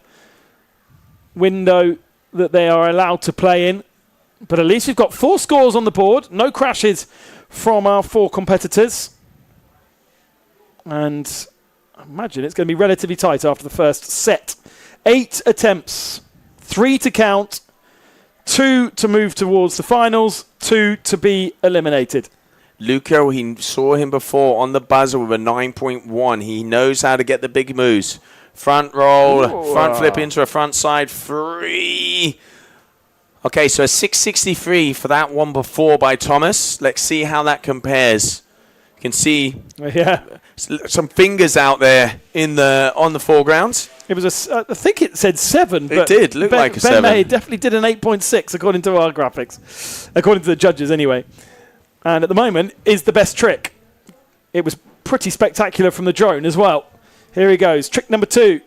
window that they are allowed to play in. But at least we've got 4 scores on the board. No crashes from our 4 competitors. And I imagine it's going to be relatively tight after the first set. 8 attempts, 3 to count, 2 to move towards the finals, 2 to be eliminated. Luca, we saw him before on the buzzer with a 9.1. He knows how to get the big moves. Front roll, front flip into a front side free. Okay, so a 663 for that one before by Thomas. Let's see how that compares. You can see some fingers out there on the foreground. It was I think it said 7. But it did look like a 7. Ben May definitely did an 8.6 according to our graphics, according to the judges anyway. And at the moment is the best trick. It was pretty spectacular from the drone as well. Here he goes. Trick number 2.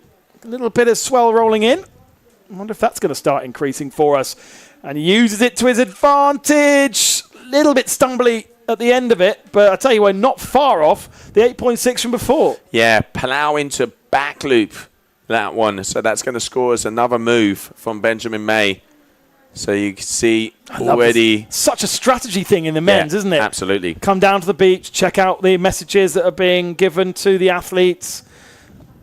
A little bit of swell rolling in. I wonder if that's going to start increasing for us. And he uses it to his advantage. A little bit stumbly at the end of it. But I tell you what, not far off the 8.6 from before. Yeah, Palau into back loop, that one. So that's going to score us another move from Benjamin May. So you can see already. Such a strategy thing in the men's, isn't it? Absolutely. Come down to the beach, check out the messages that are being given to the athletes.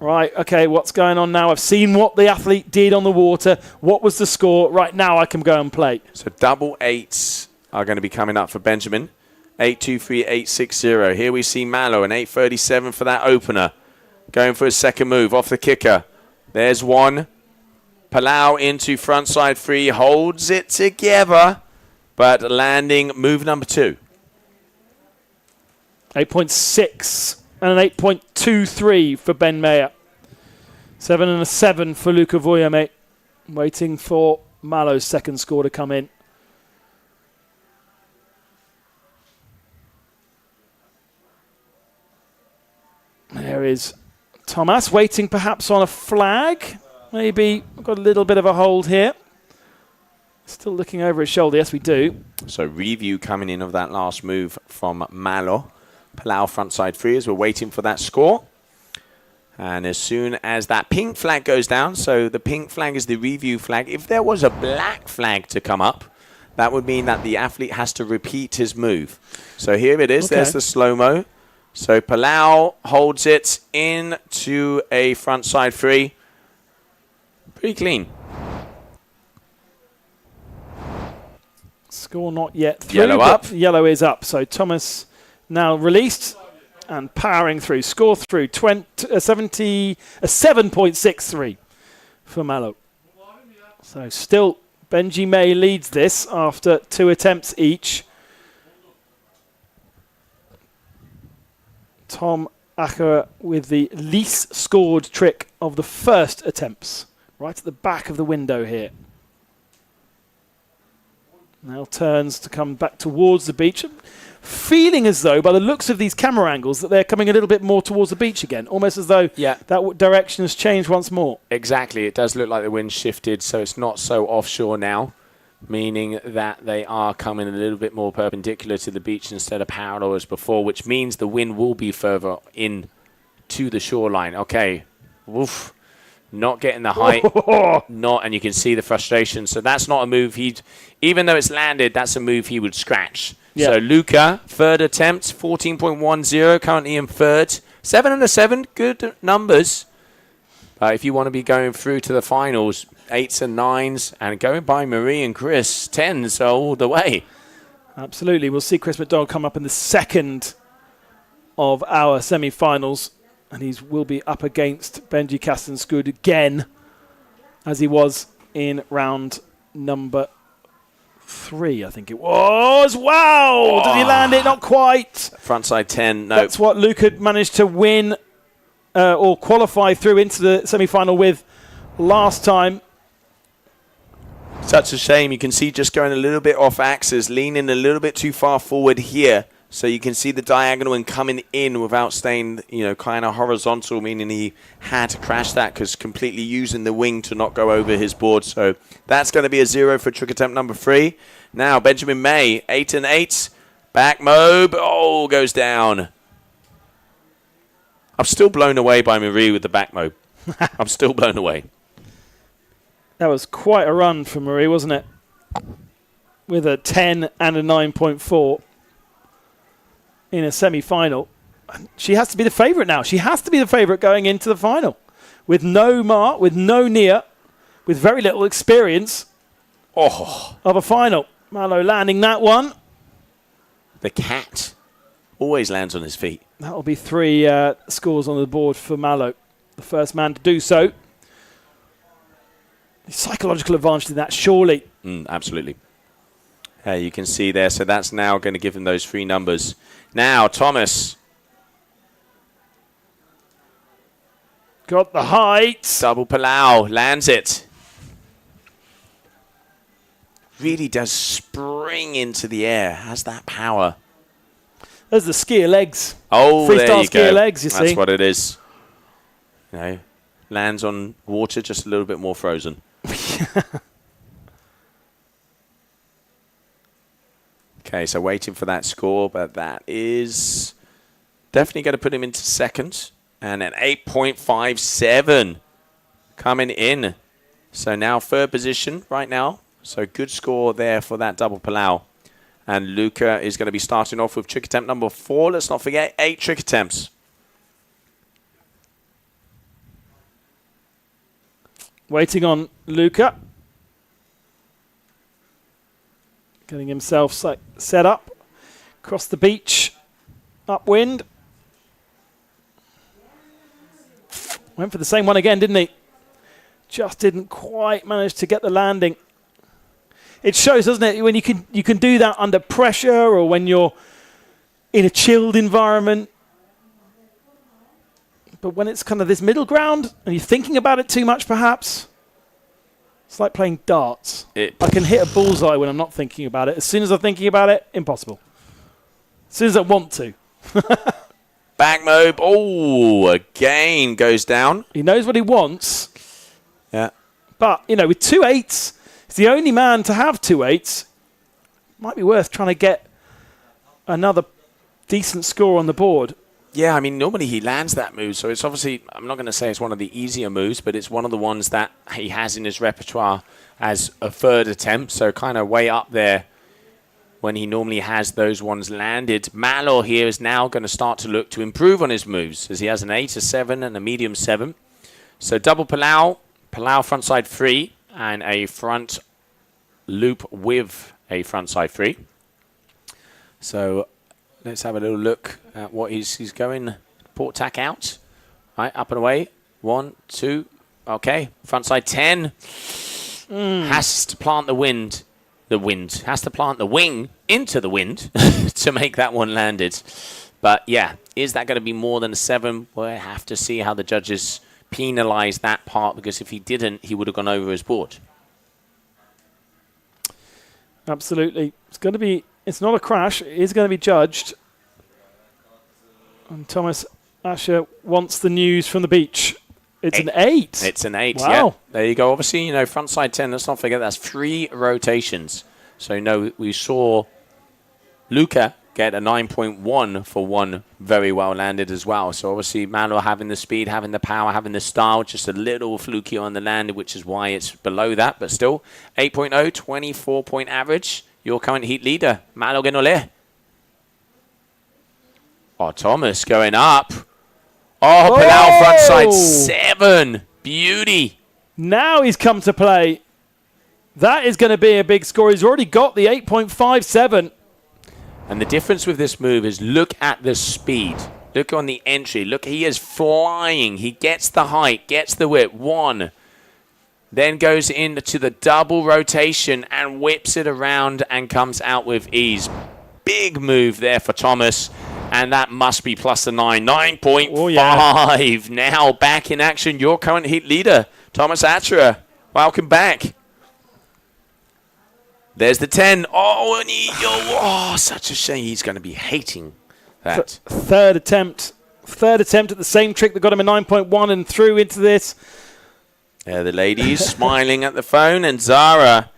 Right, okay, what's going on now? I've seen what the athlete did on the water. What was the score? Right now I can go and play. So double 8s are going to be coming up for Benjamin. 8.23, 8.60. Here we see Malo, an 8.37 for that opener. Going for his second move off the kicker. There's one. Palau into frontside free, holds it together, but landing move number 2. 8.6 and an 8.23 for Ben Mayer. 7 and a 7 for Luca Voyame. Waiting for Malo's second score to come in. There is Thomas waiting perhaps on a flag. Maybe got a little bit of a hold here. Still looking over his shoulder. Yes, we do. So review coming in of that last move from Malo. Palau frontside free as we're waiting for that score. And as soon as that pink flag goes down, so the pink flag is the review flag. If there was a black flag to come up, that would mean that the athlete has to repeat his move. So here it is. Okay. There's the slow-mo. So Palau holds it into a frontside free. Pretty clean. Score not yet through. Yellow up. Yellow is up. So Thomas now released and powering through. Score through 7.63 for Malo. So still Benji May leads this after 2 attempts each. Tom Akera with the least scored trick of the first attempts. Right at the back of the window here. Now turns to come back towards the beach. Feeling as though, by the looks of these camera angles, that they're coming a little bit more towards the beach again. Almost as though that direction has changed once more. Exactly. It does look like the wind shifted, so it's not so offshore now, meaning that they are coming a little bit more perpendicular to the beach instead of parallel as before, which means the wind will be further in to the shoreline. Okay. Woof. Not getting the height, and you can see the frustration. So that's not a move even though it's landed, that's a move he would scratch. Yeah. So Luca, third attempt, 14.10, currently in third. 7 and a 7, good numbers. If you want to be going through to the finals, 8s and 9s, and going by Marie and Chris, 10s all the way. Absolutely. We'll see Chris McDonald come up in the second of our semi-finals. And he will be up against Benji Castenscoot again, as he was in round number 3, I think it was. Wow! Did he land it? Not quite. Frontside 10, no. That's what Luke had managed to win or qualify through into the semi-final with last time. Such a shame. You can see just going a little bit off axis, leaning a little bit too far forward here. So you can see the diagonal and coming in without staying, kind of horizontal, meaning he had to crash that because completely using the wing to not go over his board. So that's going to be a 0 for trick attempt number 3. Now, Benjamin May, 8 and 8. Back mob. Oh, goes down. I'm still blown away by Marie with the back mob. I'm still blown away. That was quite a run for Marie, wasn't it? With a 10 and a 9.4 in a semi-final. She has to be the favourite now. She has to be the favourite going into the final. With no mark, with no Nia, with very little experience of a final. Malo landing that one. The cat always lands on his feet. That'll be 3 scores on the board for Malo. The first man to do so. Psychological advantage in that, surely. Absolutely. You can see there. So that's now going to give him those 3 numbers. Now, Thomas. Got the height. Double Palau. Lands it. Really does spring into the air. Has that power. There's the skier legs. Oh, there Freestyle you go. skier legs, you see. That's what it is. Lands on water, just a little bit more frozen. Okay, so waiting for that score, but that is definitely going to put him into second. And an 8.57 coming in. So now third position right now. So good score there for that double Palau. And Luca is going to be starting off with trick attempt number 4. Let's not forget 8 trick attempts. Waiting on Luca. Getting himself set up. Across the beach. Upwind. Went for the same one again, didn't he? Just didn't quite manage to get the landing. It shows, doesn't it, when you can do that under pressure or when you're in a chilled environment. But when it's kind of this middle ground and you're thinking about it too much, perhaps, it's like playing darts. I can hit a bullseye when I'm not thinking about it. As soon as I'm thinking about it, impossible. As soon as I want to. Back mob. Oh, again goes down. He knows what he wants. Yeah. But, with 2 8s, he's the only man to have 2 8s. Might be worth trying to get another decent score on the board. Yeah, I mean, normally he lands that move, so it's obviously, I'm not going to say it's one of the easier moves, but it's one of the ones that he has in his repertoire as a third attempt, so kind of way up there when he normally has those ones landed. Malo here is now going to start to look to improve on his moves, as he has an 8, a 7, and a medium 7. So double Palau, Palau frontside 3, and a front loop with a frontside 3. So let's have a little look at what he's going. Port tack out. Right, up and away. 1, 2. Okay. Frontside 10. Has to plant the wind. Has to plant the wing into the wind to make that one landed. But yeah, is that going to be more than a 7? We'll have to see how the judges penalise that part, because if he didn't, he would have gone over his board. Absolutely. It's not a crash. It is going to be judged. And Thomas Asher wants the news from the beach. It's an 8. It's an 8, wow. Yeah. There you go. Obviously, frontside 10, let's not forget that's 3 rotations. So, we saw Luca get a 9.1 for one very well landed as well. So, obviously, Malo having the speed, having the power, having the style, just a little fluky on the landing, which is why it's below that. But still, 8.0, 24-point average. Your current heat leader, Malo Genole. Oh, Thomas going up. Oh, Palau frontside 7. Beauty. Now he's come to play. That is going to be a big score. He's already got the 8.57. And the difference with this move is look at the speed. Look on the entry. Look, he is flying. He gets the height, gets the width. 1. Then goes into the double rotation and whips it around and comes out with ease. Big move there for Thomas. And that must be plus the 9. 9.5. Oh, yeah. Now back in action. Your current heat leader, Thomas Attra. Welcome back. There's the 10. Oh, and such a shame. He's going to be hating that. Third attempt at the same trick that got him a 9.1 and through into this. Yeah, the lady's smiling at the phone, and Zara,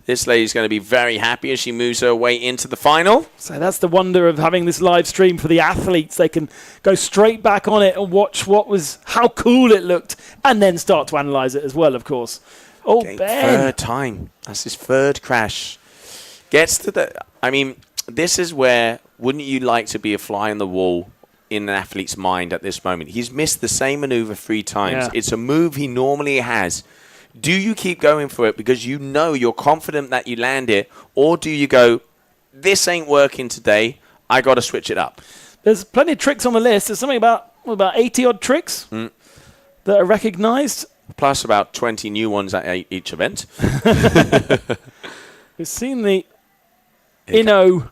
this lady's going to be very happy as she moves her way into the final. So that's the wonder of having this live stream for the athletes. They can go straight back on it and watch how cool it looked, and then start to analyse it as well, of course. Oh, Okay, Ben. third time. That's his third crash. Gets to the... I mean, this is where, wouldn't you like to be a fly on the wall in an athlete's mind at this moment? He's missed the same maneuver 3 times. Yeah. It's a move he normally has. Do you keep going for it because you know you're confident that you land it, or do you go, this ain't working today, I got to switch it up? There's plenty of tricks on the list. There's something about 80-odd tricks that are recognised. Plus about 20 new ones at each event. We've seen the Inno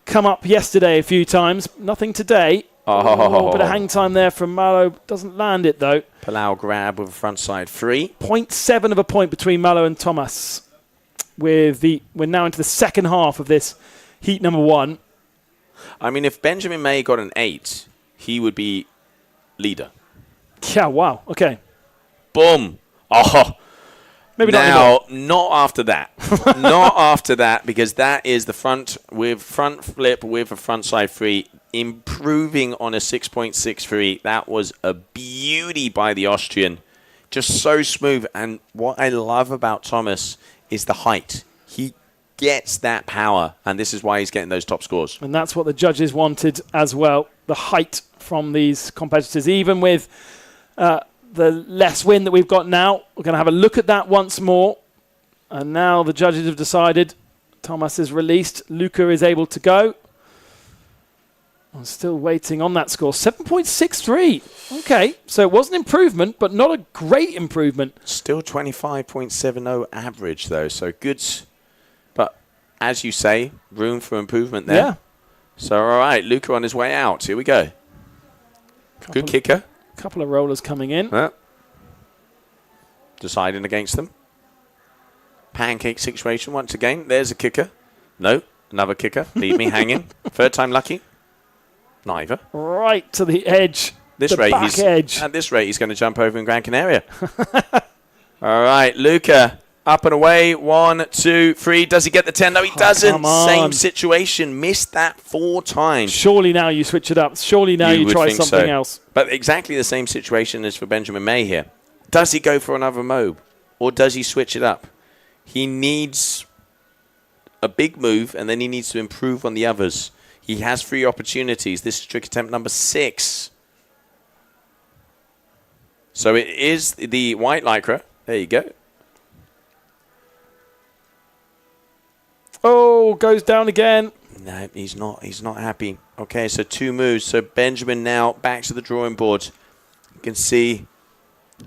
come up yesterday a few times. Nothing today. Oh, bit of hang time there from Malo. Doesn't land it, though. Palau grab with a front side 3. 0.7 of a point between Malo and Thomas. We're now into the second half of this heat number 1. I mean, if Benjamin May got an 8, he would be leader. Yeah, wow. Okay. Boom. Oh. Maybe now, not after that. Not after that, because that is the front flip with a front side 3, improving on a 6.63. That was a beauty by the Austrian. Just so smooth. And what I love about Thomas is the height. He gets that power, and this is why he's getting those top scores. And that's what the judges wanted as well, the height from these competitors. Even with the less wind that we've got now, we're going to have a look at that once more. And now the judges have decided Thomas is released. Luca is able to go. I'm still waiting on that score. 7.63. Okay, so it was an improvement, but not a great improvement. Still 25.70 average, though, so good. But as you say, room for improvement there. Yeah. So, all right, Luca on his way out. Here we go. Good kicker. Couple of rollers coming in. Deciding against them. Pancake situation once again. There's a kicker. No, another kicker. Leave me hanging. Third time lucky. Neither. Right to the edge. At this rate, he's going to jump over in Gran Canaria. All right, Luca, up and away. 1, 2, 3. Does he get the 10? No, he doesn't. Same situation. Missed that 4 times. Surely now you switch it up. Surely now you try something else. But exactly the same situation as for Benjamin May here. Does he go for another mobe, or does he switch it up? He needs a big move, and then he needs to improve on the others. He has 3 opportunities. This is trick attempt number 6. So it is the white lycra. There you go. Oh, goes down again. No, he's not happy. Okay, so 2 moves. So Benjamin now back to the drawing board. You can see,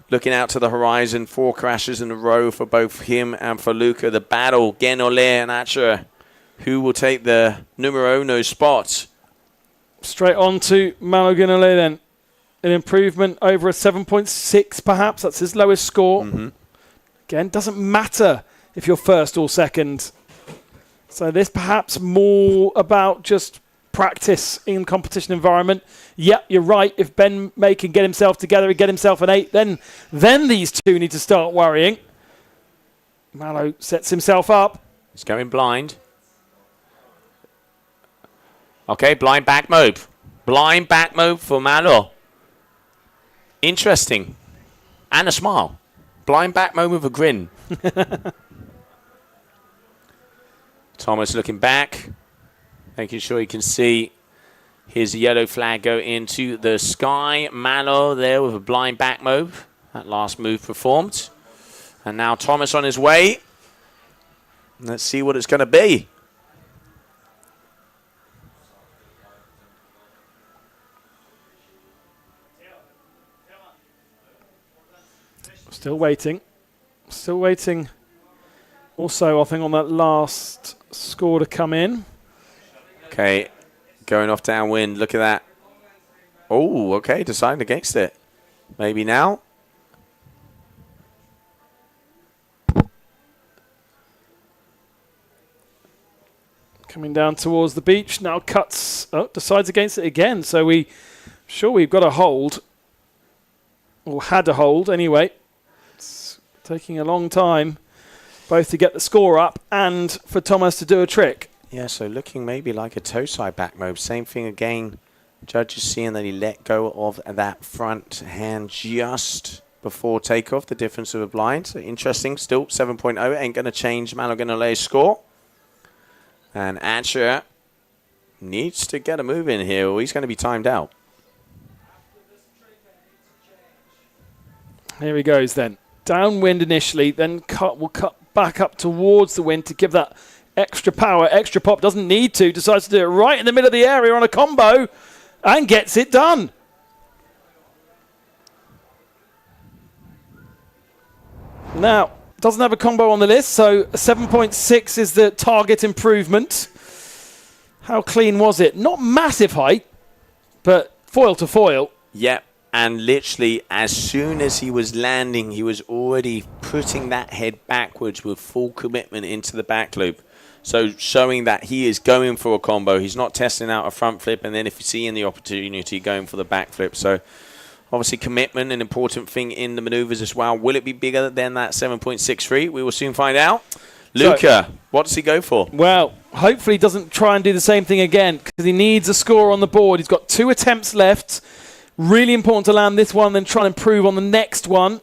looking out to the horizon, 4 crashes in a row for both him and for Luca. The battle, Genole and Acher. Who will take the numero uno spot? Straight on to Malo Genole then. An improvement over a 7.6 perhaps. That's his lowest score. Again, doesn't matter if you're first or second. So this perhaps more about just practice in competition environment. Yeah, you're right. If Ben May can get himself together and get himself an 8, then these two need to start worrying. Malo sets himself up. He's going blind. Okay, blind back move. Blind back move for Malo. Interesting. And a smile. Blind back move with a grin. Thomas looking back. Making sure he can see his yellow flag go into the sky. Malo there with a blind back move. That last move performed. And now Thomas on his way. Let's see what it's going to be. Still waiting. Still waiting. Also, I think on that last score to come in. Okay, going off downwind. Look at that. Oh, okay, deciding against it. Maybe now. Coming down towards the beach. Now cuts. Oh, decides against it again. So we've got a hold. Or had a hold anyway. It's taking a long time. Both to get the score up and for Thomas to do a trick. Yeah, so looking maybe like a toe side back move. Same thing again. Judges seeing that he let go of that front hand just before takeoff. The difference of a blind. So interesting. Still 7.0. Ain't going to change. Malo going to lay a score. And Asher needs to get a move in here or he's going to be timed out. Here he goes then. Downwind initially, then will cut back up towards the wind to give that extra power, extra pop. Doesn't need to. Decides to do it right in the middle of the area on a combo and gets it done. Now, doesn't have a combo on the list, so 7.6 is the target improvement. How clean was it? Not massive height, but foil to foil. Yep. And literally, as soon as he was landing, he was already putting that head backwards with full commitment into the back loop. So showing that he is going for a combo. He's not testing out a front flip, and then if you see in the opportunity, going for the back flip. So obviously commitment, an important thing in the maneuvers as well. Will it be bigger than that 7.63? We will soon find out. Luca, what does he go for? Well, hopefully he doesn't try and do the same thing again because he needs a score on the board. He's got 2 attempts left. Really important to land this one, then try and improve on the next one.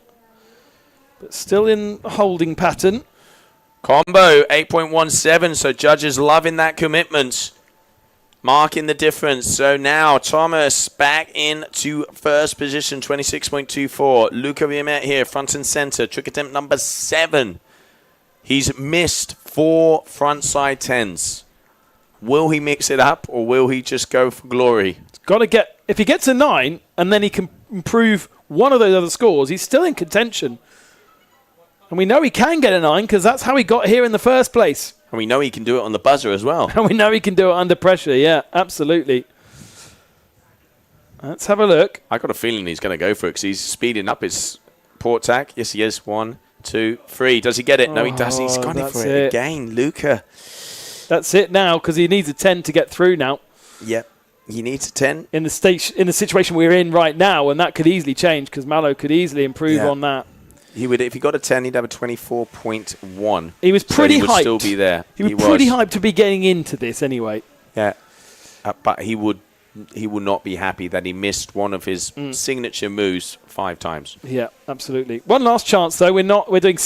But still in holding pattern. Combo 8.17, so judges loving that commitment. Marking the difference. So now Thomas back into first position, 26.24. Luca Rimet here, front and center. Trick attempt number 7. He's missed 4 frontside 10s. Will he mix it up or will he just go for glory? Got to get, if he gets a 9 and then he can improve one of those other scores, he's still in contention. And we know he can get a 9 because that's how he got here in the first place. And we know he can do it on the buzzer as well. And we know he can do it under pressure. Yeah, absolutely. Let's have a look. I got a feeling he's going to go for it because he's speeding up his port tack. Yes, he is. 1, 2, 3. Does he get it? No, he does. He's gone in for it again. Luca. That's it now because he needs a 10 to get through now. Yep. He needs a 10. In the situation we're in right now, and that could easily change because Malo could easily improve on that. He would, if he got a 10, he'd have a 24.1. He was pretty hyped. He would still be there. He was pretty hyped to be getting into this anyway. Yeah, but he would not be happy that he missed one of his signature moves 5 times. Yeah, absolutely. One last chance though. We're doing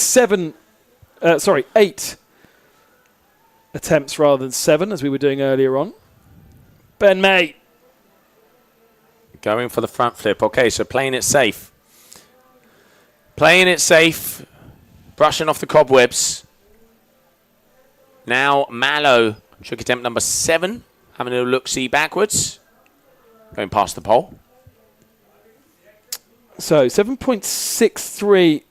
8 attempts rather than 7 as we were doing earlier on. Ben May going for the front flip. Okay, so playing it safe. Playing it safe, brushing off the cobwebs. Now Malo, trick attempt number 7, having a look-see backwards. Going past the pole. So 7.63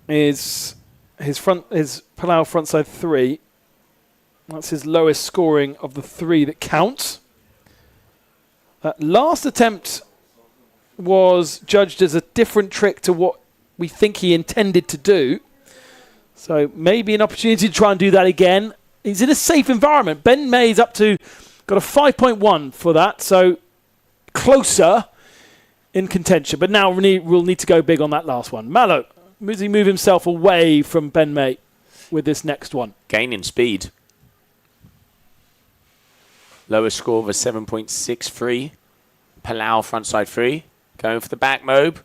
is his Palau frontside 3. That's his lowest scoring of the 3 that count. Last attempt was judged as a different trick to what we think he intended to do. So maybe an opportunity to try and do that again. He's in a safe environment. Ben May's got a 5.1 for that, so closer in contention. But now we'll need to go big on that last one. Malo, does he move himself away from Ben May with this next one? Gaining speed. Lowest score of a 7.63. Palau frontside 3. Going for the back mobe.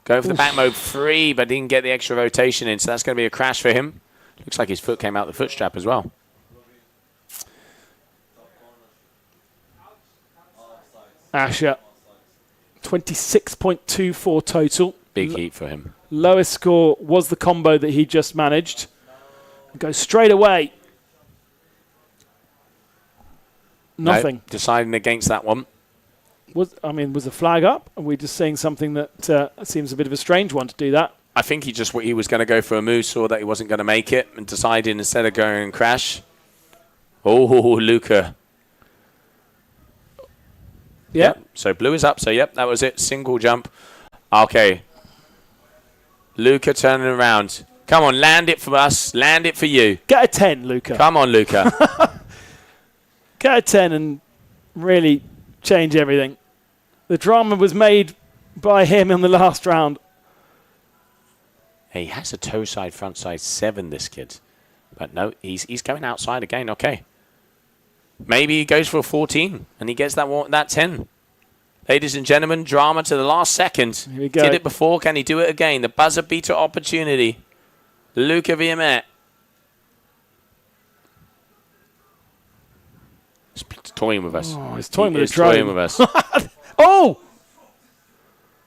Going for the back mobe 3, but didn't get the extra rotation in, so that's going to be a crash for him. Looks like his foot came out the foot strap as well. Asher, 26.24 total. Big heat for him. Lowest score was the combo that he just managed. Goes straight away. Nothing. No, deciding against that one. Was the flag up? Are we just saying something that seems a bit of a strange one to do that? I think he was going to go for a move, saw that he wasn't going to make it, and decided instead of going and crash. Oh, Luca. Yep. So blue is up. So, yep, that was it. Single jump. Okay. Luca turning around. Come on, land it for us. Land it for you. Get a 10, Luca. Come on, Luca. Get a 10 and really change everything. The drama was made by him in the last round. He has a toe side, front side 7, this kid. But no, he's going outside again. Okay. Maybe he goes for a 14 and he gets that 10. Ladies and gentlemen, drama to the last second. Here we go. Did it before. Can he do it again? The buzzer beater opportunity. Luca Viamet. He's toying with us. Oh, he's toying with He's a drone. toying with us. Oh!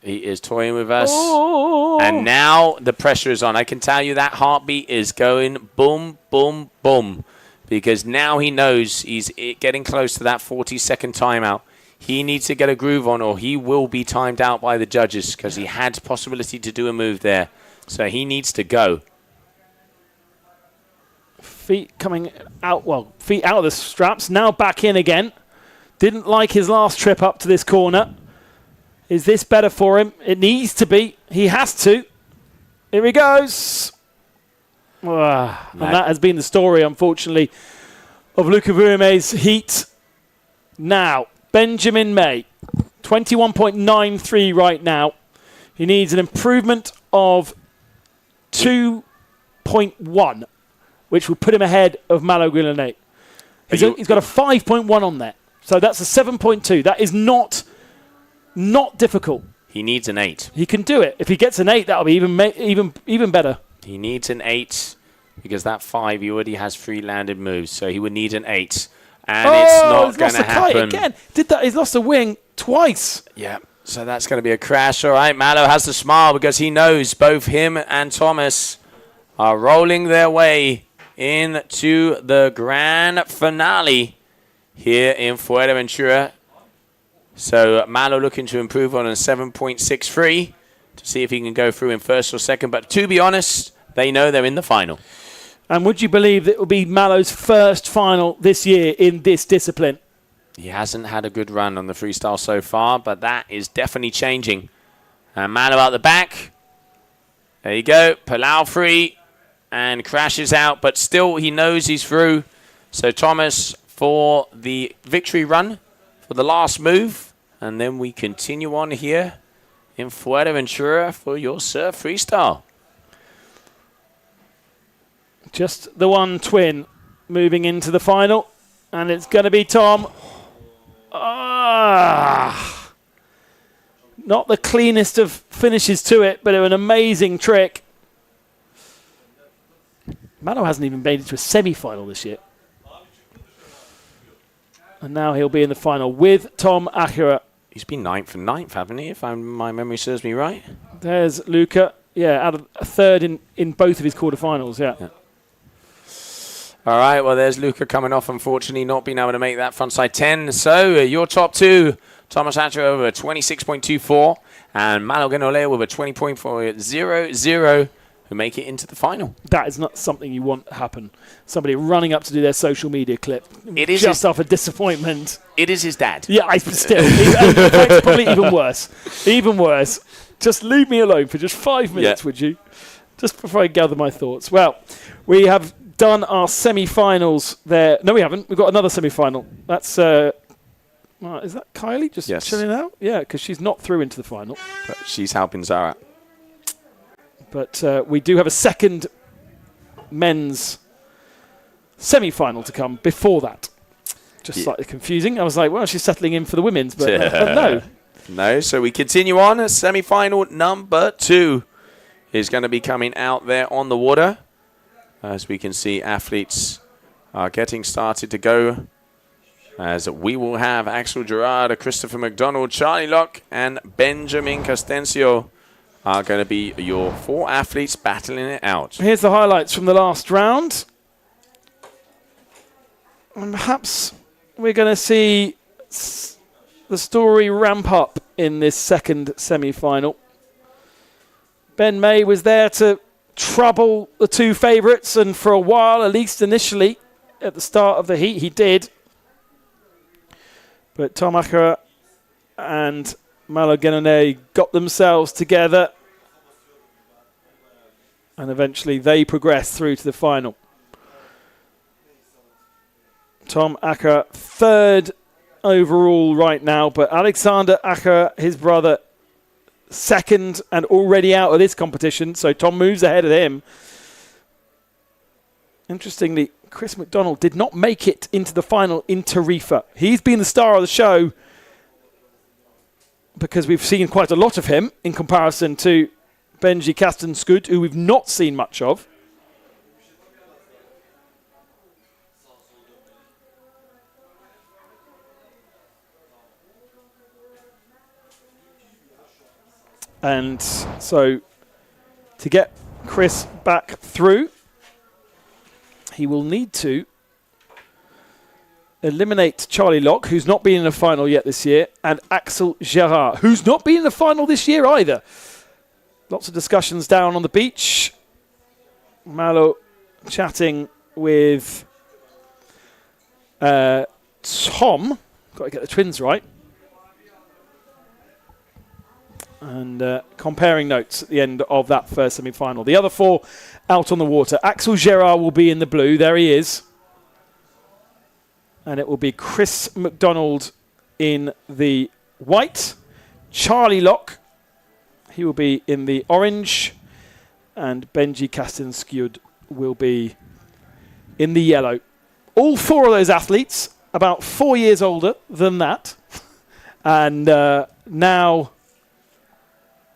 He is toying with us. Oh! And now the pressure is on. I can tell you that heartbeat is going boom, boom, boom. Because now he knows he's getting close to that 40-second timeout. He needs to get a groove on or he will be timed out by the judges because he had possibility to do a move there. So he needs to go. Feet coming out, well, feet out of the straps. Now back in again. Didn't like his last trip up to this corner. Is this better for him? It needs to be. He has to. Here he goes. And that has been the story, unfortunately, of Luca Vuime's heat. Now, Benjamin May, 21.93 right now. He needs an improvement of 2.1, which will put him ahead of Malo Guillenay. He's got a 5.1 on there. So that's a 7.2. That is not difficult. He needs an 8. He can do it. If he gets an 8, that'll be even better. He needs an 8 because that 5, he already has 3 landed moves. So he would need an 8. And it's not going to happen. Again. He's lost a wing twice. Yeah. So that's going to be a crash. All right. Malo has to smile because he knows both him and Thomas are rolling their way into the grand finale here in Fuerteventura. So Malo looking to improve on a 7.63 to see if he can go through in first or second. But to be honest, they know they're in the final. And would you believe that it will be Malo's first final this year in this discipline? He hasn't had a good run on the freestyle so far, but that is definitely changing. And Malo out the back. There you go. Palau free and crashes out, but still he knows he's through. So Thomas for the victory run for the last move. And then we continue on here in Fuerteventura for your Surf Freestyle. Just the one twin moving into the final. And it's going to be Tom. Not the cleanest of finishes to it, but an amazing trick. Malo hasn't even made it to a semi-final this year. And now he'll be in the final with Tom Acura. He's been 9th and 9th, haven't he, if my memory serves me right? There's Luca. Yeah, out of a third in both of his quarterfinals, yeah. All right, well, there's Luca coming off, unfortunately, not being able to make that frontside 10. So your top two, Thomas Acura with a 26.24 and Malo Guillenay with a 20.400, who make it into the final. That is not something you want to happen. Somebody running up to do their social media clip. It is just off a disappointment. It is his dad. Yeah, still. It's probably even worse. Even worse. Just leave me alone for just 5 minutes, would you? Just before I gather my thoughts. Well, we have done our semi-finals there. No, we haven't. We've got another semi-final. That's, is that Kylie just chilling out? Yeah, because she's not through into the final. But she's helping Zara. But we do have a second men's semi-final to come before that. Just slightly confusing. I was like, well, she's settling in for the women's, but no. No, so we continue on. Semi-final number 2 is going to be coming out there on the water. As we can see, athletes are getting started to go. As we will have Axel Gerard, Christopher McDonald, Charlie Locke, and Benjamin Castencio are going to be your 4 athletes battling it out. Here's the highlights from the last round. And perhaps we're going to see the story ramp up in this second semi-final. Ben May was there to trouble the 2 favourites, and for a while, at least initially, at the start of the heat, he did. But Tom Acura and Malo Guillenay got themselves together. And eventually they progress through to the final. Tom Acker, third overall right now, but Alexander Acker, his brother, second and already out of this competition, so Tom moves ahead of him. Interestingly, Chris McDonald did not make it into the final in Tarifa. He's been the star of the show because we've seen quite a lot of him in comparison to Benji Kastenskud, who we've not seen much of. And so to get Chris back through, he will need to eliminate Charlie Locke, who's not been in a final yet this year, and Axel Gerard, who's not been in a final this year either. Lots of discussions down on the beach. Malo chatting with Tom. Got to get the twins right. And comparing notes at the end of that first semi-final. The other four out on the water. Axel Gerard will be in the blue. There he is. And it will be Chris McDonald in the white. Charlie Locke, he will be in the orange. And Benji Kastenskjud will be in the yellow. All four of those athletes about 4 years older than that. And now...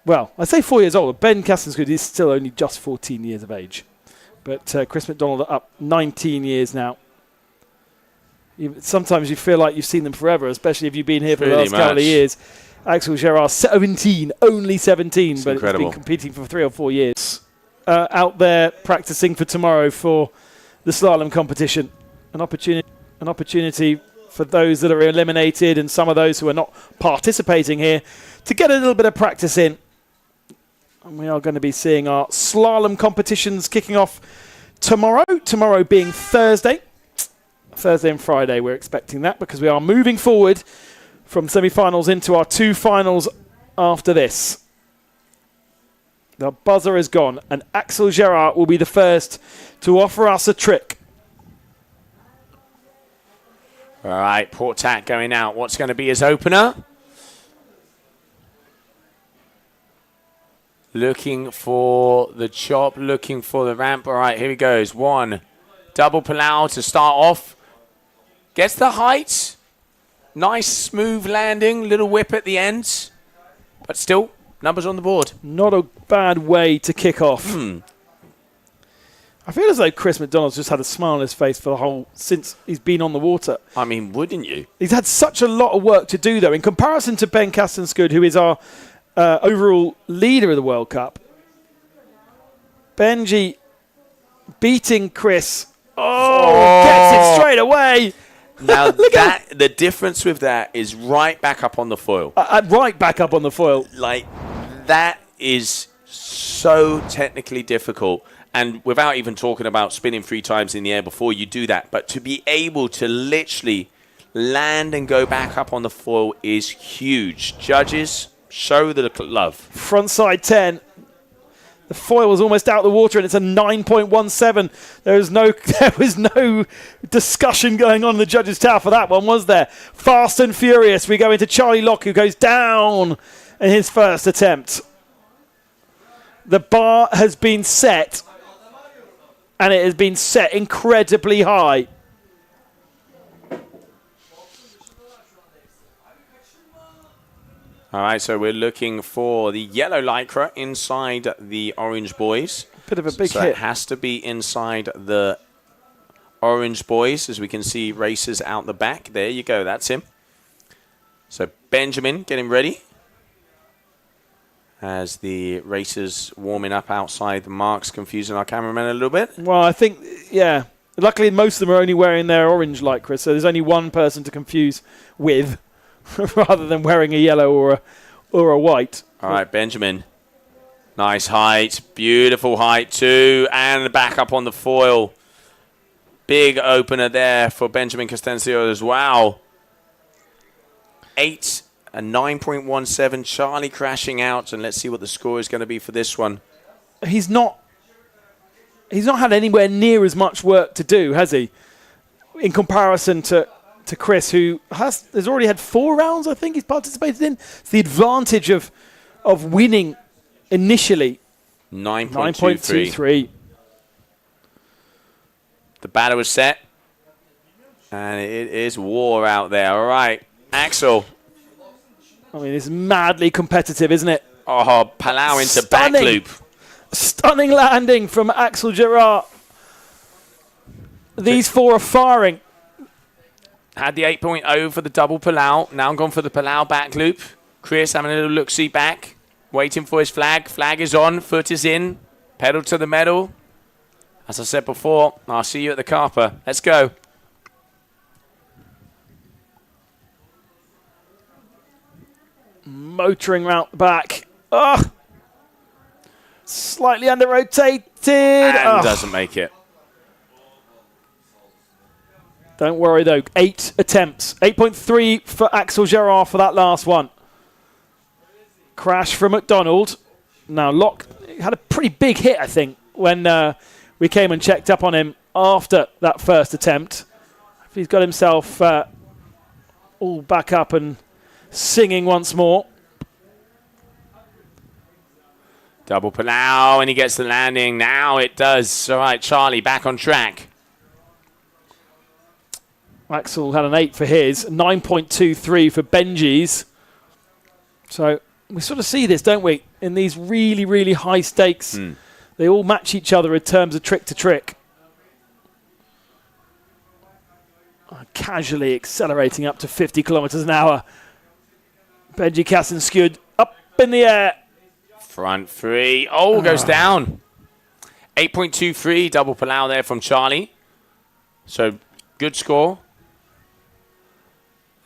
Well, I say 4 years older. Ben Kastenskjud is still only just 14 years of age. But Chris McDonald up 19 years now. Sometimes you feel like you've seen them forever, especially if you've been here for the last couple of years. Axel Gerard, 17, only 17, it's but incredible. He's been competing for 3 or 4 years. Out there practicing for tomorrow for the slalom competition. An opportunity for those that are eliminated and some of those who are not participating here to get a little bit of practice in. And we are going to be seeing our slalom competitions kicking off tomorrow. Tomorrow being Thursday. Thursday and Friday we're expecting that because we are moving forward from semi-finals into our 2 finals after this. The buzzer is gone and Axel Gerard will be the first to offer us a trick. All right, Portat going out. What's going to be his opener? Looking for the chop, looking for the ramp. All right, here he goes. 1, double Palau to start off. Gets the height. Nice, smooth landing. Little whip at the end. But still, numbers on the board. Not a bad way to kick off. I feel as though Chris McDonald's just had a smile on his face for the whole, since he's been on the water. I mean, wouldn't you? He's had such a lot of work to do, though. In comparison to Ben Kastenskjud, who is our overall leader of the World Cup. Benji beating Chris. Oh, gets it straight away. Now, the difference with that is right back up on the foil. Right back up on the foil. Like, that is so technically difficult. And without even talking about spinning 3 times in the air before you do that. But to be able to literally land and go back up on the foil is huge. Judges, show the love. Frontside 10. The foil was almost out of the water, and it's a 9.17. There was no discussion going on in the judges' tower for that one, was there? Fast and furious. We go into Charlie Locke, who goes down in his first attempt. The bar has been set, and it has been set incredibly high. All right, so we're looking for the yellow lycra inside the orange boys. Bit of a big so hit. It has to be inside the orange boys, as we can see racers out the back. There you go, that's him. So Benjamin getting ready as the racers warming up outside. Mark's confusing our cameraman a little bit. Well, I think, yeah. Luckily, most of them are only wearing their orange lycra, so there's only one person to confuse with. Rather than wearing a yellow or a white. All right, Benjamin. Nice height. Beautiful height too. And back up on the foil. Big opener there for Benjamin Castencio as well. 8 and 9.17. Charlie crashing out. And let's see what the score is going to be for this one. He's not he's not had anywhere near as much work to do, has he? In comparison to Chris, who has already had 4 rounds, I think he's participated in. It's the advantage of winning initially. 9.23. The batter was set. And it is war out there. All right, Axel. I mean, it's madly competitive, isn't it? Oh, Palau into back loop. Stunning landing from Axel Gerard. These 4 are firing. Had the 8.0 for the double Palau. Now gone for the Palau back loop. Chris having a little look-see back. Waiting for his flag. Flag is on. Foot is in. Pedal to the metal. As I said before, I'll see you at the Carper. Let's go. Motoring round the back. Oh, slightly under-rotated. And doesn't make it. Don't worry, though. 8 attempts. 8.3 for Axel Gerard for that last one. Crash from McDonald. Now, Locke had a pretty big hit, I think, when we came and checked up on him after that first attempt. He's got himself all back up and singing once more. Double Palau, and he gets the landing. Now it does. All right, Charlie, back on track. Axel had an 8 for his, 9.23 for Benji's. So we sort of see this, don't we? In these really, really high stakes, they all match each other in terms of trick to trick. Casually accelerating up to 50 kilometers an hour. Benji Kassenskjud up in the air. Front 3. Oh, goes down. 8.23 double Palau there from Charlie. So good score.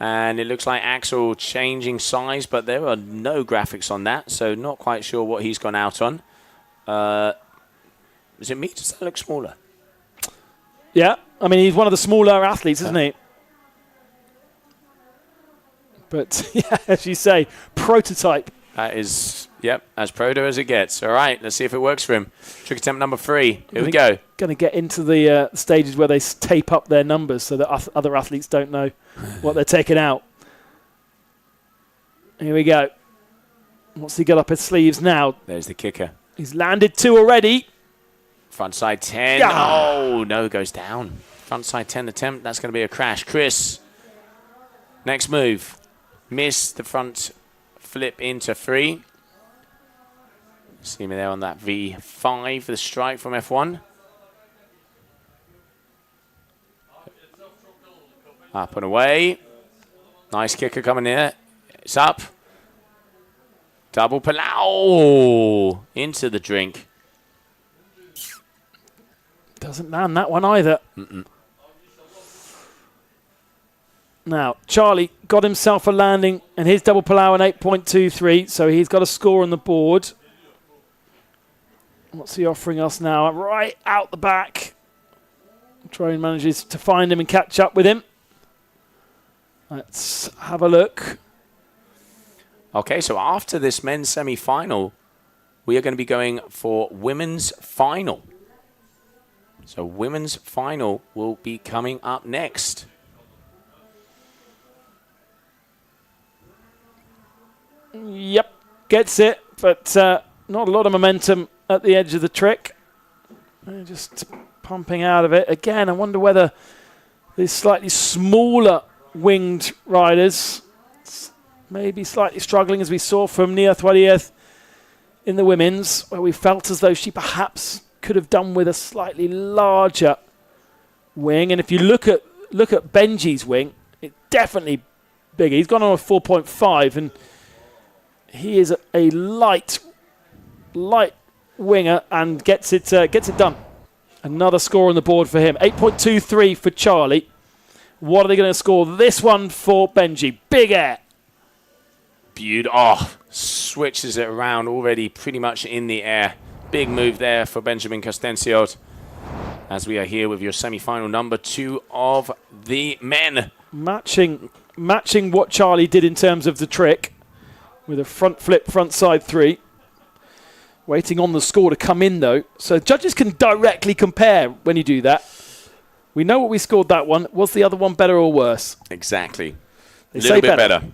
And it looks like Axel changing size, but there are no graphics on that, so not quite sure what he's gone out on. Is it me? Does that look smaller? Yeah, I mean, he's one of the smaller athletes, isn't he? But, yeah, as you say, prototype. That is, yep, as proto as it gets. All right, let's see if it works for him. Trick attempt number 3. Here we go. Going to get into the stages where they tape up their numbers so that other athletes don't know what they're taking out. Here we go. What's he got up his sleeves now? There's the kicker. He's landed 2 already. Front side 10. Yeah. Oh, no, goes down. Front side 10 attempt. That's going to be a crash. Chris, next move. Miss the front flip into 3. See me there on that V5 for the strike from F1. Up and away. Nice kicker coming here. It's up. Double Palau into the drink. Doesn't land that one either. Now, Charlie got himself a landing and his double Palau an 8.23, so he's got a score on the board. What's he offering us now? Right out the back. Drone manages to find him and catch up with him. Let's have a look. Okay, so after this men's semi-final, we are going to be going for women's final. So women's final will be coming up next. Yep, gets it, but not a lot of momentum at the edge of the trick. Just pumping out of it. Again, I wonder whether these slightly smaller winged riders maybe slightly struggling, as we saw from Nia Thuadieth in the women's, where we felt as though she perhaps could have done with a slightly larger wing. And if you look at Benji's wing, it's definitely bigger. He's gone on a 4.5, and he is a light winger and gets it done. Another score on the board for him. 8.23 for Charlie. What are they going to score this one for Benji? Big air. Beautiful. Oh, switches it around already pretty much in the air. Big move there for Benjamin Castenciot. As we are here with your semi-final number 2 of the men. Matching what Charlie did in terms of the trick with a front flip, front side 3. Waiting on the score to come in, though. So judges can directly compare when you do that. We know what we scored that one. Was the other one better or worse? Exactly. They A little say bit better. better.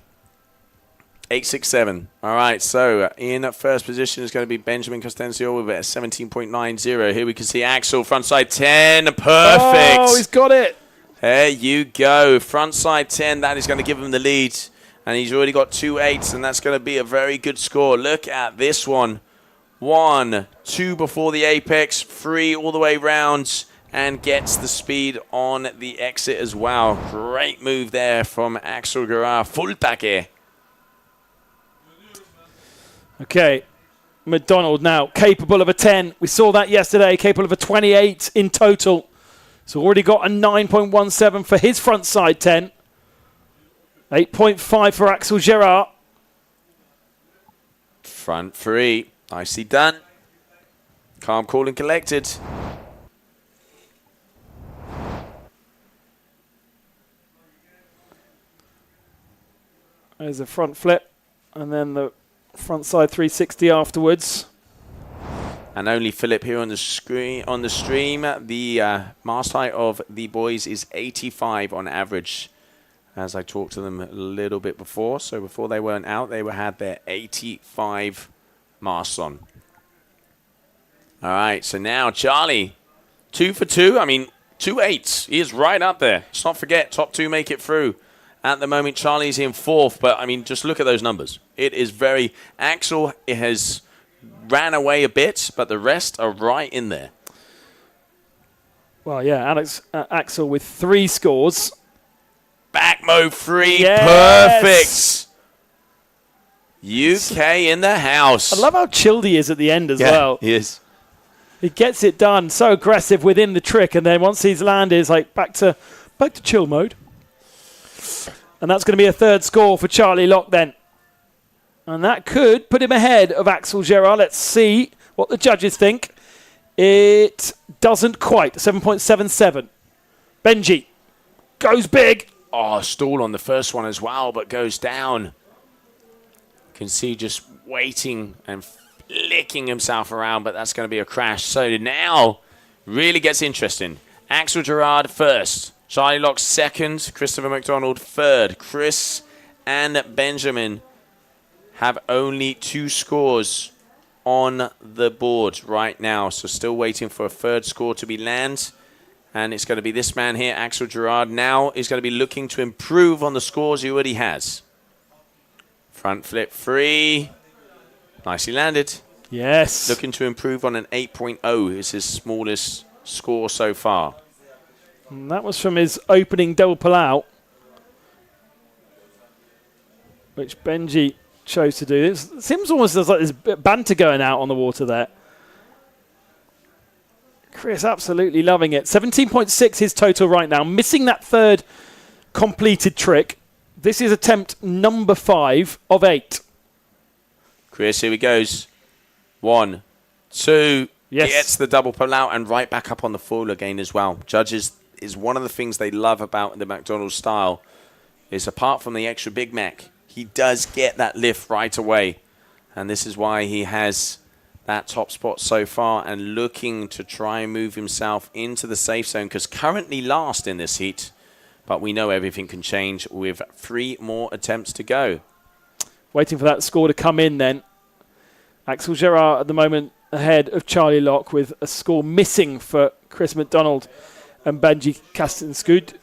8.67. All right, so in first position is going to be Benjamin Costencio with a 17.90. Here we can see Axel, frontside 10. Perfect. Oh, he's got it. There you go. Frontside 10. That is going to give him the lead. And he's already got 2 8s, and that's going to be a very good score. Look at this one. 1, 2 before the apex, 3 all the way round, and gets the speed on the exit as well. Great move there from Axel Gerard. Fulltake. Okay. McDonald now capable of a 10. We saw that yesterday, capable of a 28 in total. So already got a 9.17 for his front side 10. 8.5 for Axel Gerard. Front 3. Nicely done. Calm, cool, and collected. There's a front flip, and then the front side 360 afterwards. And only Philip here on the screen. On the stream, the mast height of the boys is 85 on average. As I talked to them a little bit before, so before they weren't out, they had their 85 masts on. All right, so now Charlie, 2 for 2. I mean, 2 8s. He is right up there. Let's not forget, top 2 make it through. At the moment, Charlie's in 4th, but I mean, just look at those numbers. It is very... Axel has ran away a bit, but the rest are right in there. Well, yeah, Axel with 3 scores. Back mode 3, Yes! perfect. UK in the house. I love how chilled he is at the end as well. He is. He gets it done, so aggressive within the trick, and then once he's landed, it's like back to chill mode. And that's going to be a 3rd score for Charlie Locke then. And that could put him ahead of Axel Gerard. Let's see what the judges think. It doesn't quite. 7.77. Benji goes big. Oh, stall on the first one as well, but goes down. You can see just waiting and flicking himself around, but that's going to be a crash. So now really gets interesting. Axel Gerard first. Charlie Locke 2nd. Christopher McDonald 3rd. Chris and Benjamin have only 2 scores on the board right now. So still waiting for a 3rd score to be land. And it's going to be this man here, Axel Gerard. Now is going to be looking to improve on the scores he already has. Front flip 3. Nicely landed. Yes. Looking to improve on an 8.0 is his smallest score so far. And that was from his opening double pull out, which Benji chose to do. It seems almost like there's banter going out on the water there. Chris absolutely loving it. 17.6 his total right now. Missing that 3rd completed trick. This is attempt number 5 of 8. Chris, here he goes. 1, 2. Yes. Gets the double pull out and right back up on the foil again as well. Judges is one of the things they love about the McDonald's style is apart from the extra Big Mac, he does get that lift right away. And this is why he has that top spot so far and looking to try and move himself into the safe zone because currently last in this heat. But we know everything can change with 3 more attempts to go. Waiting for that score to come in then. Axel Gerard at the moment ahead of Charlie Locke with a score missing for Chris McDonald and Benji Castenscoot.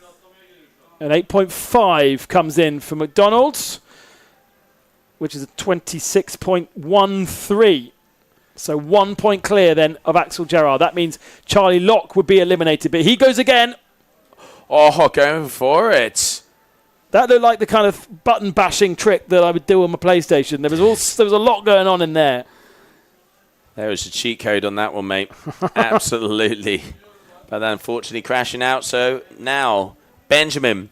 An 8.5 comes in for McDonald's, which is a 26.13. So 1 point clear then of Axel Gerard. That means Charlie Locke would be eliminated, but he goes again. Oh, going for it. That looked like the kind of button bashing trick that I would do on my PlayStation. There was a lot going on in there. There was a cheat code on that one, mate. Absolutely. But then unfortunately crashing out. So now Benjamin,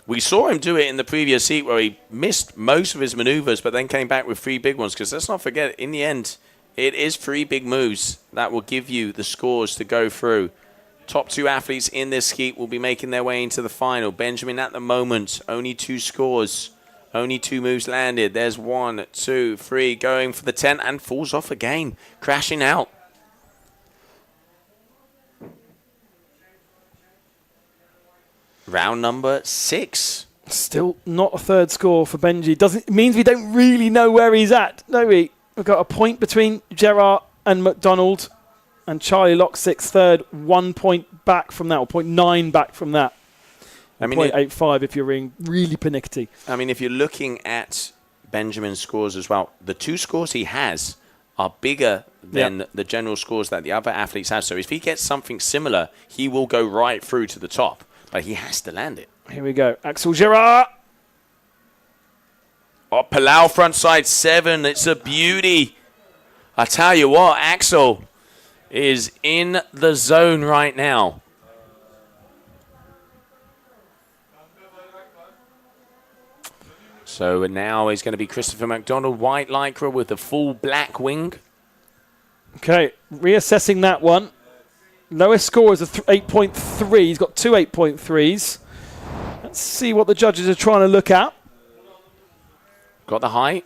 we saw him do it in the previous heat where he missed most of his maneuvers, but then came back with 3 big ones. Because let's not forget, in the end, it is 3 big moves that will give you the scores to go through. Top 2 athletes in this heat will be making their way into the final. Benjamin at the moment, only 2 scores. Only 2 moves landed. There's 1, 2, 3, going for the 10 and falls off again, crashing out. Round number 6. Still not a third score for Benji. It means we don't really know where he's at, do we? We've got a point between Gerard and McDonald, and Charlie Lock 6th, third, 1 point back from that, or 0.9 back from that. I mean, 0.85 if you're really pernickety. I mean, if you're looking at Benjamin's scores as well, the 2 scores he has are bigger than the general scores that the other athletes have. So if he gets something similar, he will go right through to the top. But he has to land it. Here we go. Axel Gerard. Oh, Palau frontside 7. It's a beauty. I tell you what, Axel is in the zone right now. So now is going to be Christopher McDonald, white lycra with the full black wing. Okay, reassessing that one. Lowest score is a 8.3. He's got 2 8.3s. Let's see what the judges are trying to look at. Got the height.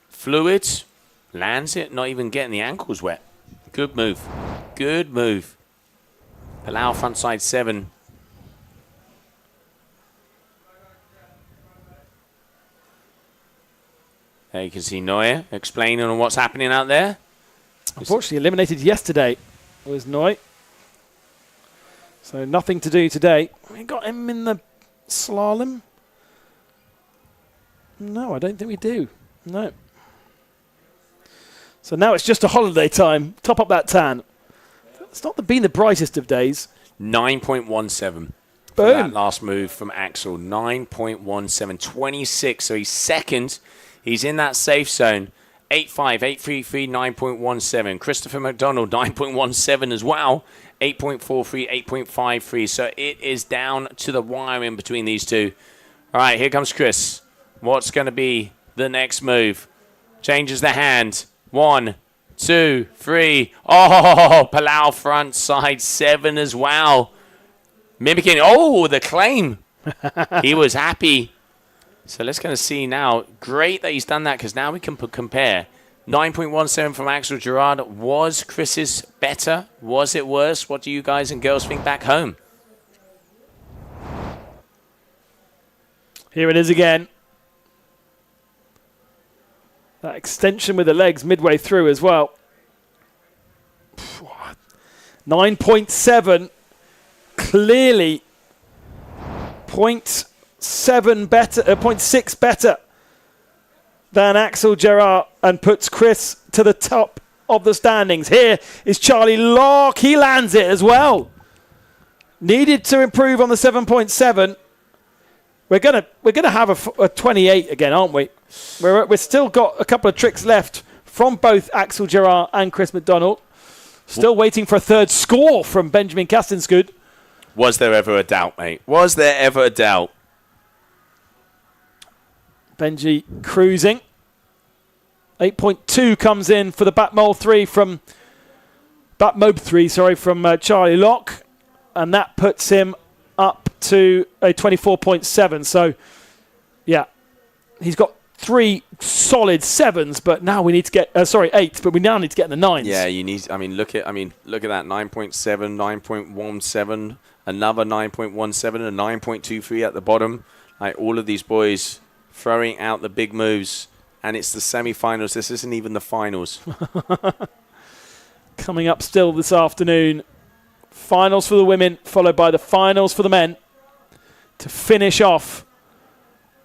Fluid. Lands it, not even getting the ankles wet. Good move. Good move. Palau frontside 7. There you can see Neuer explaining on what's happening out there. Unfortunately, eliminated yesterday was Noy. So nothing to do today. We got him in the slalom. No, I don't think we do. No. So now it's just a holiday time. Top up that tan. It's not been the brightest of days. 9.17. Boom. That last move from Axel. 9.17. 26. So he's second. He's in that safe zone. 8.5, 8.33, 9.17. Christopher McDonald, 9.17 as well. 8.43, 8.53. So it is down to the wire in between these two. All right, here comes Chris. What's going to be the next move? Changes the hand. 1, 2, 3. Oh, Palau front side 7 as well. Mimicking. Oh, the claim. He was happy. So let's going to see now. Great that he's done that because now we can compare. 9.17 from Axel Gerard. Was Chris's better? Was it worse? What do you guys and girls think back home? Here it is again. That extension with the legs midway through as well. 9.7. Clearly 0.7 better, 0.6 better than Axel Gerard and puts Chris to the top of the standings. Here is Charlie Locke. He lands it as well. Needed to improve on the 7.7. We're gonna have a 28 again, aren't we? We're still got a couple of tricks left from both Axel Gerard and Chris McDonald. Still waiting for a third score from Benjamin Castinskud. Was there ever a doubt, mate? Was there ever a doubt? Benji cruising. 8.2 comes in for the Batmob 3 from Charlie Locke, and that puts him up to a 24.7. So, yeah, he's got 3 solid 7s, but now we need to get 8s, but we now need to get in the 9s. Yeah, you need. Look at that 9.7, 9.17, another 9.17, a 9.23 at the bottom. Like all of these boys throwing out the big moves, and it's the semi-finals. This isn't even the finals. Coming up still this afternoon. Finals for the women, followed by the finals for the men to finish off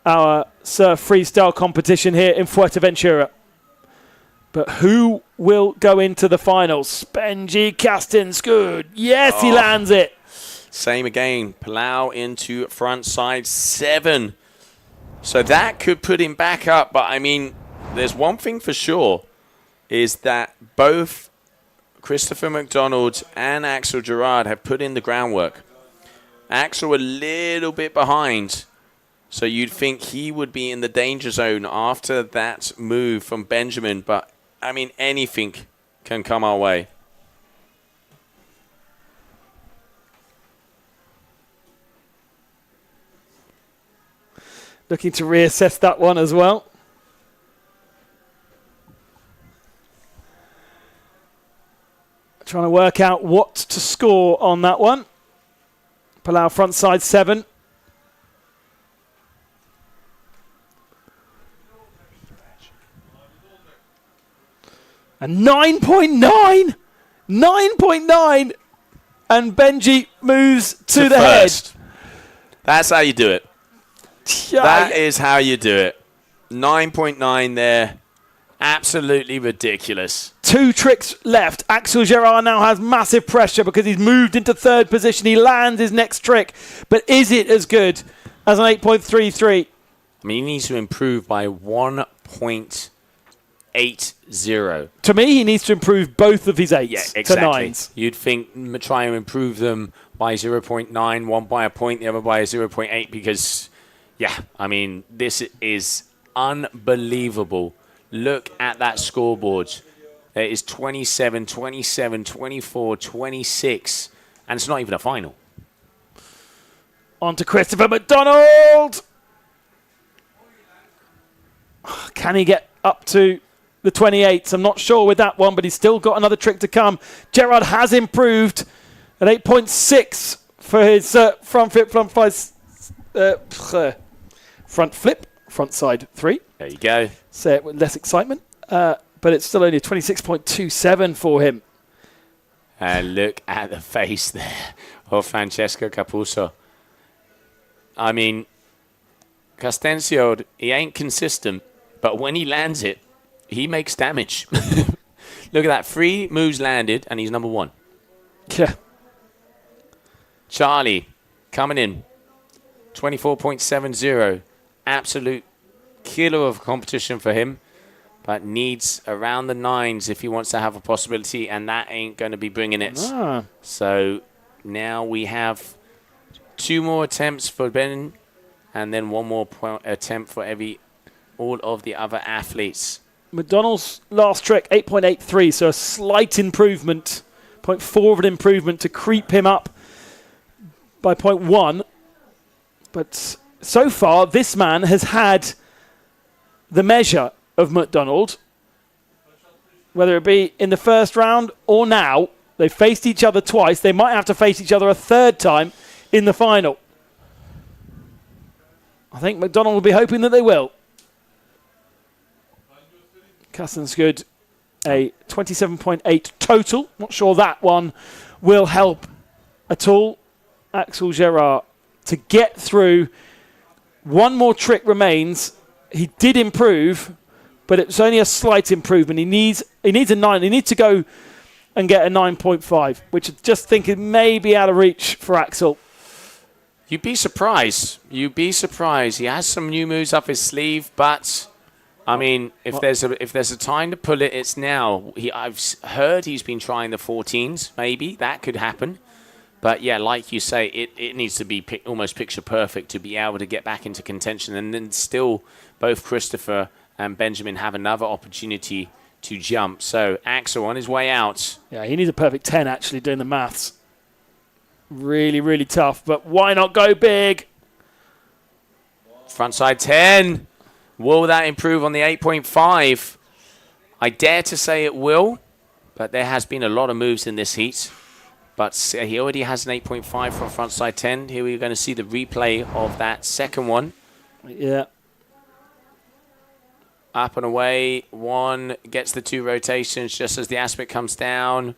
our Surf-Freestyle competition here in Fuerteventura. But who will go into the finals? Benji Castinskud. Yes, he lands it. Same again. Palau into front side 7. So that could put him back up. But, I mean, there's one thing for sure, is that both Christopher McDonald and Axel Gerard have put in the groundwork. Axel a little bit behind, so you'd think he would be in the danger zone after that move from Benjamin. But, I mean, anything can come our way. looking to reassess that one as well. Trying to work out what to score on that one. Palau frontside 7. And 9.9! 9.9! And Benji moves to the first. head. That's how you do it. Yeah, That is how you do it. 9.9 there. Absolutely ridiculous. 2 tricks left. Axel Gerard now has massive pressure because he's moved into 3rd position. He lands his next trick. But is it as good as an 8.33? I mean, he needs to improve by 1.80. To me, he needs to improve both of his 8s to 9s. You'd think try and improve them by 0.9, one by a point, the other by a 0.8, because, yeah, I mean, this is unbelievable. Look at that scoreboard. It is 27, 27, 24, 26, and it's not even a final. On to Christopher McDonald. Can he get up to the 28s? I'm not sure with that one, but he's still got another trick to come. Gerard has improved at 8.6 for his front flip, front side 3. There you go. Say it with less excitement, but it's still only a 26.27 for him. And look at the face there of Francesco Capuzzo. I mean, Castencio, he ain't consistent, but when he lands it, he makes damage. Look at that. 3 moves landed, and he's number 1. Yeah. Charlie coming in. 24.70. Absolute killer of competition for him, but needs around the 9s if he wants to have a possibility, and that ain't going to be bringing it. So now we have 2 more attempts for Ben, and then 1 more attempt for all of the other athletes. McDonald's last trick, 8.83, so a slight improvement, 0.4 of an improvement to creep him up by 0.1. But so far, this man has had the measure of McDonald, whether it be in the first round or now. They faced each other twice. They might have to face each other a 3rd time in the final. I think McDonald will be hoping that they will. Cassensgood, a 27.8 total. Not sure that one will help at all. Axel Gerard to get through. 1 more trick remains. He did improve, but it's only a slight improvement. He needs a 9. He needs to go and get a 9.5, which I just think it may be out of reach for Axel. You'd be surprised. You'd be surprised. He has some new moves up his sleeve, but I mean, if there's a time to pull it, it's now. I've heard he's been trying the 14s. Maybe that could happen. But yeah, like you say, it needs to be almost picture perfect to be able to get back into contention. And then still, both Christopher and Benjamin have another opportunity to jump. So Axel on his way out. Yeah, he needs a perfect 10 actually doing the maths. Really, really tough. But why not go big? Frontside 10. Will that improve on the 8.5? I dare to say it will. But there has been a lot of moves in this heat. But he already has an 8.5 from frontside 10. Here we're going to see the replay of that second one. Yeah. Up and away. 1 gets the 2 rotations just as the aspect comes down.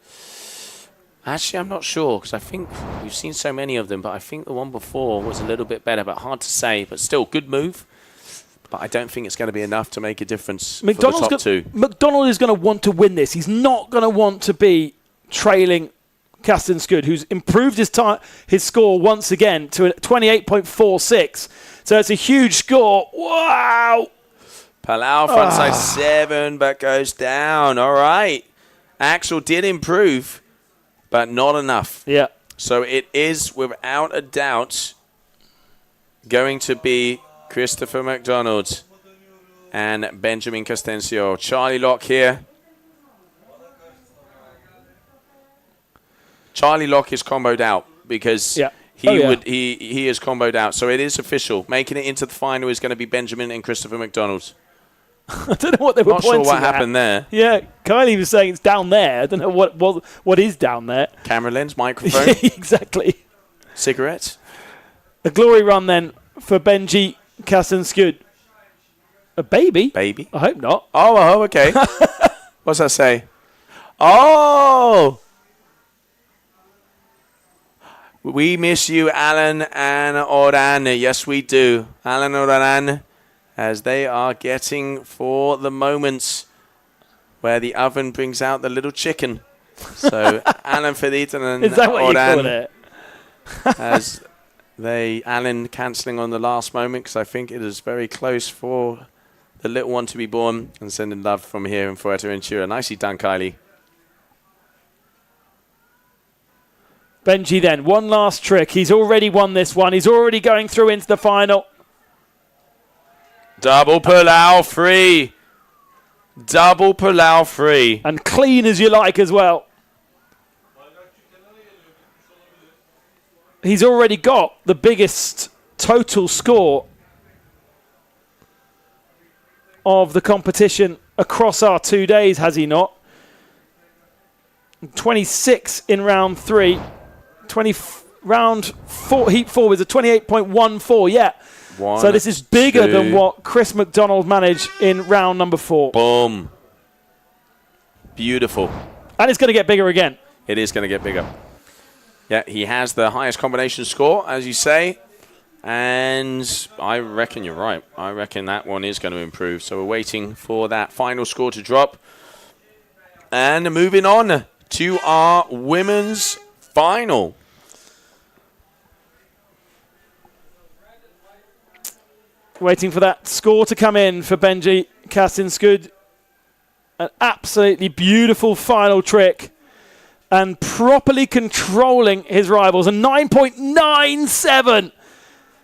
Actually, I'm not sure because I think we've seen so many of them, but I think the one before was a little bit better, but hard to say. But still, good move. But I don't think it's going to be enough to make a difference for the top 2. McDonald is going to want to win this. He's not going to want to be trailing Castenskood, who's improved his score once again to a 28.46. So it's a huge score. Wow! Palau frontside 7, but goes down. All right. Axel did improve, but not enough. Yeah. So it is, without a doubt, going to be Christopher McDonald and Benjamin Castencio. Charlie Locke here. Charlie Locke is comboed out because He is comboed out. So it is official. Making it into the final is going to be Benjamin and Christopher McDonald. I don't know what they were Not pointing sure what at. happened there. Yeah, Kylie was saying it's down there. I don't know what is down there. Camera lens, microphone, Exactly. cigarettes. A glory run then for Benji Kassenskud. A baby? Baby. I hope not. Oh, okay. What's that say? Oh! We miss you, Alan and Oran. Yes, we do. Alan and Oran, as they are getting for the moments where the oven brings out the little chicken. So, Alan Fedita and Is that what you call Oran, it? as Alan cancelling on the last moment, because I think it is very close for the little one to be born, and sending love from here in Fuerteventura. Nicely done, Kylie. Benji then, one last trick. He's already won this one. He's already going through into the final. Double Palau free. Double Palau free. And clean as you like as well. He's already got the biggest total score of the competition across our 2 days, has he not? 26 in round 3. Round 4, heat 4 was a 28.14, yeah. So this is bigger than what Chris McDonald managed in round number 4. Boom. Beautiful. And it's going to get bigger again. It is going to get bigger. Yeah, he has the highest combination score, as you say. And I reckon you're right. I reckon that one is going to improve. So we're waiting for that final score to drop. And moving on to our women's final. Waiting for that score to come in for Benji Kassenskud. An absolutely beautiful final trick. And properly controlling his rivals. A 9.97.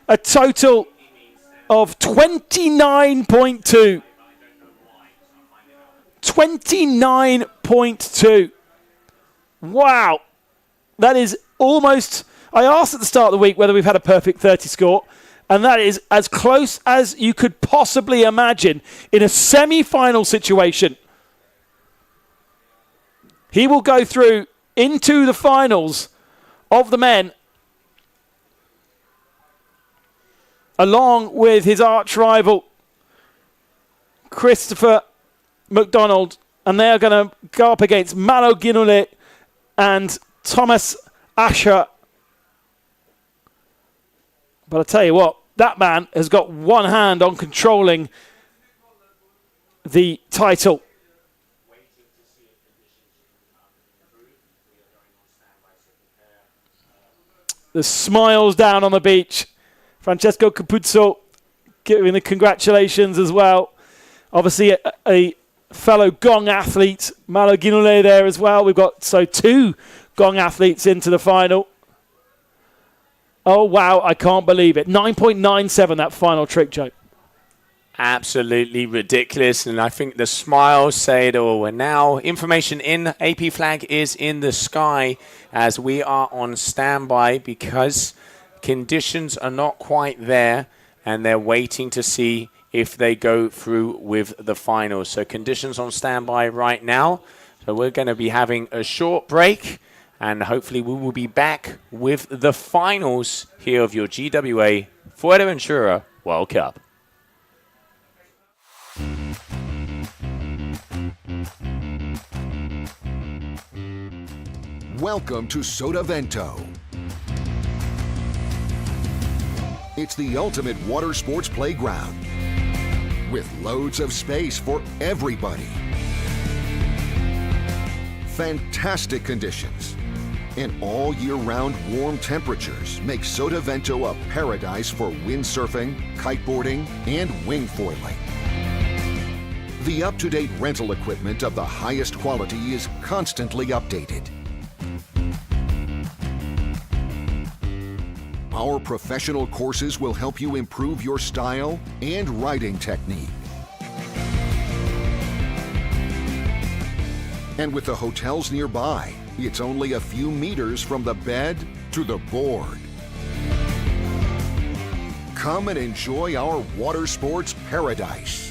A total of 29.2. 29.2. Wow. That is almost... I asked at the start of the week whether we've had a perfect 30 score. And that is as close as you could possibly imagine in a semi-final situation. He will go through into the finals of the men along with his arch rival Christopher McDonald, and they are going to go up against Malo Ginule and Thomas Asher. But I tell you what, that man has got one hand on controlling the title. The smiles down on the beach. Francesco Capuzzo giving the congratulations as well. Obviously a fellow gong athlete, Malo Ginule there as well. We've got 2 gong athletes into the final. Oh, wow, I can't believe it. 9.97, that final trick, Joe. Absolutely ridiculous, and I think the smiles say it all. And now, information in, AP flag is in the sky as we are on standby because conditions are not quite there, and they're waiting to see if they go through with the finals. So conditions on standby right now. So we're going to be having a short break, and hopefully we will be back with the finals here of your GWA Fuerteventura World Cup. Welcome to Sotavento. It's the ultimate water sports playground with loads of space for everybody. Fantastic conditions and all year-round warm temperatures make Sotavento a paradise for windsurfing, kiteboarding, and wingfoiling. The up-to-date rental equipment of the highest quality is constantly updated. Our professional courses will help you improve your style and riding technique. And with the hotels nearby, it's only a few meters from the bed to the board. Come and enjoy our water sports paradise.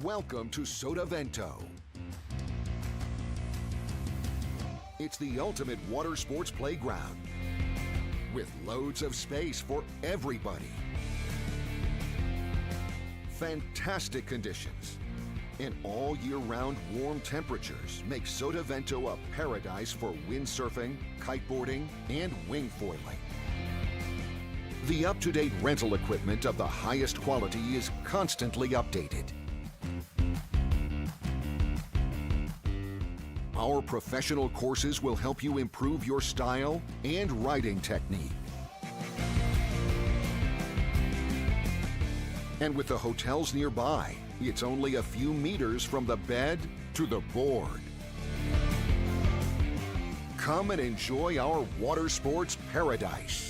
Welcome to Sotavento. It's the ultimate water sports playground with loads of space for everybody. Fantastic conditions and all year-round warm temperatures make Sotavento a paradise for windsurfing, kiteboarding, and wingfoiling. The up-to-date rental equipment of the highest quality is constantly updated. Our professional courses will help you improve your style and riding technique. And with the hotels nearby, it's only a few meters from the bed to the board. Come and enjoy our water sports paradise.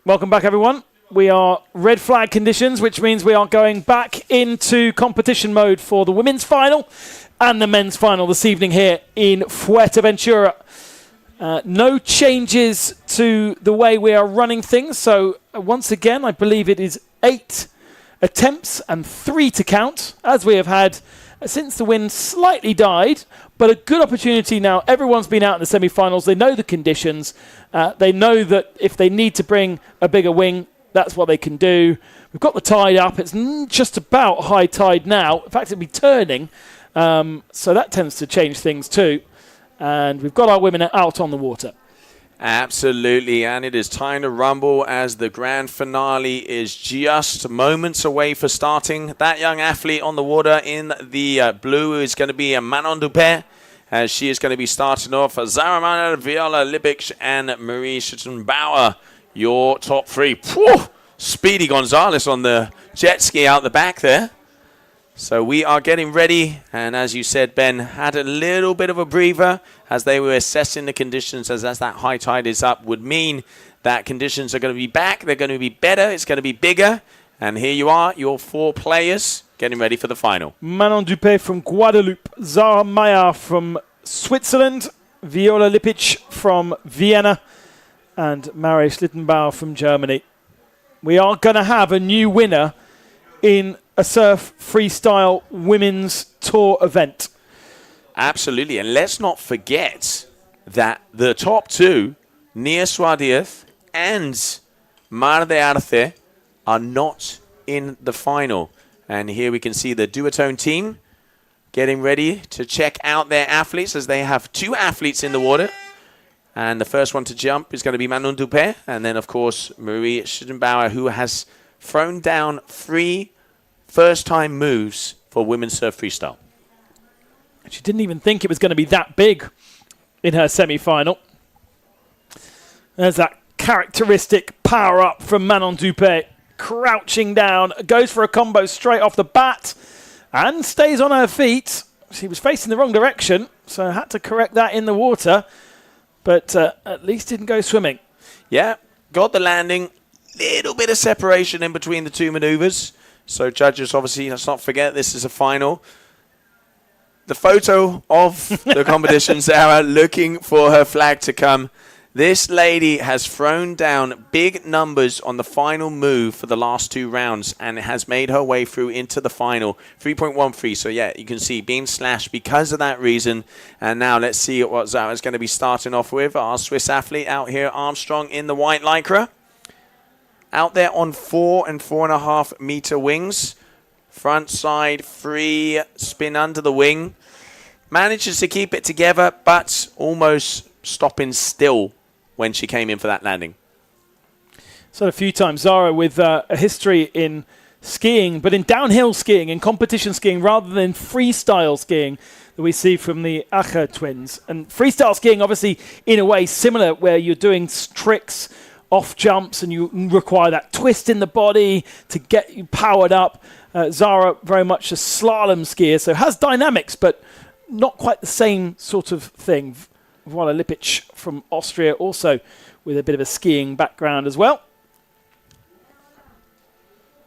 Welcome back, everyone. We are red flag conditions, which means we are going back into competition mode for the women's final and the men's final this evening here in Fuerteventura. No changes to the way we are running things. So once again, I believe it is 8 attempts and 3 to count, as we have had since the wind slightly died. But a good opportunity now. Everyone's been out in the semi-finals. They know the conditions. They know that if they need to bring a bigger wing, that's what they can do. We've got the tide up. It's just about high tide now. In fact, it'll be turning. So that tends to change things too. And we've got our women out on the water. Absolutely, and it is time to rumble as the grand finale is just moments away for starting. That young athlete on the water in the blue is going to be Manon Dupé, as she is going to be starting off. Zaramana, Viola Lipic, and Marie Schuttenbauer, your top 3. Whew! Speedy Gonzalez on the jet ski out the back there. So we are getting ready, and as you said, Ben, had a little bit of a breather as they were assessing the conditions, as that high tide is up, would mean that conditions are going to be back, they're going to be better, it's going to be bigger, and here you are, your 4 players getting ready for the final. Manon Dupé from Guadeloupe, Zara Mayer from Switzerland, Viola Lipic from Vienna, and Marie Schlittenbauer from Germany. We are going to have a new winner in a Surf-Freestyle Women's Tour event. Absolutely, and let's not forget that the top 2, Nia Suardiaz and Mar de Arce, are not in the final. And here we can see the duotone team getting ready to check out their athletes, as they have 2 athletes in the water. And the first one to jump is going to be Manon Dupé. And then, of course, Marie Schittenbauer, who has thrown down 3 first-time moves for women's surf freestyle. She didn't even think it was going to be that big in her semi-final. There's that characteristic power-up from Manon Dupé. Crouching down, goes for a combo straight off the bat and stays on her feet. She was facing the wrong direction, so I had to correct that in the water, but at least didn't go swimming. Yeah, got the landing. Little bit of separation in between the 2 maneuvers. So judges, obviously, let's not forget this is a final. The photo of the competition, Sarah, looking for her flag to come. This lady has thrown down big numbers on the final move for the last 2 rounds and has made her way through into the final. 3.13. So, yeah, you can see being slashed because of that reason. And now let's see what Zara's going to be starting off with. Our Swiss athlete out here, Armstrong, in the white lycra. Out there on 4 and 4.5 meter wings. Front side, free, spin under the wing. Manages to keep it together, but almost stopping still when she came in for that landing. So a few times, Zara with a history in skiing, but in downhill skiing, in competition skiing, rather than freestyle skiing that we see from the Acher twins. And freestyle skiing, obviously, in a way similar, where you're doing tricks off jumps and you require that twist in the body to get you powered up. Zara, very much a slalom skier, so has dynamics, but not quite the same sort of thing. Voila Lipic from Austria, also with a bit of a skiing background as well.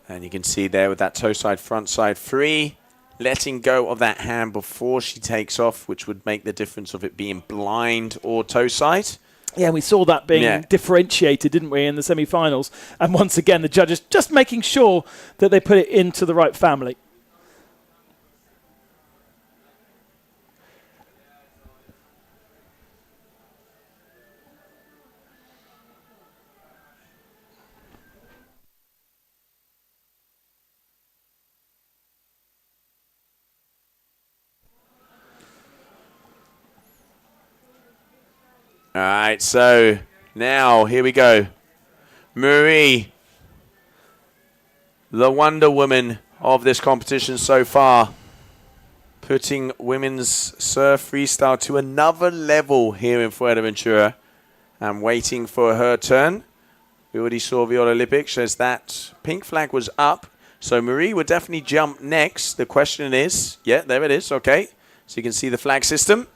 And you can see there with that toe side, front side free, letting go of that hand before she takes off, which would make the difference of it being blind or toe side. Yeah, we saw that being differentiated, didn't we, in the semi-finals. And once again, the judges just making sure that they put it into the right family. All right, so now here we go. Marie, the Wonder Woman of this competition so far, putting women's surf freestyle to another level here in Fuerteventura and waiting for her turn. We already saw Viola Lipic says that pink flag was up, so Marie would definitely jump next. The question is, yeah, there it is, okay. So you can see the flag system.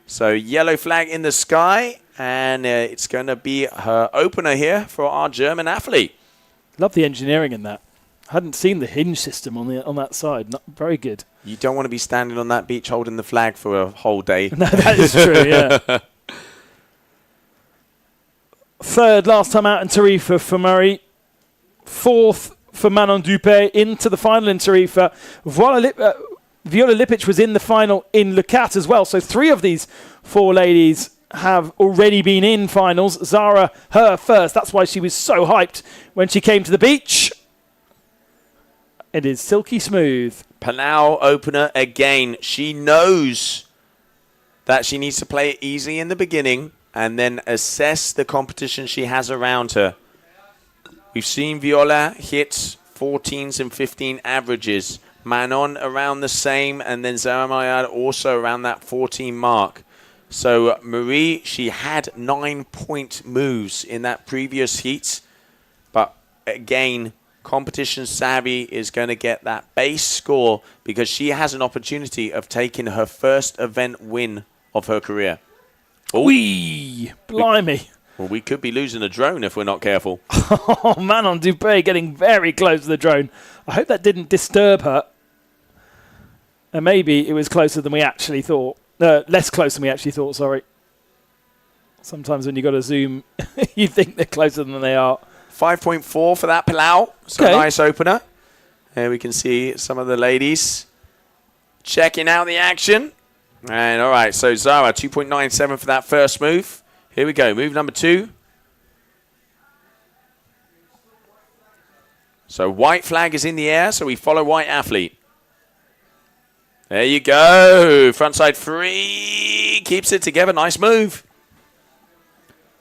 So yellow flag in the sky, and it's going to be her opener here for our German athlete. Love the engineering in that. Hadn't seen the hinge system on that side. Not very good. You don't want to be standing on that beach holding the flag for a whole day. No, that is true, yeah. Third last time out in Tarifa for Murray. Fourth for Manon Dupé into the final in Tarifa. Viola Lipic was in the final in Lucat as well. So 3 of these 4 ladies have already been in finals. Zara, her first. That's why she was so hyped when she came to the beach. It is silky smooth. Palau opener again. She knows that she needs to play it easy in the beginning and then assess the competition she has around her. We've seen Viola hit 14s and 15 averages. Manon around the same, and then Zara Mayad also around that 14 mark. So Marie, she had 9-point moves in that previous heat. But again, competition savvy is going to get that base score because she has an opportunity of taking her first event win of her career. Wee! Blimey. Well, we could be losing a drone if we're not careful. Oh, Manon Dupé getting very close to the drone. I hope that didn't disturb her. And maybe it was closer than we actually thought. Less close than we actually thought, sorry. Sometimes when you've got to zoom, you think they're closer than they are. 5.4 for that Palau. So okay. Nice opener. Here we can see some of the ladies checking out the action. And all right, so Zara, 2.97 for that first move. Here we go, move number 2. So white flag is in the air, so we follow white athlete. There you go. Frontside free. Keeps it together. Nice move.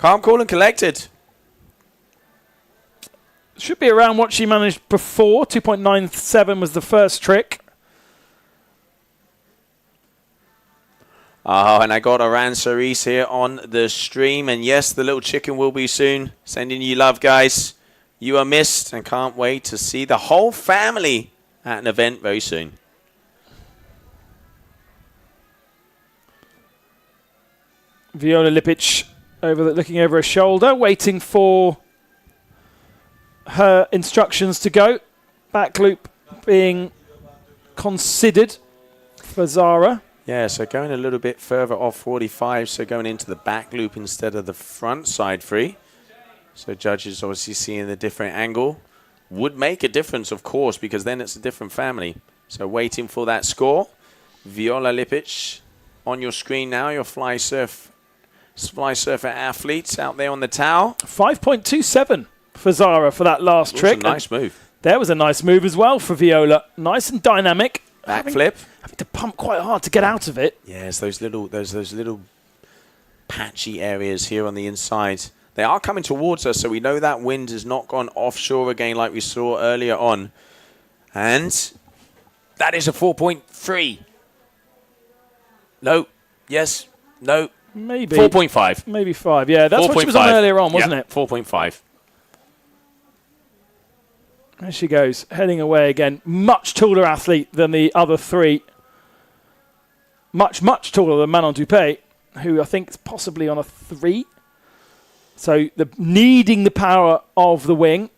Calm, cool, and collected. Should be around what she managed before. 2.97 was the first trick. Oh, and I got Aran Cerise here on the stream. And yes, the little chicken will be soon. Sending you love, guys. You are missed and can't wait to see the whole family at an event very soon. Viola Lipic looking over her shoulder, waiting for her instructions to go. Back loop being considered for Zara. Yeah, so going a little bit further off 45, so going into the back loop instead of the front side free. So judges obviously seeing the different angle. Would make a difference, of course, because then it's a different family. So waiting for that score. Viola Lipic on your screen now, your fly surfer athletes out there on the towel. 5.27 for Zara for that last trick. A nice move. There was a nice move as well for Viola. Nice and dynamic. Backflip. Having to pump quite hard to get out of it. Yes, those little patchy areas here on the inside. They are coming towards us, so we know that wind has not gone offshore again like we saw earlier on. And that is a 4.3. No. Yes. No. Maybe. 4.5. Maybe 5. Yeah, that's what she was on earlier on, wasn't it? 4.5. There she goes, heading away again. Much taller athlete than the other three. Much, much taller than Manon Dupé, who I think is possibly on a 3. So needing the power of the wing.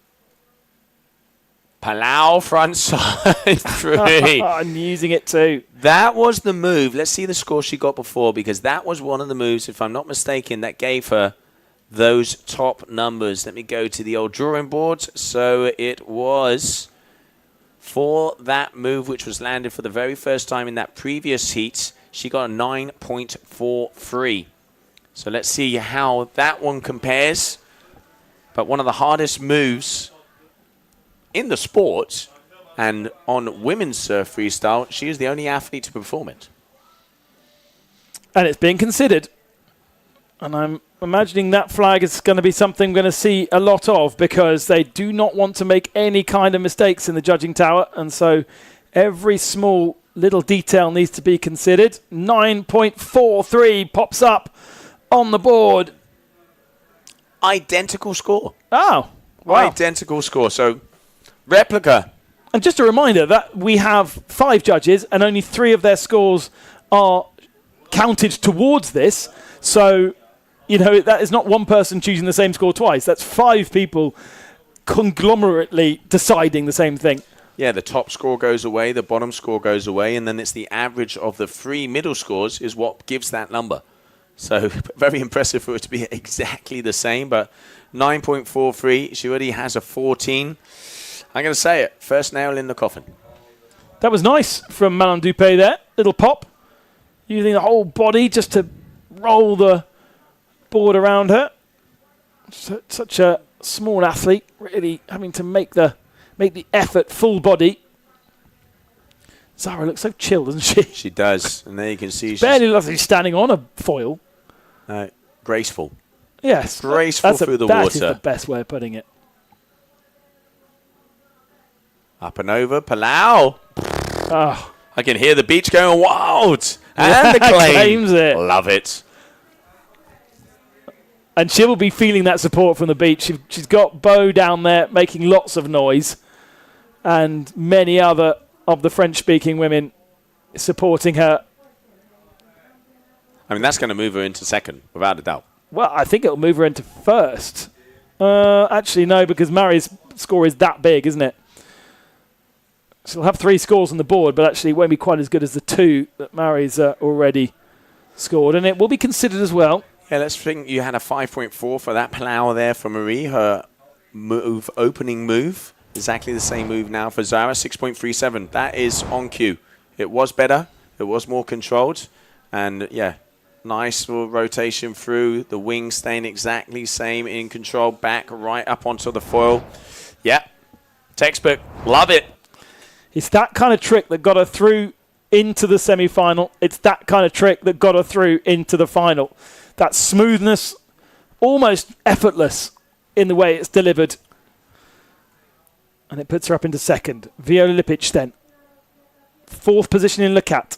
Palau front side 3. And using it too. That was the move. Let's see the score she got before, because that was one of the moves, if I'm not mistaken, that gave her those top numbers. Let me go to the old drawing board. So it was for that move, which was landed for the very first time in that previous heat, she got a 9.43. So let's see how that one compares. But one of the hardest moves in the sport, and on women's surf freestyle, she is the only athlete to perform it. And it's being considered. And I'm imagining that flag is going to be something we're going to see a lot of, because they do not want to make any kind of mistakes in the judging tower. And so every small little detail needs to be considered. 9.43 pops up on the board. Identical score. Oh, wow. Identical score. So replica. And just a reminder that we have 5 judges and only 3 of their scores are counted towards this. So, you know, that is not one person choosing the same score twice. That's 5 people conglomerately deciding the same thing. Yeah, the top score goes away, the bottom score goes away, and then it's the average of the 3 middle scores is what gives that number. So very impressive for it to be exactly the same, but 9.43, she already has a 14. I'm going to say it, first nail in the coffin. That was nice from Manon Dupé there. Little pop, using the whole body just to roll the board around her. Such a small athlete, really having to make the effort full body. Zara looks so chill, doesn't she? She does, and there you can see she's barely looks like she's standing on a foil. Graceful. Yes, graceful through the water. That is the best way of putting it. Up and over, Palau. Oh. I can hear the beach going wild. And the claim. Claims it. Love it. And she will be feeling that support from the beach. She's got Beau down there making lots of noise, and many other of the French-speaking women supporting her. I mean, that's going to move her into second, without a doubt. Well, I think it'll move her into first. Actually, no, because Mari's score is that big, isn't it? She'll have 3 scores on the board, but actually it won't be quite as good as the 2 that Mari's already scored. And it will be considered as well. Yeah, let's think you had a 5.4 for that Palau there for Marie, her opening move. Exactly the same move now for Zara, 6.37. That is on cue. It was better. It was more controlled. And, yeah, nice little rotation through. The wing staying exactly same in control. Back right up onto the foil. Yeah, textbook. Love it. It's that kind of trick that got her through into the semi-final. It's that kind of trick that got her through into the final. That smoothness almost effortless in the way it's delivered. And it puts her up into second. Viola Lipic then. Fourth position in Le Cat.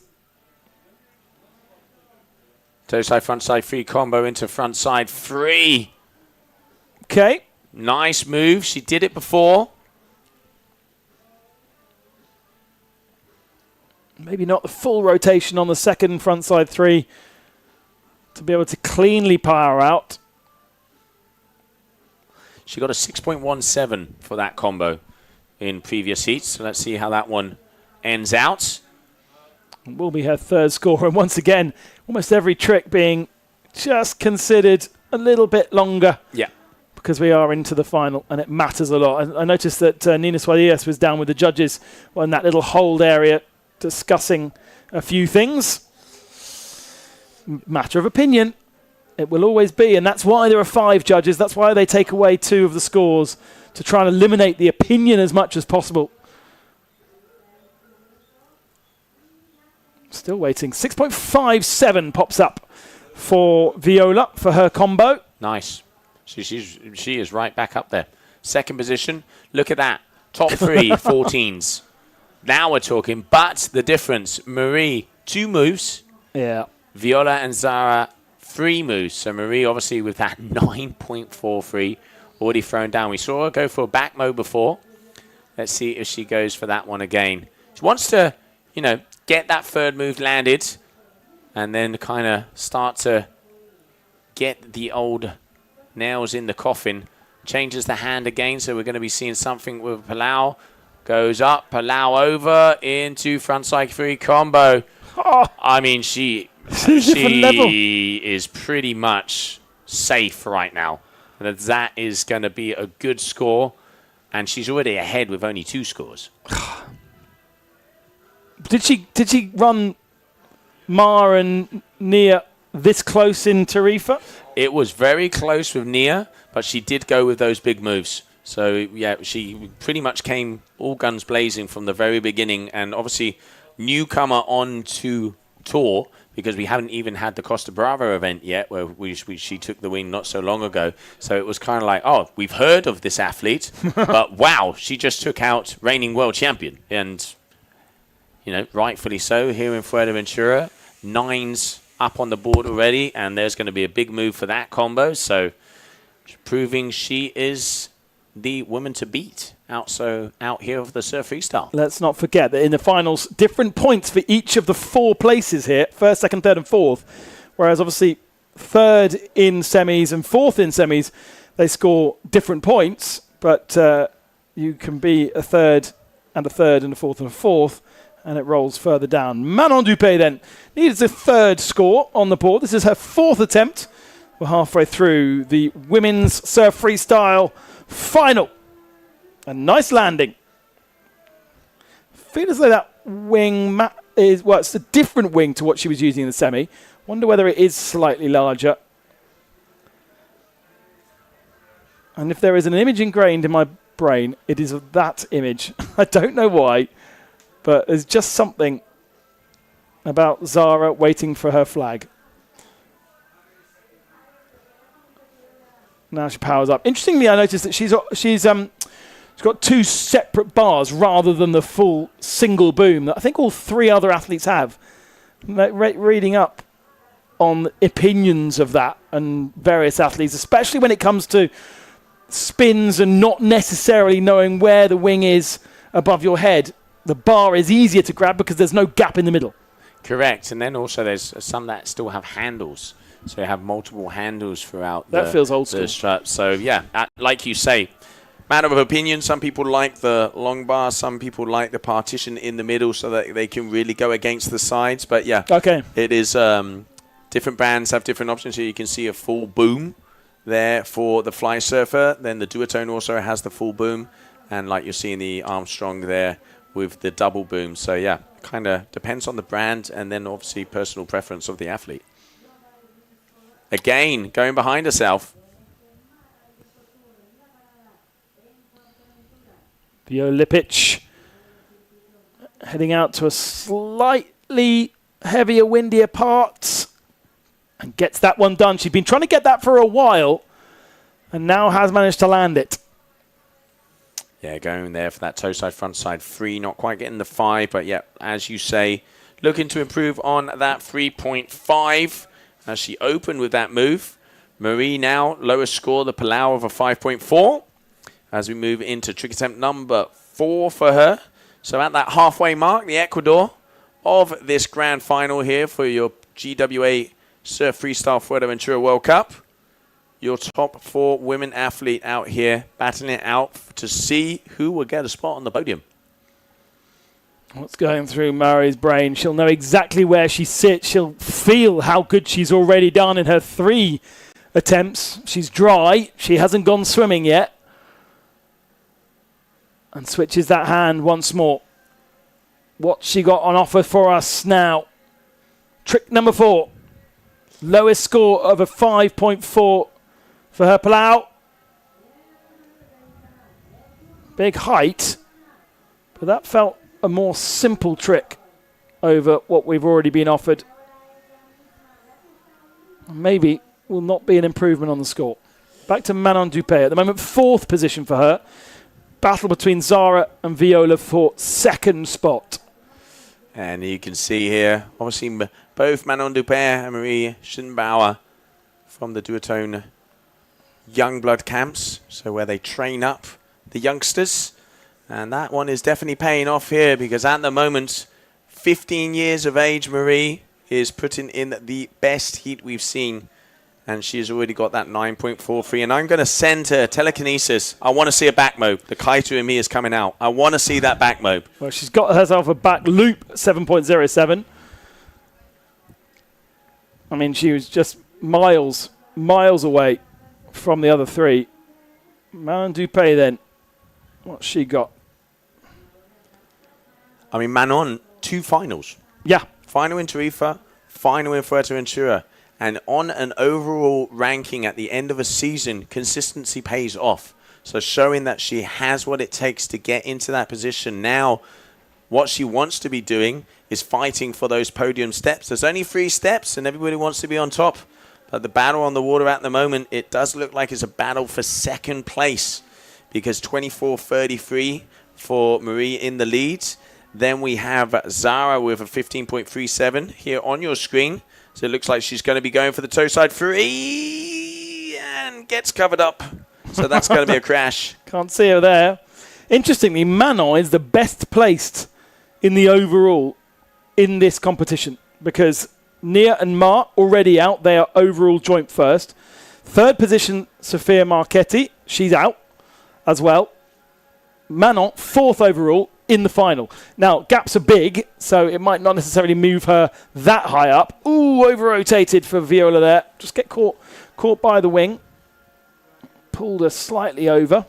Toe side, front side, free combo into front side, free. Okay. Nice move. She did it before. Maybe not the full rotation on the second front side three to be able to cleanly power out. She got a 6.17 for that combo in previous heats. So let's see how that one ends out. It will be her third score. And once again, almost every trick being just considered a little bit longer. Yeah. Because we are into the final and it matters a lot. I noticed that Nina Suarez was down with the judges in that little hold area discussing a few things. Matter of opinion. It will always be, and that's why there are 5 judges. That's why they take away 2 of the scores to try and eliminate the opinion as much as possible. Still waiting. 6.57 pops up for Viola for her combo. Nice. She is right back up there. Second position. Look at that. Top 3 14s. Now we're talking. But the difference, Marie, 2 moves. Yeah. Viola and Zara, 3 moves. So Marie, obviously, with that 9.43 already thrown down. We saw her go for a back mode before. Let's see if she goes for that one again. She wants to, get that third move landed and then kind of start to get the old nails in the coffin. Changes the hand again, so we're going to be seeing something with Palau. Goes up, Palau over into frontside free combo. Oh. I mean, she is pretty much safe right now. That is going to be a good score, and she's already ahead with only 2 scores. Did she run Ma and Nia this close in Tarifa? It was very close with Nia, but she did go with those big moves. So, yeah, she pretty much came all guns blazing from the very beginning. And obviously, newcomer onto tour, because we haven't even had the Costa Brava event yet, where she took the win not so long ago. So it was kind of like, oh, we've heard of this athlete, but wow, she just took out reigning world champion. And, rightfully so here in Fuerteventura. 9's up on the board already, and there's going to be a big move for that combo. So proving she is the woman to beat out here of the Surf-Freestyle. Let's not forget that in the finals, different points for each of the 4 places here, first, second, third and fourth, whereas obviously third in semis and fourth in semis, they score different points, but you can be a third and a fourth and a fourth, and it rolls further down. Manon Dupé then needs a 3rd score on the board. This is her 4th attempt. We're halfway through the women's Surf-Freestyle final. A nice landing. Feels as though that wing it's a different wing to what she was using in the semi. Wonder whether it is slightly larger. And if there is an image ingrained in my brain, it is of that image. I don't know why, but there's just something about Zara waiting for her flag. Now she powers up. Interestingly, I noticed that she's got 2 separate bars rather than the full single boom that I think all 3 other athletes have. Reading up on opinions of that and various athletes, especially when it comes to spins and not necessarily knowing where the wing is above your head. The bar is easier to grab because there's no gap in the middle. Correct. And then also there's some that still have handles. So you have multiple handles throughout that feels old school. The strap. So, yeah, like you say, matter of opinion. Some people like the long bar. Some people like the partition in the middle so that they can really go against the sides. But, yeah, okay. It is different brands have different options. Here you can see a full boom there for the Fly Surfer. Then the Duotone also has the full boom. And like you're seeing the Armstrong there with the double boom. So, yeah, kind of depends on the brand and then obviously personal preference of the athlete. Again, going behind herself. Viola Lipic heading out to a slightly heavier, windier part and gets that one done. She's been trying to get that for a while, and now has managed to land it. Yeah, going there for that toe side, front side 3, not quite getting the 5, but yeah, as you say, looking to improve on that 3.5 as she opened with that move. Marie now, lowest score, the Palau of a 5.4 as we move into trick attempt number 4 for her. So at that halfway mark, the Ecuador of this grand final here for your GWA Surf-Freestyle Fuerteventura World Cup. Your top 4 women athlete out here battling it out to see who will get a spot on the podium. What's going through Marie's brain? She'll know exactly where she sits. She'll feel how good she's already done in her 3 attempts. She's dry. She hasn't gone swimming yet. And switches that hand once more. What's she got on offer for us now? Trick number 4. Lowest score of a 5.4 for her Palau. Big height. But that felt a more simple trick over what we've already been offered. Maybe will not be an improvement on the score. Back to Manon Dupé. At the moment, 4th position for her. Battle between Zara and Viola for 2nd spot. And you can see here, obviously, both Manon Dupé and Marie Schinbauer from the duotone Youngblood camps, so where they train up the youngsters. And that one is definitely paying off here because at the moment, 15 years of age, Marie is putting in the best heat we've seen. And she has already got that 9.43. And I'm going to send her telekinesis. I want to see a back mob. The Kaito in me is coming out. I want to see that back mob. Well, she's got herself a back loop, 7.07. I mean, she was just miles away from the other 3. Manon Dupé then. What's she got? I mean, Manon, 2 finals. Yeah. Final in Tarifa, final in Fuerteventura. And on an overall ranking at the end of a season, consistency pays off. So showing that she has what it takes to get into that position. Now, what she wants to be doing is fighting for those podium steps. There's only 3 steps and everybody wants to be on top. But the battle on the water at the moment, it does look like it's a battle for 2nd place. Because 24.33 for Marie in the lead. Then we have Zara with a 15.37 here on your screen. So it looks like she's going to be going for the toe side 3 and gets covered up. So that's going to be a crash. Can't see her there. Interestingly, Manon is the best placed in the overall in this competition because Nia and Ma already out. They are overall joint first. 3rd position, Sofia Marchetti. She's out as well. Manon, 4th overall in the final. Now, gaps are big, so it might not necessarily move her that high up. Ooh, over-rotated for Viola there. Just get caught by the wing. Pulled her slightly over.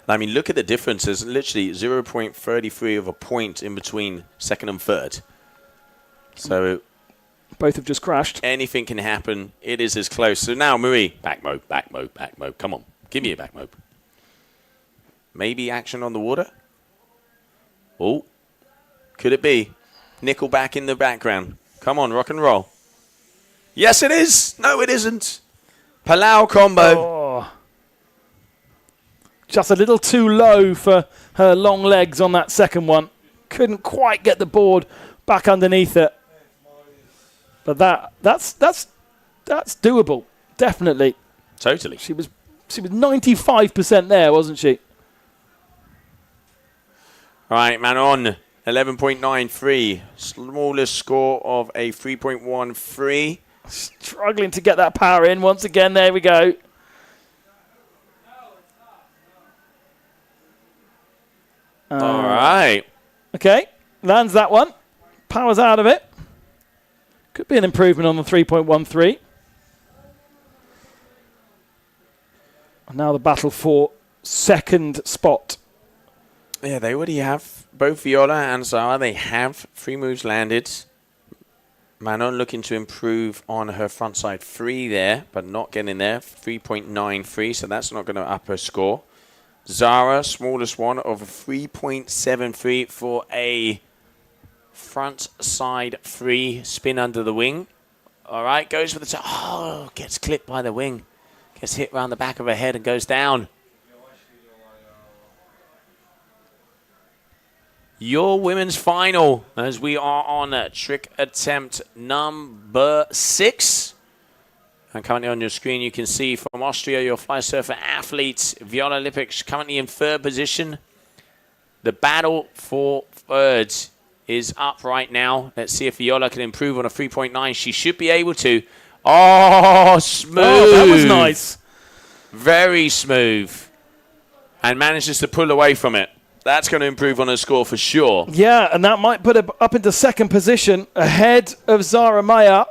I mean, look at the difference. There's literally 0.33 of a point in between 2nd and 3rd. So both have just crashed. Anything can happen. It is as close. So now, Marie, back mob, back mob, back mob. Come on, give me a back mob. Maybe action on the water. Oh, could it be? Nickelback in the background. Come on, rock and roll. Yes, it is. No, it isn't. Palau combo. Oh. Just a little too low for her long legs on that 2nd one. Couldn't quite get the board back underneath it. But that's doable. Definitely. Totally. She was 95% there, wasn't she? All right, Manon, 11.93. Smallest score of a 3.13. Struggling to get that power in once again. There we go. All right. Okay, lands that one. Power's out of it. Could be an improvement on the 3.13. And now the battle for 2nd spot. Yeah, they already have, both Viola and Zara, they have 3 moves landed. Manon looking to improve on her front side 3 there, but not getting there. 3.93, so that's not going to up her score. Zara, smallest one of a 3.73 for a front side 3 spin under the wing. All right, goes for the top. Oh, gets clipped by the wing. Gets hit around the back of her head and goes down. Your women's final as we are on trick attempt number 6. And currently on your screen, you can see from Austria, your fly surfer athlete, Viola Lipic, currently in 3rd position. The battle for 3rd is up right now. Let's see if Viola can improve on a 3.9. She should be able to. Oh, smooth. Oh, that was nice. Very smooth. And manages to pull away from it. That's going to improve on her score for sure. Yeah, and that might put her up into 2nd position, ahead of Zara Maya.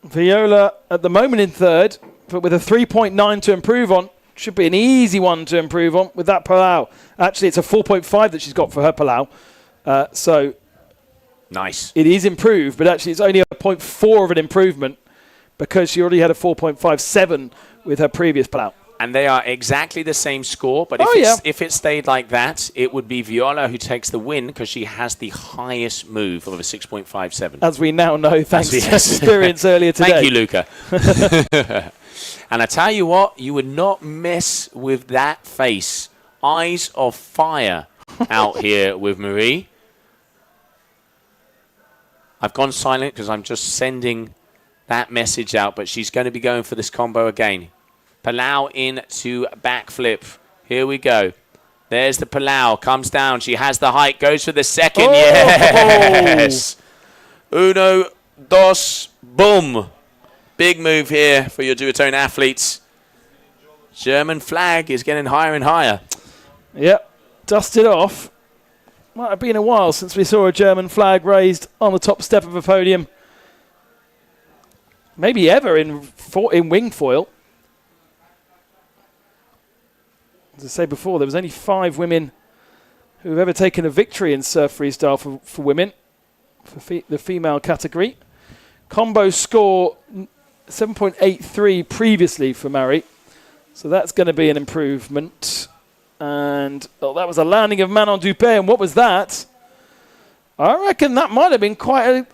Viola at the moment in 3rd, but with a 3.9 to improve on. Should be an easy one to improve on with that Palau. Actually, it's a 4.5 that she's got for her Palau. So nice. It is improved, but actually it's only a 0.4 of an improvement because she already had a 4.57 with her previous Palau. And they are exactly the same score, but if it stayed like that, it would be Viola who takes the win because she has the highest move of a 6.57. As we now know, thanks to experience earlier today. Thank you, Luca. And I tell you what, you would not mess with that face. Eyes of fire out here with Marie. I've gone silent because I'm just sending that message out, but she's going to be going for this combo again. Palau into backflip. Here we go. There's the Palau. Comes down. She has the height. Goes for the second. Oh! Yes. Uno, dos, boom. Big move here for your duotone athletes. German flag is getting higher and higher. Yep. Dusted off. Might have been a while since we saw a German flag raised on the top step of a podium. Maybe ever in Wingfoil. As I say before, there was only 5 women who have ever taken a victory in Surf-Freestyle for women, for the female category. Combo score 7.83 previously for Mary. So that's going to be an improvement. And that was a landing of Manon Dupé. And what was that? I reckon that might have been quite a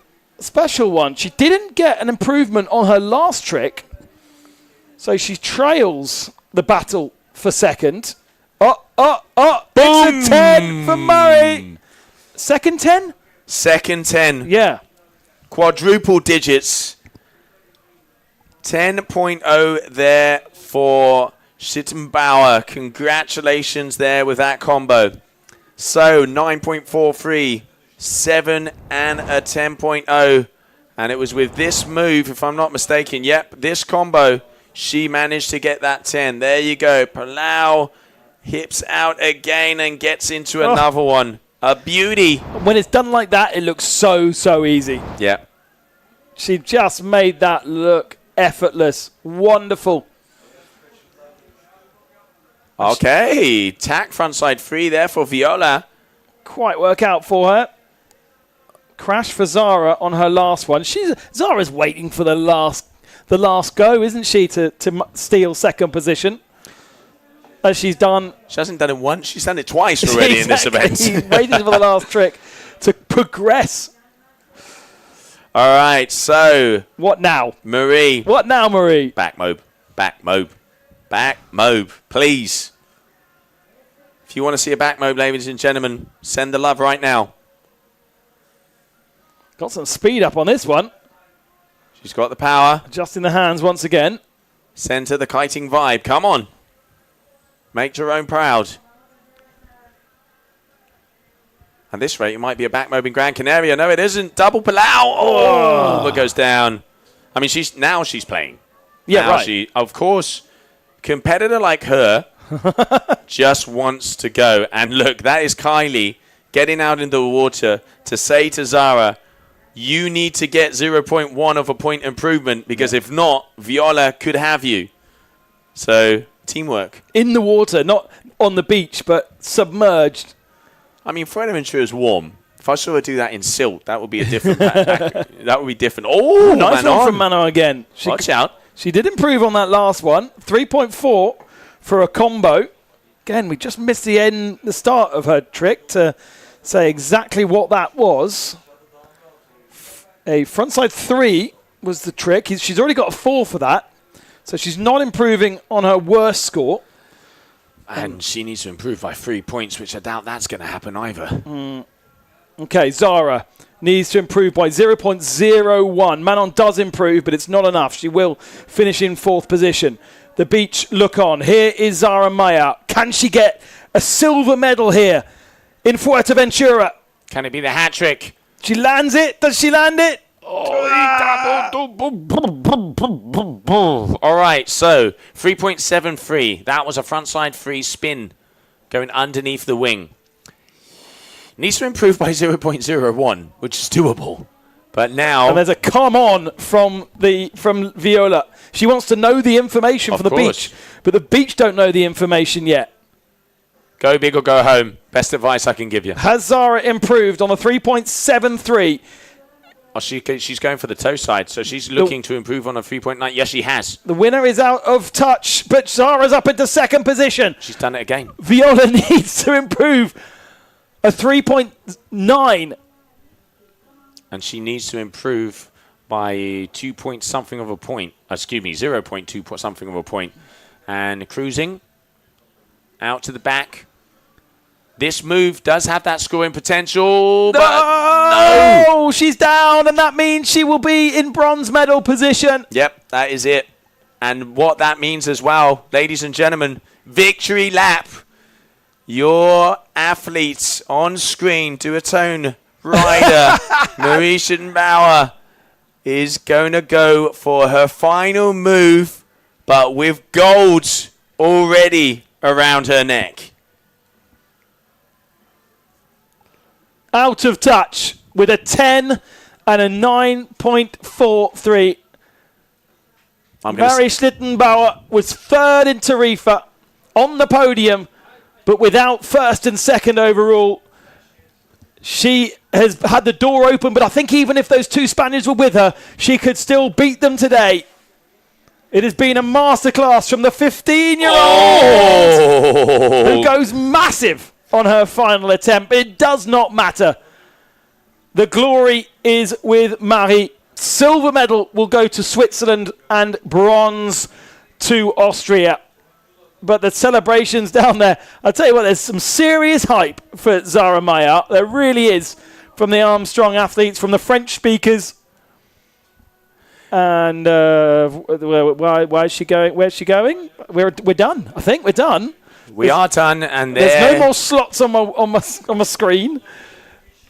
special one. She didn't get an improvement on her last trick. So she trails the battle for 2nd. It's a 10 for Murray. 2nd 10? 2nd 10. Yeah. Quadruple digits. 10.0 there for Schittenbauer. Congratulations there with that combo. So 9.43, 7 and a 10.0. And it was with this move, if I'm not mistaken, yep, this combo, she managed to get that 10. There you go. Palau hips out again and gets into another one. A beauty. When it's done like that, it looks so easy. Yeah. She just made that look effortless. Wonderful. Okay. Tack frontside 3 there for Viola. Quite work out for her. Crash for Zara on her last one. Zara's waiting for the last go, isn't she, to steal 2nd position? As she's done. She hasn't done it once. She's done it twice already in this event. She's waiting for the last trick to progress. All right, so. What now? Marie. What now, Marie? Back mobe. Back mobe. Back mobe, please. If you want to see a back mobe, ladies and gentlemen, send the love right now. Got some speed up on this one. She's got the power. Just in the hands once again. Send her the kiting vibe. Come on. Make Jerome proud. At this rate, it might be a back mobe in Gran Canaria. No, it isn't. Double Palau. Oh, it goes down. I mean, she's playing. Yeah, now right. Of course, competitor like her just wants to go. And look, that is Kylie getting out into the water to say to Zara, you need to get 0.1 of a point improvement because if not, Viola could have you. So, teamwork. In the water, not on the beach, but submerged. I mean, Fuerteventura is warm. If I saw her do that in silt, that would be a different that would be different. Oh, nice one from Manon again. Watch out. She did improve on that last one. 3.4 for a combo. Again, we just missed the start of her trick to say exactly what that was. A frontside 3 was the trick. She's already got a 4 for that. So she's not improving on her worst score. And she needs to improve by 3 points, which I doubt that's going to happen either. Okay, Zara needs to improve by 0.01. Manon does improve, but it's not enough. She will finish in 4th position. The beach look on. Here is Zara Maya. Can she get a silver medal here in Fuerteventura? Can it be the hat trick? She lands it. Does she land it? All right, so 3.73. That was a frontside free spin going underneath the wing. Needs to improve by 0.01, which is doable. But now... And there's a come on from Viola. She wants to know the information for the beach, but the beach don't know the information yet. Go big or go home. Best advice I can give you. Has Zara improved on a 3.73? Oh, she's going for the toe side, so she's looking to improve on a 3.9. Yes, she has. The winner is out of touch, but Zara's up into 2nd position. She's done it again. Viola needs to improve a 3.9. And she needs to improve by 2 point something of a point. Excuse me, 0.2 something of a point. And cruising out to the back. This move does have that scoring potential, but no! She's down, and that means she will be in bronze medal position. Yep, that is it. And what that means as well, ladies and gentlemen, victory lap. Your athletes on screen, duotone rider, Marie Schittenbauer, is going to go for her final move, but with gold already around her neck. Out of touch with a 10 and a 9.43. Marie Schlittenbauer was 3rd in Tarifa on the podium, but without 1st and 2nd overall. She has had the door open, but I think even if those 2 Spaniards were with her, she could still beat them today. It has been a masterclass from the 15-year-old who goes massive on her final attempt. It does not matter. The glory is with Marie. Silver medal will go to Switzerland and bronze to Austria. But the celebrations down there, I'll tell you what, there's some serious hype for Zara Maya. There really is, from the Armstrong athletes, from the French speakers. And why is she going? Where's she going? We're done. I think we're done. We are done, and there's no more slots on my screen.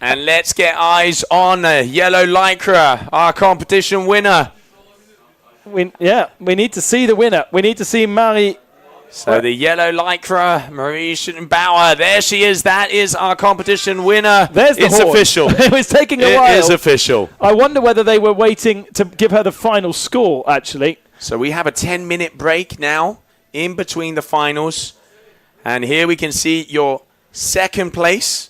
And let's get eyes on Yellow Lycra, our competition winner. We need to see the winner. We need to see Marie. So the Yellow Lycra, Marie Schittenbauer, there she is. That is our competition winner. It's official. It was taking a while. It is official. I wonder whether they were waiting to give her the final score, actually. So we have a 10-minute break now in between the finals. And here we can see your 2nd place,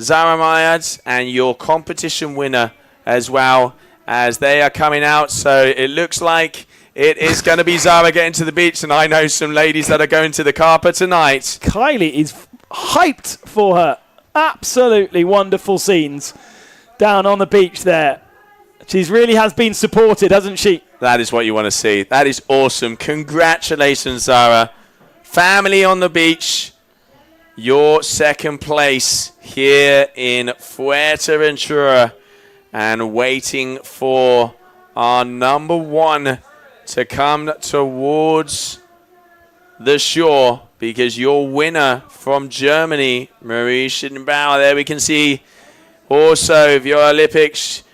Zara Mayad, and your competition winner as well, as they are coming out. So it looks like it is going to be Zara getting to the beach, and I know some ladies that are going to the Carpa tonight. Kylie is hyped for her. Absolutely wonderful scenes down on the beach there. She really has been supported, hasn't she? That is what you want to see. That is awesome. Congratulations, Zara. Family on the beach. Your 2nd place here in Fuerteventura, and waiting for our number 1 to come towards the shore, because your winner from Germany, Marie Schittenbauer, there we can see also Viola Lippic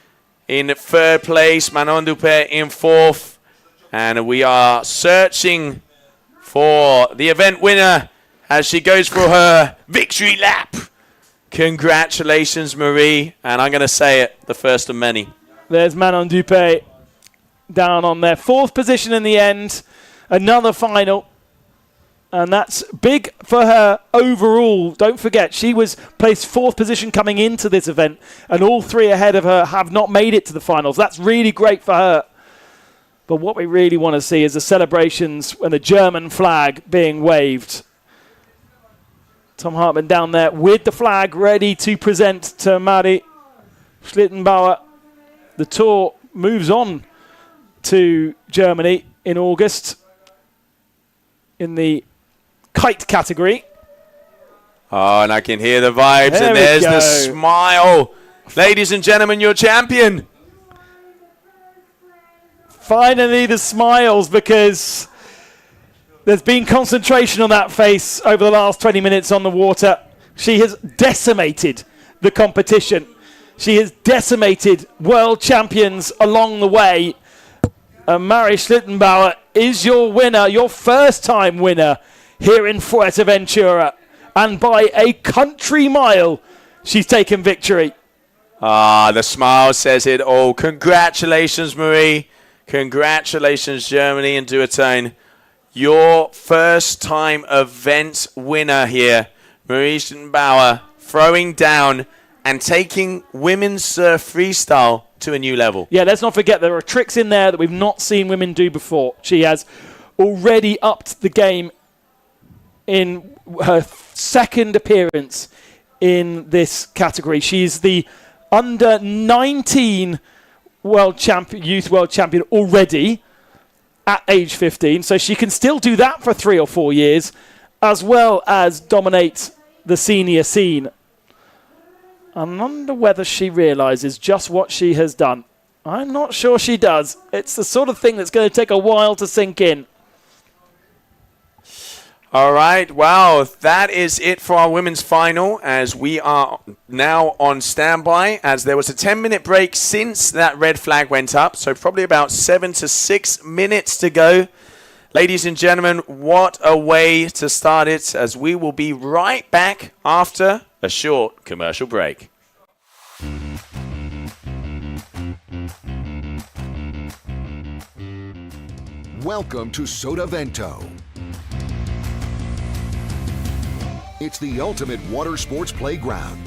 in 3rd place, Manon Dupé in 4th, and we are searching for the event winner as she goes for her victory lap. Congratulations, Marie, and I'm going to say it, the first of many. There's Manon Dupé down on their 4th position in the end. Another final. And that's big for her overall. Don't forget, she was placed 4th position coming into this event, and all 3 ahead of her have not made it to the finals. That's really great for her. But what we really want to see is the celebrations and the German flag being waved. Tom Hartmann down there with the flag ready to present to Marie Schlittenbauer. The tour moves on to Germany in August, in the kite category. Oh, and I can hear the vibes, There and we there's go. the smile. Ladies and gentlemen, your champion. Finally, the smiles, because there's been concentration on that face over the last 20 minutes on the water. She has decimated the competition. She has decimated world champions along the way. Mari Schlittenbauer is your winner, your first-time winner here in Fuerteventura. And by a country mile, she's taken victory. Ah, the smile says it all. Congratulations, Marie. Congratulations, Germany and Duotone. Your first-time event winner here. Marie Schlittenbauer throwing down and taking women's surf freestyle to a new level. Yeah, let's not forget there are tricks in there that we've not seen women do before. She has already upped the game in her second appearance in this category. She's the under 19 youth world champion already at age 15, so she can still do that for 3 or 4 years, as well as dominate the senior scene. I wonder whether she realises just what she has done. I'm not sure she does. It's the sort of thing that's going to take a while to sink in. All right, well, that is it for our women's final, as we are now on standby, as there was a 10-minute break since that red flag went up, so probably about 7 to 6 minutes to go. Ladies and gentlemen, what a way to start it, as we will be right back after a short commercial break. Welcome to Sotavento. It's the ultimate water sports playground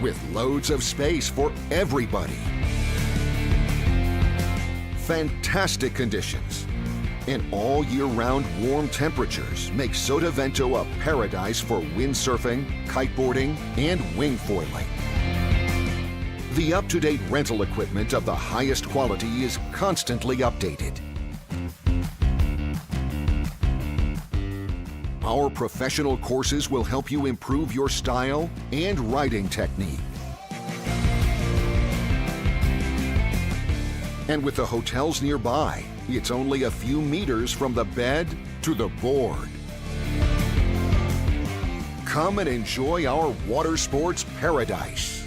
with loads of space for everybody. Fantastic conditions and all year-round warm temperatures make Sotavento a paradise for windsurfing, kiteboarding, and wingfoiling. The up-to-date rental equipment of the highest quality is constantly updated. Our professional courses will help you improve your style and riding technique. And with the hotels nearby, it's only a few meters from the bed to the board. Come and enjoy our water sports paradise.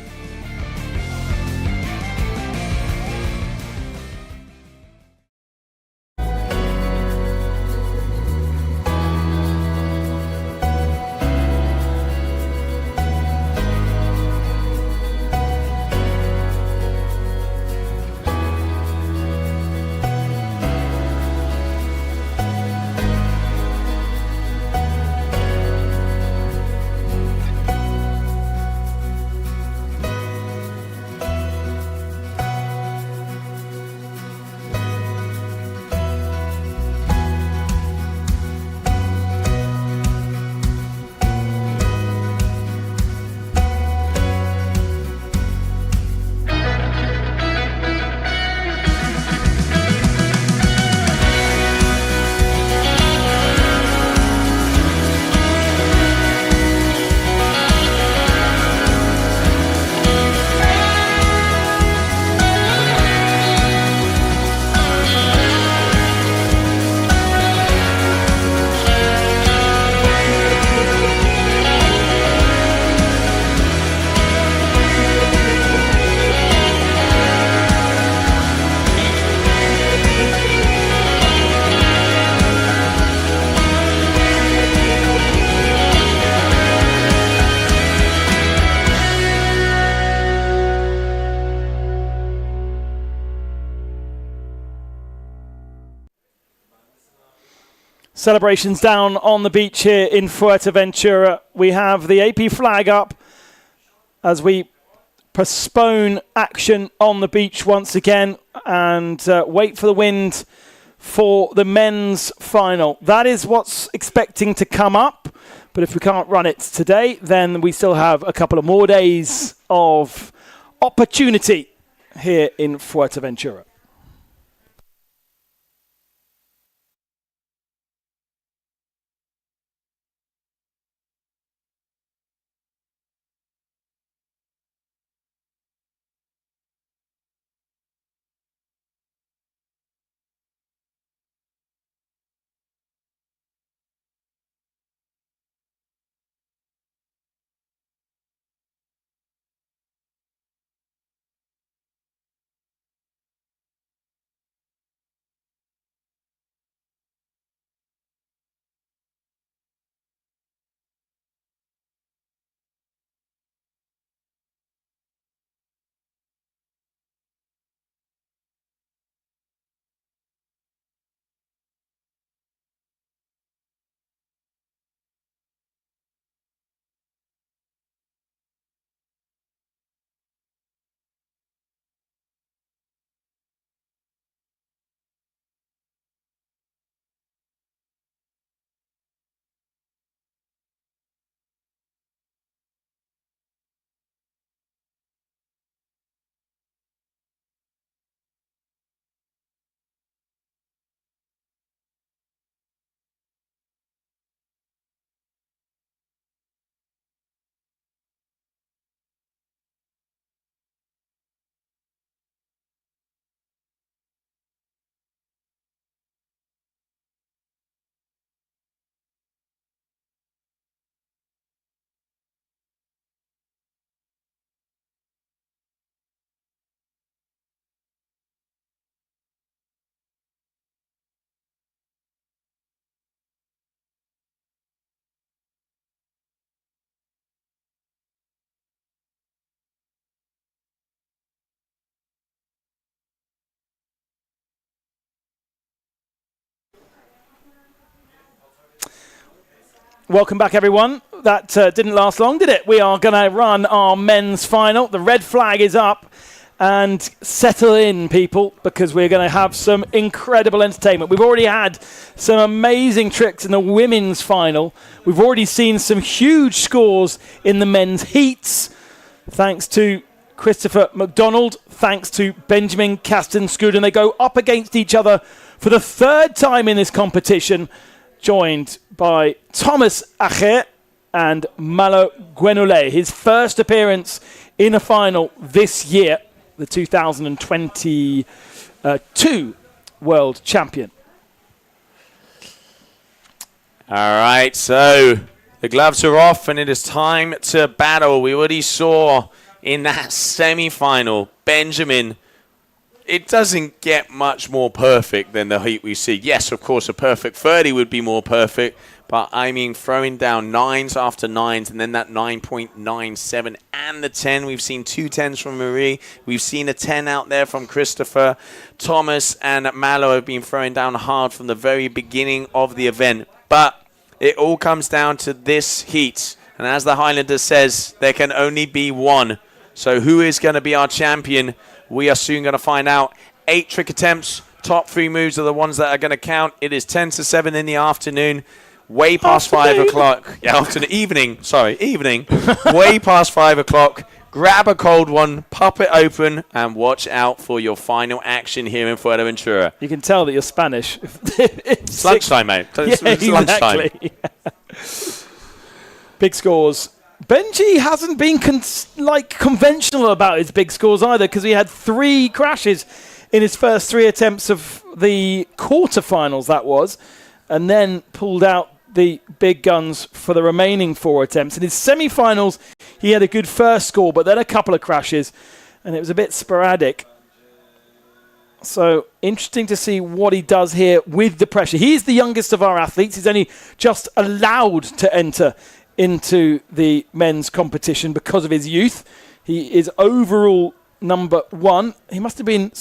Celebrations down on the beach here in Fuerteventura. We have the AP flag up as we postpone action on the beach once again and wait for the wind for the men's final. That is what's expecting to come up, but if we can't run it today, then we still have a couple of more days of opportunity here in Fuerteventura. welcome back, everyone. That didn't last long, did it? We are going to run our men's final. The red flag is up. And settle in, people, because we're going to have some incredible entertainment. We've already had some amazing tricks in the women's final. We've already seen some huge scores in the men's heats, thanks to Christopher McDonald, thanks to Benjamin Kasten-Skuden. They go up against each other for the third time in this competition, joined by Thomas Acher and Malo Guenolé, his first appearance in a final this year. The 2022 world champion. All right, so the gloves are off and it is time to battle. We already saw in that semi-final, Benjamin, it doesn't get much more perfect than the heat we see. Yes, of course, a perfect 30 would be more perfect, but I mean throwing down 9s after 9s and then that 9.97 and the 10. We've seen 2 10s from Marie. We've seen a 10 out there from Christopher. Thomas and Malo have been throwing down hard from the very beginning of the event. But it all comes down to this heat. And as the Highlander says, there can only be one. So who is going to be our champion? We are soon going to find out. 8 trick attempts. Top 3 moves are the ones that are going to count. It is 10 to 7 in the afternoon. Way past 5 o'clock. Yeah, evening. Way past 5 o'clock. Grab a cold one, pop it open, and watch out for your final action here in Fuerteventura. You can tell that you're Spanish. It's lunchtime, mate. It's lunchtime. Exactly. Big scores. Benji hasn't been conventional about his big scores either, because he had 3 crashes in his first 3 attempts of the quarterfinals, that was, and then pulled out the big guns for the remaining 4 attempts. In his semi-finals, he had a good first score, but then a couple of crashes, and it was a bit sporadic. So, interesting to see what he does here with the pressure. He's the youngest of our athletes. He's only just allowed to enter into the men's competition because of his youth. He is overall number 1. He must have been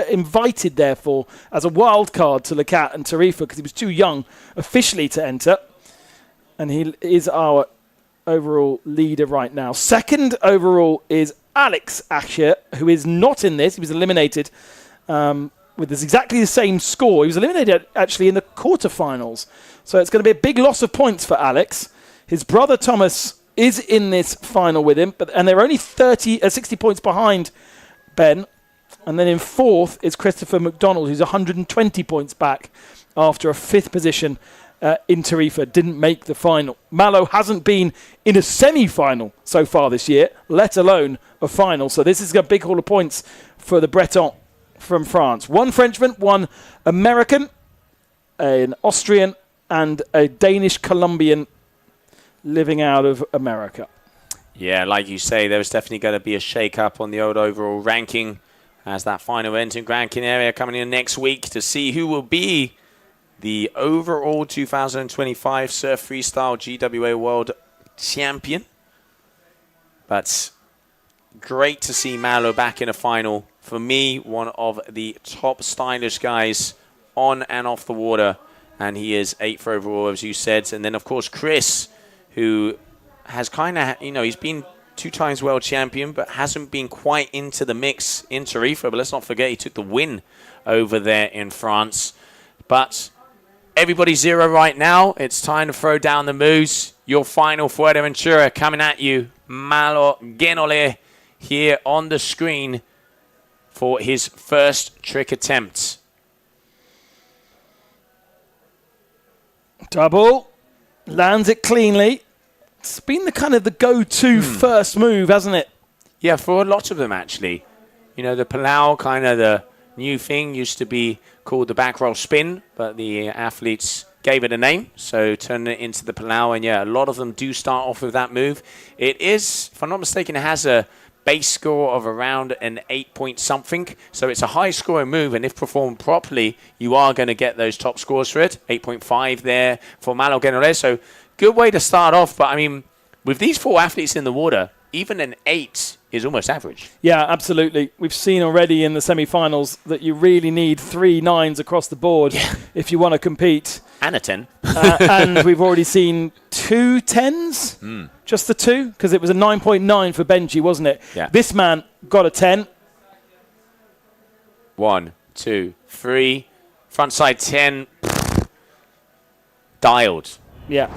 invited, therefore, as a wild card to Lecat and Tarifa because he was too young officially to enter. And he is our overall leader right now. Second overall is Alex Acher, who is not in this. He was eliminated with this exactly the same score. He was eliminated actually in the quarterfinals. So it's going to be a big loss of points for Alex. His brother Thomas is in this final with him, and they're only 60 points behind Ben. And then in 4th is Christopher McDonald, who's 120 points back after a 5th position in Tarifa. Didn't make the final. Malo hasn't been in a semi-final so far this year, let alone a final. So this is a big haul of points for the Breton from France. 1 Frenchman, 1 American, an Austrian, and a Danish-Colombian living out of America. Yeah, like you say, there's definitely going to be a shake-up on the old overall ranking as that final event in Gran Canaria coming in next week to see who will be the overall 2025 Surf-Freestyle GWA World Champion. But great to see Malo back in a final. For me, one of the top stylish guys on and off the water. And he is 8th overall, as you said. And then, of course, Chris, who has kind of, he's been 2 times world champion, but hasn't been quite into the mix in Tarifa. But let's not forget, he took the win over there in France. But everybody's 0 right now. It's time to throw down the moves. Your final Fuerteventura coming at you. Malo Guenolé here on the screen for his first trick attempt. Double. Lands it cleanly. It's been the kind of the go-to first move, hasn't it? Yeah, for a lot of them, actually. The Palau, kind of the new thing, used to be called the back roll spin, but the athletes gave it a name, so turned it into the Palau. And yeah, a lot of them do start off with that move. It is, if I'm not mistaken, it has a base score of around an 8 point something. So it's a high scoring move, and if performed properly, you are going to get those top scores for it. 8.5 there for Malo Guenolé. So good way to start off. But I mean, with these 4 athletes in the water, even an 8 is almost average. Yeah, absolutely. We've seen already in the semi-finals that you really need 3 9s across the board if you want to compete. And a 10. And we've already seen 2 10s. Just the 2, because it was a 9.9 for Benji, wasn't it? Yeah. This man got a 10. 1, 2, 3. Frontside 10. Dialed. Yeah.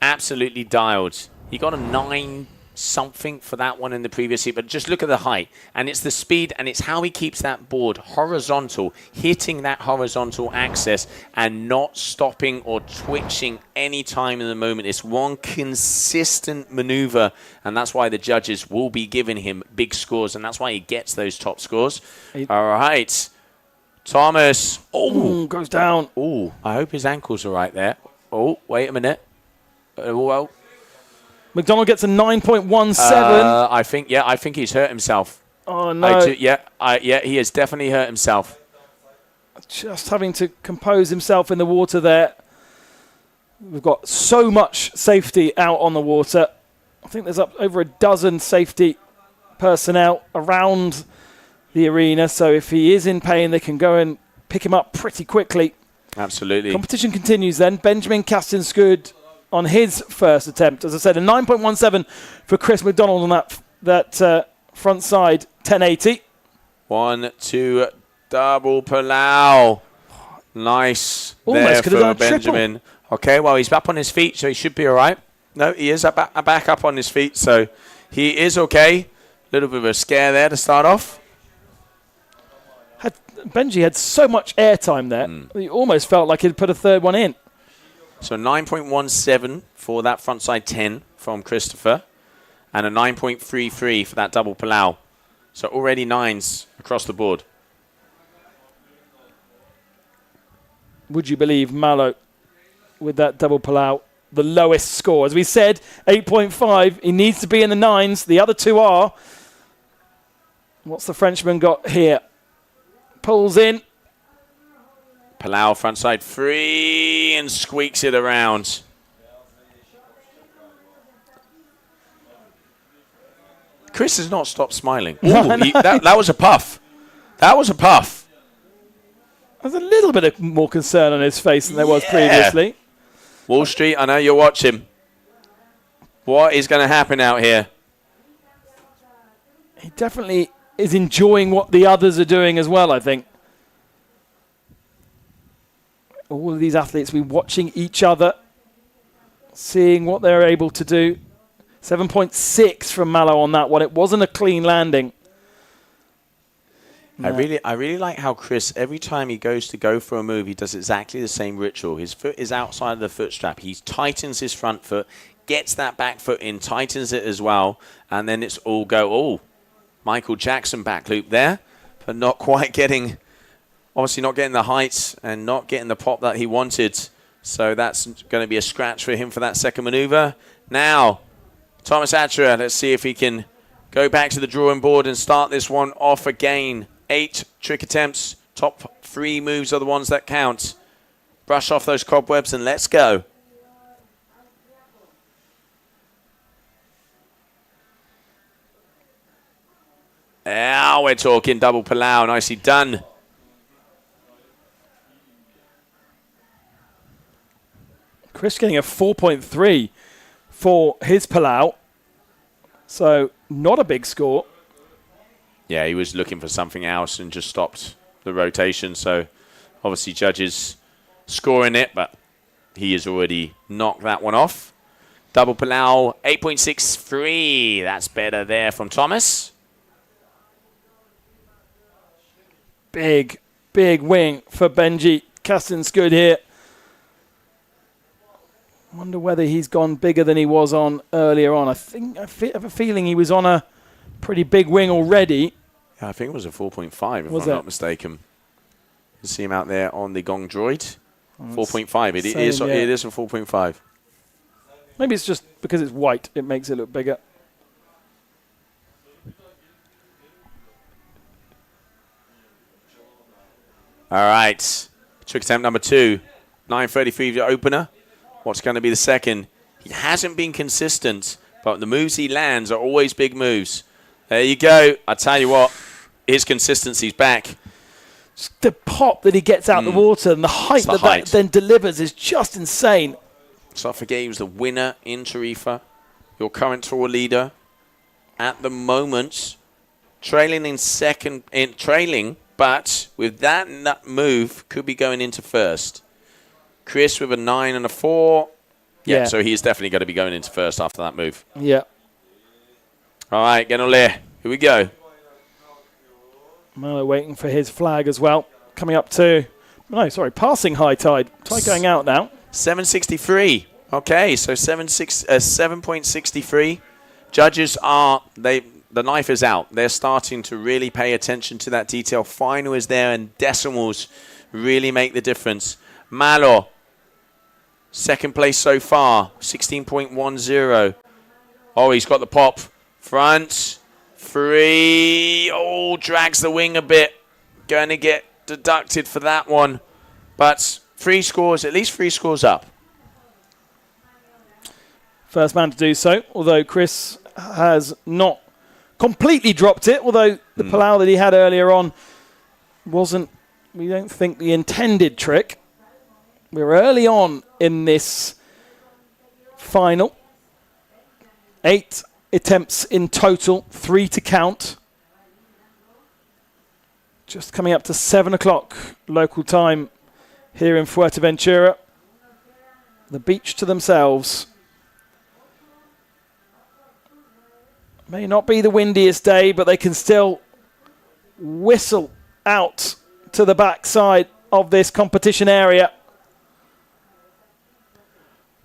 Absolutely dialed. He got a 9 something for that one in the previous heat, but just look at the height, and it's the speed, and it's how he keeps that board horizontal, hitting that horizontal axis and not stopping or twitching any time in the moment. It's one consistent maneuver, and that's why the judges will be giving him big scores, and that's why he gets those top scores. All right, Thomas. Oh, goes down. Oh, I hope his ankles are right there. Oh, wait a minute. Well, McDonald gets a 9.17. I think he's hurt himself. Oh, no. He has definitely hurt himself. Just having to compose himself in the water there. We've got so much safety out on the water. I think there's over a dozen safety personnel around the arena. So if he is in pain, they can go and pick him up pretty quickly. Absolutely. Competition continues then. Benjamin Castinsgood on his first attempt. As I said, a 9.17 for Chris McDonald on that front side 1080. 1, 2, double Palau. Nice. Almost could have done a Benjamin. triple. Okay, well, he's up on his feet, so he should be all right. No, he is back up on his feet, so he is okay. A little bit of a scare there to start off. Benji had so much airtime there. He almost felt like he'd put a third one in. So 9.17 for that frontside 10 from Christopher, and a 9.33 for that double Palau. So already 9s across the board. Would you believe Malo with that double Palau, the lowest score? As we said, 8.5. He needs to be in the 9s. The other 2 are. What's the Frenchman got here? Pulls in. Palau frontside 3 and squeaks it around. Chris has not stopped smiling. Ooh, that was a puff. That was a puff. There's a little bit of more concern on his face than there was previously. Wall Street, I know you're watching. What is going to happen out here? He definitely is enjoying what the others are doing as well, I think. All of these athletes will be watching each other, seeing what they're able to do. 7.6 from Malo on that one. It wasn't a clean landing. No. I really like how Chris, every time he goes to go for a move, he does exactly the same ritual. His foot is outside of the foot strap. He tightens his front foot, gets that back foot in, tightens it as well, and then it's all go. Oh, Michael Jackson back loop there, but not quite getting... Obviously not getting the height and not getting the pop that he wanted. So that's going to be a scratch for him for that second maneuver. Now, Thomas Atria, let's see if he can go back to the drawing board and start this one off again. 8 trick attempts. Top 3 moves are the ones that count. Brush off those cobwebs and let's go. Now we're talking double Palau. Nicely done. Chris getting a 4.3 for his Palau. So not a big score. Yeah, he was looking for something else and just stopped the rotation. So obviously judges scoring it, but he has already knocked that one off. Double Palau, 8.63. That's better there from Thomas. Big wing for Benji Castinsgood here. Wonder whether he's gone bigger than he was on earlier on. I have a feeling he was on a pretty big wing already. Yeah, I think it was a 4.5 if I'm not mistaken. You see him out there on the Gong Droid. 4.5. It is a 4.5. Maybe it's just because it's white, it makes it look bigger. All right. Trick attempt number 2. 9.33 the opener. What's going to be the second? He hasn't been consistent, but the moves he lands are always big moves. There you go. I tell you what, his consistency's back. The pop that he gets out the water and the height the that height. then delivers is just insane. So I forget he was the winner in Tarifa, your current tour leader. At the moment, trailing in second, but with that move, could be going into first. Chris with a 9 and a 4. Yeah, so he's definitely going to be going into first after that move. Yeah. All right, get on there. Here we go. Malo waiting for his flag as well. Coming up to, passing high tide. Tide going out now. 763. Okay, so 7.63. Judges the knife is out. They're starting to really pay attention to that detail. Final is there, and decimals really make the difference. Malo, second place so far, 16.10. Oh, he's got the pop. Front, 3. Oh, drags the wing a bit. Going to get deducted for that one. But 3 scores, at least 3 scores up. First man to do so, although Chris has not completely dropped it, although the Palau that he had earlier on wasn't, we don't think, the intended trick. We're early on in this final. 8 attempts in total, 3 to count. Just coming up to 7 o'clock local time here in Fuerteventura. The beach to themselves. May not be the windiest day, but they can still whistle out to the backside of this competition area.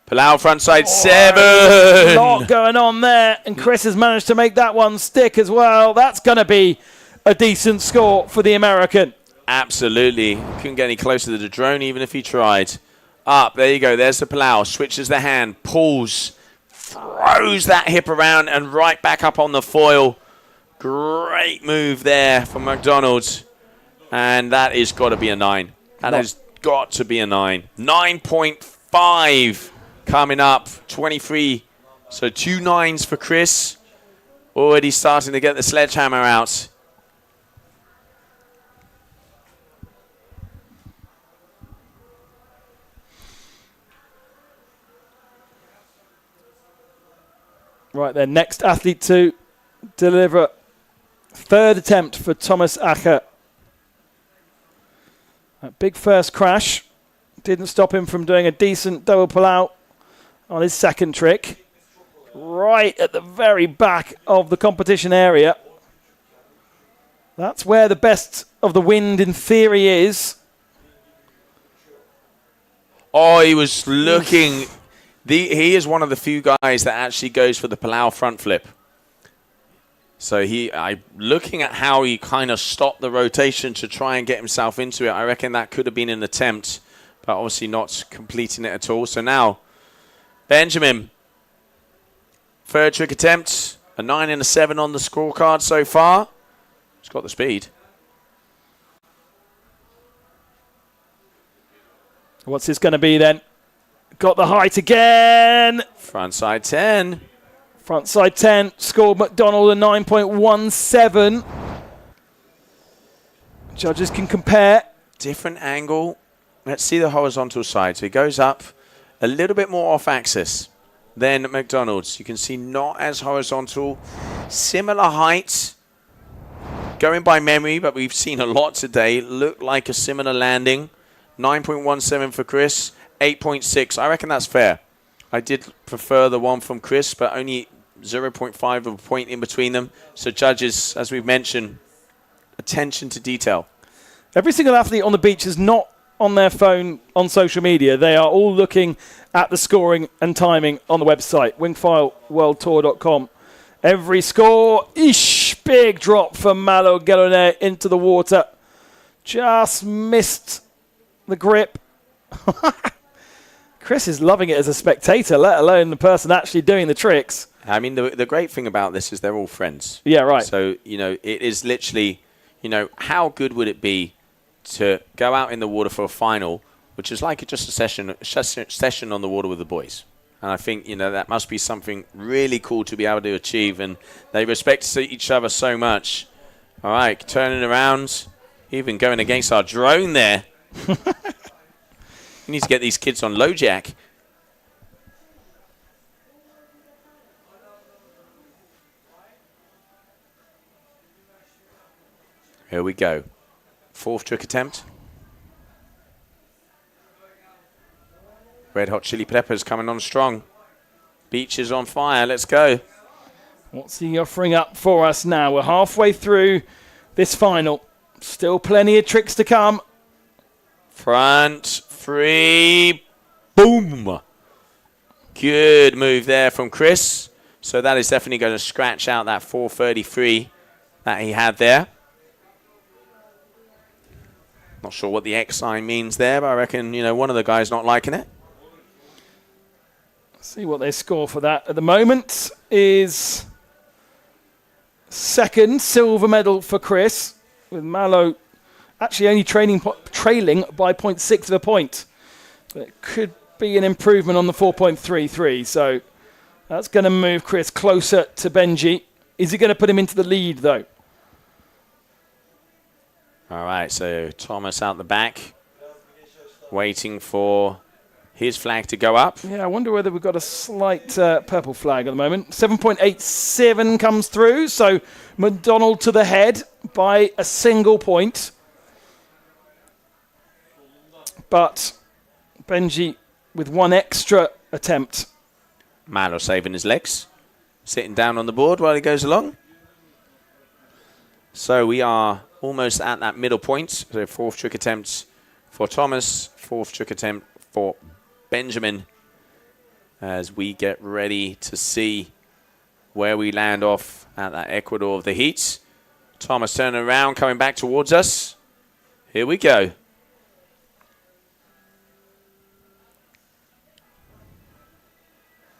Palau frontside 7. A lot going on there, and Chris has managed to make that one stick as well. That's going to be a decent score for the American. Absolutely. Couldn't get any closer to the drone even if he tried. Up, there you go. There's the Palau. Switches the hand, pulls, throws that hip around and right back up on the foil. Great move there from McDonald's. And that has got to be a 9. That has got to be a 9. 9.5 coming up. 23. So 2 9s for Chris. Already starting to get the sledgehammer out. Right then, next athlete to deliver. Third attempt for Thomas Acher. A big first crash. Didn't stop him from doing a decent double pull-out on his second trick. Right at the very back of the competition area. That's where the best of the wind in theory is. Oh, he was looking... He is one of the few guys that actually goes for the Palau front flip. So looking at how he kind of stopped the rotation to try and get himself into it, I reckon that could have been an attempt, but obviously not completing it at all. So now, Benjamin, third trick attempt, a 9 and a 7 on the scorecard so far. He's got the speed. What's this going to be then? Got the height again. Frontside 10. Frontside 10. Scored McDonald a 9.17. Judges can compare. Different angle. Let's see the horizontal side. So he goes up a little bit more off axis than McDonald's. You can see not as horizontal. Similar height. Going by memory, but we've seen a lot today. Looked like a similar landing. 9.17 for Chris. 8.6. I reckon that's fair. I did prefer the one from Chris, but only 0.5 of a point in between them. So judges, as we've mentioned, attention to detail. Every single athlete on the beach is not on their phone on social media. They are all looking at the scoring and timing on the website, wingfoilworldtour.com. Every score, big drop for Malo Gelone into the water. Just missed the grip. Chris is loving it as a spectator, let alone the person actually doing the tricks. I mean, the great thing about this is they're all friends. Yeah, right. So, it is literally, how good would it be to go out in the water for a final, which is like just a session on the water with the boys. And I think, that must be something really cool to be able to achieve. And they respect each other so much. All right, turning around. Even going against our drone there. We need to get these kids on low jack. Here we go. 4th trick attempt. Red Hot Chili Peppers coming on strong. Beach is on fire. Let's go. What's he offering up for us now? We're halfway through this final. Still plenty of tricks to come. Front 3. Boom. Good move there from Chris. So that is definitely going to scratch out that 433 that he had there. Not sure what the X sign means there, but I reckon, one of the guys not liking it. See what they score for that. At the moment is 2nd silver medal for Chris, with Malo actually only trailing by 0.6 of a point. But it could be an improvement on the 4.33, so that's going to move Chris closer to Benji. Is he going to put him into the lead, though? All right, so Thomas out the back, waiting for his flag to go up. Yeah, I wonder whether we've got a slight purple flag at the moment. 7.87 comes through, so McDonald to the head by a single point. But Benji with one extra attempt. Malo saving his legs, sitting down on the board while he goes along. So we are almost at that middle point. So 4th trick attempt for Thomas, 4th trick attempt for Benjamin, as we get ready to see where we land off at that Ecuador of the heats. Thomas turning around, coming back towards us. Here we go.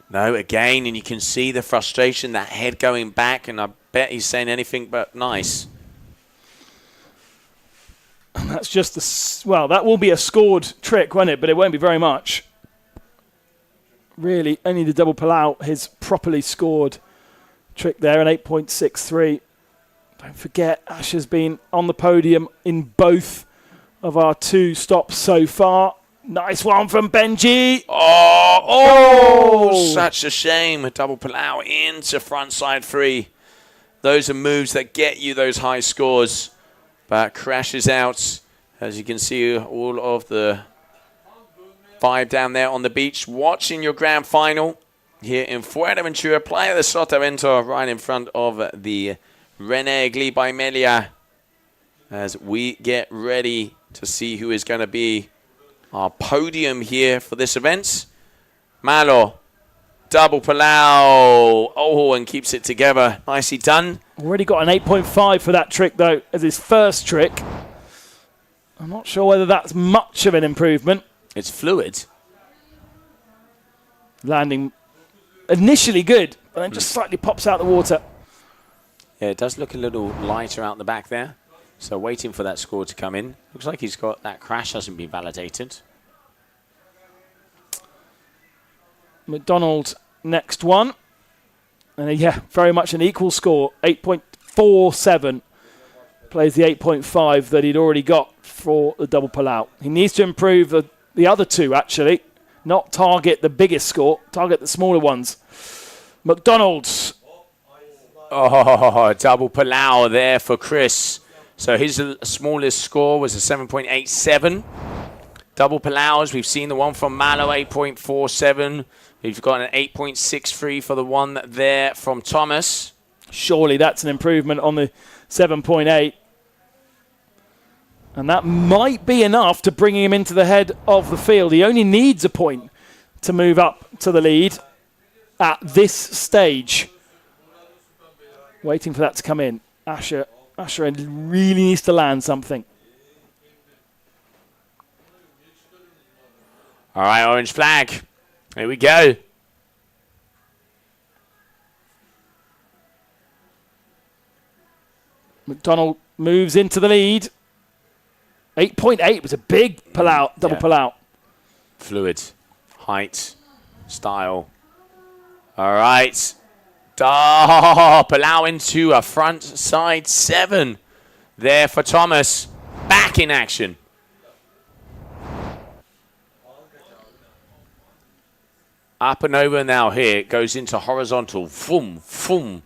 No, again, and you can see the frustration, that head going back, and I bet he's saying anything but nice. And that's just that will be a scored trick, won't it? But it won't be very much. Really, only the double pull out, his properly scored trick there, an 8.63. Don't forget, Ash has been on the podium in both of our 2 stops so far. Nice one from Benji. Oh, such a shame. A double pull out into frontside 3. Those are moves that get you those high scores. But crashes out. As you can see, all of the 5 down there on the beach. Watching your grand final here in Fuerteventura. Playa de Sotavento, right in front of the Renegli by Melia. As we get ready to see who is going to be our podium here for this event. Malo, double Palau. Oh, and keeps it together. Nicely done. Already got an 8.5 for that trick, though, as his first trick. I'm not sure whether that's much of an improvement. It's fluid. Landing initially good, but then just slightly pops out the water. Yeah, it does look a little lighter out the back there. So waiting for that score to come in. Looks like he's got that crash hasn't been validated. McDonald next one. And yeah, very much an equal score. 8.47. Plays the 8.5 that he'd already got for the double pull out. He needs to improve the other 2, actually. Not target the biggest score. Target the smaller ones. McDonald's. Oh, double pull out there for Chris. So his smallest score was a 7.87. Double Palaus, we've seen the one from Malo, 8.47. We've got an 8.63 for the one there from Thomas. Surely that's an improvement on the 7.8. And that might be enough to bring him into the head of the field. He only needs a point to move up to the lead at this stage. Waiting for that to come in. Asher really needs to land something. All right, orange flag. Here we go. McDonald moves into the lead. 8.8 was a big pull-out, double pull-out. Fluid, height, style. All right. Pull out into a front side 7 there for Thomas. back in action. Up and over now here. It goes into horizontal. Boom, boom.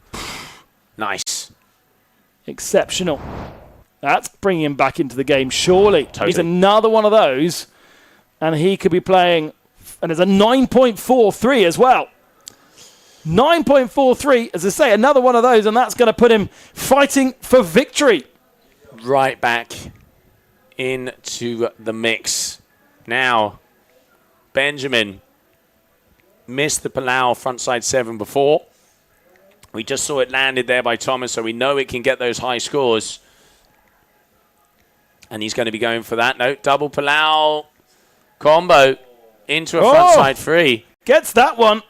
Nice. Exceptional. That's bringing him back into the game, surely. Totally. He's another one of those, and he could be playing, and there's a 9.43 as well. 9.43, as I say, another one of those, and that's going to put him fighting for victory. Right back into the mix. Now, Benjamin missed the Palau frontside 7 before. We just saw it landed there by Thomas, so we know it can get those high scores. And he's going to be going for that. No, double Palau combo into a frontside 3. Gets that one.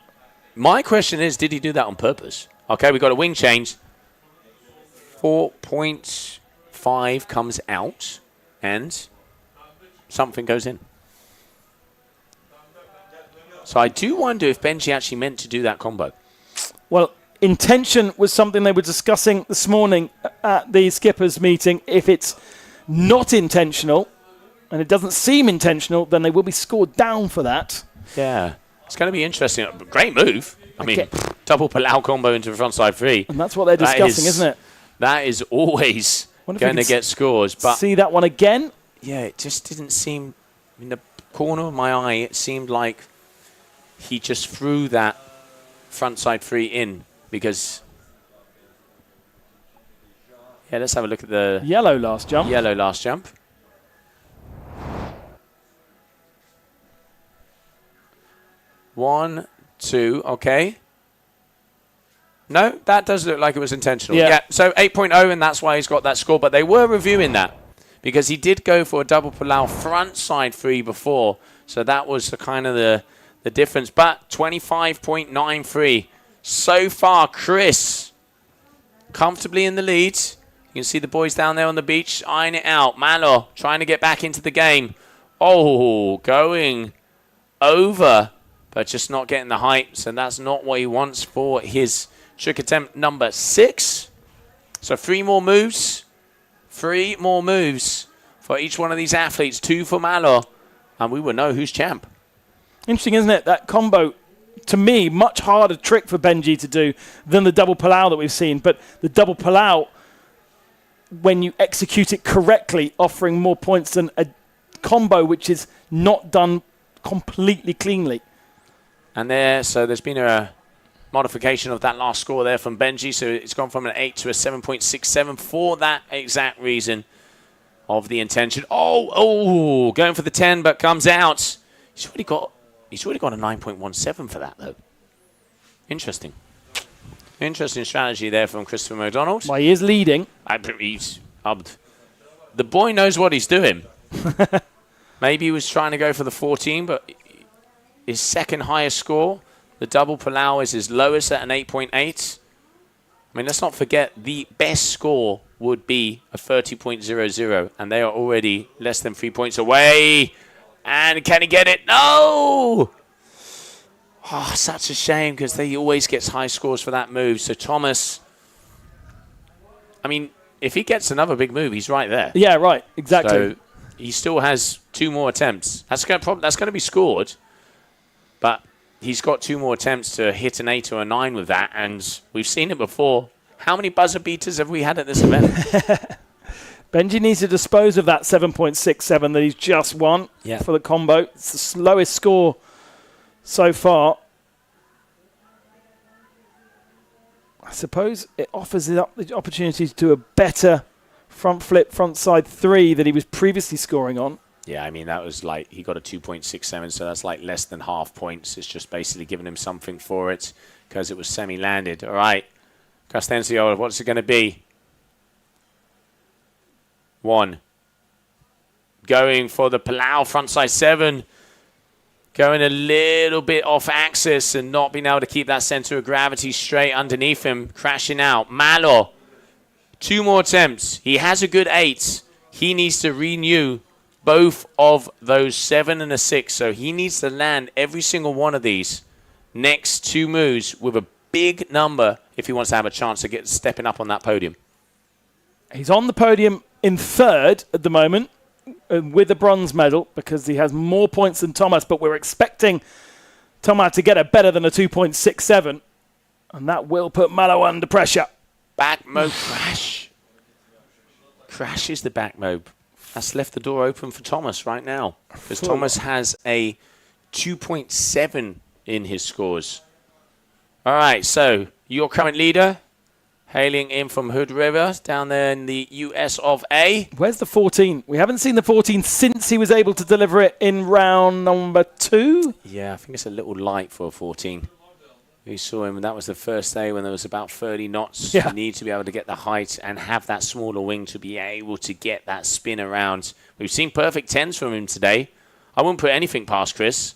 My question is, did he do that on purpose? Okay, we got a wing change. 4.5 comes out, and something goes in. So I do wonder if Benji actually meant to do that combo. Well, intention was something they were discussing this morning at the skippers meeting. If it's not intentional, and it doesn't seem intentional, then they will be scored down for that. Yeah. It's going to be interesting. Great move. I mean, double Palau combo into the frontside 3. And that's what they're discussing, isn't it? That is always going to get scores. But see that one again? Yeah, it just didn't seem, in the corner of my eye, it seemed like he just threw that frontside 3 in because... Yeah, let's have a look at the... Yellow last jump. Yellow last jump. One, two, okay. No, that does look like it was intentional. Yeah, so 8.0, and that's why he's got that score. But they were reviewing that because he did go for a double Palau frontside 3 before. So that was the kind of the difference. But 25.93. So far, Chris comfortably in the lead. You can see the boys down there on the beach eyeing it out. Malo trying to get back into the game. Oh, going over, but just not getting the height. So that's not what he wants for his trick attempt number 6. So 3 more moves. 3 more moves for each one of these athletes. 2 for Malo. And we will know who's champ. Interesting, isn't it? That combo, to me, much harder trick for Benji to do than the double Palau that we've seen. But the double Palau, when you execute it correctly, offering more points than a combo which is not done completely cleanly. And there's been a modification of that last score there from Benji. So it's gone from an 8 to a 7.67 for that exact reason of the intention. Oh, going for the 10, but comes out. He's already got a 9.17 for that, though. Interesting strategy there from Christopher McDonald. Well, he is leading. The boy knows what he's doing. Maybe he was trying to go for the 14, but his second highest score, the double Palau, is his lowest at an 8.8. I mean, let's not forget the best score would be a 30.00, and they are already less than 3 points away. And can he get it? No! Oh, such a shame because he always gets high scores for that move. So Thomas, I mean, if he gets another big move, he's right there. Yeah, right. Exactly. So he still has 2 more attempts. That's going to be scored. But he's got 2 more attempts to hit an 8 or a 9 with that. And we've seen it before. How many buzzer beaters have we had at this event? Benji needs to dispose of that 7.67 that he's just won for the combo. It's the slowest score so far. I suppose it offers the opportunity to do a better front flip, front side 3 that he was previously scoring on. Yeah, I mean, that was like, he got a 2.67, so that's like less than half points. It's just basically giving him something for it because it was semi-landed. All right, Castencio, what's it going to be? 1. Going for the Palau frontside 7. Going a little bit off axis and not being able to keep that center of gravity straight underneath him. Crashing out. Malo. 2 more attempts. He has a good 8. He needs to renew both of those 7 and a 6. So he needs to land every single one of these next 2 moves with a big number if he wants to have a chance to stepping up on that podium. He's on the podium in 3rd at the moment. with the bronze medal because he has more points than Thomas, but we're expecting Thomas to get a better than a 2.67, and that will put Malo under pressure. Back mobe crash. Crashes the back mobe. That's left the door open for Thomas right now because Thomas has a 2.7 in his scores. All right, so your current leader, hailing in from Hood River, down there in the US of A. Where's the 14? We haven't seen the 14 since he was able to deliver it in round number 2. Yeah, I think it's a little light for a 14. We saw him, and that was the first day when there was about 30 knots. Yeah. You need to be able to get the height and have that smaller wing to be able to get that spin around. We've seen perfect 10s from him today. I wouldn't put anything past Chris.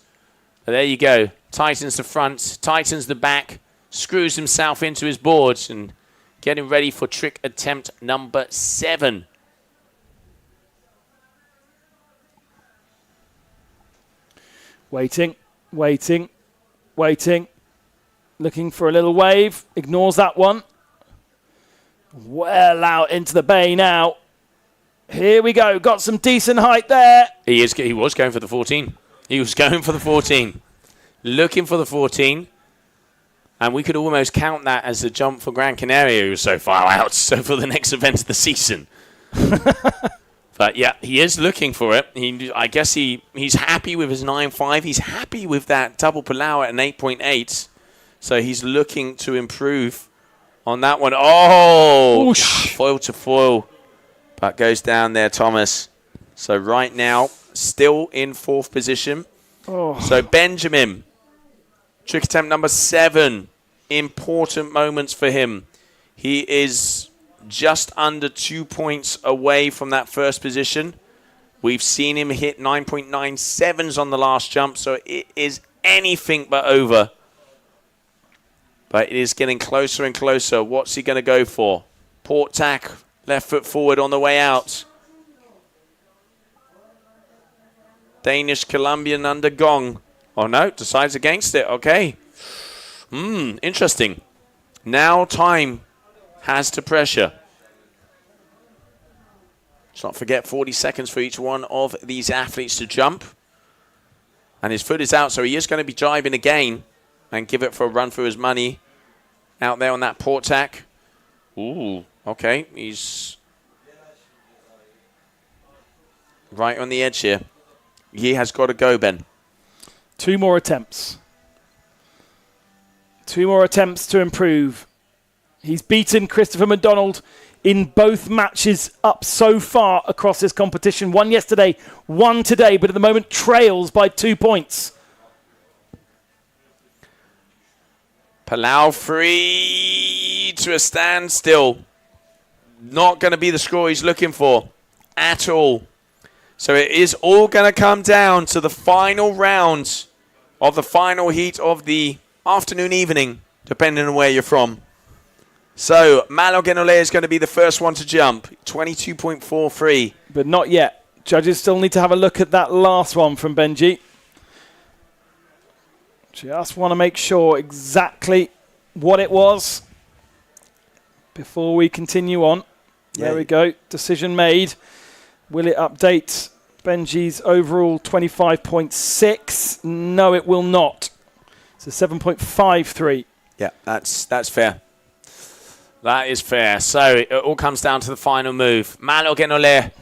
But there you go. Tightens the front, tightens the back, screws himself into his boards, and getting ready for trick attempt number 7. Waiting, waiting, waiting. Looking for a little wave. Ignores that one. Well out into the bay now. Here we go. Got some decent height there. He was going for the 14. He was going for the 14. Looking for the 14. And we could almost count that as a jump for Gran Canaria, who was so far out, so for the next event of the season. But yeah, he is looking for it. I guess he's happy with his 9.5. He's happy with that double Palau at an 8.8. So he's looking to improve on that one. Oh, Oosh. Foil to foil. But goes down there, Thomas. So right now, still in 4th position. Oh. So Benjamin, trick attempt number 7. Important moments for him. He is just under 2 points away from that first position. We've seen him hit 9.97s on the last jump, so it is anything but over. But it is getting closer and closer. What's he going to go for? Port tack, left foot forward on the way out. Danish Colombian under gong. Oh no, decides against it. Okay. Interesting. Now time has to pressure. Let's not forget 40 seconds for each one of these athletes to jump. And his foot is out, so he is going to be jibing again and give it for a run for his money out there on that port tack. Ooh, okay. He's right on the edge here. He has got to go, Ben. 2 more attempts. 2 more attempts to improve. He's beaten Christopher McDonald in both matches up so far across this competition. 1 yesterday, 1 today, but at the moment trails by 2 points. Palau free to a standstill. Not going to be the score he's looking for at all. So it is all going to come down to the final round of the final heat of the afternoon, evening, depending on where you're from. So Malo Genole is going to be the first one to jump. 22.43. But not yet. Judges still need to have a look at that last one from Benji. Just want to make sure exactly what it was before we continue on. Yeah. There we go. Decision made. Will it update Benji's overall 25.6? No, it will not. It's a 7.53. Yeah, that's fair. That is fair. So it all comes down to the final move. Malo Genole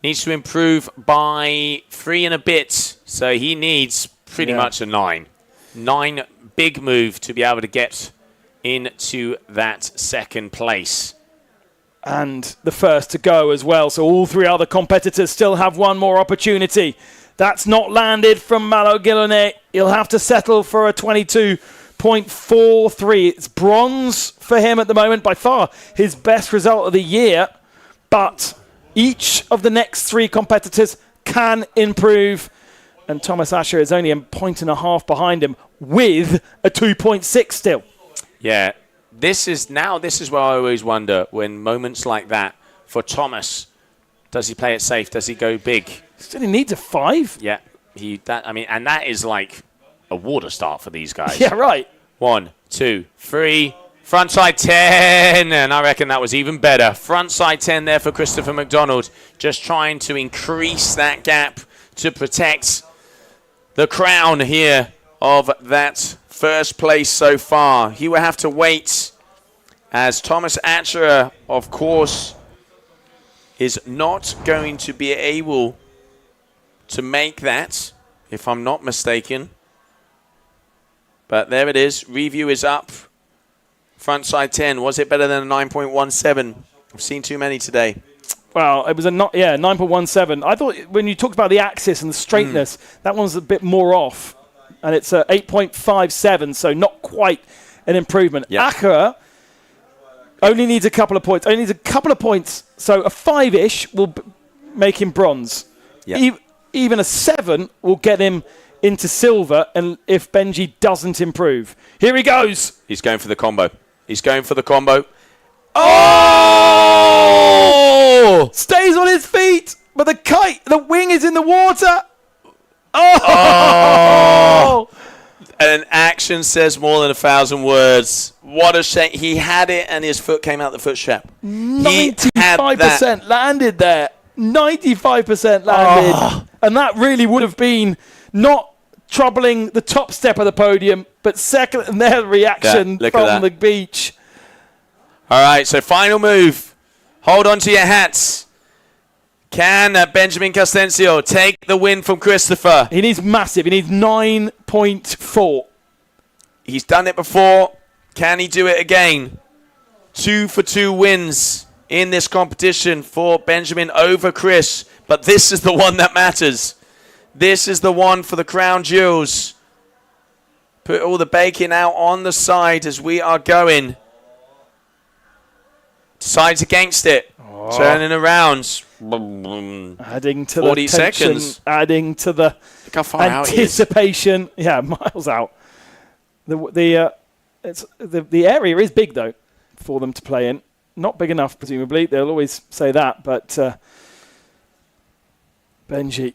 needs to improve by 3 and a bit. So he needs pretty much a 9. 9 big move to be able to get into that second place. And the first to go as well. So all 3 other competitors still have one more opportunity. That's not landed from Malo Genole. He'll have to settle for a 22.43. It's bronze for him at the moment, by far his best result of the year. But each of the next 3 competitors can improve. And Thomas Asher is only a 1.5 behind him with a 2.6 still. Yeah, this is where I always wonder when moments like that for Thomas, does he play it safe? Does he go big? Still he needs a 5. Yeah, and that is like a water start for these guys. Yeah, right. 1, 2, 3. Frontside 10, and I reckon that was even better. Frontside 10 there for Christopher McDonald, just trying to increase that gap to protect the crown here of that first place so far. He will have to wait, as Thomas Atcherer, of course, is not going to be able to make that, if I'm not mistaken. But there it is. Review is up. Frontside 10. Was it better than a 9.17? I've seen too many today. Well, it was a 9.17. I thought when you talked about the axis and the straightness, that one's a bit more off. And it's a 8.57, so not quite an improvement. Yep. Akira only needs a couple of points. Only needs a couple of points. So a 5-ish will make him bronze. Yep. Even a 7 will get him into silver, and if Benji doesn't improve. Here he goes. He's going for the combo. He's going for the combo. Oh! Stays on his feet, but the wing is in the water. Oh! An action says more than 1,000 words. What a shame. He had it and his foot came out the foot strap. 95% landed there. 95% landed. And that really would have been not troubling the top step of the podium, but second, and their reaction from the beach. All right, so final move. Hold on to your hats. Can Benjamin Castencio take the win from Christopher? He needs massive. He needs 9.4. He's done it before. Can he do it again? 2 for 2 wins in this competition for Benjamin over Chris. But this is the one that matters. This is the one for the crown jewels. Put all the bacon out on the side as we are going. Decides against it. Turning around. Adding to 40 the tension, seconds. adding to the Look how far anticipation. Out he is. Yeah, miles out. The area is big, though, for them to play in. Not big enough, presumably. They'll always say that, but Benji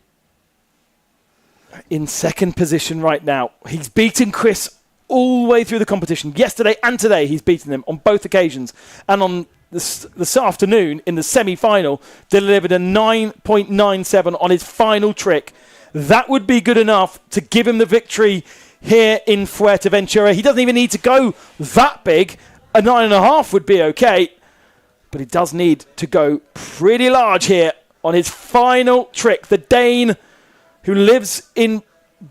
in second position right now. He's beaten Chris all the way through the competition. Yesterday and today, he's beaten them on both occasions. And on this afternoon, in the semi-final, delivered a 9.97 on his final trick. That would be good enough to give him the victory here in Fuerteventura. He doesn't even need to go that big. A 9.5 would be okay. But he does need to go pretty large here on his final trick. The Dane, who lives in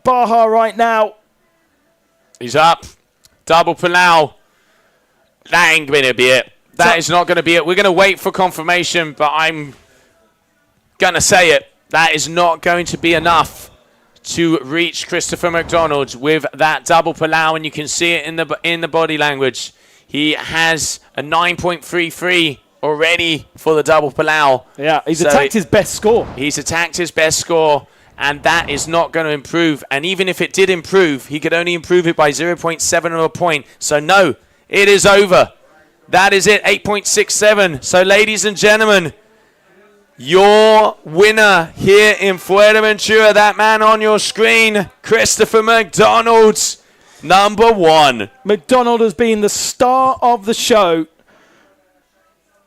Baja right now. He's up. Double Palau. That ain't going to be it. That is not going to be it. We're going to wait for confirmation, but I'm going to say it. That is not going to be enough to reach Christopher McDonald with that double Palau, and you can see it in the body language. He has a 9.33 already for the double Palau. Yeah, he's attacked his best score. He's attacked his best score, and that is not going to improve. And even if it did improve, he could only improve it by 0.7 of a point. So no, it is over. That is it, 8.67. So ladies and gentlemen, your winner here in Fuerteventura, that man on your screen, Christopher McDonald, number 1. McDonald has been the star of the show.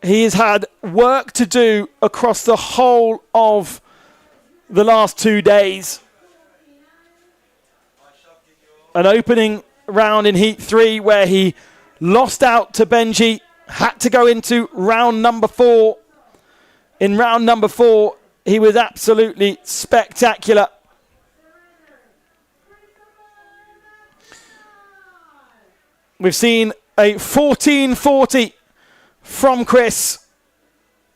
He has had work to do across the whole of the last 2 days. An opening round in Heat 3 where he lost out to Benji, had to go into round number 4. In round number 4, he was absolutely spectacular. We've seen a 14.40 from Chris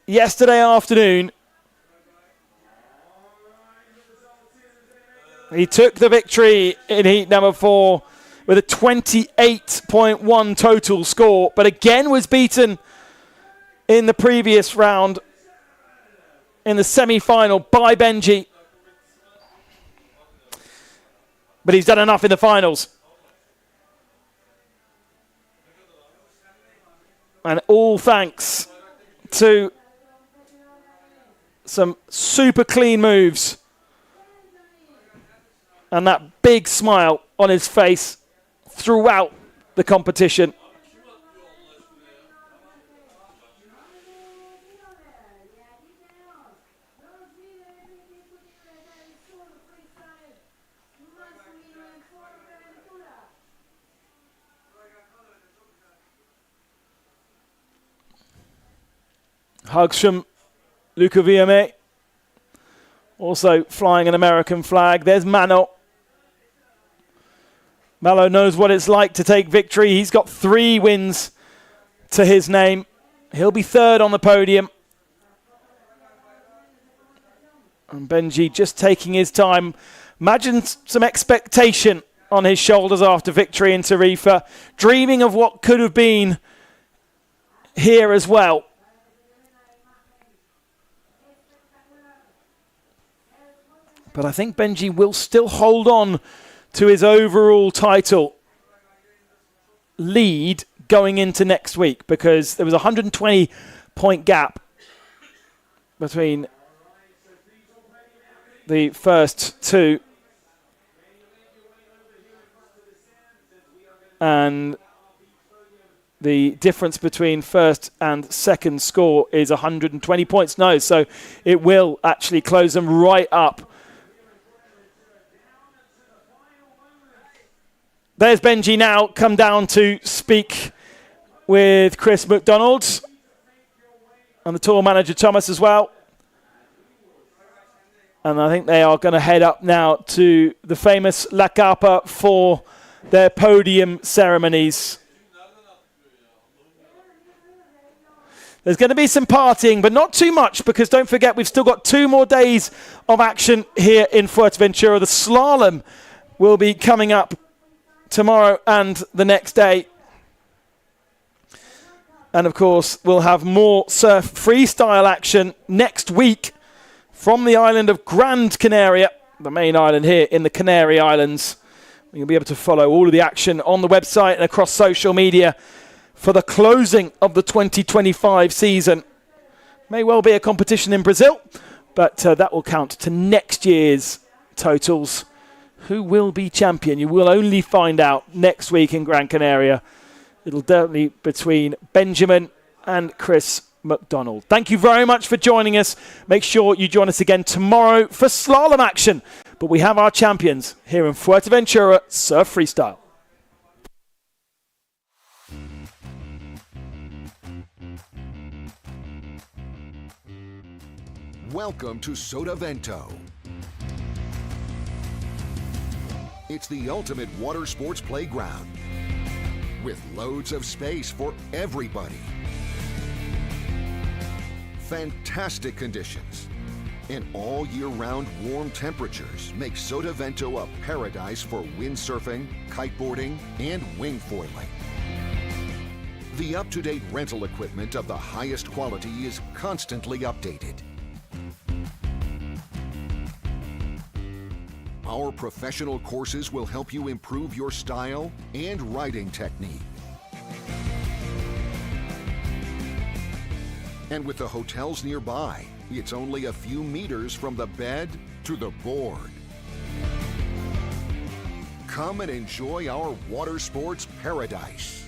yesterday afternoon. He took the victory in heat number 4 with a 28.1 total score, but again was beaten in the previous round in the semi-final by Benji. But he's done enough in the finals. And all thanks to some super clean moves and that big smile on his face throughout the competition. Hugs from Luca Viame. Also flying an American flag. There's Mano. Malo knows what it's like to take victory. He's got 3 wins to his name. He'll be 3rd on the podium. And Benji just taking his time. Imagine some expectation on his shoulders after victory in Tarifa. Dreaming of what could have been here as well. But I think Benji will still hold on to his overall title lead going into next week, because there was a 120-point gap between the first 2 and the difference between first and second score is 120 points. No, so it will actually close them right up. There's Benji now come down to speak with Chris McDonald and the tour manager Thomas as well. And I think they are going to head up now to the famous La Capa for their podium ceremonies. There's going to be some partying, but not too much, because don't forget we've still got 2 more days of action here in Fuerteventura. The slalom will be coming up tomorrow and the next day. And of course, we'll have more Surf-Freestyle action next week from the island of Gran Canaria, the main island here in the Canary Islands. You'll be able to follow all of the action on the website and across social media for the closing of the 2025 season. May well be a competition in Brazil, but that will count to next year's totals. Who will be champion? You will only find out next week in Gran Canaria. It'll definitely be between Benjamin and Chris McDonald. Thank you very much for joining us. Make sure you join us again tomorrow for slalom action. But we have our champions here in Fuerteventura Surf Freestyle. Welcome to Sotavento. It's the ultimate water sports playground with loads of space for everybody. Fantastic conditions and all year-round warm temperatures make Sotavento a paradise for windsurfing, kiteboarding, and wingfoiling. The up-to-date rental equipment of the highest quality is constantly updated. Our professional courses will help you improve your style and riding technique. And with the hotels nearby, it's only a few meters from the bed to the board. Come and enjoy our water sports paradise.